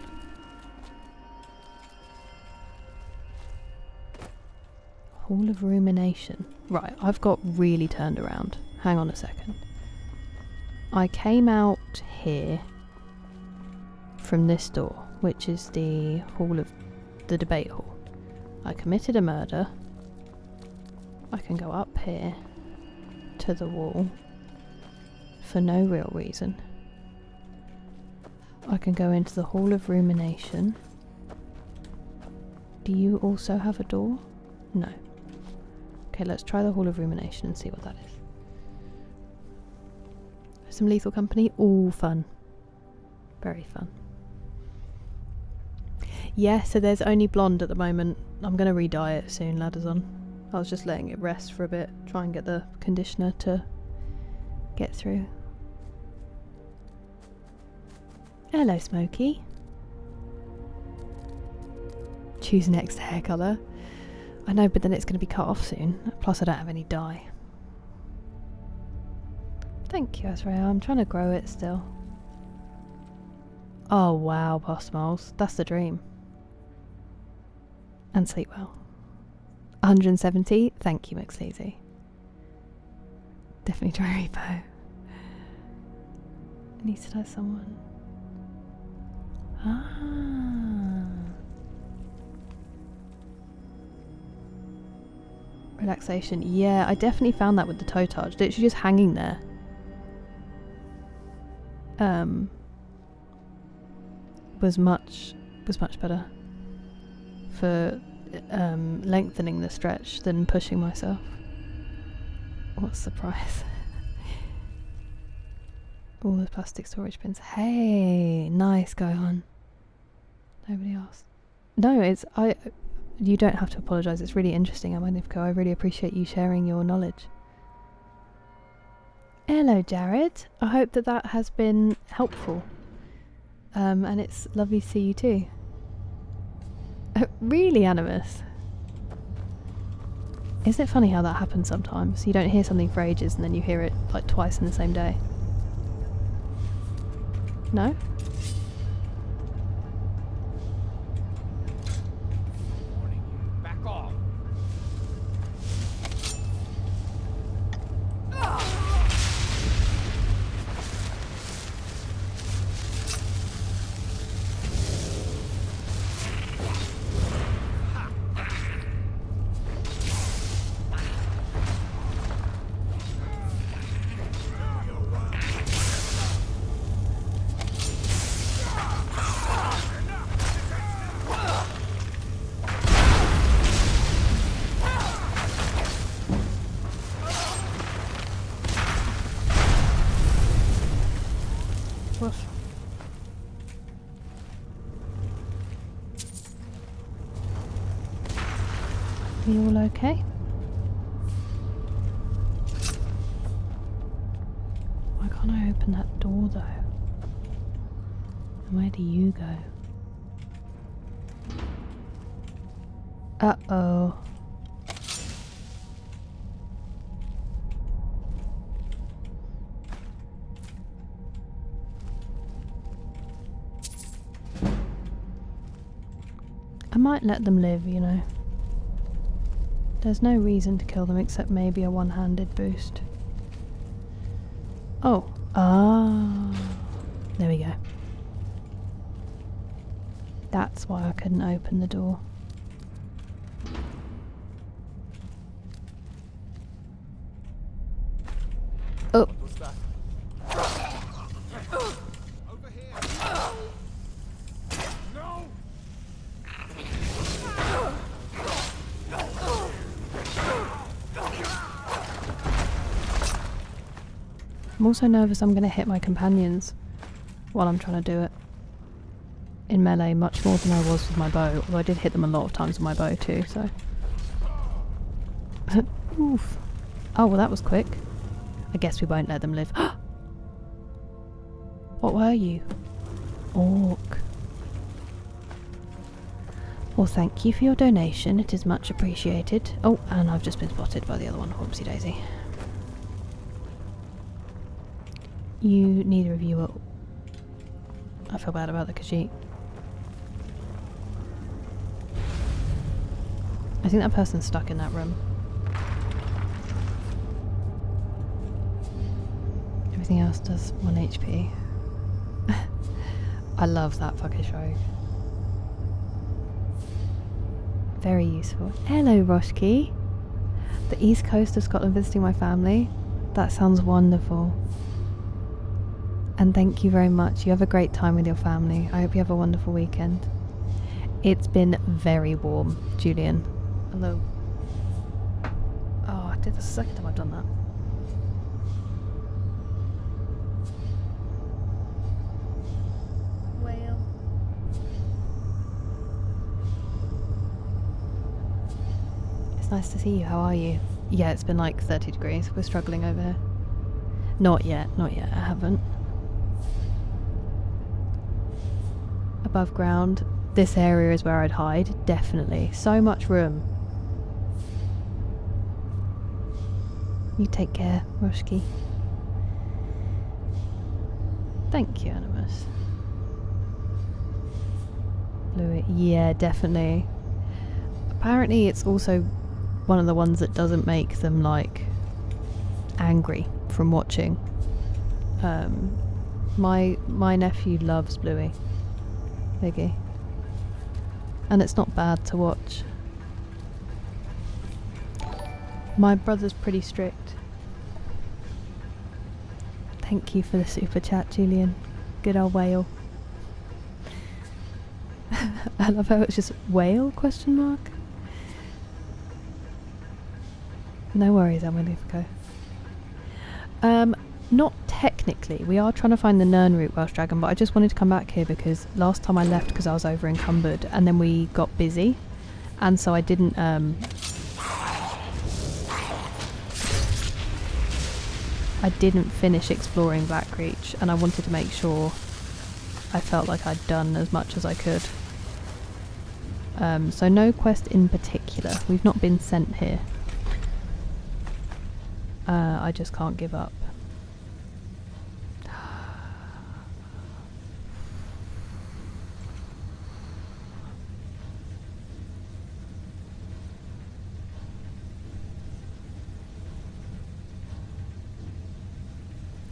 A: Hall of Rumination. Right, I've got really turned around. Hang on a second. I came out here from this door, which is the hall of the debate hall. I committed a murder. I can go up here to the wall for no real reason. I can go into the Hall of Rumination. Do you also have a door? No. Okay, let's try the Hall of Rumination and see what that is. Some Lethal Company. All fun. Very fun. Yeah, so there's only blonde at the moment. I'm going to re-dye it soon, ladders on. I was just letting it rest for a bit, try and get the conditioner to get through. Hello, Smokey. Choose next hair colour. I know, but then it's going to be cut off soon. Plus I don't have any dye. Thank you, Azrael. I'm trying to grow it still. Oh wow, Boss Moles. That's the dream. And sleep well. 170. Thank you, McSleazy. Definitely try repo. Needs to know someone. Relaxation. Yeah, I definitely found that with the toe touch. Literally just hanging there. Was much better for lengthening the stretch than pushing myself. What a surprise. All the plastic storage bins. Hey, nice, go on. Nobody asked. No, you don't have to apologise, it's really interesting, Amanivko. I really appreciate you sharing your knowledge. Hello, Jared. I hope that has been helpful. And it's lovely to see you too. Really, Animus? Isn't it funny how that happens sometimes? You don't hear something for ages and then you hear it like twice in the same day. No?
F: Back off.
A: Woof. Are you all okay? Why can't I open that door though? And where do you go? Uh-oh. I might let them live, you know. There's no reason to kill them except maybe a one-handed boost. Oh. Ah. There we go. That's why I couldn't open the door. Oh.
F: What was that? Over here. No.
A: I'm also nervous I'm going to hit my companions while I'm trying to do it. In melee, much more than I was with my bow, although I did hit them a lot of times with my bow too, so... Oof. Oh, well that was quick. I guess we won't let them live. What were you? Orc. Well, thank you for your donation, it is much appreciated. Oh, and I've just been spotted by the other one, whoopsie daisy. You, neither of you are... I feel bad about the Khajiit. I think that person's stuck in that room. Everything else does 1 HP. I love that fucking show. Very useful. Hello, Roshki. The east coast of Scotland visiting my family. That sounds wonderful. And thank you very much. You have a great time with your family. I hope you have a wonderful weekend. It's been very warm, Julian. Hello. Oh, I did the second time I've done that. Whale. It's nice to see you. How are you? Yeah, it's been like 30 degrees. We're struggling over here. Not yet, not yet. I haven't. Above ground. This area is where I'd hide. Definitely. So much room. You take care, Roshki. Thank you, Animus. Bluey. Yeah, definitely. Apparently it's also one of the ones that doesn't make them, like, angry from watching. My nephew loves Bluey. Biggie. And it's not bad to watch. My brother's pretty strict. Thank you for the super chat, Julian. Good old whale. I love how it's just whale ? No worries, I'm going to go. Not technically. We are trying to find the Nirnroot Welsh Dragon, but I just wanted to come back here because last time I left because I was over encumbered and then we got busy. And so I didn't... I didn't finish exploring Blackreach, and I wanted to make sure I felt like I'd done as much as I could. So no quest in particular. We've not been sent here. I just can't give up.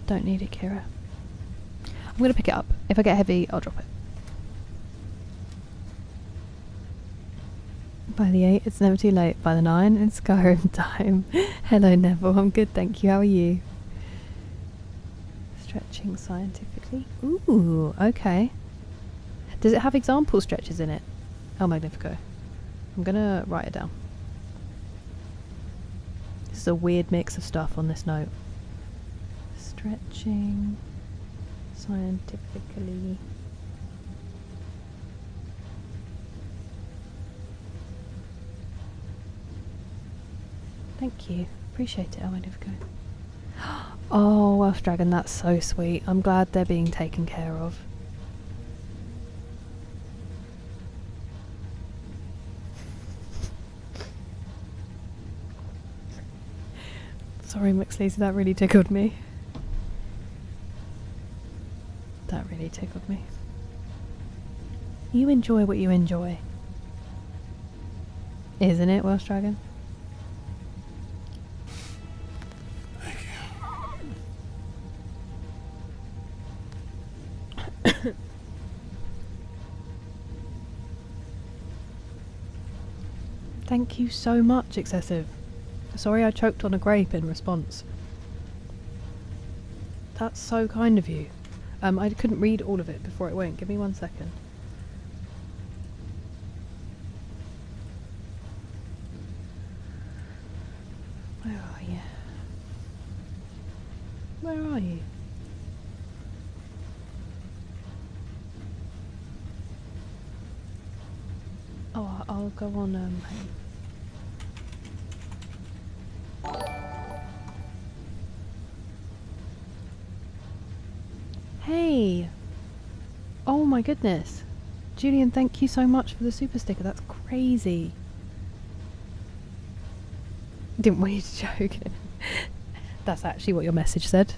A: Don't need it, Kira. I'm going to pick it up. If I get heavy, I'll drop it. By the 8, it's never too late. By the 9, it's Skyrim time. Hello, Neville. I'm good, thank you. How are you? Stretching scientifically. Ooh, okay. Does it have example stretches in it? El Magnifico. I'm going to write it down. This is a weird mix of stuff on this note. Stretching scientifically. Thank you. Appreciate it. Oh, Magnifico. Oh, Welsh Dragon, that's so sweet. I'm glad they're being taken care of. Sorry, McSleazy, that really tickled me. That really tickled me. You enjoy what you enjoy. Isn't it, Welsh Dragon?
C: Thank you.
A: Thank you so much, Excessive. Sorry I choked on a grape in response. That's so kind of you. I couldn't read all of it before it went. Give me 1 second. Where are you? Where are you? Oh, I'll go on Hey! Oh my goodness. Julian, thank you so much for the super sticker. That's crazy. Didn't want you to joke. That's actually what your message said.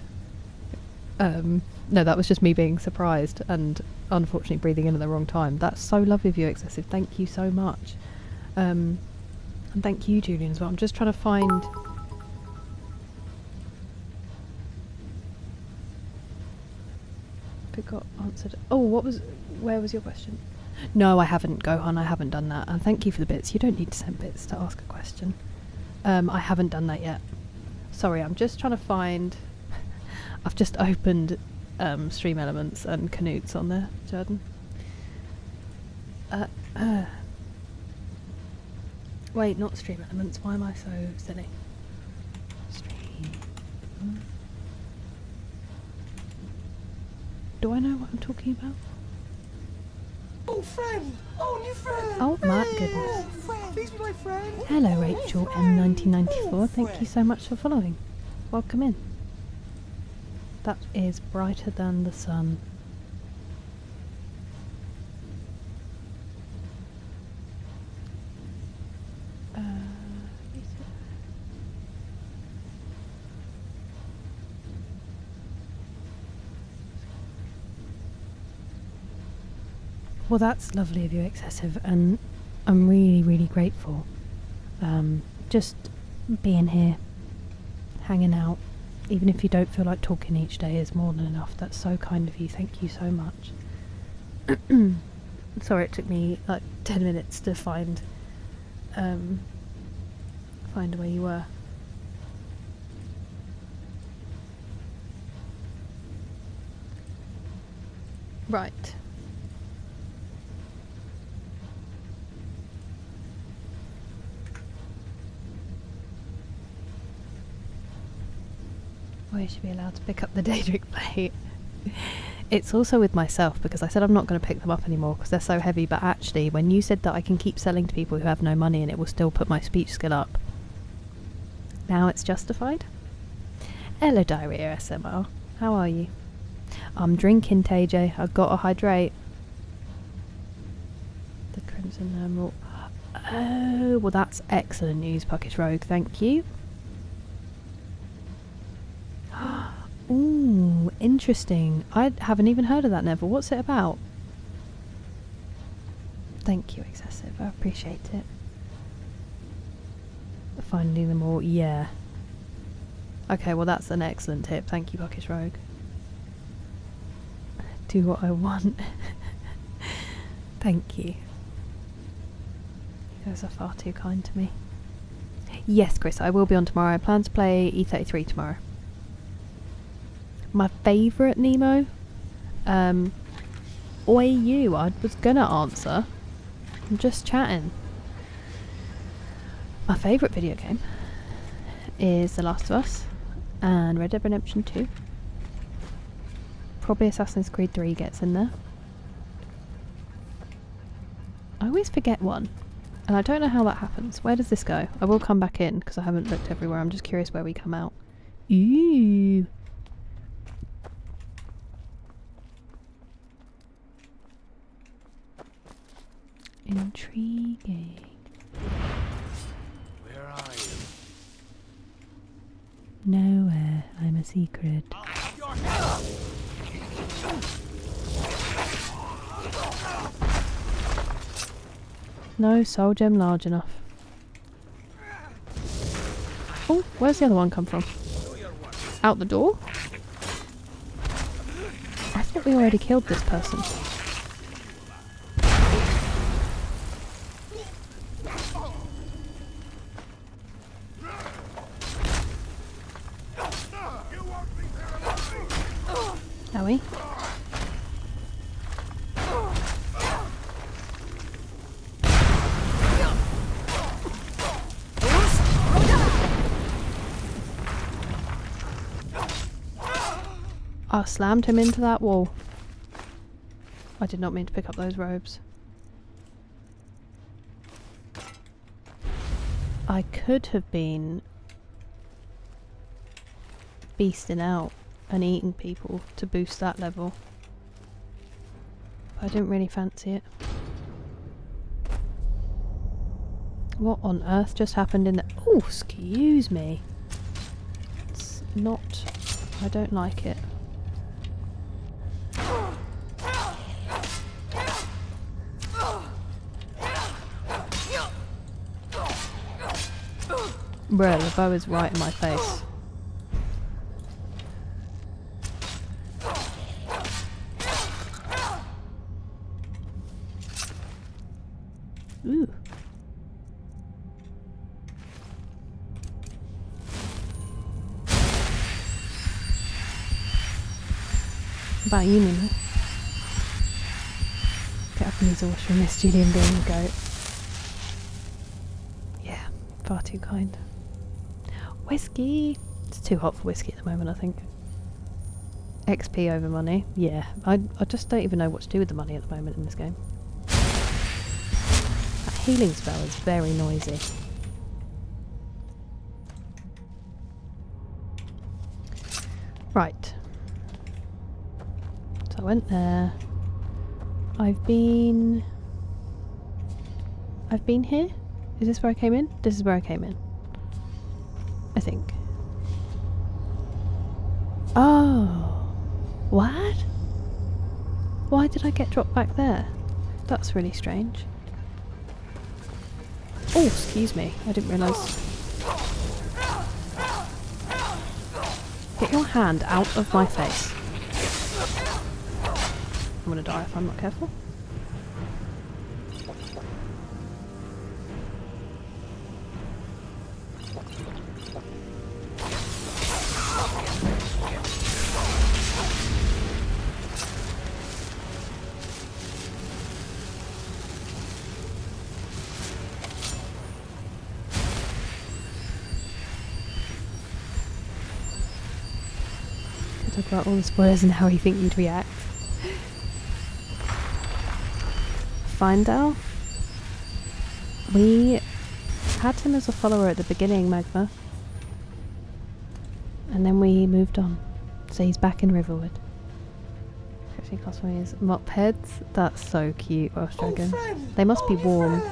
A: No, that was just me being surprised and unfortunately breathing in at the wrong time. That's so lovely of you, Excessive. Thank you so much. And thank you, Julian, as well. I'm just trying to find... It got answered. Oh, where was your question? No, I haven't, Gohan. I haven't done that. And thank you for the bits. You don't need to send bits to ask a question. I haven't done that yet. Sorry, I'm just trying to find... I've just opened Stream Elements and Canutes on there, Jordan. Wait, not Stream Elements. Why am I so silly? Stream... Do I know what I'm talking about?
F: Oh, friend! Oh, new friend!
A: Oh my
F: Hey,
A: goodness.
F: Oh, friend! Please be my friend!
A: Hello, Rachel M1994. Thank you so much for following. Welcome in. That is brighter than the sun. Well, that's lovely of you, Excessive, and I'm really, really grateful. Just being here, hanging out, even if you don't feel like talking each day is more than enough. That's so kind of you. Thank you so much. Sorry it took me like 10 minutes to find where you were. Right. I should be allowed to pick up the Daedric plate. It's also with myself, because I said I'm not going to pick them up anymore because they're so heavy, but actually when you said that I can keep selling to people who have no money and it will still put my speech skill up, now it's justified. Hello Diarrhea SMR, how are you? I'm drinking, TJ, I've got to hydrate. The Crimson Nirnroot. Oh, well that's excellent news, Puckish Rogue, thank you. Ooh, interesting. I haven't even heard of that, Neville. What's it about? Thank you, Excessive. I appreciate it. Finding them all, yeah. Okay, well that's an excellent tip. Thank you, Buckish Rogue. Do what I want. Thank you. You guys are far too kind to me. Yes, Chris, I will be on tomorrow. I plan to play E33 tomorrow. My favourite Nemo? Oi you, I was gonna answer. I'm just chatting. My favourite video game is The Last of Us and Red Dead Redemption 2. Probably Assassin's Creed 3 gets in there. I always forget one, and I don't know how that happens. Where does this go? I will come back in because I haven't looked everywhere. I'm just curious where we come out. Ooh. Intriguing.
E: Where are you?
A: Nowhere. I'm a secret. No soul gem large enough. Oh, where's the other one come from? Out the door? I thought we already killed this person. Are we? I slammed him into that wall. I did not mean to pick up those robes. I could have been beasting out and eating people to boost that level. But I didn't really fancy it. What on earth just happened in the... Oh, excuse me. It's not... I don't like it. Bruh, the bow is right in my face. Ooh. What about you, Nina? Get up and use a washroom, Miss Julian being a goat. Yeah, far too kind. Whiskey! It's too hot for whiskey at the moment, I think. XP over money. Yeah, I just don't even know what to do with the money at the moment in this game. That healing spell is very noisy. Right. So I went there. I've been here? Is this where I came in? This is where I came in. I think. Oh. What? Why did I get dropped back there? That's really strange. Oh, excuse me. I didn't realise. Get your hand out of my face. I'm gonna die if I'm not careful. Talk about all the spoilers and how you think you'd react. Findell? We had him as a follower at the beginning, Magma. And then we moved on. So he's back in Riverwood. 15 cosplays. Mop heads? That's so cute, Welsh Dragon. They must be warm.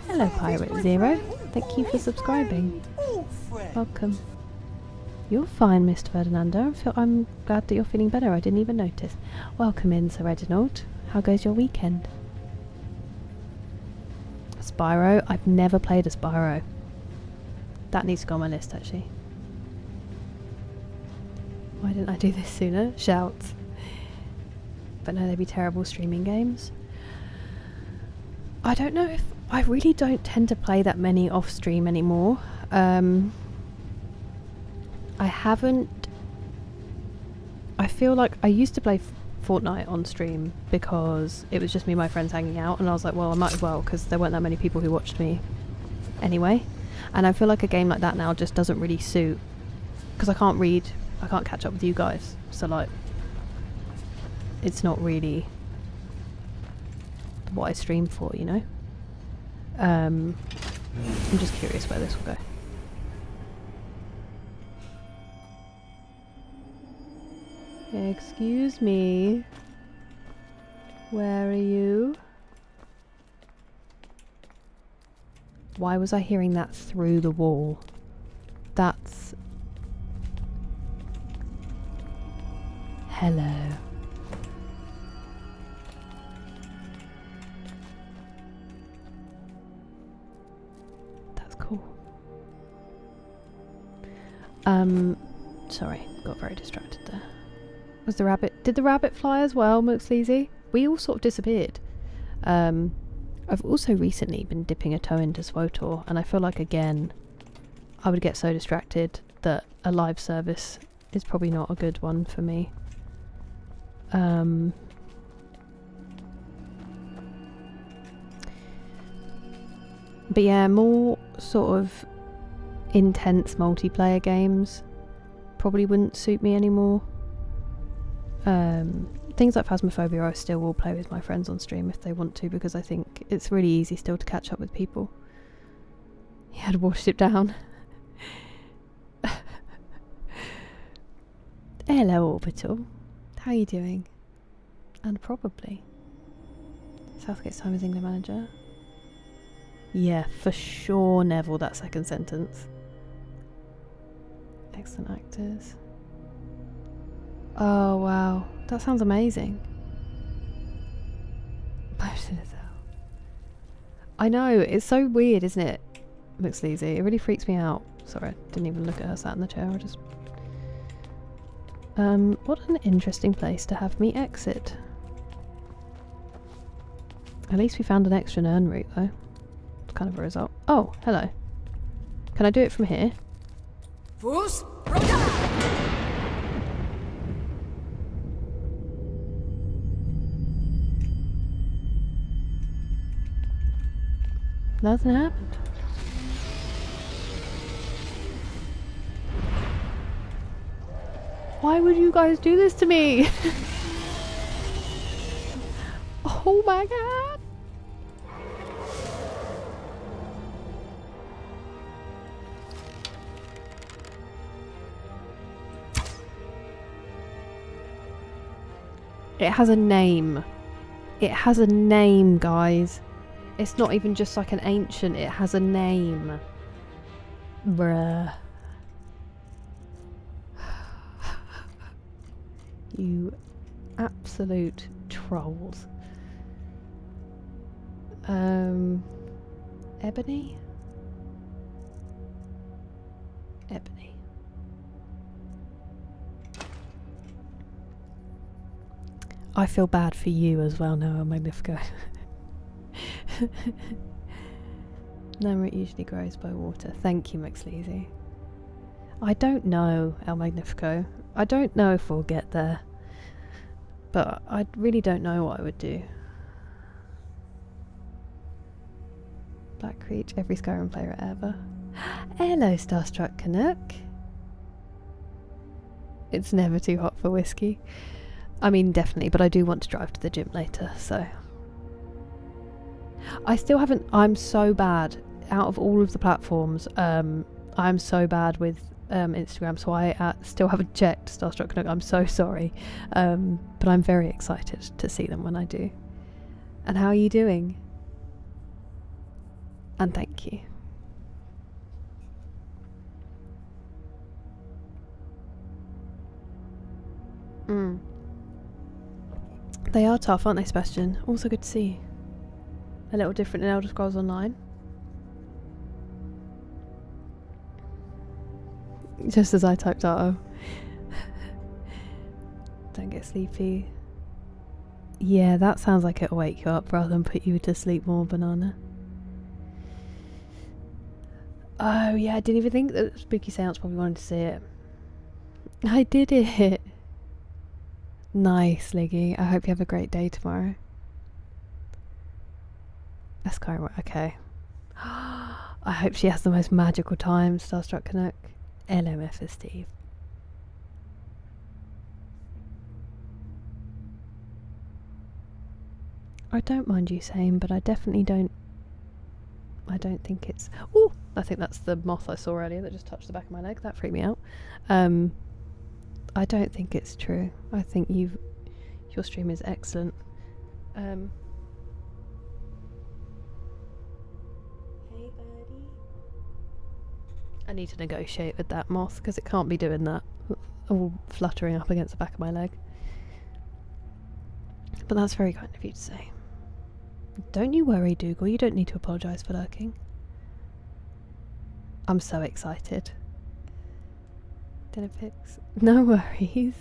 A: Hello, Pirate Zero. Thank you for subscribing. Welcome. You're fine, Mr. Ferdinando. I'm glad that you're feeling better. I didn't even notice. Welcome in, Sir Reginald. How goes your weekend? Spyro? I've never played a Spyro. That needs to go on my list, actually. Why didn't I do this sooner? Shouts. But no, they'd be terrible streaming games. I don't know if... I really don't tend to play that many off stream anymore. I haven't... I feel like I used to play Fortnite on stream because it was just me and my friends hanging out, and I was like, well, I might as well, because there weren't that many people who watched me anyway. And I feel like a game like that now just doesn't really suit, because I can't read, I can't catch up with you guys, so like it's not really what I stream for, you know. I'm just curious where this will go. Excuse me. Where are you? Why was I hearing that through the wall? That's... Hello. That's cool. Sorry, got very distracted there. Was the rabbit... Did the rabbit fly as well, Mooksleazy? We all sort of disappeared. I've also recently been dipping a toe into SWOTOR, and I feel like, again, I would get so distracted that a live service is probably not a good one for me. But yeah, more sort of intense multiplayer games probably wouldn't suit me anymore. Things like Phasmophobia I still will play with my friends on stream if they want to, because I think it's really easy still to catch up with people. He had a watership down. Hello, Orbital. How are you doing? And probably. Southgate's time as England manager. Yeah, for sure, Neville, that second sentence. Excellent actors. Oh wow, that sounds amazing. I know, it's so weird, isn't it? Looks sleazy. It really freaks me out. Sorry, I didn't even look at her sat in the chair. I just... what an interesting place to have me exit. At least we found an extra Nirnroot though. It's kind of a result. Oh, hello. Can I do it from here?
B: Fus Roda!
A: Nothing happened. Why would you guys do this to me? Oh my god! It has a name. It has a name, guys. It's not even just like an ancient, it has a name. Bruh. You absolute trolls. Ebony? Ebony. I feel bad for you as well now, El Magnifico. Nirnroot usually grows by water. Thank you, McSleazy. I don't know, El Magnifico. I don't know if we'll get there. But I really don't know what I would do. Black Creech, every Skyrim player ever. Hello, Starstruck Canuck. It's never too hot for whiskey. I mean, definitely, but I do want to drive to the gym later, so... I still haven't... I'm so bad. Out of all of the platforms, I'm so bad with Instagram, so I still haven't checked Starstruck Canuck. I'm so sorry. But I'm very excited to see them when I do. And how are you doing? And thank you. They are tough, aren't they, Sebastian? Also good to see. A little different in Elder Scrolls Online. Just as I typed out, oh. Don't get sleepy. Yeah, that sounds like it'll wake you up rather than put you to sleep more, Banana. Oh yeah, I didn't even think that Spooky Seance probably wanted to see it. I did it! Nice, Liggy. I hope you have a great day tomorrow. Skyrim, okay. I hope she has the most magical time, Starstruck Canuck. LMF for Steve. I don't mind you saying, but I definitely don't... I don't think it's... Oh! I think that's the moth I saw earlier that just touched the back of my leg. That freaked me out. I don't think it's true. I think your stream is excellent. Hey buddy. I need to negotiate with that moth because it can't be doing that. All fluttering up against the back of my leg. But that's very kind of you to say. Don't you worry, Dougal. You don't need to apologise for lurking. I'm so excited. Dinner pics. No worries.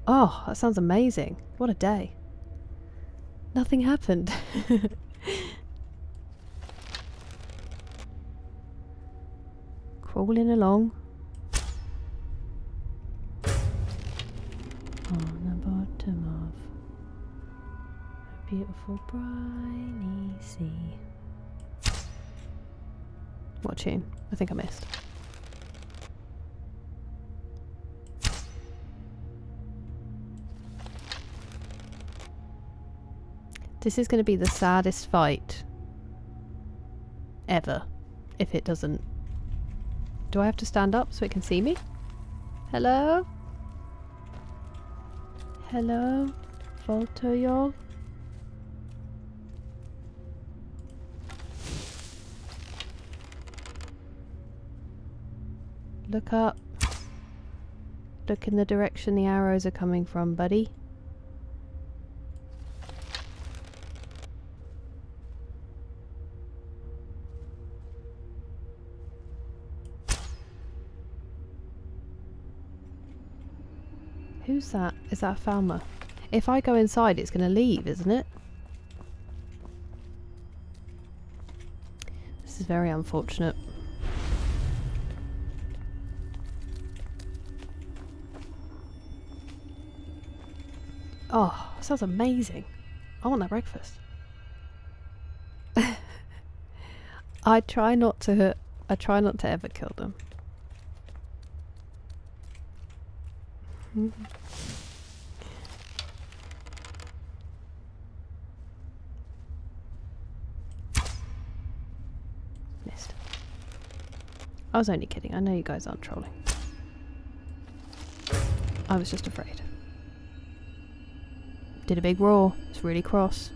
A: Oh, that sounds amazing. What a day. Nothing happened. Crawling along. On the bottom of a beautiful briny sea. What tune? I think I missed. This is going to be the saddest fight ever if it doesn't. Do I have to stand up so it can see me? Hello? Hello? Volto, y'all? Look up. Look in the direction the arrows are coming from, buddy. Who's that? Is that a Falmer? If I go inside, it's going to leave, isn't it? This is very unfortunate. Oh, sounds amazing. I want that breakfast. I try not to ever kill them. Missed. I was only kidding. I know you guys aren't trolling. I was just afraid. Did a big roar. It's really cross.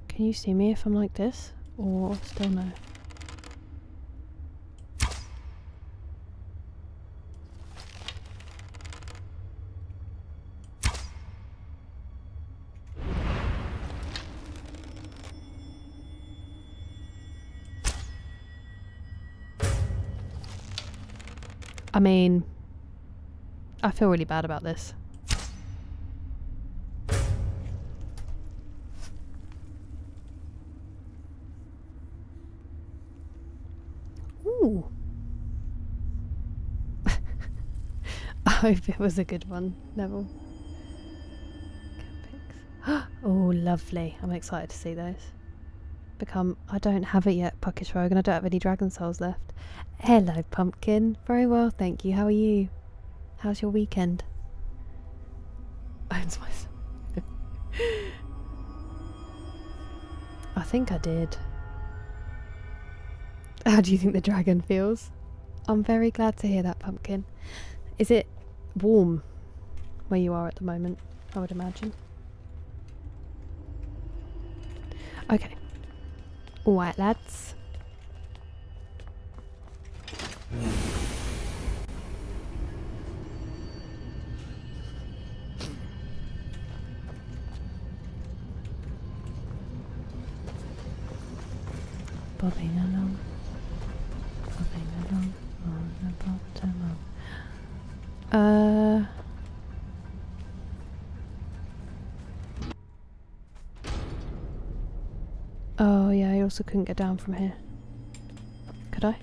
A: Can you see me if I'm like this? Or still no? I mean, I feel really bad about this. Ooh. I hope it was a good one, Neville. Oh, lovely. I'm excited to see those. I don't have it yet, Puckish Rogue, and I don't have any Dragon Souls left. Hello, Pumpkin. Very well, thank you. How are you? How's your weekend? Owns myself. I think I did. How do you think the dragon feels? I'm very glad to hear that, Pumpkin. Is it warm where you are at the moment? I would imagine. Okay. Alright, lads. Bobbing along on the bottom of... Oh yeah, I also couldn't get down from here. Could I?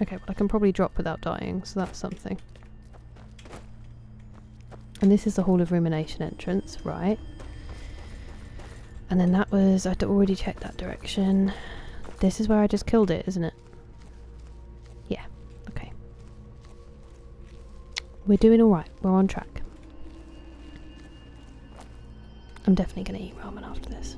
A: Okay, well I can probably drop without dying, so that's something. And this is the Hall of Rumination entrance, right? And then that was... I'd already checked that direction. This is where I just killed it, isn't it? Yeah, okay. We're doing alright. We're on track. I'm definitely going to eat ramen after this.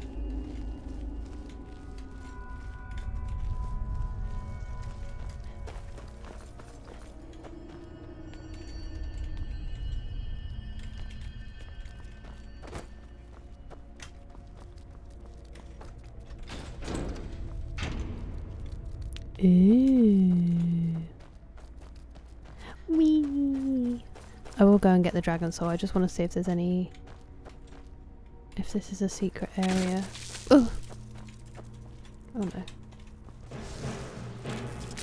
A: Ooh. Wee. I will go and get the dragon soul. I just want to see if there's any... if this is a secret area. Ugh. Oh no.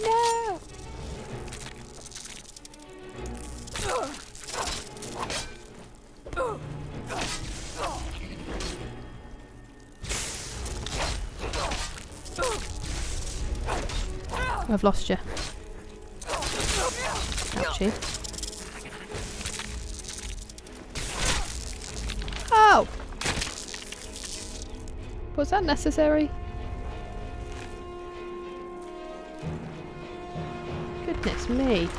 A: No! I've lost you. Ouchie. Oh! Was that necessary? Goodness me.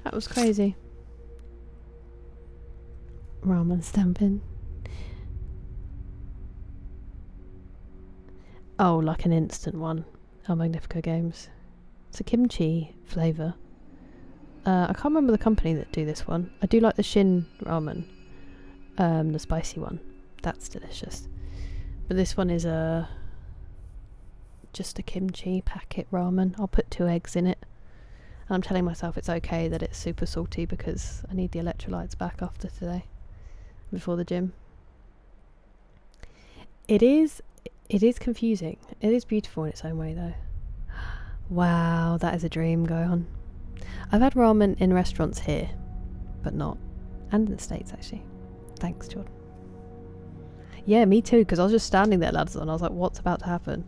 A: That was crazy. Ramen stamping. Oh, like an instant one. Oh, Magnifico Games. It's a kimchi flavour. I can't remember the company that do this one. I do like the Shin ramen. The spicy one. That's delicious. But this one is a just a kimchi packet ramen. I'll put 2 eggs in it. And I'm telling myself it's okay that it's super salty because I need the electrolytes back after today, before the gym. It is confusing. It is beautiful in its own way though. Wow, that is a dream. Go on. I've had ramen in restaurants here, but not. And in the States actually. Thanks, Jordan. Yeah, me too, because I was just standing there, lads, and I was like, what's about to happen?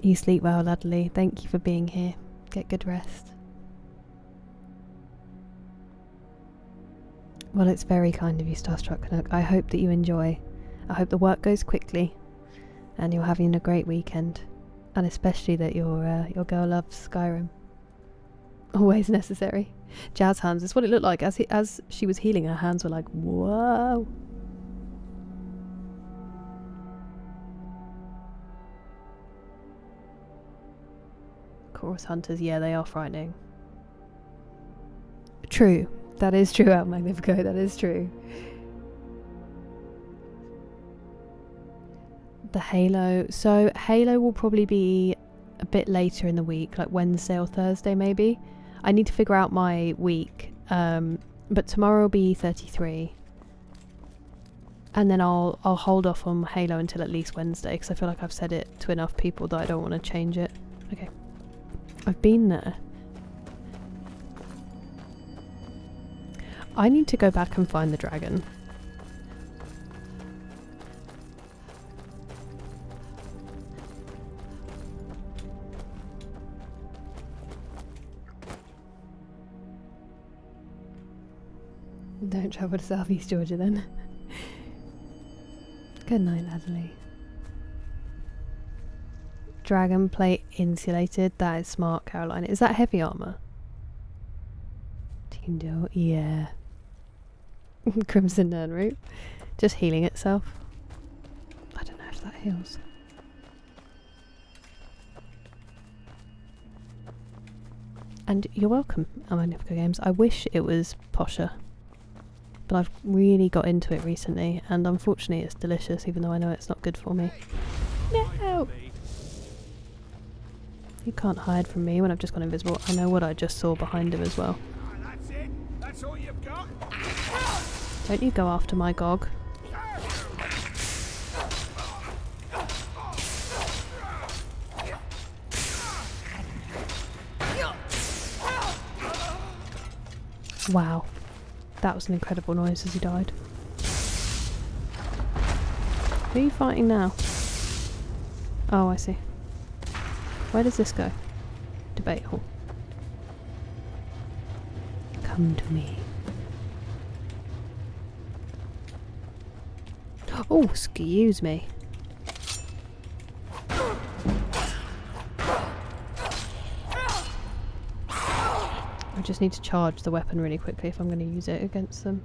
A: You sleep well, Ladley. Thank you for being here. Get good rest. Well, it's very kind of you, Starstruck Canuck. I hope that you enjoy. I hope the work goes quickly and you're having a great weekend. And especially that your girl loves Skyrim. Always necessary. Jazz hands. It's what it looked like. As she was healing, her hands were like, whoa. Chorus hunters, yeah, they are frightening. True. That is true, Al Magnifico. That is true. The Halo. So Halo will probably be a bit later in the week, like Wednesday or Thursday maybe. I need to figure out my week. But tomorrow will be 33. And then I'll hold off on Halo until at least Wednesday, because I feel like I've said it to enough people that I don't want to change it. Okay. I've been there. I need to go back and find the dragon. Don't travel to Southeast Georgia then. Good night, Natalie. Dragon plate insulated. That is smart, Caroline. Is that heavy armor? Team deal. Yeah. Crimson Nirnroot. Just healing itself. I don't know if that heals. And you're welcome, Magnifico Games. I wish it was posher. But I've really got into it recently, and unfortunately it's delicious, even though I know it's not good for me. No! You can't hide from me when I've just gone invisible. I know what I just saw behind him as well.
E: That's it. That's all you've got.
A: Don't you go after my Gog. Wow. That was an incredible noise as he died. Who are you fighting now? Oh, I see. Where does this go? Debate hall. Come to me. Oh, excuse me. I just need to charge the weapon really quickly if I'm going to use it against them.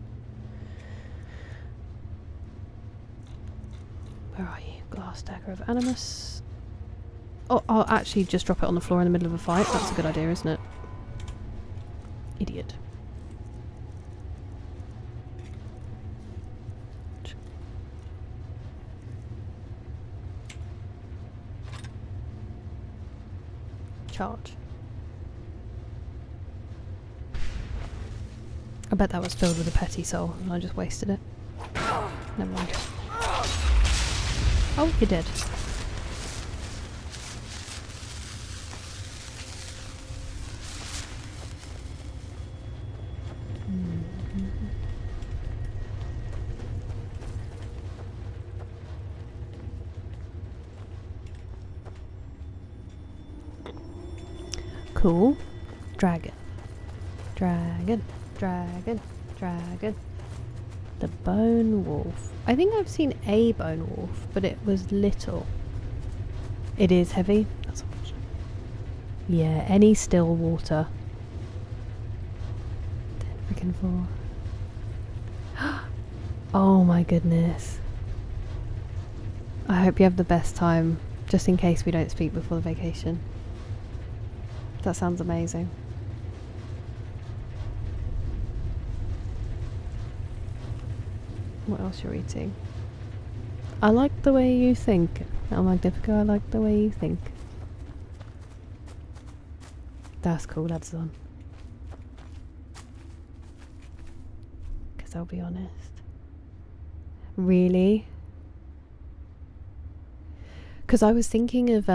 A: Where are you? Glass dagger of Animus. Oh, I'll actually just drop it on the floor in the middle of a fight. That's a good idea, isn't it? Idiot. Charge. I bet that was filled with a petty soul and I just wasted it. Never mind. Oh, you're dead. Cool. Dragon. Dragon. Dragon. Dragon. The bone wolf. I think I've seen a bone wolf, but it was little. It is heavy. That's unfortunate. Yeah, any still water. 10 freaking 4. Oh my goodness. I hope you have the best time, just in case we don't speak before the vacation. That sounds amazing. What else you're eating? I like the way you think. El Magnifico, I like the way you think. That's cool, that's on. Because I'll be honest. Really? Because I was thinking of,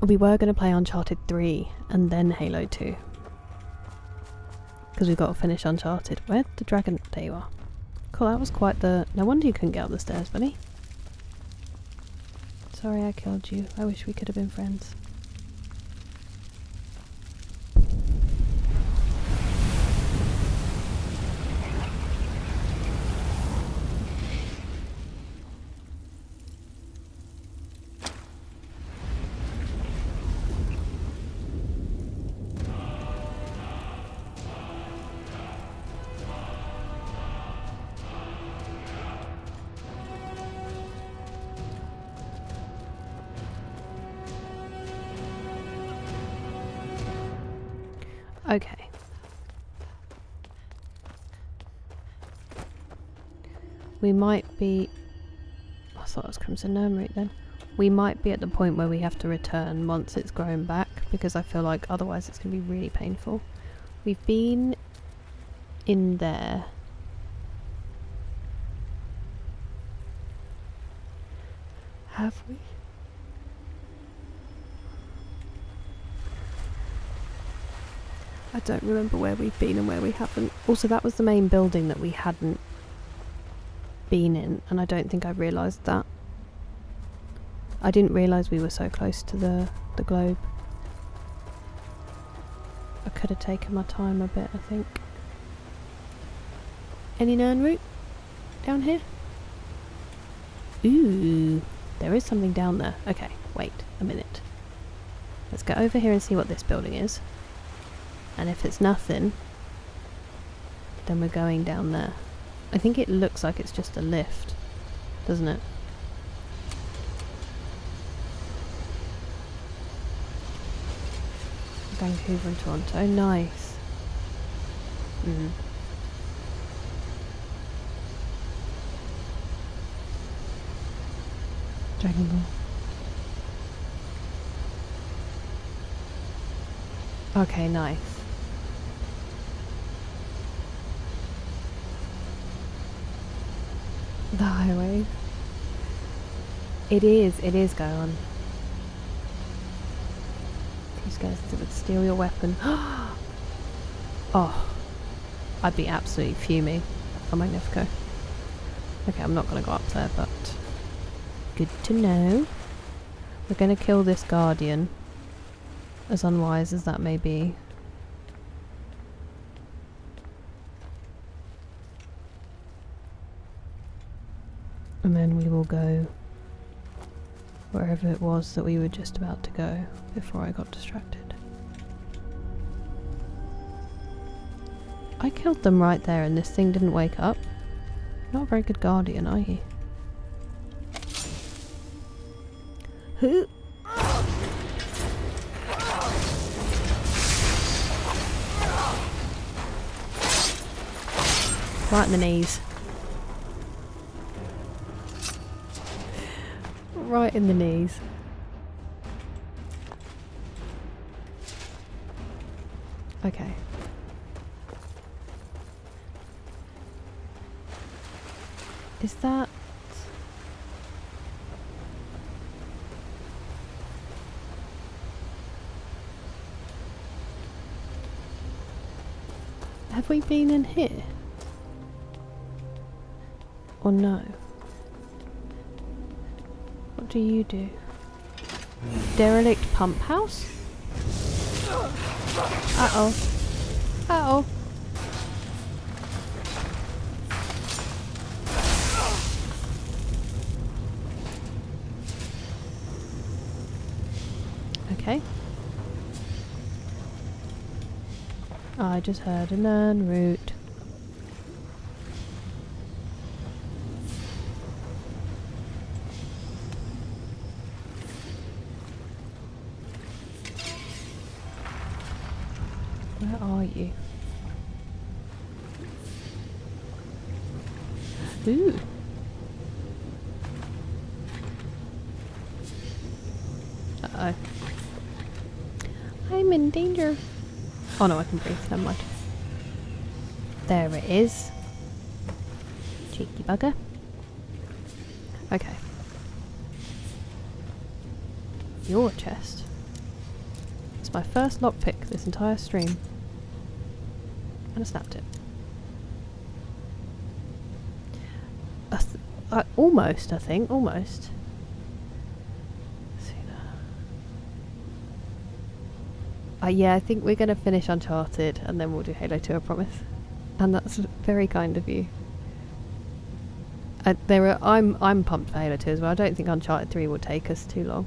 A: we were going to play Uncharted 3 and then Halo 2. Because we've got to finish Uncharted. Where'd the dragon? There you are. Cool, that was quite the... No wonder you couldn't get up the stairs, buddy. Sorry I killed you. I wish we could have been friends. Okay. We might be... I thought it was Crimson Nirnroot then. We might be at the point where we have to return once it's grown back, because I feel like otherwise it's going to be really painful. We've been in there. Have we? I don't remember where we've been and where we haven't. Also, that was the main building that we hadn't been in, and I don't think I realised that. I didn't realise we were so close to the globe. I could have taken my time a bit, I think. Any Nirnroot down here? Ooh, there is something down there. Okay, wait a minute. Let's go over here and see what this building is. And if it's nothing, then we're going down there. I think it looks like it's just a lift, doesn't it? Vancouver and Toronto, nice. Dragon Ball. Okay, nice. The highway. It is going on. These guys that would steal your weapon. Oh, I'd be absolutely fuming. Oh, Magnifico. Okay, I'm not going to go up there, but good to know. We're going to kill this guardian, as unwise as that may be. And then we will go wherever it was that we were just about to go before I got distracted. I killed them right there and this thing didn't wake up. Not a very good guardian, are you? Who? Right in the knees. Right in the knees. Okay. Is that... Have we been in here? Or no? What do you do? Derelict pump house? Uh-oh. Uh-oh. Okay. I just heard a Nirnroot. Where are you? Ooh. Uh-oh. I'm in danger. Oh no, I can breathe. Never mind. There it is. Cheeky bugger. Okay. Your chest. It's my first lockpick this entire stream. And I snapped it. Almost, I think. Almost. Yeah, I think we're going to finish Uncharted and then we'll do Halo 2, I promise. And that's very kind of you. I'm pumped for Halo 2 as well. I don't think Uncharted 3 will take us too long.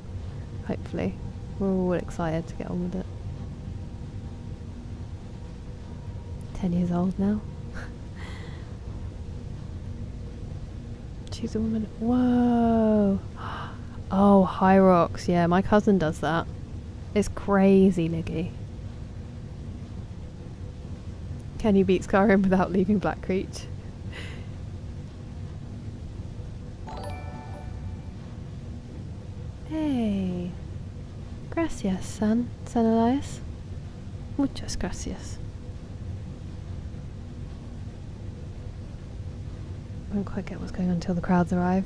A: Hopefully. We're all excited to get on with it. 10 years old now. She's a woman. Whoa! Oh, High Rocks. Yeah, my cousin does that. It's crazy, Niggy. Can you beat Skyrim without leaving Blackreach? Hey. Gracias, San Elias. Muchas gracias. I don't quite get what's going on until the crowds arrive.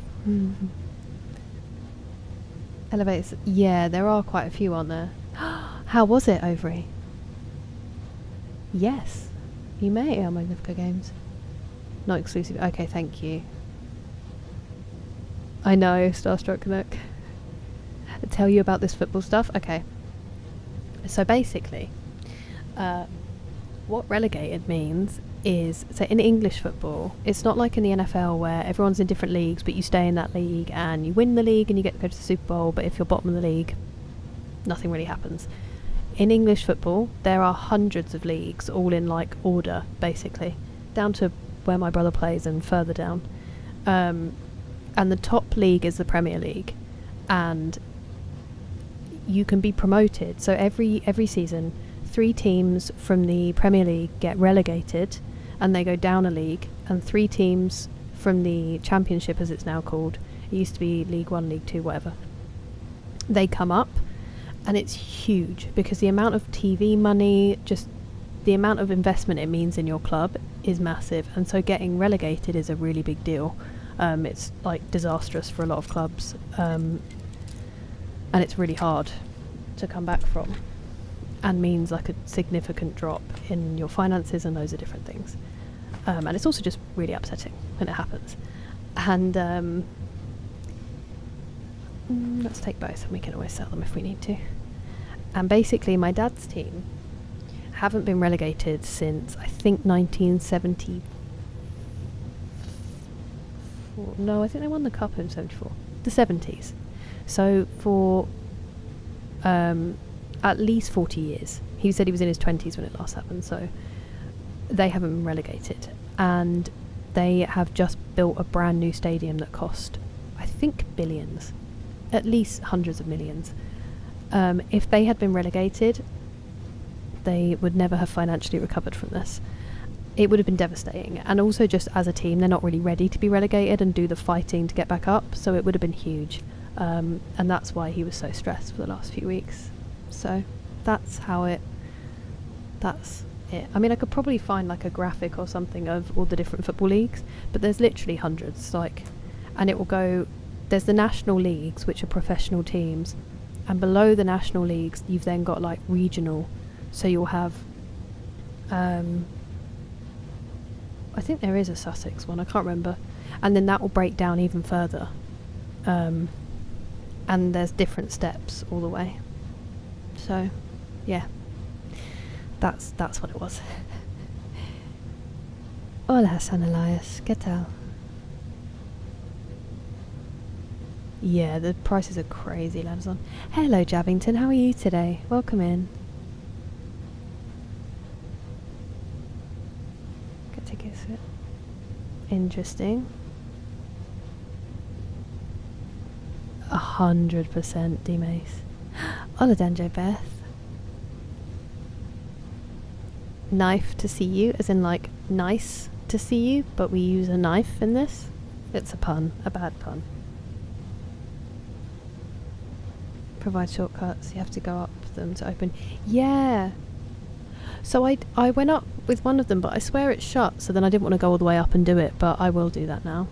A: Elevators. Yeah, there are quite a few on there. How was it, Overy? Yes. You may on Magnifico Games. Not exclusive. Okay, thank you. I know, Starstruck Nook. Tell you about this football stuff? Okay. So basically, what relegated means is, so in English football, it's not like in the NFL where everyone's in different leagues but you stay in that league and you win the league and you get to go to the Super Bowl, but if you're bottom of the league, nothing really happens. In English football, there are hundreds of leagues, all in like order, basically, down to where my brother plays and further down. And the top league is the Premier League, and you can be promoted. So every season, 3 teams from the Premier League get relegated and they go down a league, and 3 teams from the Championship, as it's now called, it used to be League 1, League 2, whatever, they come up. And it's huge because the amount of TV money, just the amount of investment it means in your club is massive, and so getting relegated is a really big deal. It's like disastrous for a lot of clubs, and it's really hard to come back from, and means like a significant drop in your finances and loads of different things. And it's also just really upsetting when it happens. And let's take both, and we can always sell them if we need to. And basically my dad's team haven't been relegated since I think 1970. No, I think they won the cup in 74. The 70s. So for at least 40 years. He said he was in his 20s when it last happened, so they haven't been relegated. And they have just built a brand new stadium that cost, I think, billions. At least hundreds of millions. If they had been relegated, they would never have financially recovered from this. It would have been devastating. And also just as a team, they're not really ready to be relegated and do the fighting to get back up, so it would have been huge. And that's why he was so stressed for the last few weeks. So that's it. I mean, I could probably find like a graphic or something of all the different football leagues, but there's literally hundreds, and it will go, there's the national leagues, which are professional teams, and below the national leagues you've then got like regional, so you'll have I think there is a Sussex one, I can't remember, and then that will break down even further, and there's different steps all the way. So yeah, that's what it was. Hola, San Elias, ¿qué tal? Yeah, the prices are crazy, Lamson. Hello, Jabbington, how are you today? Welcome in. Get tickets. Interesting. 100% D-Mace. Hola, Danjo Beth. Knife to see you, as in like nice to see you, but we use a knife in this. It's a pun, a bad pun. Provide shortcuts. You have to go up them to open. Yeah. So I went up with one of them, but I swear it's shut. So then I didn't want to go all the way up and do it, but I will do that now.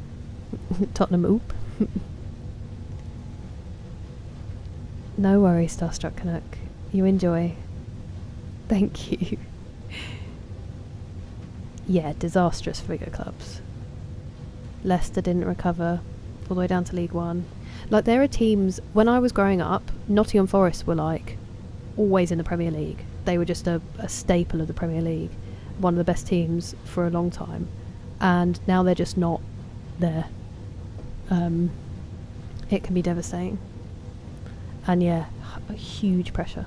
A: Tottenham oop. No worries, Starstruck Canuck. You enjoy. Thank you. Yeah, disastrous for bigger clubs. Leicester didn't recover all the way down to League One. Like, there are teams, when I was growing up, Nottingham Forest were like always in the Premier League. They were just a staple of the Premier League, one of the best teams for a long time, and now they're just not there. It can be devastating, and yeah, a huge pressure.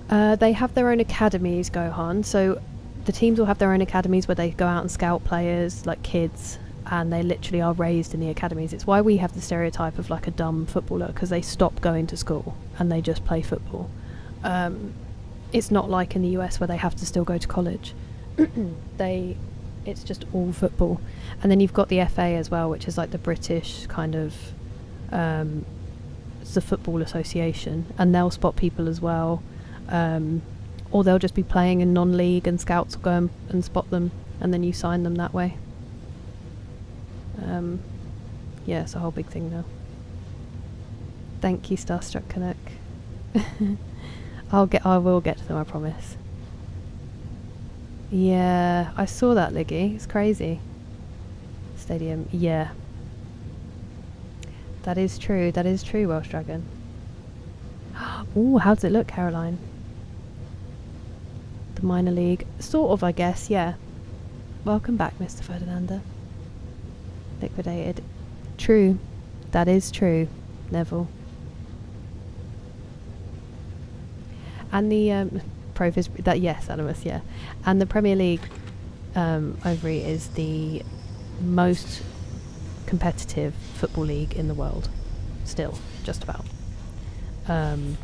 A: They have their own academies, Gohan, so the teams will have their own academies where they go out and scout players, like kids, and they literally are raised in the academies. It's why we have the stereotype of like a dumb footballer, because they stop going to school and they just play football. It's not like in the US where they have to still go to college. It's just all football. And then you've got the FA as well, which is like the British kind of it's the Football Association, and they'll spot people as well, or they'll just be playing in non-league and scouts will go and spot them, and then you sign them that way. Yeah, it's a whole big thing now. Thank you, Starstruck Canuck. I will get to them, I promise. Yeah, I saw that, Liggy. It's crazy. Stadium, yeah. That is true, Welsh Dragon. Ooh, how does it look, Caroline? The minor league. Sort of, I guess, yeah. Welcome back, Mr. Ferdinanda. Liquidated. True. That is true, Neville. And the Provis, that, yes, Animus, yeah. And the Premier League ovary is the most competitive football league in the world. Still, just about. I'm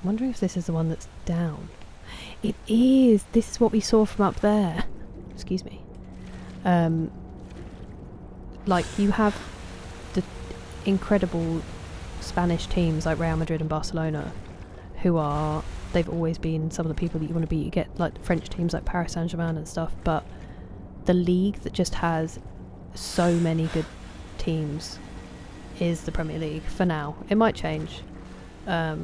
A: wondering if this is the one that's down. It is! This is what we saw from up there. Excuse me. Like, you have the incredible Spanish teams like Real Madrid and Barcelona, who are, they've always been some of the people that you want to beat. You get like French teams like Paris Saint-Germain and stuff, but the league that just has so many good teams is the Premier League for now. It might change. Or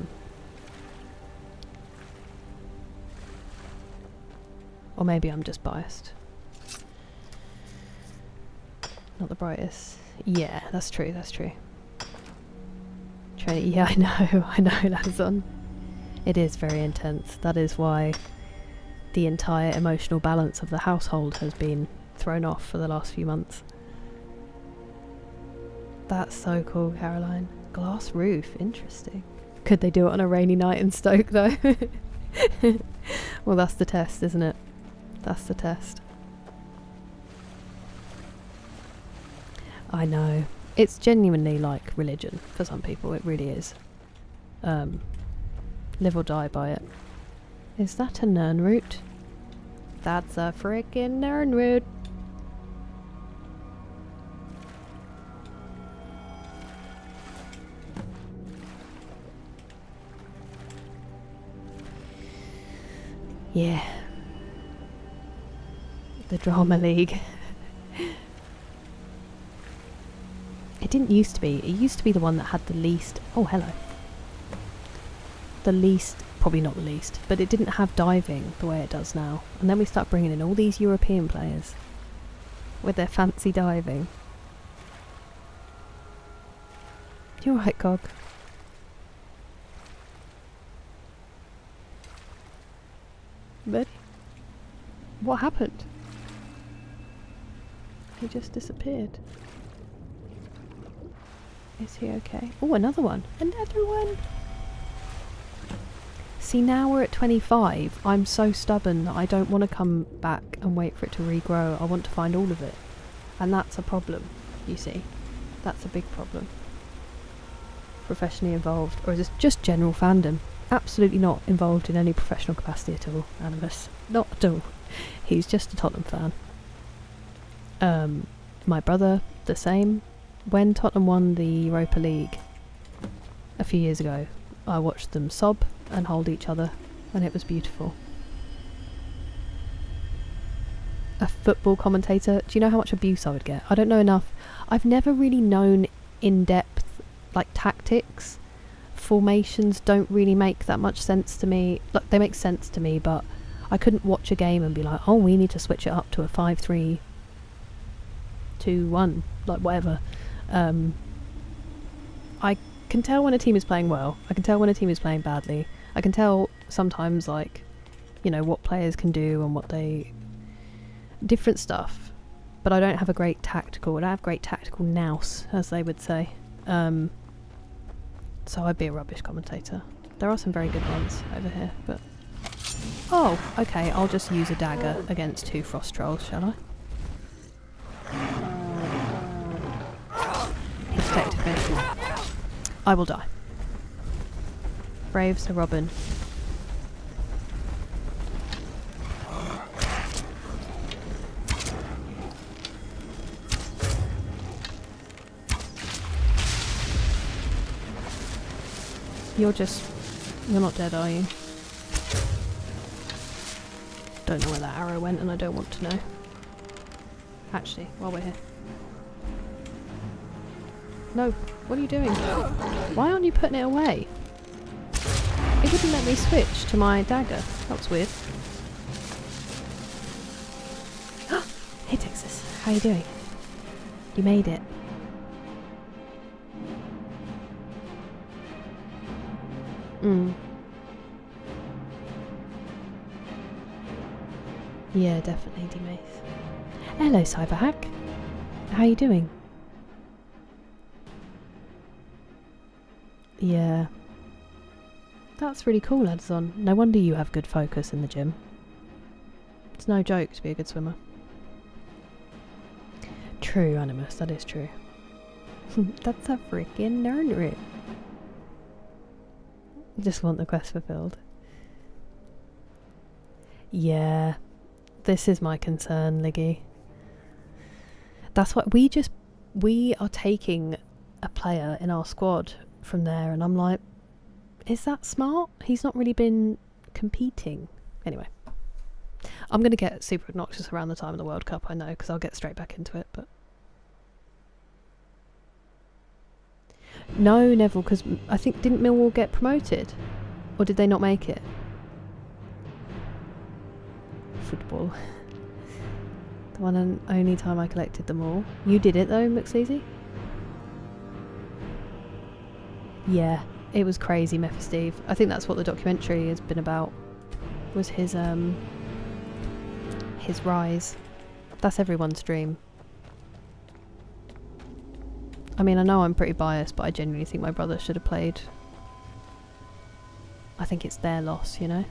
A: maybe I'm just biased. Not the brightest. Yeah, that's true, that's true. Yeah, I know, Lazon. It is very intense. That is why the entire emotional balance of the household has been thrown off for the last few months. That's so cool, Caroline. Glass roof, interesting. Could they do it on a rainy night in Stoke, though? Well, that's the test, isn't it? That's the test. I know. It's genuinely like religion for some people. It really is. Live or die by it. Is that a Nirnroot? That's a frickin' Nirnroot. Yeah. The Drama League. It didn't used to be. It used to be the one that had the least... Oh, hello. The least... Probably not the least. But it didn't have diving the way it does now. And then we start bringing in all these European players with their fancy diving. You alright, Cog? Buddy? What happened? He just disappeared. Is he okay? Oh, another one. Another one! See, now we're at 25. I'm so stubborn that I don't want to come back and wait for it to regrow. I want to find all of it. And that's a problem, you see. That's a big problem. Professionally involved. Or is this just general fandom? Absolutely not involved in any professional capacity at all, Animus. Not at all. He's just a Tottenham fan. my brother the same. When Tottenham won the Europa League a few years ago, I watched them sob and hold each other, and it was beautiful. A football commentator, do you know how much abuse I would get? I don't know enough. I've never really known in-depth, like, tactics. Formations don't really make that much sense to me. Like, they make sense to me, but I couldn't watch a game and be like, oh, we need to switch it up to a 5-3-2-1, like whatever. I can tell when a team is playing well. I can tell when a team is playing badly. I can tell sometimes, like, you know, what players can do and what they... different stuff. But I don't have great tactical nous, as they would say. So I'd be a rubbish commentator. There are some very good ones over here, but... Oh, okay, I'll just use a dagger against 2 frost trolls, shall I? He protected me. I will die. Brave Sir Robin. You're not dead, are you? Don't know where that arrow went and I don't want to know. Actually, while we're here. No, what are you doing? Why aren't you putting it away? It wouldn't let me switch to my dagger. That was weird. Hey Texas, how you doing? You made it. Yeah, definitely, D-Mace. Hello, Cyberhack. How you doing? Yeah. That's really cool, Adzon. No wonder you have good focus in the gym. It's no joke to be a good swimmer. True, Animus, that is true. That's a freaking Nirnroot. Just want the quest fulfilled. Yeah, this is my concern, Liggy. That's what we are taking a player in our squad from there, and I'm like, is that smart? He's not really been competing. Anyway, I'm going to get super obnoxious around the time of the World Cup, I know, because I'll get straight back into it, but... No, Neville, because I think, didn't Millwall get promoted? Or did they not make it? Football. The one and only time I collected them all. You did it though, McSeasy? Yeah, it was crazy, Mephisteve. I think that's what the documentary has been about. Was his rise. That's everyone's dream. I mean, I know I'm pretty biased, but I genuinely think my brother should have played. I think it's their loss, you know?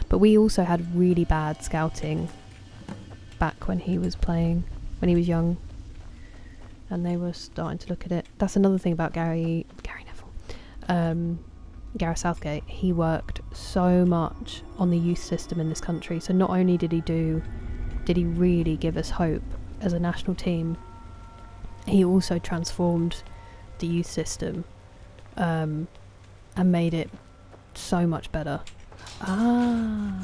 A: But we also had really bad scouting back when he was playing, when he was young. And they were starting to look at it. That's another thing about Gary Neville. Gareth Southgate. He worked so much on the youth system in this country. So not only did he really give us hope as a national team, he also transformed the youth system and made it so much better. Ah.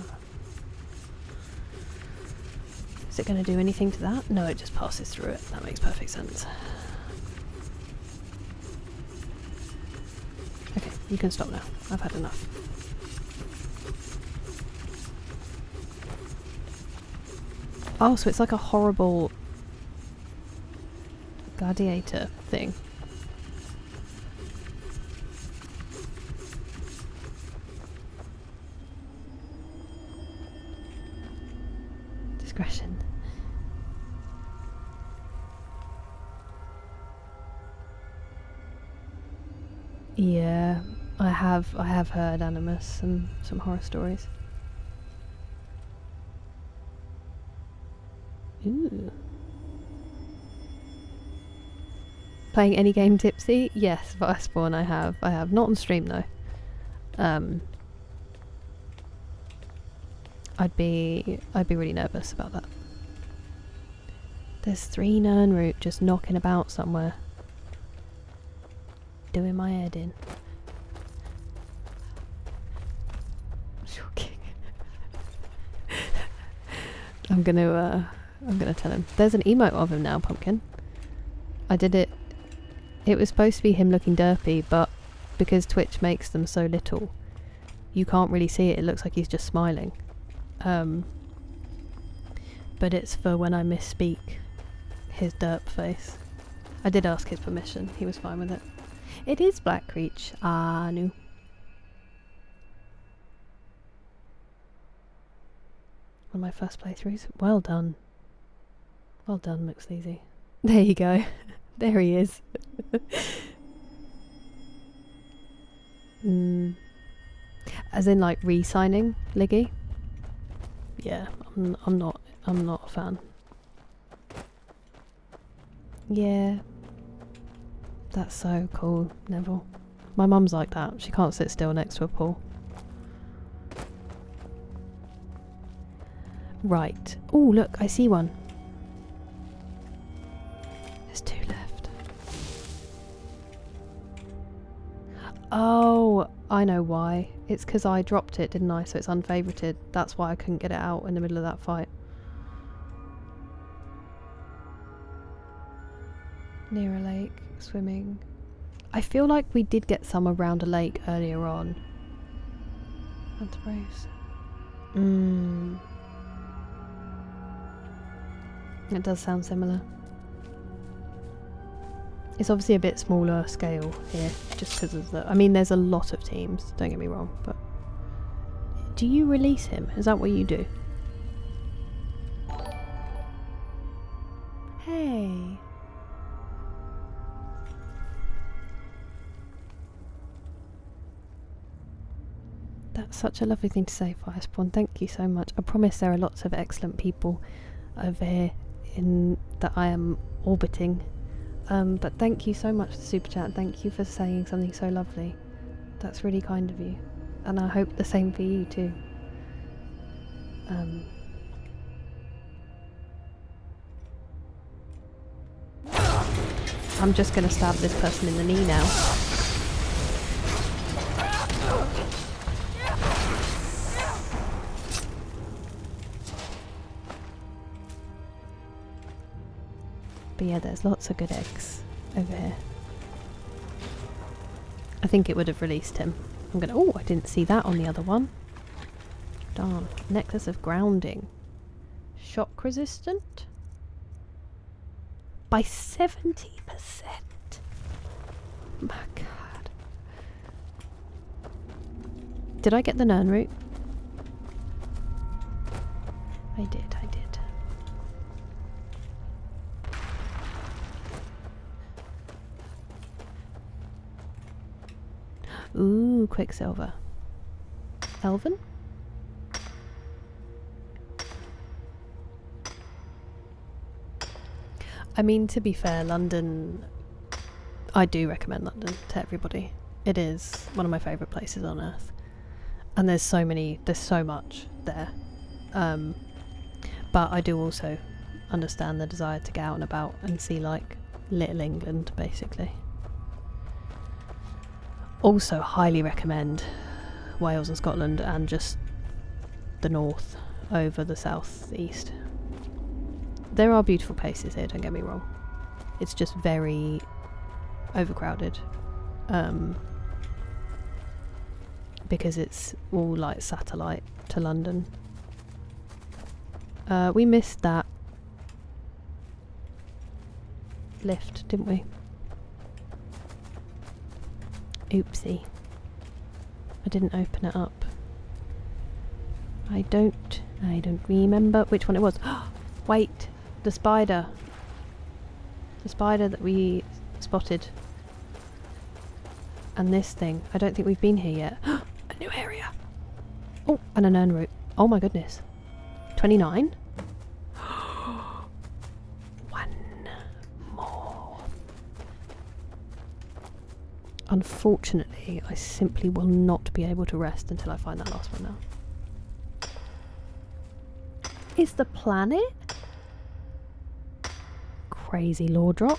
A: Is it going to do anything to that? No, it just passes through it. That makes perfect sense. Okay, you can stop now. I've had enough. Oh, so it's like a horrible gladiator thing. Discretion. Yeah, I have heard Animus and some horror stories. Ooh. Playing any game tipsy? Yes, Firespawn I have. Not on stream though. I'd be really nervous about that. There's 3 Nirnroot just knocking about somewhere. Doing my head in. Shocking. I'm gonna tell him. There's an emote of him now, Pumpkin. I did it. It was supposed to be him looking derpy, but because Twitch makes them so little, you can't really see it. It looks like he's just smiling. But it's for when I misspeak his derp face. I did ask his permission. He was fine with it. It is Black Creech. Ah, no. One of my first playthroughs. Well done. Well done, McSleazy. There you go. There he is. As in, like, re-signing Liggy? Yeah, I'm not a fan. Yeah. That's so cool, Neville. My mum's like that. She can't sit still next to a pool. Right. Oh, look, I see one. There's 2 left. Oh, I know why. It's because I dropped it, didn't I? So it's unfavorited. That's why I couldn't get it out in the middle of that fight. Near a lake, swimming. I feel like we did get some around a lake earlier on. Antibrace. It does sound similar. It's obviously a bit smaller scale here, just because of the... I mean, there's a lot of teams, don't get me wrong, but... Do you release him? Is that what you do? Hey! That's such a lovely thing to say, Firespawn. Thank you so much. I promise there are lots of excellent people over here that I am orbiting. But thank you so much for the super chat. Thank you for saying something so lovely. That's really kind of you. And I hope the same for you too. I'm just going to stab this person in the knee now. But yeah, there's lots of good eggs over here. I think it would have released him. I'm gonna... Oh, I didn't see that on the other one. Darn. Necklace of grounding. Shock resistant? By 70%. My god. Did I get the Nirnroot? I did. Ooh, Quicksilver. Elven? I mean, to be fair, London... I do recommend London to everybody. It is one of my favourite places on earth. And there's so much there. But I do also understand the desire to get out and about and see, like, Little England, basically. Also highly recommend Wales and Scotland and just the north over the south-east. There are beautiful places here, don't get me wrong. It's just very overcrowded. Because it's all like satellite to London. We missed that lift, didn't we? Oopsie. I didn't open it up. I don't remember which one it was. Wait, the spider. The spider that we spotted. And this thing. I don't think we've been here yet. A new area. Oh, and a Nirnroot. Oh my goodness. 29? One more. Unfortunately, I simply will not be able to rest until I find that last one now. Is the planet? Crazy law drop.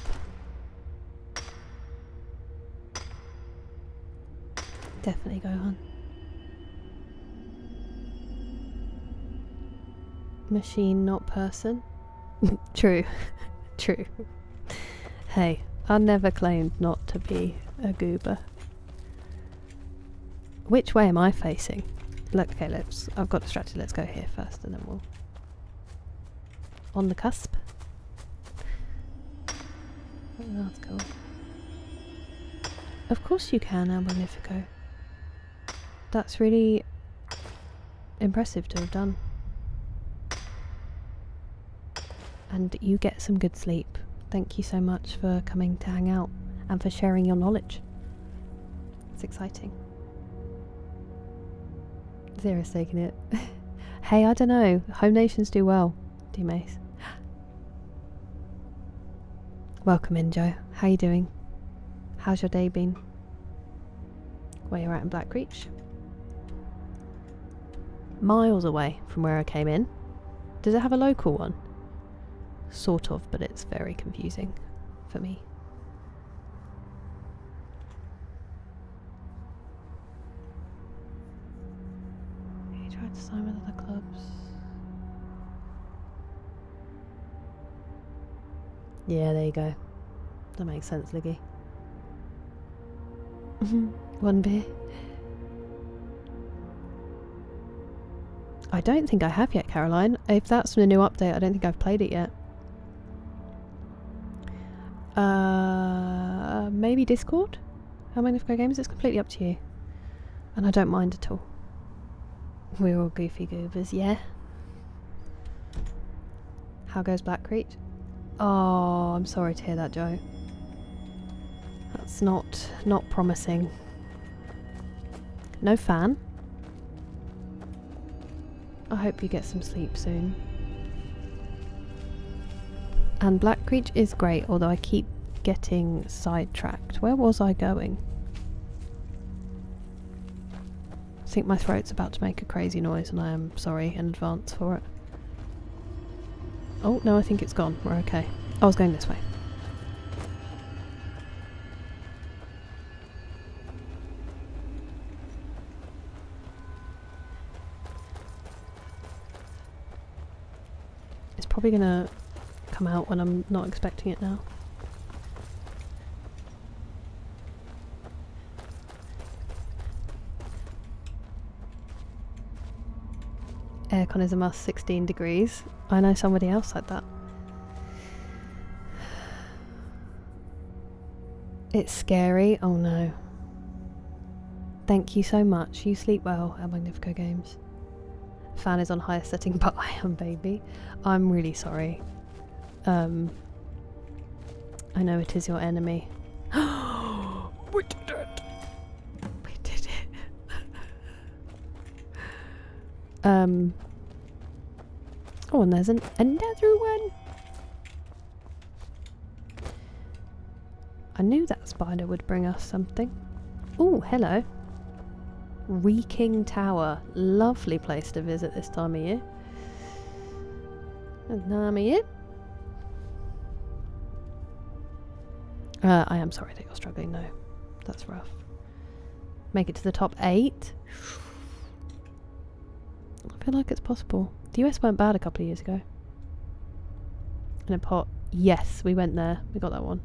A: Definitely go on. Machine, not person. True. True. Hey, I never claimed not to be a goober. Which way am I facing? Look, okay, I've got distracted. Let's go here first and then we'll... On the cusp. Oh, that's cool. Of course you can, El Magnifico. That's really impressive to have done. And you get some good sleep. Thank you so much for coming to hang out and for sharing your knowledge. It's exciting. Zero's taking it. Hey, I don't know. Home nations do well. Do Mace. Welcome in, Joe. How you doing? How's your day been? Where you're at in Blackreach? Miles away from where I came in. Does it have a local one? Sort of, but it's very confusing for me. He tried to sign with other clubs. Yeah, there you go. That makes sense, Liggy. One beer. I don't think I have yet, Caroline. If that's from the new update, I don't think I've played it yet. Maybe Discord? How many of games? It's completely up to you. And I don't mind at all. We're all goofy goobers, yeah? How goes Blackreach? Oh, I'm sorry to hear that, Joe. That's not promising. No fan? I hope you get some sleep soon. And Blackreach is great, although I keep getting sidetracked. Where was I going? I think my throat's about to make a crazy noise and I am sorry in advance for it. Oh, no, I think it's gone. We're okay. I was going this way. It's probably gonna come out when I'm not expecting it now. Aircon is a must, 16 degrees. I know somebody else like that. It's scary. Oh no. Thank you so much. You sleep well at Magnifico Games. Fan is on highest setting, but I am, baby. I'm really sorry. I know it is your enemy. We did it! We did it! Oh, and there's another one! I knew that spider would bring us something. Oh, hello. Reeking Tower. Lovely place to visit this time of year. I am sorry that you're struggling, no. That's rough. Make it to the top 8. I feel like it's possible. The US went bad a couple of years ago. In a pot. Yes, we went there. We got that one.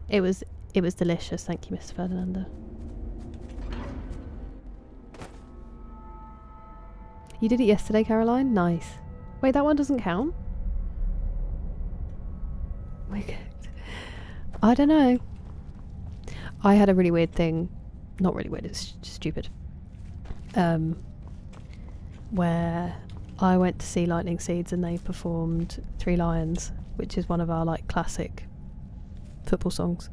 A: It was delicious. Thank you, Mr. Ferdinando. You did it yesterday, Caroline? Nice. Wait, that one doesn't count? I don't know. I had a really weird thing. Not really weird, it's just stupid. Where I went to see Lightning Seeds and they performed Three Lions, which is one of our like classic football songs.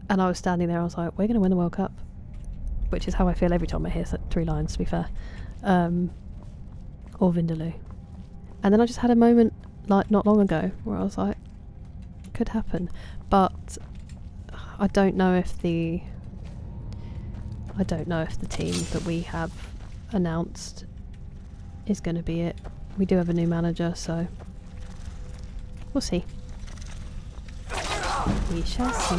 A: And I was standing there, I was like, we're going to win the World Cup. Which is how I feel every time I hear Three Lions, to be fair. Or Vindaloo. And then I just had a moment, like not long ago, where I was like, could happen. But I don't know if the team that we have announced is going to be it. We do have a new manager, so we'll see. We shall see.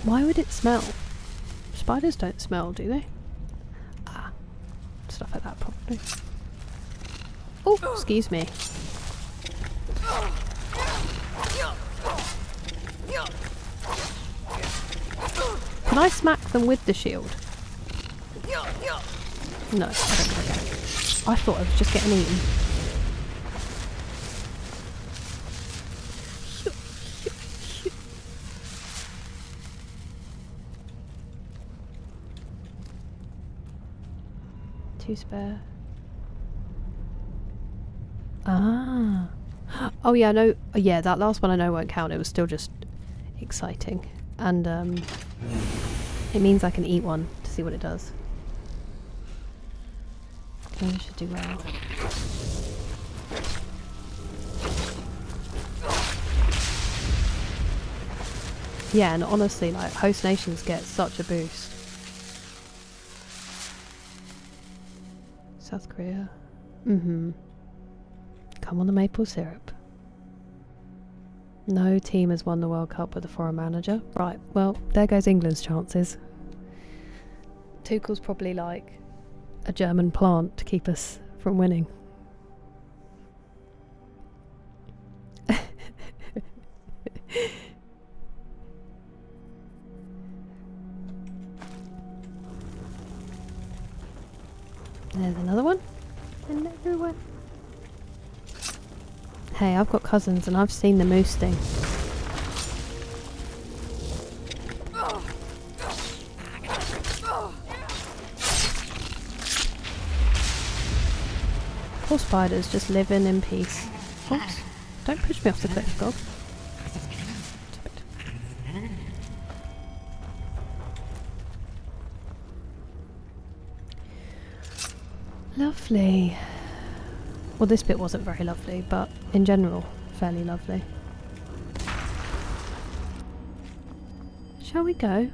A: Why would it smell? Spiders don't smell, do they? Ah, stuff like that probably. Oh, excuse me. Can I smack them with the shield? No, I don't think I can. I thought I was just getting eaten. Two spare. Ah. Oh yeah, no. Yeah, that last one I know won't count. It was still just exciting, and it means I can eat one to see what it does. I should do well. Yeah, and honestly, like host nations get such a boost. South Korea. Mm-hmm. Come on the maple syrup. No team has won the World Cup with a foreign manager. Right, well, there goes England's chances. Tuchel's probably like a German plant to keep us from winning. There's another one. Another one. Hey, I've got cousins and I've seen the moose sting. Poor spiders just living in peace. Oops. Don't push me off the cliff, God. Lovely. Well, this bit wasn't very lovely, but in general, fairly lovely. Shall we go?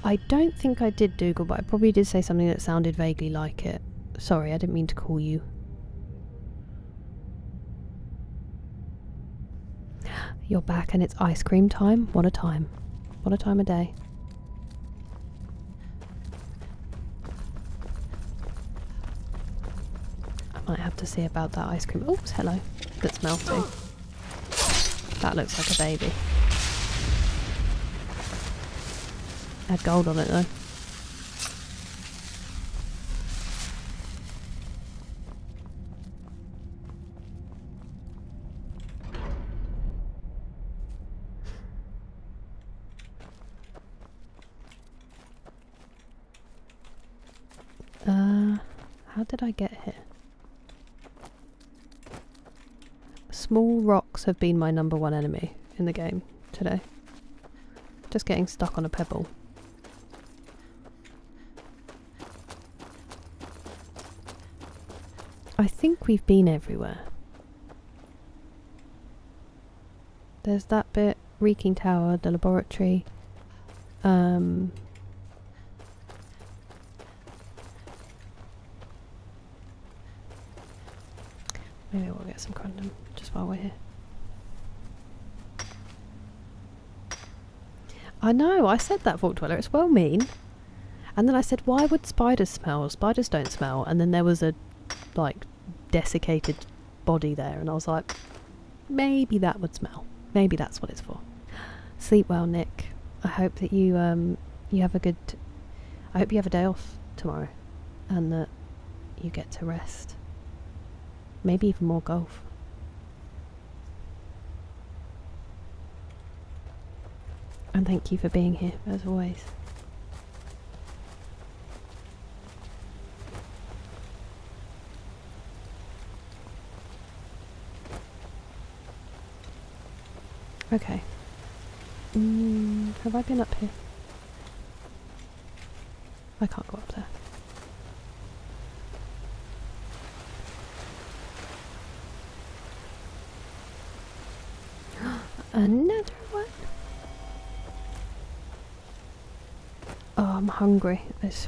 A: I don't think I did Dougal, but I probably did say something that sounded vaguely like it. Sorry, I didn't mean to call you. You're back and it's ice cream time? What a time. What a time of day. I have to see about that ice cream. Oops, hello. That's melting. That looks like a baby. Had gold on it though. How did I get here? Small rocks have been my number one enemy in the game today. Just getting stuck on a pebble. I think we've been everywhere. There's that bit, Reeking Tower, the laboratory. Maybe we'll get some condom just while we're here. I know, I said that, Vault Dweller, it's well mean. And then I said, why would spiders smell? Spiders don't smell. And then there was a, like, desiccated body there. And I was like, maybe that would smell. Maybe that's what it's for. Sleep well, Nick. I hope that you have a good... I hope you have a day off tomorrow. And that you get to rest. Maybe even more golf. And thank you for being here, as always. Okay. Have I been up here? I can't go up there. Another one. Oh, I'm hungry.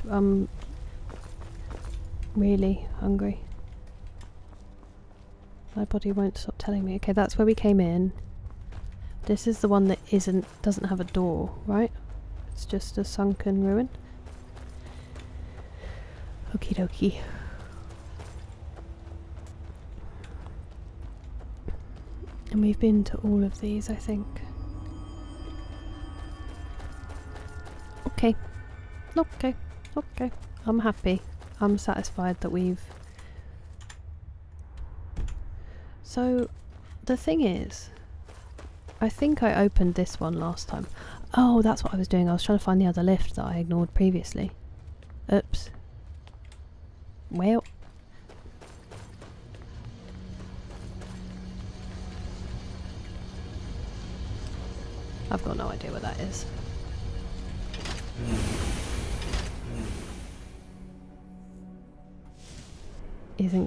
A: I'm really hungry. My body won't stop telling me. Okay, that's where we came in. This is the one that doesn't have a door, right? It's just a sunken ruin. Okie dokie. And we've been to all of these, I think. Okay. Okay. Okay. I'm happy. I'm satisfied that we've... So, the thing is, I think I opened this one last time. Oh, that's what I was doing. I was trying to find the other lift that I ignored previously. Oops. Well. I've got no idea what that is. Isn't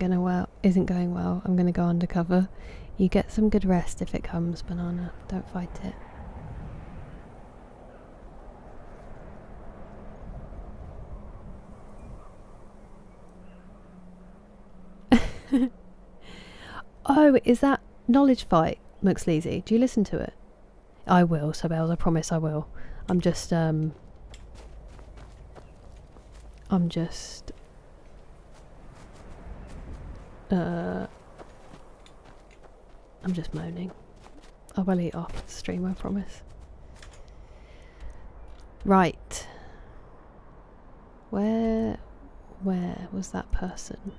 A: going well. I'm gonna go undercover. You get some good rest if it comes, Banana. Don't fight it. Oh, is that Knowledge Fight, McSleazy? Do you listen to it? I will, Sabels, I promise I will. I'm just moaning. I will eat after the stream, I promise. Right. Where was that person?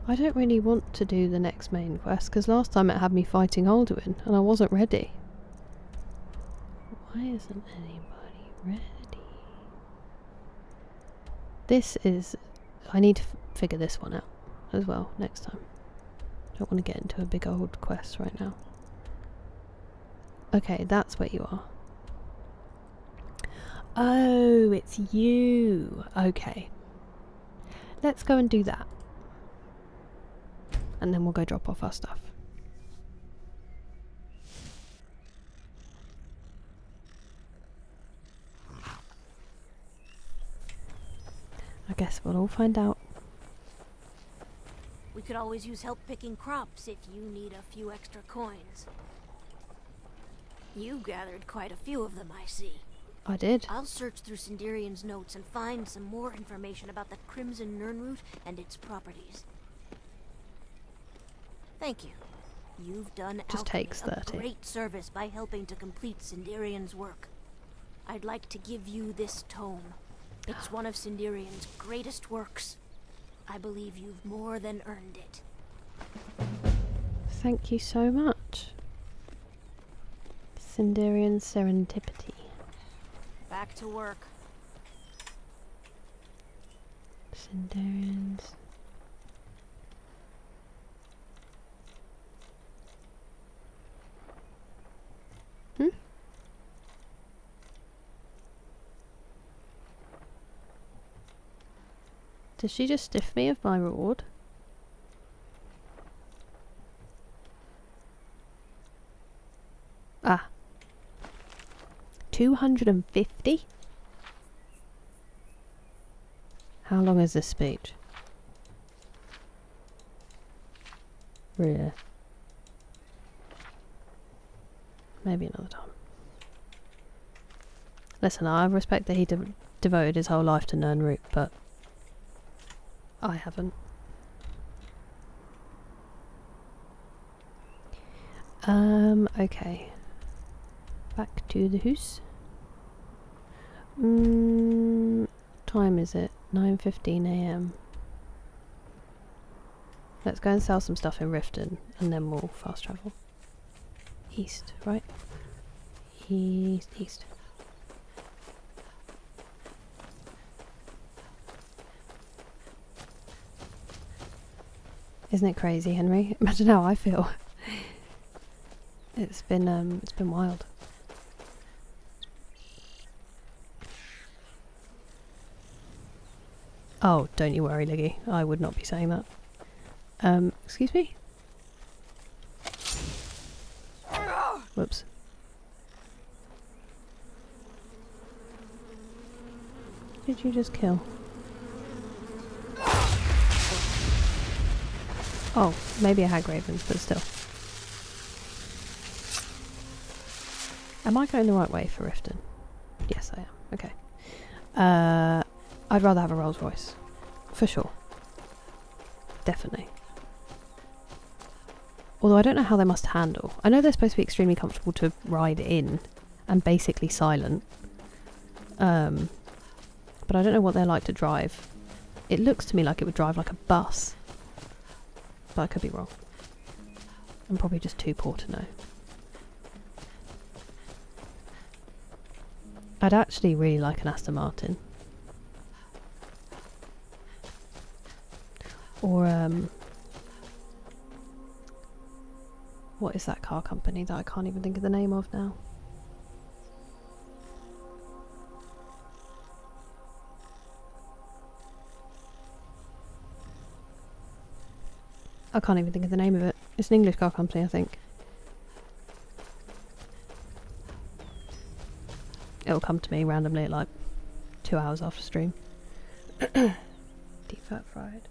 A: I don't really want to do the next main quest, because last time it had me fighting Alduin, and I wasn't ready. Why isn't anybody ready? This is... I need to figure this one out as well next time. Don't want to get into a big old quest right now. Okay, that's where you are. Oh, it's you. Okay. Let's go and do that. And then we'll go drop off our stuff. I guess we'll all find out.
H: We could always use help picking crops if you need a few extra coins. You gathered quite a few of them, I see.
A: I did.
H: I'll search through Sindirian's notes and find some more information about the Crimson Nirnroot and its properties. Thank you. You've done
A: Just takes 30.
H: a great service by helping to complete Sindirian's work. I'd like to give you this tome. It's one of Sindirian's greatest works. I believe you've more than earned it.
A: Thank you so much. Sindirian Serendipity.
H: Back to work.
A: Sindirians. Does she just stiff me of my reward? Ah. 250? How long is this speech? Really? Maybe another time. Listen, I respect that he devoted his whole life to Nirnroot, but I haven't. Okay. Back to the house. Time is it? 9:15 AM. Let's go and sell some stuff in Riften, and then we'll fast travel. East, right? East. Isn't it crazy, Henry? Imagine how I feel. It's been wild. Oh, don't you worry, Liggy. I would not be saying that. Excuse me? Whoops. Did you just kill? Oh, maybe a hag raven, but still. Am I going the right way for Riften? Yes, I am. Okay. I'd rather have a Rolls Royce. For sure. Definitely. Although I don't know how they must handle. I know they're supposed to be extremely comfortable to ride in and basically silent. But I don't know what they're like to drive. It looks to me like it would drive like a bus. But I could be wrong. I'm probably just too poor to know. I'd actually really like an Aston Martin. Or, what is that car company that I can't even think of the name of now? I can't even think of the name of it. It's an English car company, I think. It'll come to me randomly at like 2 hours after stream. Deep fat fried.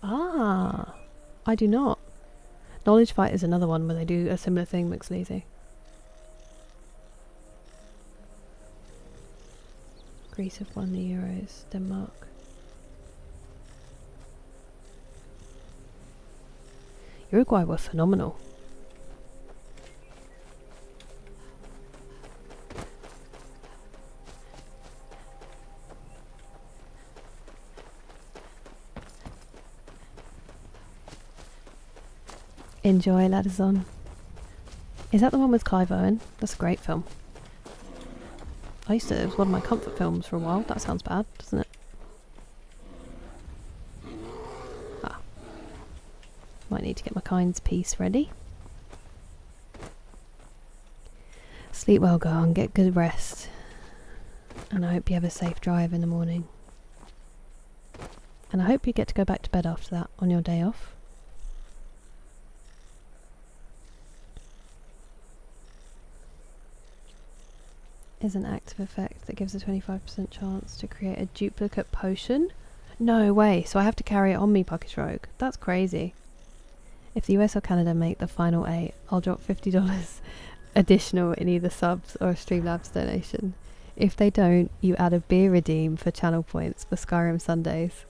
A: Ah, I do not. Knowledge Fight is another one where they do a similar thing, McSleazy. Greece have won the Euros. Denmark. Uruguay were phenomenal. Enjoy, Ladazon. Is that the one with Clive Owen? That's a great film. It was one of my comfort films for a while. That sounds bad, doesn't it? Ah. Might need to get my kind's piece ready. Sleep well, go on, get good rest. And I hope you have a safe drive in the morning. And I hope you get to go back to bed after that on your day off. Is an active effect that gives a 25% chance to create a duplicate potion. No way, so I have to carry it on me, Puckish Rogue. That's crazy. If the US or Canada make the final 8, I'll drop $50 additional in either subs or a Streamlabs donation. If they don't, you add a beer redeem for channel points for Skyrim Sundays.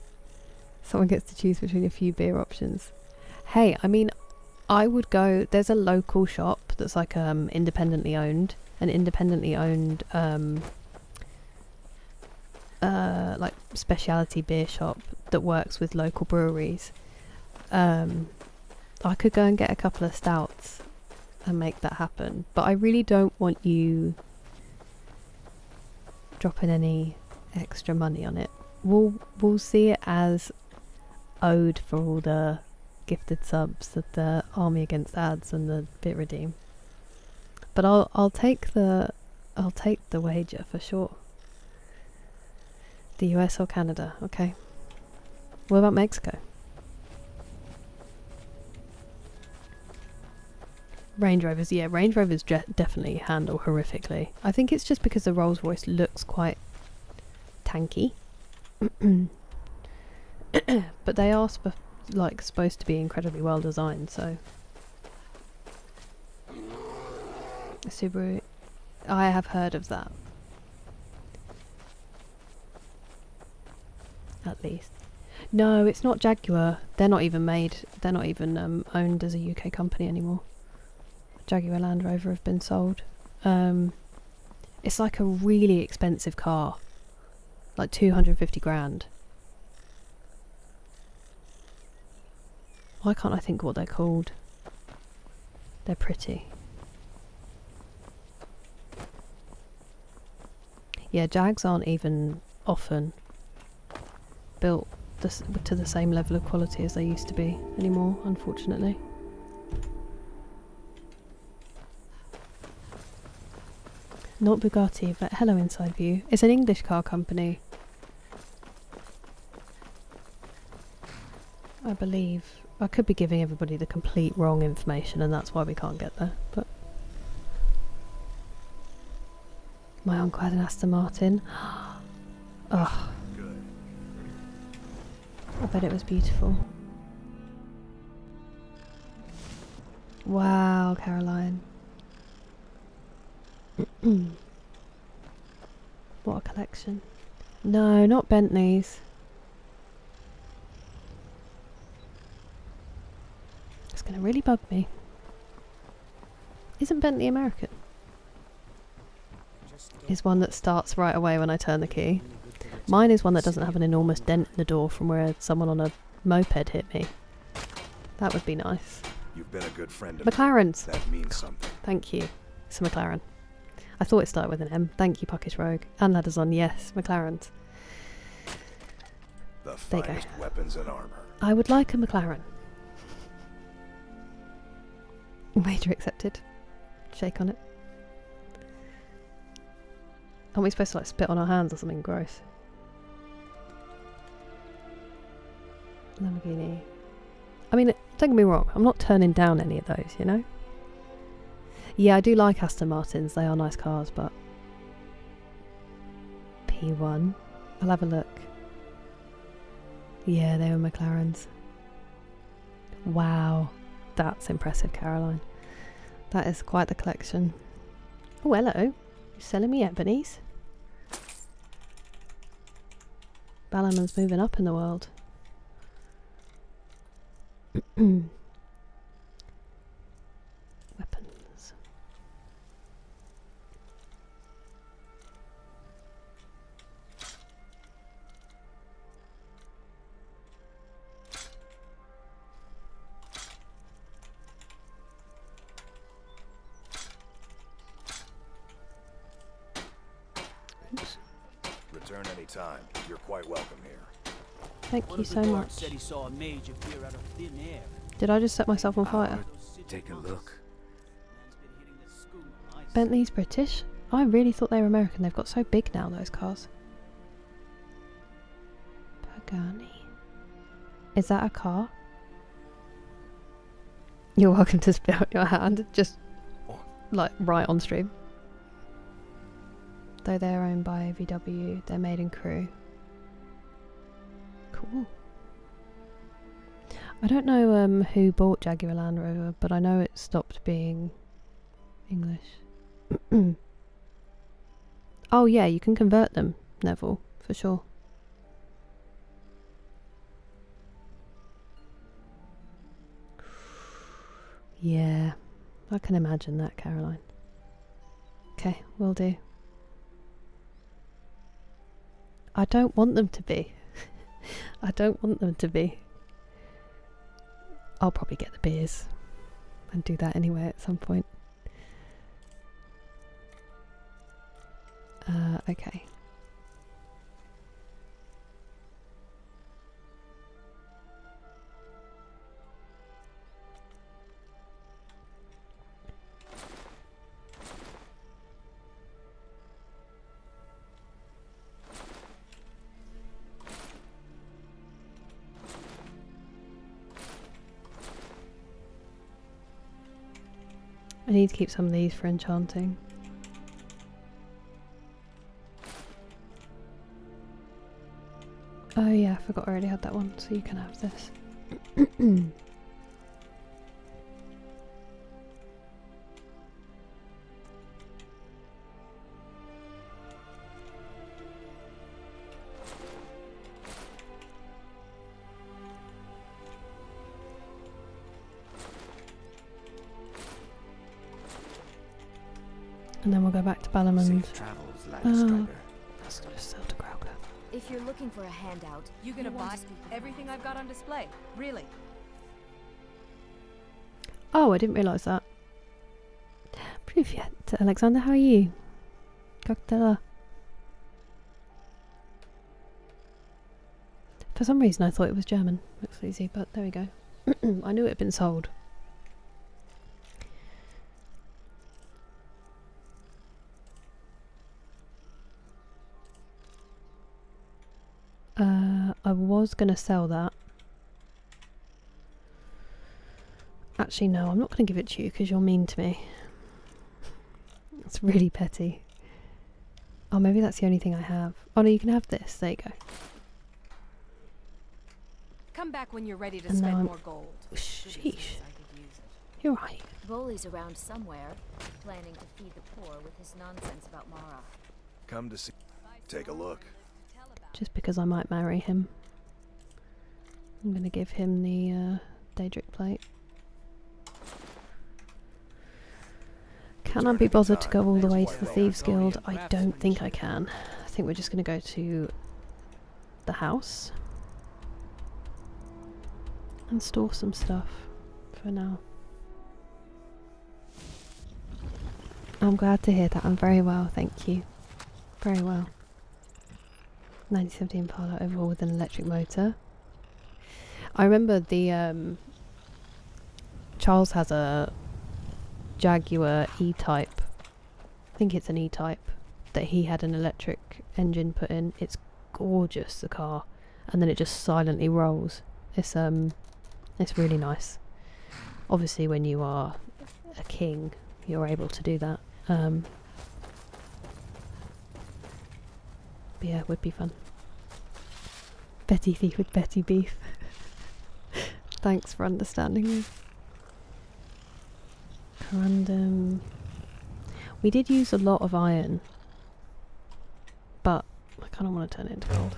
A: Someone gets to choose between a few beer options. Hey, I mean, I would go... There's a local shop that's like independently owned. An independently owned like specialty beer shop that works with local breweries. I could go and get a couple of stouts and make that happen, but I really don't want you dropping any extra money on it. We'll see it as owed for all the gifted subs of the Army Against Ads and the bit redeem. But I'll take the wager for sure. The US or Canada, okay. What about Mexico? Range Rovers, yeah, Range Rovers definitely handle horrifically. I think it's just because the Rolls Royce looks quite tanky. But they are supposed to be incredibly well designed, so... Subaru, I have heard of that. At least. No, it's not Jaguar. They're not even made. They're not even owned as a UK company anymore. Jaguar Land Rover have been sold. It's like a really expensive car, like 250 grand. Why can't I think what they're called? They're pretty. Yeah, Jags aren't even often built to the same level of quality as they used to be anymore, unfortunately. Not Bugatti, but hello Inside View. It's an English car company, I believe. I could be giving everybody the complete wrong information and that's why we can't get there, but... My uncle had an Aston Martin. Oh, I bet it was beautiful. Wow, Caroline. What a collection. No, not Bentleys. It's going to really bug me. Isn't Bentley American? Is one that starts right away when I turn the key. Mine is one that doesn't have an enormous dent in the door from where someone on a moped hit me. That would be nice.
I: You've been a good friend of
A: McLaren's.
I: That means something.
A: Thank you. It's a McLaren. I thought it started with an M. Thank you, Puckish Rogue. And Ladders on, yes, McLaren's.
I: The
A: There you go.
I: finest weapons and armor.
A: I would like a McLaren. Wager accepted. Shake on it. Aren't we supposed to like spit on our hands or something gross? Lamborghini. I mean, don't get me wrong, I'm not turning down any of those, you know? Yeah, I do like Aston Martins, they are nice cars, but... P1. I'll have a look. Yeah, they were McLarens. Wow. That's impressive, Caroline. That is quite the collection. Oh, hello. You selling me ebonies? Ballerman's moving up in the world. Weapons. Oops.
I: Return anytime. You're quite welcome here.
A: Thank you so much.
D: Said he saw a mage appear out of thin air.
A: Did I just set myself on fire?
I: Take a look.
A: Bentley's British? I really thought they were American. They've got so big now, those cars. Pagani. Is that a car? You're welcome to spit out your hand. Just, like, right on stream. Though they're owned by VW, they're made in Crewe. Cool. I don't know who bought Jaguar Land Rover, but I know it stopped being English. Oh yeah, you can convert them, Neville, for sure. Yeah, I can imagine that, Caroline. Okay, will do. I don't want them to be. I don't want them to be. I'll probably get the beers and do that anyway at some point. Okay. I need to keep some of these for enchanting. Oh yeah, I forgot I already had that one, so you can have this. And then we'll go back to Ballerman's.
I: Safe travels,
A: Oh,
I: Landstrider.
A: that's just sell to Growler.
B: If you're looking for a handout,
J: You gonna
B: want
J: buy
B: to speak with
J: everything
B: me.
J: I've got on display? Really?
A: Oh, I didn't realise that. Привет, Alexander, how are you? Как дела? For some reason I thought it was German. Looks easy, but there we go. I knew it had been sold. I was going to sell that. Actually, no, I'm not going to give it to you because you're mean to me. It's really petty. Oh, maybe that's the only thing I have. Oh no, you can have this. There you go.
J: Come back when you're ready to
A: And now
J: spend
A: I'm-
J: more gold.
A: Sheesh.
J: I could use it.
A: You're right.
K: Bully's around somewhere, planning to feed the poor with his nonsense about Mara.
I: Come to see. Take a look.
A: Just because I might marry him. I'm gonna give him the Daedric plate. Can I be bothered to go all the way to the Thieves Guild? I don't think I can. I think we're just gonna go to the house and store some stuff for now. I'm glad to hear that. I'm very well, thank you. Very well. 1917 Impala overhaul with an electric motor. I remember the Charles has a Jaguar E-Type. I think it's an E-Type that he had an electric engine put in. It's gorgeous, the car, and then it just silently rolls. It's really nice. Obviously, when you are a king, you're able to do that. But yeah, it would be fun. Betty Thief with Betty Beef. Thanks for understanding me. Random. We did use a lot of iron, but I kind of want to turn it into gold.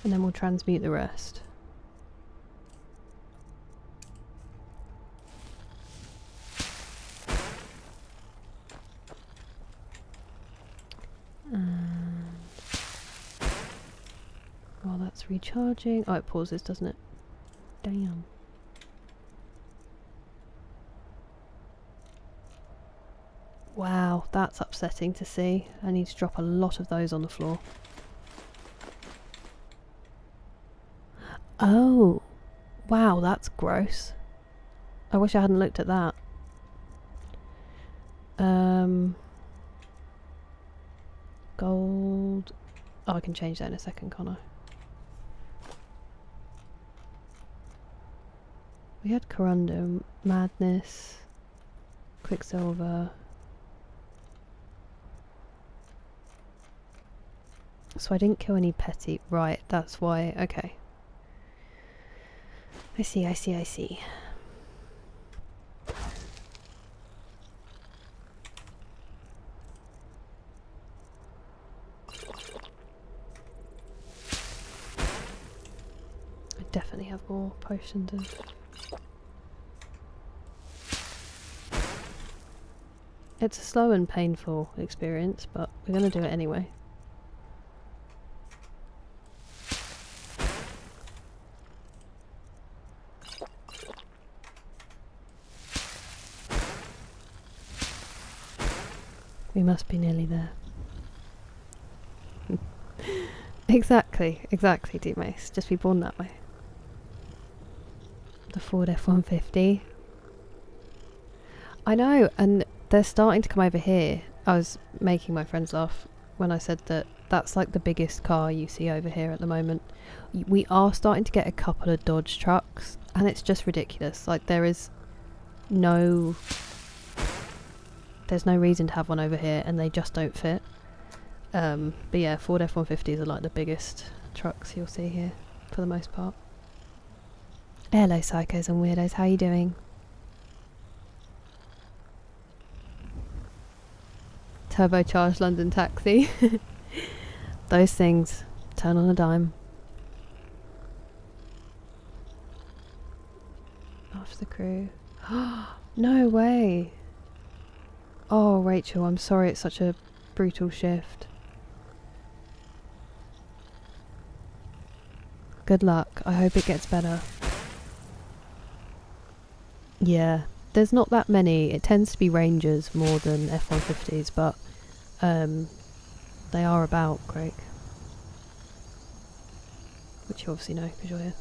A: And then we'll transmute the rest. And while that's recharging, oh, it pauses, doesn't it? Damn. Wow, that's upsetting to see. I need to drop a lot of those on the floor. Oh, wow, that's gross. I wish I hadn't looked at that. Gold. Oh, I can change that in a second, can't I? We had Corundum, Madness, Quicksilver. So I didn't kill any petty. Right, that's why. Okay. I see, I see, I see. I definitely have more potions of... It's a slow and painful experience, but we're going to do it anyway. We must be nearly there. Exactly, D-Mace. Just be born that way. The Ford F-150. I know, and they're starting to come over here. I was making my friends laugh when I said that that's like the biggest car you see over here at the moment. We are starting to get a couple of Dodge trucks, and it's just ridiculous. Like, there's no reason to have one over here, and they just don't fit. But yeah, Ford F-150s are like the biggest trucks you'll see here, for the most part. Hello, psychos and weirdos, how you doing? Turbocharged London taxi. Those things turn on a dime. After the crew. No way! Oh, Rachel, I'm sorry it's such a brutal shift. Good luck. I hope it gets better. Yeah, there's not that many. It tends to be Rangers more than F-150s, but they are about, Craig. Which you obviously know, because you're here.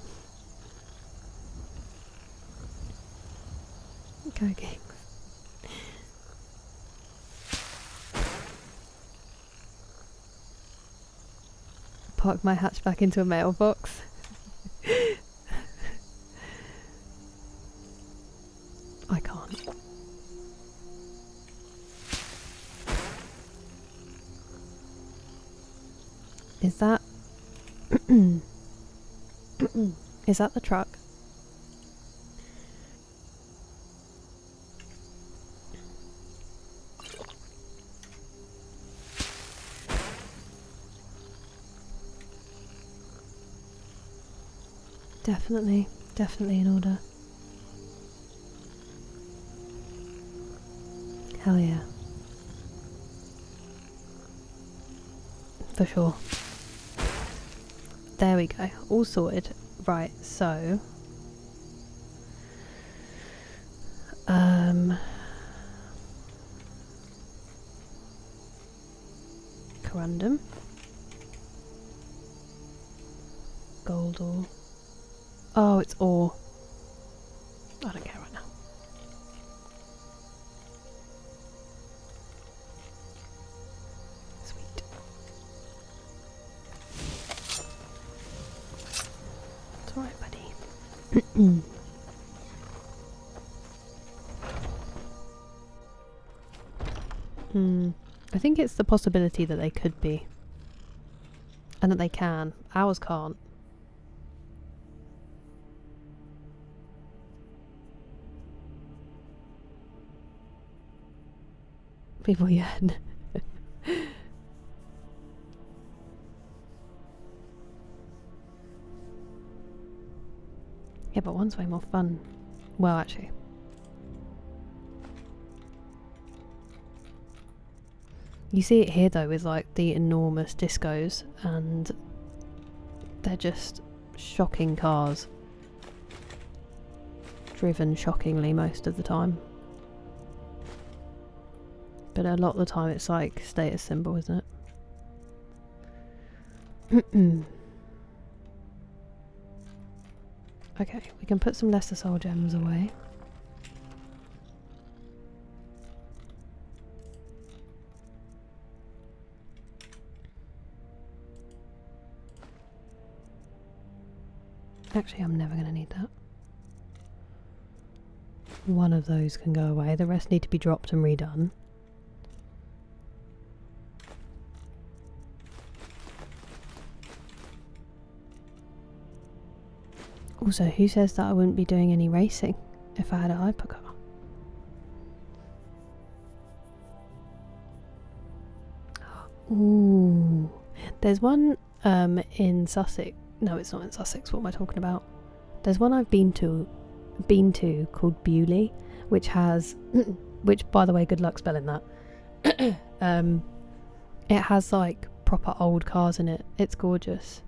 A: Go Kings. Park my hatchback into a mailbox. I can't. Is that... Is that the truck? Definitely, definitely in order. Hell yeah. For sure. There we go, all sorted. Right, so... Corundum. Gold ore. Oh, it's ore. I don't care right now. Sweet. It's alright, buddy. I think it's the possibility that they could be. And that they can. Ours can't. People yearn. Yeah, but one's way more fun. Well, actually. You see it here though with like the enormous discos, and they're just shocking cars. Driven shockingly most of the time. But a lot of the time it's like status symbol, isn't it? Okay, we can put some lesser soul gems away. Actually, I'm never going to need that. One of those can go away, the rest need to be dropped and redone. Also, who says that I wouldn't be doing any racing if I had a hypercar? Ooh, there's one in Sussex. No, it's not in Sussex. What am I talking about? There's one I've been to called Bewley, which has, which by the way, good luck spelling that. It has like proper old cars in it. It's gorgeous.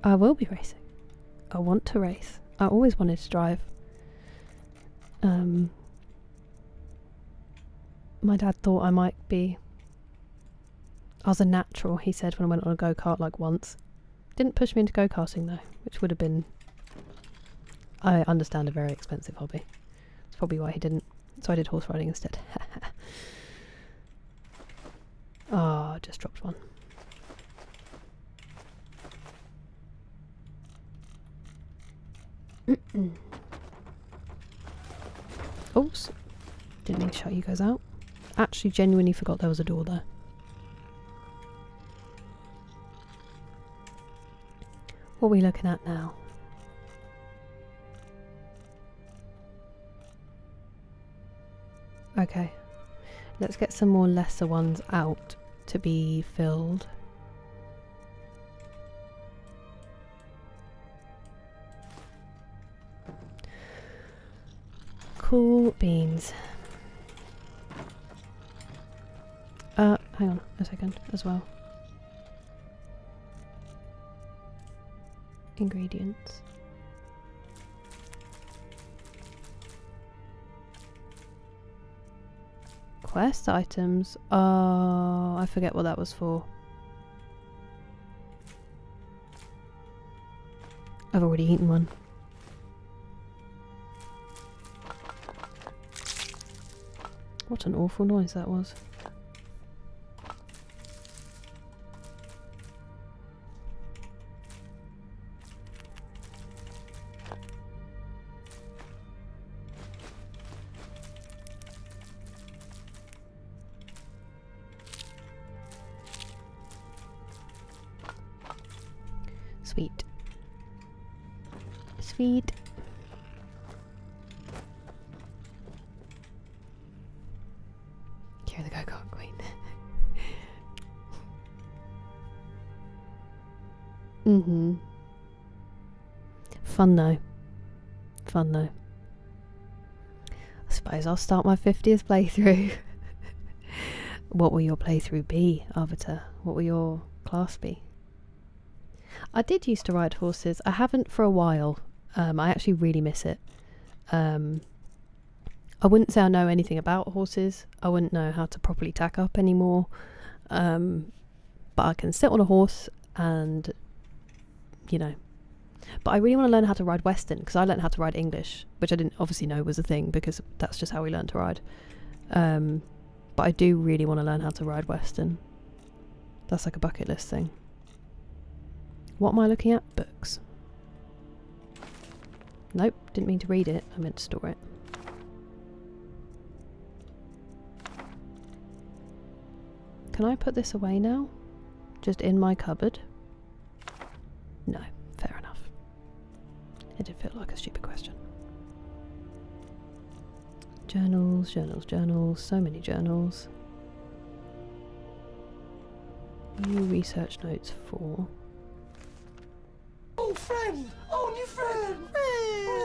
A: I will be racing. I want to race. I always wanted to drive. My dad thought I might be. I was a natural, he said, when I went on a go-kart like once. Didn't push me into go-karting though, which would have been, I understand, a very expensive hobby. That's probably why he didn't. So I did horse riding instead. Ah, just dropped one. Oops. Didn't mean to shut you guys out. Actually genuinely forgot there was a door there. What are we looking at now? Okay. Let's get some more lesser ones out to be filled. Cool beans. Hang on a second as well. Ingredients. Quest items. Oh, I forget what that was for. I've already eaten one. What an awful noise that was. Sweet. Sweet. You're the go-kart queen. Mm-hmm. Fun though. Fun though. I suppose I'll start my 50th playthrough. What will your playthrough be, Arbiter? What will your class be? I did used to ride horses. I haven't for a while. I actually really miss it. I wouldn't say I know anything about horses. I wouldn't know how to properly tack up anymore. But I can sit on a horse and, you know. But I really want to learn how to ride Western, because I learned how to ride English, which I didn't obviously know was a thing, because that's just how we learned to ride. But I do really want to learn how to ride Western. That's like a bucket list thing. What am I looking at? Books. Nope, didn't mean to read it. I meant to store it. Can I put this away now? Just in my cupboard? No, fair enough. It did feel like a stupid question. Journals, journals, journals. So many journals. New research notes for...
F: Oh, friend! Oh, new friend!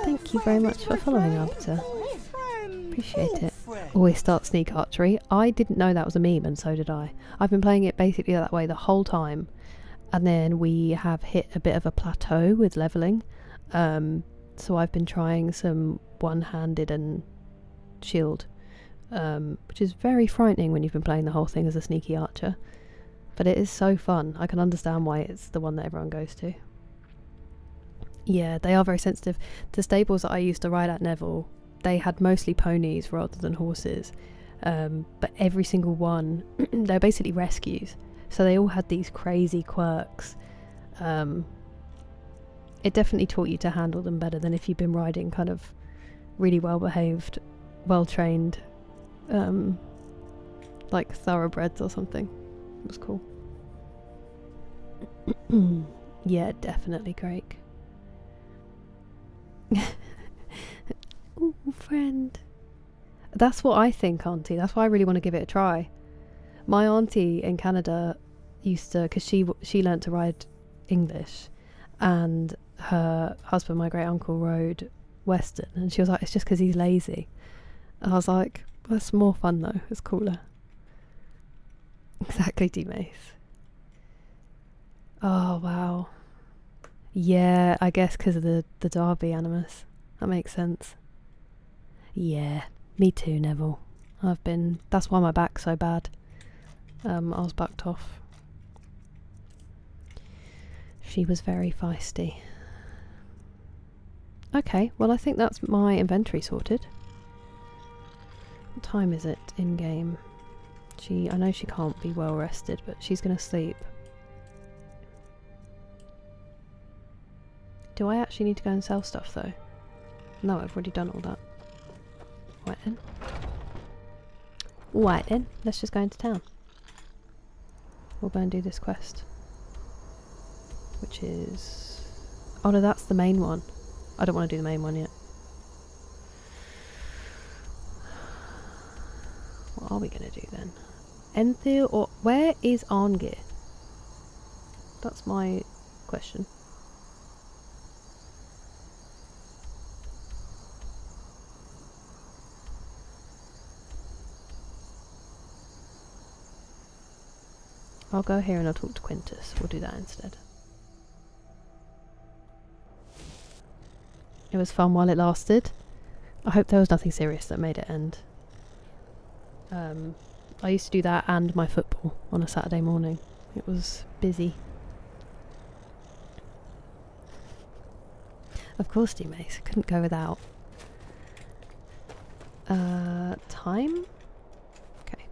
A: Thank you very much for following, Arbiter. Appreciate it. Always start sneak archery. I didn't know that was a meme, and so did I. I've been playing it basically that way the whole time, and then we have hit a bit of a plateau with leveling. So I've been trying some one-handed and shield, which is very frightening when you've been playing the whole thing as a sneaky archer. But it is so fun. I can understand why it's the one that everyone goes to. Yeah, they are very sensitive. The stables that I used to ride at Neville, they had mostly ponies rather than horses. But every single one, they're basically rescues. So they all had these crazy quirks. It definitely taught you to handle them better than if you've been riding kind of really well behaved, well trained, like thoroughbreds or something. It was cool. Yeah, definitely, Craig. Ooh, friend. That's what I think, Auntie. That's why I really want to give it a try. My auntie in Canada used to, because she learnt to ride English, and her husband, my great uncle, rode Western, and she was like, it's just because he's lazy. And I was like, that's more fun though. It's cooler. Exactly, D-Mace. Oh wow. Yeah, I guess because of the Derby animus. That makes sense. Yeah, me too, Neville. That's why my back's so bad. I was backed off. She was very feisty. Okay, well I think that's my inventory sorted. What time is it in game? I know she can't be well rested, but she's gonna sleep. Do I actually need to go and sell stuff though? No, I've already done all that. Right then. Right then, let's just go into town. We'll go and do this quest. Which is... oh no, that's the main one. I don't want to do the main one yet. What are we going to do then? Enthil or... where is Arngir? That's my question. I'll go here and I'll talk to Quintus. We'll do that instead. It was fun while it lasted. I hope there was nothing serious that made it end. I used to do that and my football on a Saturday morning. It was busy. Of course, do mace. Couldn't go without. Time? Okay.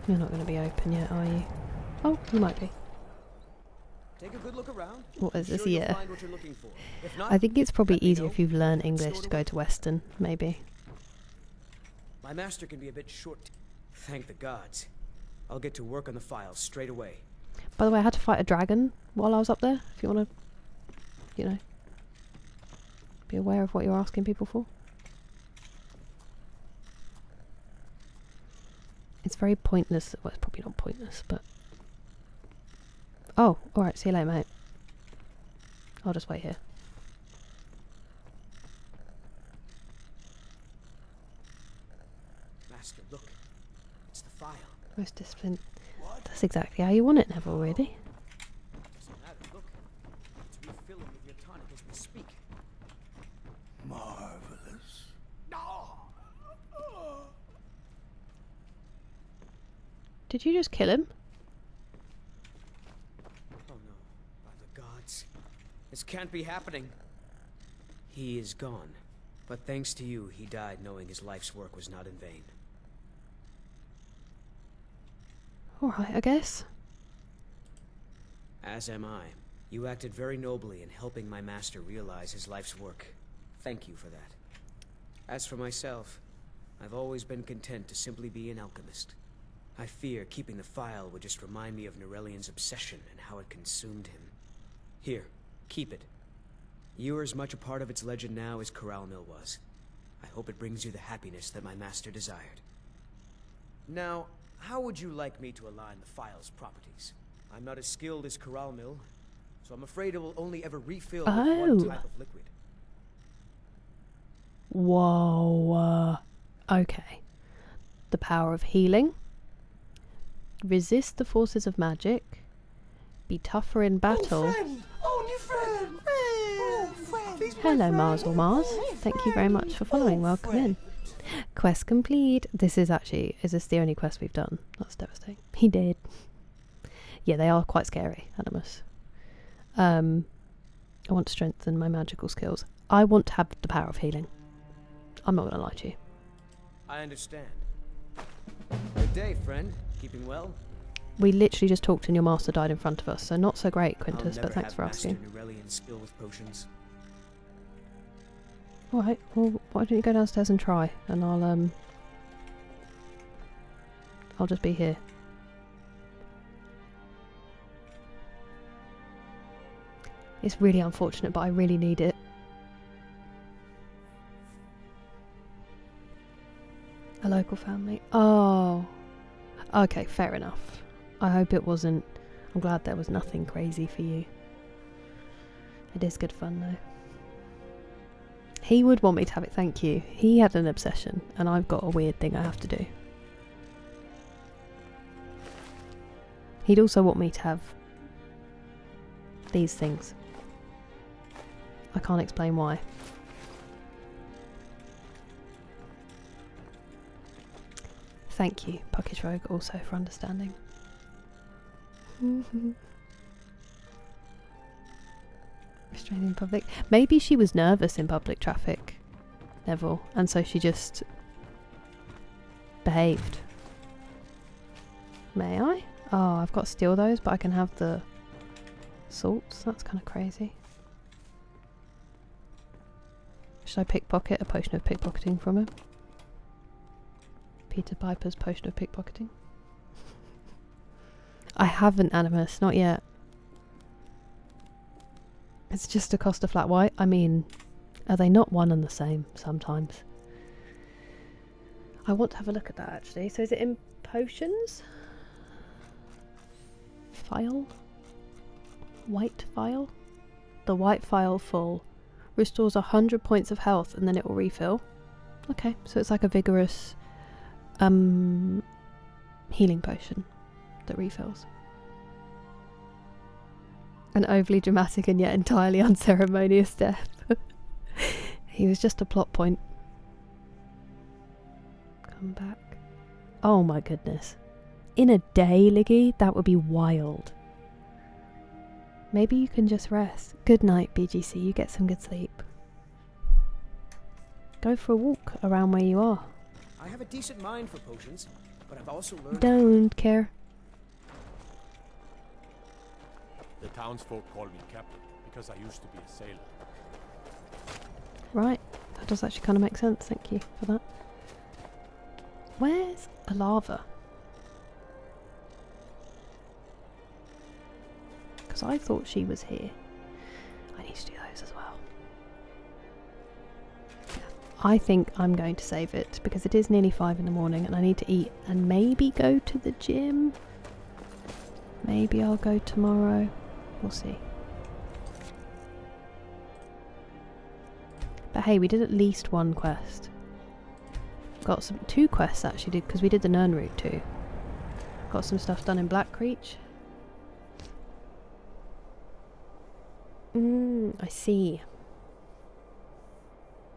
A: You're not going to be open yet, are you? Oh, you might be.
F: Take a good look around.
A: What is this?
F: Sure you'll
A: Yeah.
F: find what you're looking for. If not,
A: I think it's probably
F: let me
A: easier
F: know.
A: if you've learned
F: Store
A: English to
F: the
A: go
F: way.
A: to Western, maybe.
F: My master can be a bit short. Thank the gods. I'll get to work on the files straight away.
A: By the way, I had to fight a dragon while I was up there, if you want to, you know, be aware of what you're asking people for. It's very pointless. Well, it's probably not pointless, but... Oh, alright, see you later, mate. I'll just wait here.
F: Master, look. It's the file.
A: Most disciplined. That's exactly how you want it, Neville, really.
F: Doesn't matter, look. It's refilling with your tonic as we speak.
C: Marvelous.
A: Did you just kill him?
F: Oh no. By the gods. This can't be happening. He is gone. But thanks to you, he died knowing his life's work was not in vain.
A: Alright, I guess.
F: As am I. You acted very nobly in helping my master realize his life's work. Thank you for that. As for myself, I've always been content to simply be an alchemist. I fear keeping the file would just remind me of Nirelian's obsession and how it consumed him. Here, keep it. You are as much a part of its legend now as Corral Mill was. I hope it brings you the happiness that my master desired. Now, how would you like me to align the file's properties? I'm not as skilled as Corral Mill, so I'm afraid it will only ever refill with one type of liquid.
A: Whoa. Okay. The power of healing. Resist the forces of magic. Be tougher in battle.
F: Oh, friend! Oh, new friend! Oh, friend! Please be my
A: Hello,
F: friend.
A: Mars or Mars. Thank you very much for following. Welcome in. Quest complete. This is this the only quest we've done? That's devastating. He did. Yeah, they are quite scary, Animus. I want to strengthen my magical skills. I want to have the power of healing. I'm not going to lie to you.
F: I understand. Good day, friend. Keeping well?
A: We literally just talked and your master died in front of us, so not so great, Quintus,
F: I'll
A: but
F: never
A: thanks
F: have
A: for
F: Master
A: asking.
F: Nirelian's skill with potions.
A: Alright, well, why don't you go downstairs and try, and I'll just be here. It's really unfortunate, but I really need it. A local family. Oh. Okay, fair enough. I hope it wasn't... I'm glad there was nothing crazy for you. It is good fun, though. He would want me to have it, thank you. He had an obsession, and I've got a weird thing I have to do. He'd also want me to have these things. I can't explain why. Thank you, Puckish Rogue, also for understanding. Restrained in public. Maybe she was nervous in public traffic, Neville, and so she just behaved. May I? Oh, I've got to steal those, but I can have the salts. That's kind of crazy. Should I pickpocket a potion of pickpocketing from him? Peter Piper's potion of pickpocketing. I haven't, Animus, not yet. It's just a cost of flat white. I mean, are they not one and the same sometimes? I want to have a look at that actually. So is it in potions? File? White file? The white file full. Restores 100 points of health and then it will refill. Okay, so it's like a vigorous healing potion that refills. An overly dramatic and yet entirely unceremonious death. He was just a plot point. Come back. Oh my goodness. In a day, Liggy? That would be wild. Maybe you can just rest. Good night, BGC. You get some good sleep. Go for a walk around where you are.
F: I have a decent mind for potions, but I've also learned...
A: Don't care.
E: The townsfolk call me captain because I used to be a sailor.
A: Right. That does actually kind of make sense. Thank you for that. Where's a lava? Because I thought she was here. I need to do those as well. I think I'm going to save it because it is nearly 5 in the morning and I need to eat and maybe go to the gym. Maybe I'll go tomorrow. We'll see. But hey, we did at least one quest. Got some 2 quests actually, did because we did the Nirnroot too. Got some stuff done in Blackreach. I see.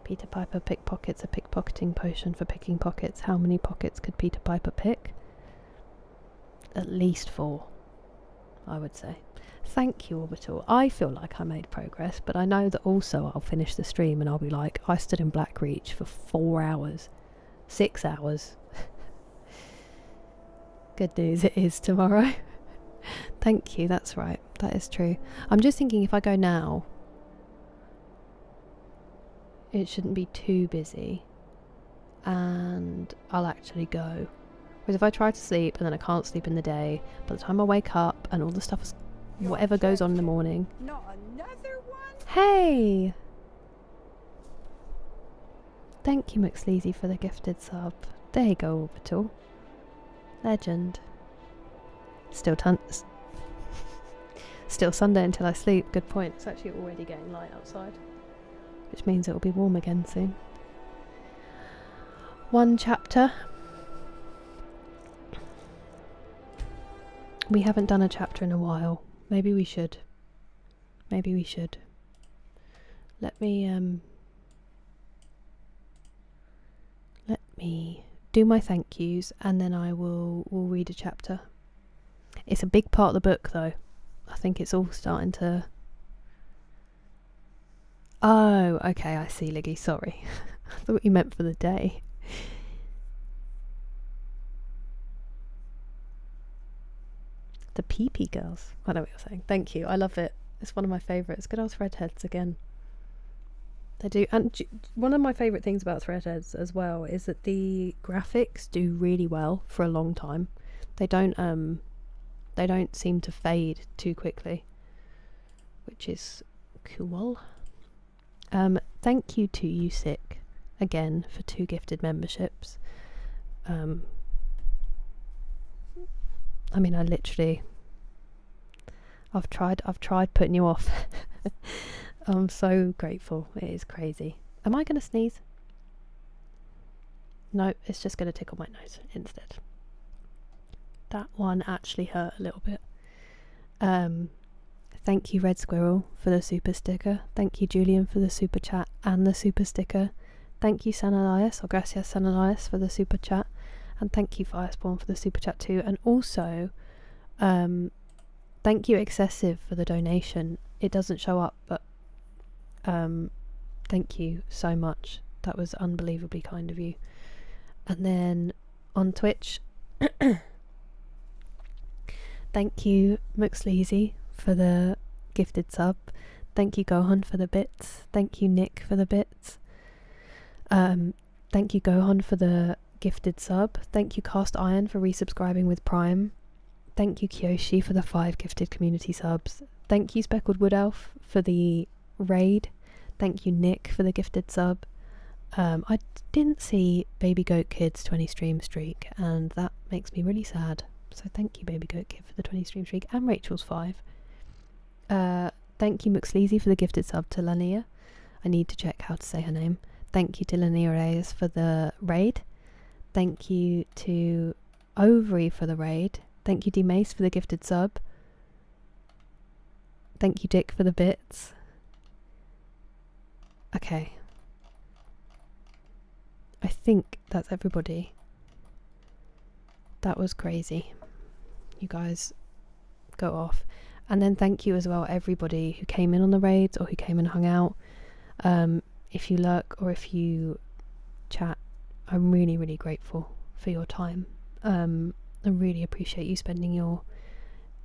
A: Peter Piper pickpockets a pickpocketing potion for picking pockets. How many pockets could Peter Piper pick? At least 4, I would say. Thank you, Orbital. I feel like I made progress, but I know that also I'll finish the stream and I'll be like, I stood in Blackreach for 4 hours. 6 hours. Good news, it is tomorrow. Thank you, that's right. That is true. I'm just thinking if I go now, it shouldn't be too busy and I'll actually go. Whereas if I try to sleep and then I can't sleep in the day, by the time I wake up and all the stuff is whatever goes on in the morning.
G: Not another one?
A: Hey! Thank you, McSleazy, for the gifted sub. There you go, Orbital. Legend. Still Sunday until I sleep. Good point. It's actually already getting light outside, which means it'll be warm again soon. 1 chapter. We haven't done a chapter in a while. Maybe we should. Maybe we should. Let me do my thank yous and then we'll read a chapter. It's a big part of the book though. I think it's all starting to... Oh, okay, I see, Liggy, sorry. I thought you meant for the day. The pee-pee girls. I know what you're saying. Thank you, I love it. It's one of my favourites. Good old Threadheads again. They do, and one of my favourite things about Threadheads as well is that the graphics do really well for a long time. They don't seem to fade too quickly, which is cool. Thank you to Usick again for 2 gifted memberships. I mean, I've tried putting you off. I'm so grateful. It is crazy. Am I going to sneeze? No, it's just going to tickle my nose instead. That one actually hurt a little bit. Thank you, Red Squirrel, for the super sticker. Thank you, Julian, for the super chat and the super sticker. Thank you, San Elias, or Gracias San Elias, for the super chat. And thank you, Firespawn, for the super chat too. And also, thank you, Excessive, for the donation. It doesn't show up, but thank you so much. That was unbelievably kind of you. And then on Twitch, thank you, McSleazy, for the gifted sub. Thank you, Gohan, for the bits. Thank you, Nick, for the bits. Thank you, Gohan, for the gifted sub. Thank you, Cast Iron, for resubscribing with Prime. Thank you, Kyoshi, for the 5 gifted community subs. Thank you, Speckled Wood Elf, for the raid. Thank you, Nick, for the gifted sub. I didn't see Baby Goat Kid's 20 stream streak, and that makes me really sad. So thank you, Baby Goat Kid, for the 20 stream streak, and Rachel's 5. Thank you, McSleazy, for the gifted sub to Lania. I need to check how to say her name. Thank you to Lania Reyes for the raid. Thank you to Ovary for the raid. Thank you, D Mace, for the gifted sub. Thank you, Dick, for the bits. Okay. I think that's everybody. That was crazy. you guys go off. And then thank you as well everybody who came in on the raids or who came and hung out. If you lurk or if you chat, I'm really, really grateful for your time. I really appreciate you spending your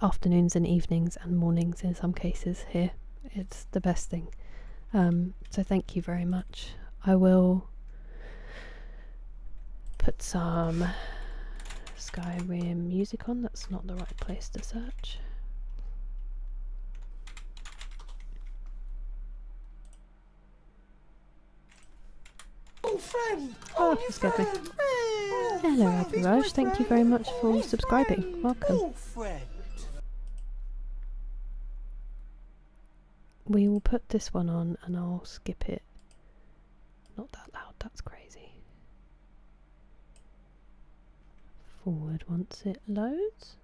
A: afternoons and evenings and mornings in some cases here. It's the best thing. So thank you very much. I will put some Skyrim music on. That's not the right place to search.
L: Oh, friend!
A: Oh, you scared me. Hello, Abiraj. Thank you very much for subscribing. Welcome.
L: Oh, friend!
A: We will put this one on and I'll skip it. Not that loud, that's crazy. Forward once it loads.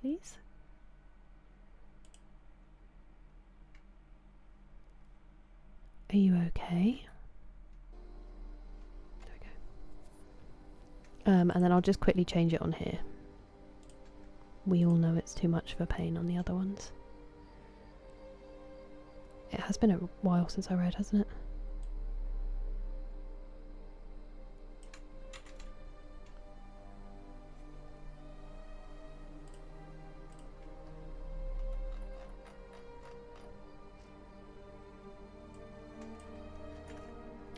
A: Please. Are you okay? There we go. And then I'll just quickly change it on here. We all know it's too much of a pain on the other ones. It has been a while since I read, hasn't it?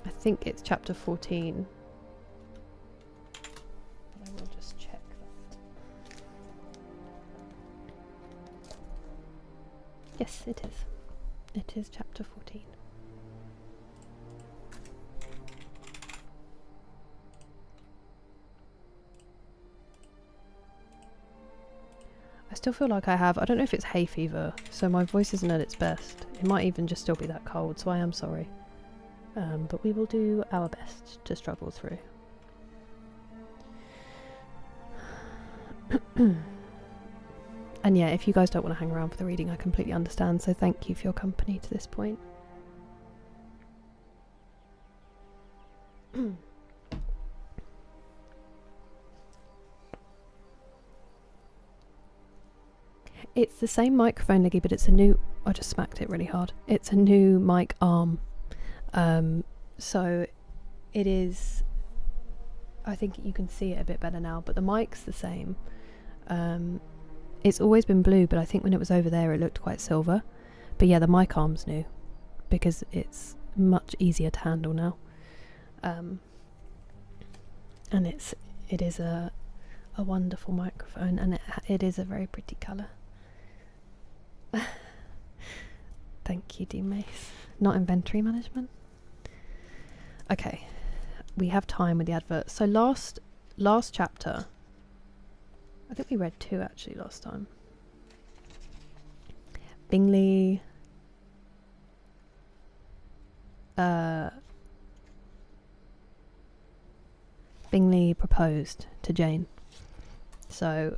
A: I think it's chapter 14. But I will just check that. Yes, it is. It is chapter 14. I still feel like I don't know if it's hay fever, so my voice isn't at its best. It might even just still be that cold, so I am sorry. But we will do our best to struggle through. And yeah, if you guys don't want to hang around for the reading, I completely understand, so thank you for your company to this point. It's the same microphone, Liggy, but it's a new... I just smacked it really hard. It's a new mic arm. So it is... I think you can see it a bit better now, but the mic's the same. It's always been blue, but I think when it was over there it looked quite silver. But yeah, the mic arm's new because it's much easier to handle now. And it is a wonderful microphone, and it is a very pretty colour. Thank you, D Mace. Not inventory management. Okay, we have time with the advert. So last chapter, I think we read 2 actually last time. Bingley proposed to Jane. So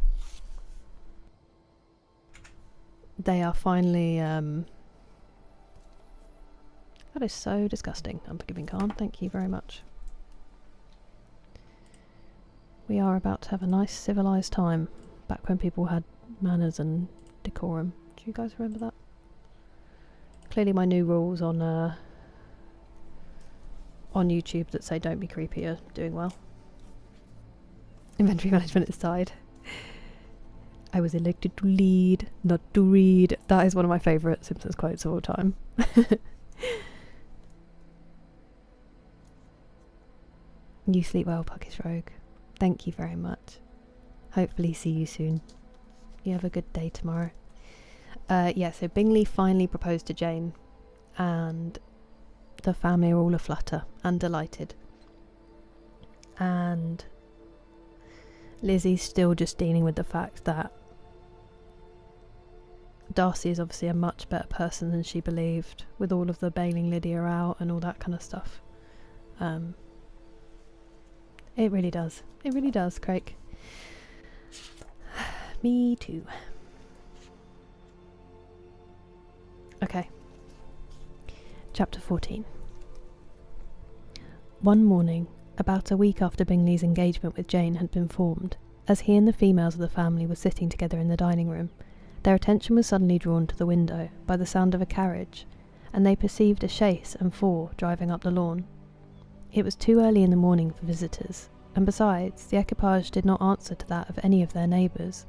A: they are finally that is so disgusting. Unforgiving Khan, thank you very much. We are about to have a nice civilized time, back when people had manners and decorum. Do you guys remember that? Clearly my new rules on YouTube that say don't be creepy are doing well. Inventory management aside. I was elected to lead, not to read. That is one of my favourite Simpsons quotes of all time. You sleep well, Puckish Rogue. Thank you very much. Hopefully see you soon. You have a good day tomorrow. Yeah, so Bingley finally proposed to Jane, and the family are all aflutter and delighted. And Lizzie's still just dealing with the fact that Darcy is obviously a much better person than she believed, with all of the bailing Lydia out and all that kind of stuff. It really does. It really does, Craig. Me too. Okay. Chapter 14. One morning, about a week after Bingley's engagement with Jane had been formed, as he and the females of the family were sitting together in the dining room, their attention was suddenly drawn to the window by the sound of a carriage, and they perceived a chaise and four driving up the lawn. It was too early in the morning for visitors, and besides, the equipage did not answer to that of any of their neighbours.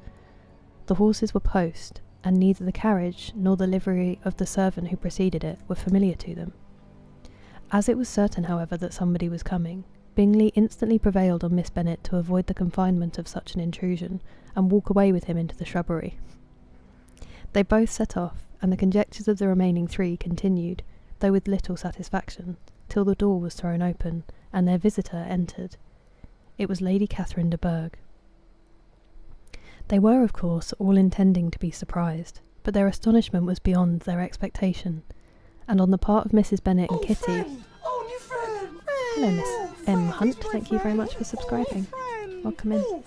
A: The horses were post, and neither the carriage nor the livery of the servant who preceded it were familiar to them. As it was certain, however, that somebody was coming, Bingley instantly prevailed on Miss Bennet to avoid the confinement of such an intrusion, and walk away with him into the shrubbery. They both set off, and the conjectures of the remaining three continued, though with little satisfaction, till the door was thrown open, and their visitor entered. It was Lady Catherine de Bourgh. They were, of course, all intending to be surprised, but their astonishment was beyond their expectation, and on the part of Mrs. Bennet and Kitty... Hello, Miss M. Hunt, thank you very much for subscribing. Welcome in.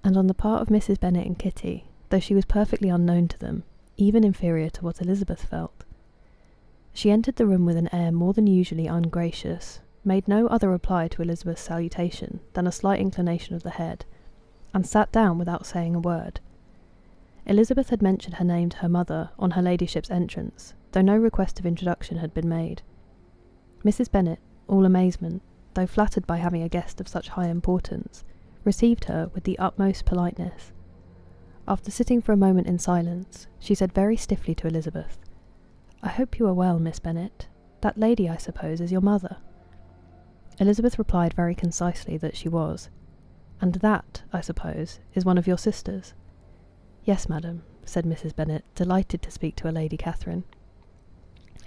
A: And on the part of Mrs. Bennet and Kitty, though she was perfectly unknown to them, even inferior to what Elizabeth felt. She entered the room with an air more than usually ungracious, made no other reply to Elizabeth's salutation than a slight inclination of the head, and sat down without saying a word. Elizabeth had mentioned her name to her mother on her ladyship's entrance, though no request of introduction had been made. Mrs. Bennet, all amazement, though flattered by having a guest of such high importance, received her with the utmost politeness. After sitting for a moment in silence, she said very stiffly to Elizabeth, "I hope you are well, Miss Bennet. That lady, I suppose, is your mother?" Elizabeth replied very concisely that she was. "And that, I suppose, is one of your sisters?" "Yes, madam," said Mrs. Bennet, delighted to speak to a Lady Catherine.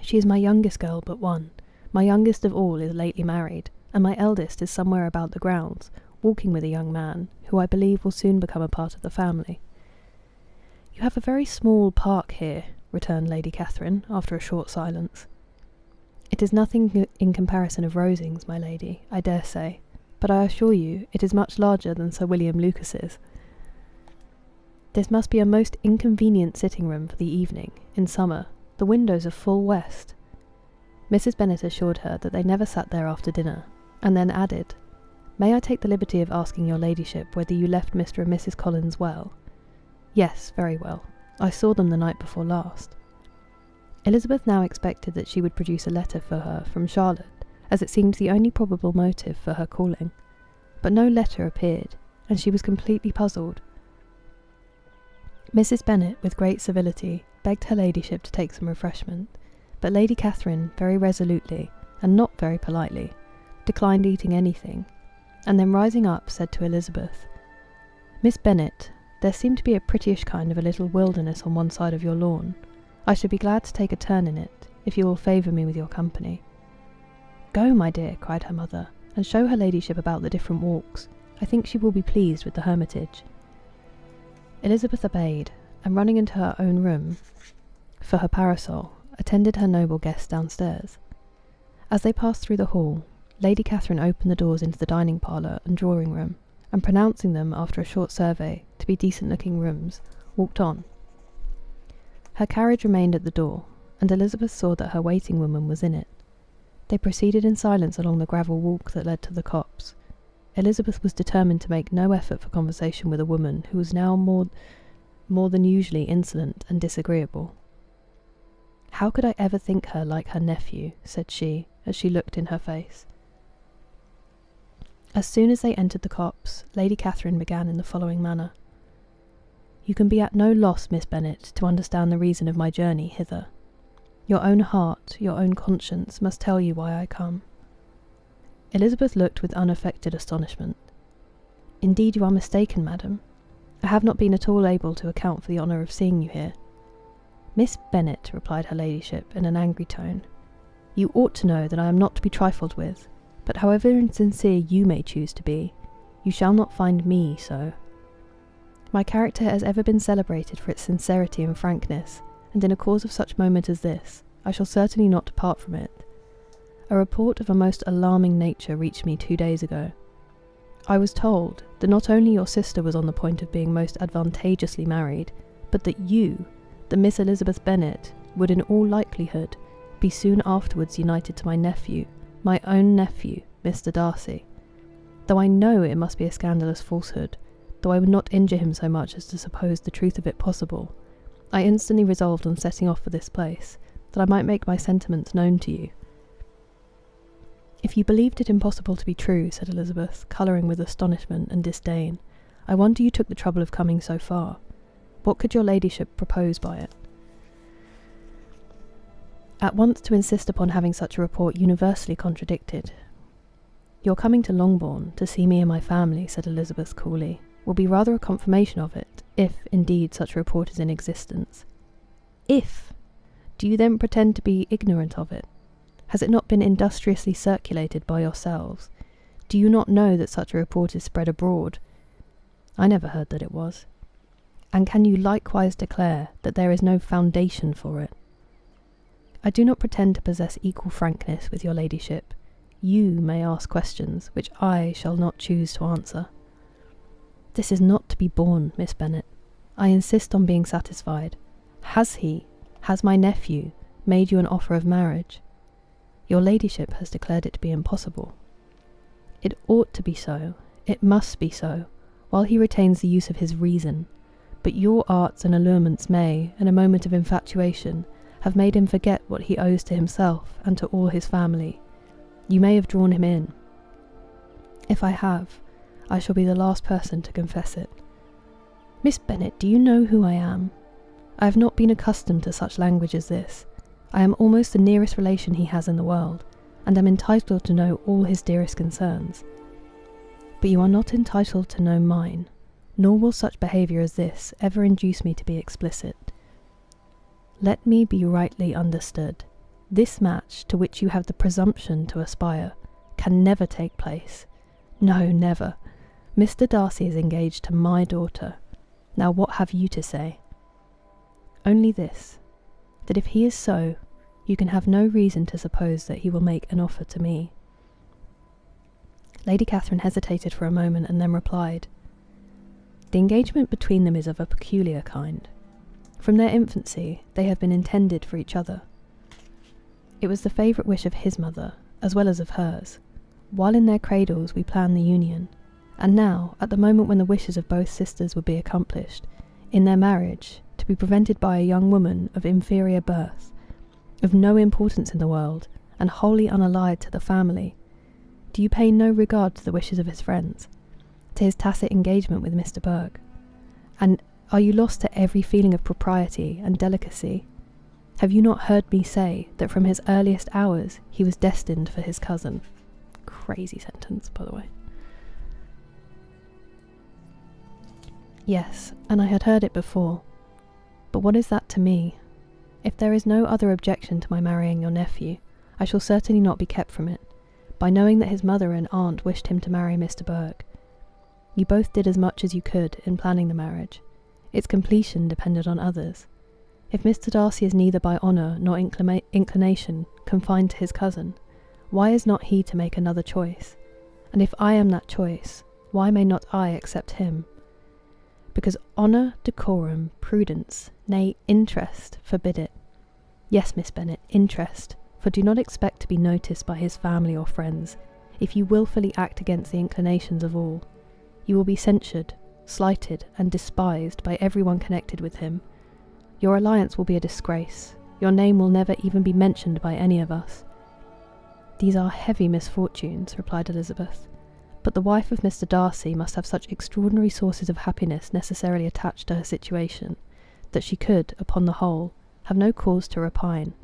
A: "She is my youngest girl but one. My youngest of all is lately married, and my eldest is somewhere about the grounds, walking with a young man, who I believe will soon become a part of the family." "You have a very small park here," returned Lady Catherine, after a short silence. "It is nothing in comparison of Rosings, my lady, I dare say, but I assure you it is much larger than Sir William Lucas's. This must be a most inconvenient sitting room for the evening, in summer. The windows are full west." Mrs. Bennet assured her that they never sat there after dinner, and then added, "May I take the liberty of asking your ladyship whether you left Mr. and Mrs. Collins well?" "Yes, very well. I saw them the night before last." Elizabeth now expected that she would produce a letter for her from Charlotte, as it seemed the only probable motive for her calling. But no letter appeared, and she was completely puzzled. Mrs. Bennet, with great civility, begged her ladyship to take some refreshment, but Lady Catherine, very resolutely, and not very politely, declined eating anything, and then rising up, said to Elizabeth, "Miss Bennet, there seemed to be a prettyish kind of a little wilderness on one side of your lawn. I should be glad to take a turn in it, if you will favour me with your company." "Go, my dear," cried her mother, "and show her ladyship about the different walks. I think she will be pleased with the hermitage." Elizabeth obeyed, and running into her own room for her parasol, attended her noble guest downstairs. As they passed through the hall, Lady Catherine opened the doors into the dining parlour and drawing room, and pronouncing them, after a short survey, to be decent-looking rooms, walked on. Her carriage remained at the door, and Elizabeth saw that her waiting-woman was in it. They proceeded in silence along the gravel walk that led to the copse. Elizabeth was determined to make no effort for conversation with a woman who was now more than usually insolent and disagreeable. "How could I ever think her like her nephew?" said she, as she looked in her face. As soon as they entered the copse, Lady Catherine began in the following manner. "You can be at no loss, Miss Bennet, to understand the reason of my journey hither. Your own heart, your own conscience, must tell you why I come." Elizabeth looked with unaffected astonishment. "Indeed you are mistaken, madam. I have not been at all able to account for the honour of seeing you here." "Miss Bennet," replied her ladyship in an angry tone, "you ought to know that I am not to be trifled with, but however insincere you may choose to be, you shall not find me so. My character has ever been celebrated for its sincerity and frankness, and in a cause of such moment as this, I shall certainly not depart from it. A report of a most alarming nature reached me 2 days ago. I was told that not only your sister was on the point of being most advantageously married, but that you, the Miss Elizabeth Bennet, would in all likelihood be soon afterwards united to my nephew, my own nephew, Mr. Darcy. Though I know it must be a scandalous falsehood, though I would not injure him so much as to suppose the truth of it possible, I instantly resolved on setting off for this place, that I might make my sentiments known to you. If you believed it impossible to be true, said Elizabeth, colouring with astonishment and disdain, I wonder you took the trouble of coming so far. What could your ladyship propose by it? At once to insist upon having such a report universally contradicted. Your coming to Longbourn to see me and my family, said Elizabeth coolly, will be rather a confirmation of it, if, indeed, such a report is in existence. If! Do you then pretend to be ignorant of it? Has it not been industriously circulated by yourselves? Do you not know that such a report is spread abroad? I never heard that it was. And can you likewise declare that there is no foundation for it? I do not pretend to possess equal frankness with your ladyship. You may ask questions which I shall not choose to answer. This is not to be borne, Miss Bennet. I insist on being satisfied. Has my nephew made you an offer of marriage? Your ladyship has declared it to be impossible. It ought to be so, it must be so, while he retains the use of his reason, but your arts and allurements may, in a moment of infatuation, have made him forget what he owes to himself and to all his family. You may have drawn him in. If I have, I shall be the last person to confess it. Miss Bennet, do you know who I am? I have not been accustomed to such language as this. I am almost the nearest relation he has in the world, and am entitled to know all his dearest concerns. But you are not entitled to know mine, nor will such behaviour as this ever induce me to be explicit. Let me be rightly understood. This match, to which you have the presumption to aspire, can never take place. No, never. Mr. Darcy is engaged to my daughter. Now what have you to say? Only this, that if he is so, you can have no reason to suppose that he will make an offer to me. Lady Catherine hesitated for a moment and then replied, The engagement between them is of a peculiar kind. From their infancy, they have been intended for each other. It was the favourite wish of his mother, as well as of hers. While in their cradles we planned the union, and now, at the moment when the wishes of both sisters would be accomplished, in their marriage, to be prevented by a young woman of inferior birth, of no importance in the world, and wholly unallied to the family, do you pay no regard to the wishes of his friends, to his tacit engagement with Mr. Berg? And are you lost to every feeling of propriety and delicacy? Have you not heard me say that from his earliest hours he was destined for his cousin? Crazy sentence, by the way. Yes, and I had heard it before. But what is that to me? If there is no other objection to my marrying your nephew, I shall certainly not be kept from it, by knowing that his mother and aunt wished him to marry Mr. Berg. You both did as much as you could in planning the marriage. Its completion depended on others. If Mr. Darcy is neither by honour nor inclination confined to his cousin, why is not he to make another choice? And if I am that choice, why may not I accept him? Because honour, decorum, prudence, nay, interest, forbid it. Yes, Miss Bennet, interest, for do not expect to be noticed by his family or friends. If you wilfully act against the inclinations of all, you will be censured, slighted, and despised by everyone connected with him. Your alliance will be a disgrace. Your name will never even be mentioned by any of us. These are heavy misfortunes, replied Elizabeth, but the wife of Mr. Darcy must have such extraordinary sources of happiness necessarily attached to her situation, that she could, upon the whole, have no cause to repine.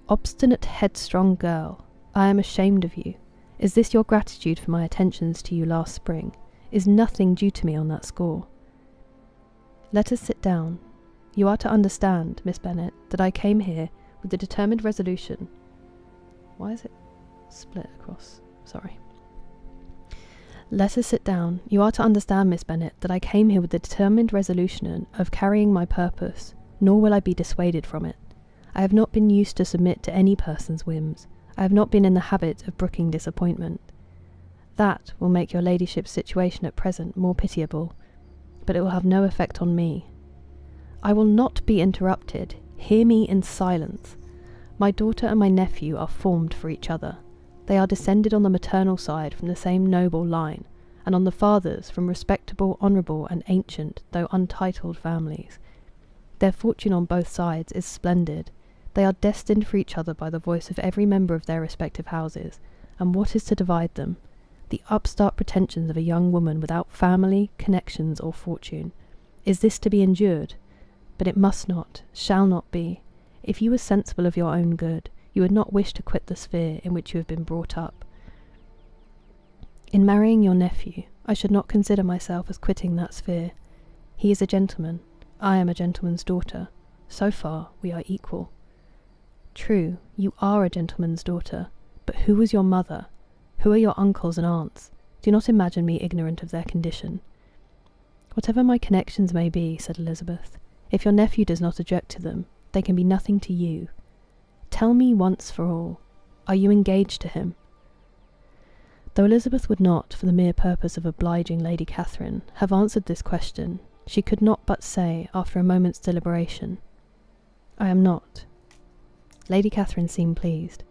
A: Obstinate, headstrong girl, I am ashamed of you. Is this your gratitude for my attentions to you last spring? Is nothing due to me on that score? Let us sit down. You are to understand, Miss Bennet, that I came here with the determined resolution... Why is it split across? Sorry. Let us sit down. You are to understand, Miss Bennet, that I came here with the determined resolution of carrying my purpose, nor will I be dissuaded from it. I have not been used to submit to any person's whims. I have not been in the habit of brooking disappointment. That will make your ladyship's situation at present more pitiable, but it will have no effect on me. I will not be interrupted. Hear me in silence. My daughter and my nephew are formed for each other. They are descended on the maternal side from the same noble line, and on the father's from respectable, honourable, and ancient, though untitled families. Their fortune on both sides is splendid. They are destined for each other by the voice of every member of their respective houses, and what is to divide them? The upstart pretensions of a young woman without family, connections, or fortune. Is this to be endured? But it must not, shall not be. If you were sensible of your own good, you would not wish to quit the sphere in which you have been brought up. In marrying your nephew, I should not consider myself as quitting that sphere. He is a gentleman. I am a gentleman's daughter. So far, we are equal. True, you are a gentleman's daughter, but who was your mother? Who are your uncles and aunts? Do not imagine me ignorant of their condition. Whatever my connections may be, said Elizabeth, if your nephew does not object to them, they can be nothing to you. Tell me once for all, are you engaged to him? Though Elizabeth would not, for the mere purpose of obliging Lady Catherine, have answered this question, she could not but say, after a moment's deliberation, I am not. Lady Catherine seemed pleased.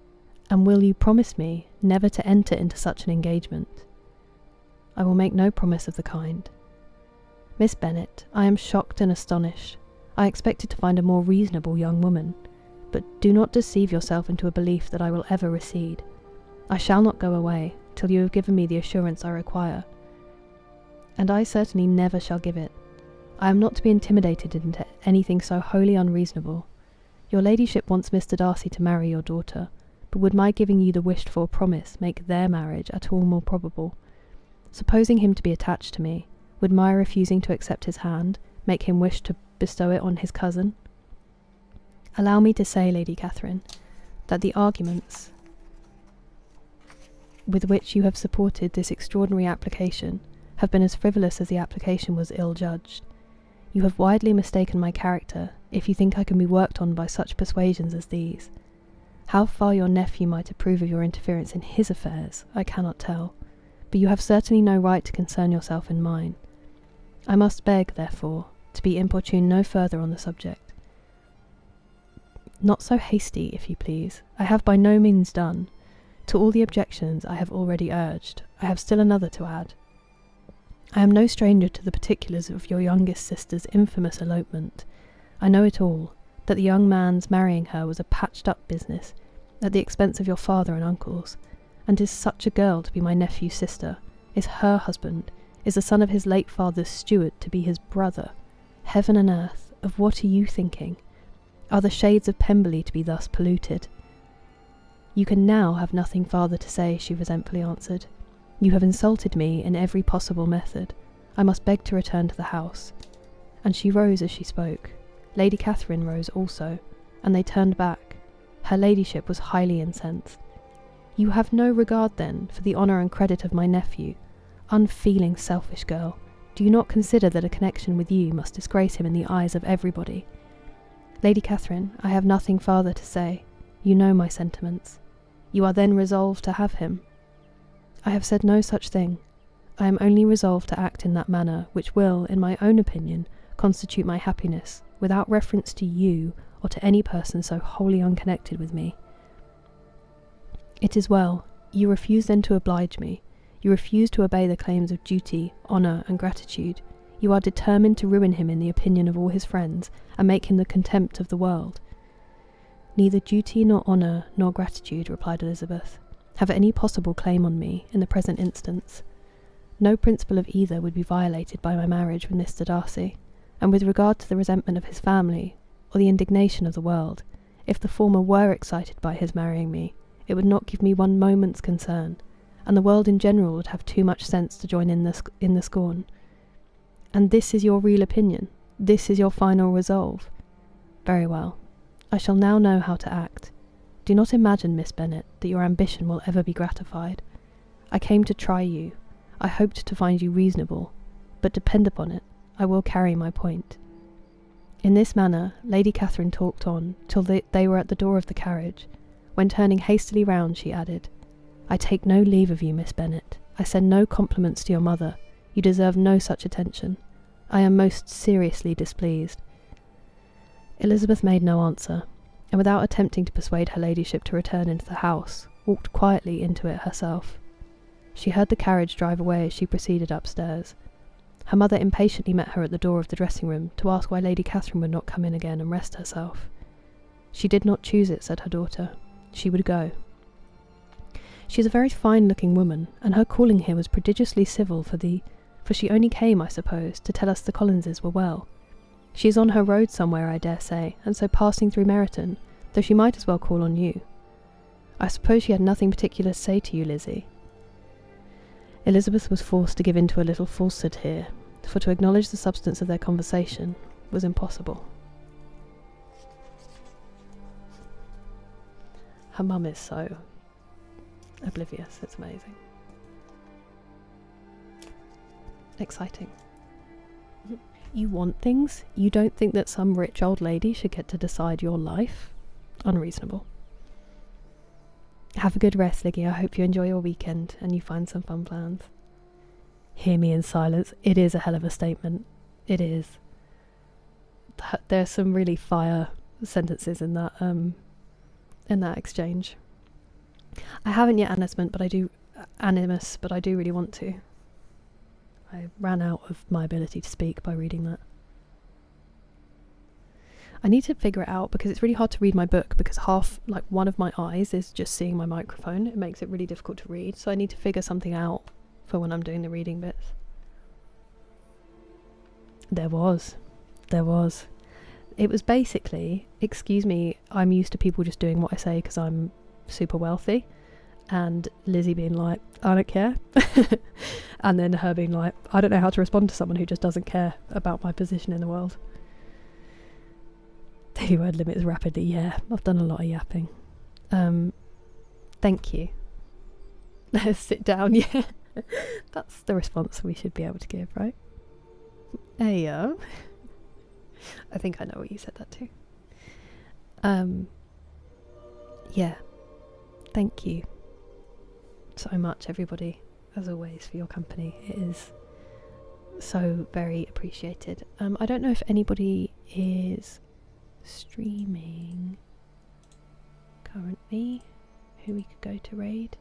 A: And will you promise me never to enter into such an engagement? I will make no promise of the kind. Miss Bennet, I am shocked and astonished. I expected to find a more reasonable young woman, but do not deceive yourself into a belief that I will ever recede. I shall not go away till you have given me the assurance I require. And I certainly never shall give it. I am not to be intimidated into anything so wholly unreasonable. Your ladyship wants Mr. Darcy to marry your daughter, but would my giving you the wished-for promise make their marriage at all more probable? Supposing him to be attached to me, would my refusing to accept his hand make him wish to bestow it on his cousin? Allow me to say, Lady Catherine, that the arguments with which you have supported this extraordinary application have been as frivolous as the application was ill-judged. You have widely mistaken my character, if you think I can be worked on by such persuasions as these. How far your nephew might approve of your interference in his affairs, I cannot tell, but you have certainly no right to concern yourself in mine. I must beg, therefore, to be importuned no further on the subject. Not so hasty, if you please. I have by no means done. To all the objections I have already urged, I have still another to add. I am no stranger to the particulars of your youngest sister's infamous elopement. I know it all, that the young man's marrying her was a patched-up business, at the expense of your father and uncles, and is such a girl to be my nephew's sister, is her husband, is the son of his late father's steward to be his brother. Heaven and earth, of what are you thinking? Are the shades of Pemberley to be thus polluted? You can now have nothing farther to say, she resentfully answered. You have insulted me in every possible method. I must beg to return to the house. And she rose as she spoke. Lady Catherine rose also, and they turned back. Her ladyship was highly incensed. You have no regard, then, for the honour and credit of my nephew. Unfeeling, selfish girl, do you not consider that a connection with you must disgrace him in the eyes of everybody? Lady Catherine, I have nothing farther to say. You know my sentiments. You are then resolved to have him? I have said no such thing. I am only resolved to act in that manner which will, in my own opinion, constitute my happiness, without reference to you or to any person so wholly unconnected with me. It is well. You refuse then to oblige me. You refuse to obey the claims of duty, honour, and gratitude. You are determined to ruin him in the opinion of all his friends, and make him the contempt of the world. Neither duty nor honour nor gratitude, replied Elizabeth, have any possible claim on me in the present instance. No principle of either would be violated by my marriage with Mr. Darcy, and with regard to the resentment of his family, or the indignation of the world, if the former were excited by his marrying me, it would not give me one moment's concern, and the world in general would have too much sense to join in the scorn. And this is your real opinion? This is your final resolve? Very well. I shall now know how to act. Do not imagine, Miss Bennet, that your ambition will ever be gratified. I came to try you. I hoped to find you reasonable, but depend upon it, I will carry my point. In this manner, Lady Catherine talked on till they were at the door of the carriage, when turning hastily round, she added, I take no leave of you, Miss Bennet. I send no compliments to your mother. You deserve no such attention. I am most seriously displeased. Elizabeth made no answer, and without attempting to persuade her ladyship to return into the house, walked quietly into it herself. She heard the carriage drive away as she proceeded upstairs. Her mother impatiently met her at the door of the dressing room to ask why Lady Catherine would not come in again and rest herself. She did not choose it, said her daughter. She would go. She is a very fine-looking woman, and her calling here was prodigiously civil for she only came, I suppose, to tell us the Collinses were well. She is on her road somewhere, I dare say, and so passing through Meryton, though she might as well call on you. I suppose she had nothing particular to say to you, Lizzie. Elizabeth was forced to give in to a little falsehood here, for to acknowledge the substance of their conversation was impossible. Her mum is so oblivious, it's amazing. Exciting. You want things? You don't think that some rich old lady should get to decide your life? Unreasonable. Have a good rest, Liggy. I hope you enjoy your weekend and you find some fun plans. Hear me in silence. It is a hell of a statement. It is. There's some really fire sentences in that exchange. I haven't yet animus, but I do really want to. I ran out of my ability to speak by reading that. I need to figure it out because it's really hard to read my book because one of my eyes is just seeing my microphone. It makes it really difficult to read, so I need to figure something out for when I'm doing the reading bits. There was. It was basically, excuse me, I'm used to people just doing what I say because I'm super wealthy, and Lizzie being like, I don't care, and then her being like, I don't know how to respond to someone who just doesn't care about my position in the world. Daily word limit is rapidly. Yeah, I've done a lot of yapping. Thank you. Let's sit down. Yeah, that's the response we should be able to give, right? Ayo. I think I know what you said that to. Yeah. Thank you so much, everybody, as always, for your company. It is so very appreciated. I don't know if anybody is streaming currently who we could go to raid,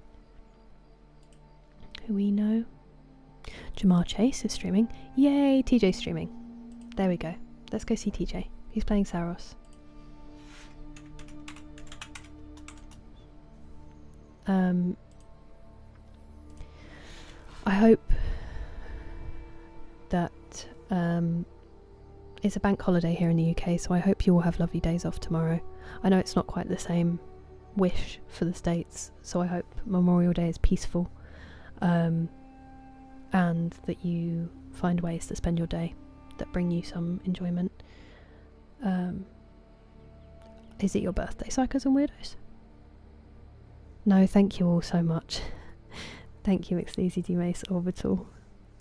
A: who we know. Jamar Chase is streaming. Yay, TJ's streaming. There we go. Let's go see TJ. He's playing Saros. I hope that it's a bank holiday here in the UK, so I hope you all have lovely days off tomorrow. I know it's not quite the same wish for the States, so I hope Memorial Day is peaceful, and that you find ways to spend your day that bring you some enjoyment. Is it your birthday, Psychos and Weirdos? No, thank you all so much. Thank you, McSleazy D Mace Orbital.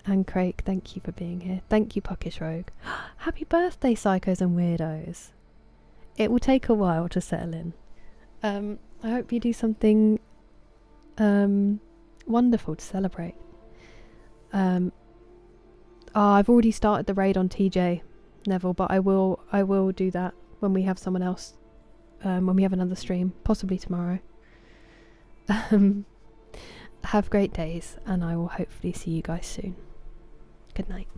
A: And Craig, thank you for being here. Thank you, Puckish Rogue. Happy birthday, Psychos and Weirdos. It will take a while to settle in. I hope you do something wonderful to celebrate. I've already started the raid on TJ, Neville, but I will do that when we have someone else, when we have another stream, possibly tomorrow. Have great days, and I will hopefully see you guys soon. Good night.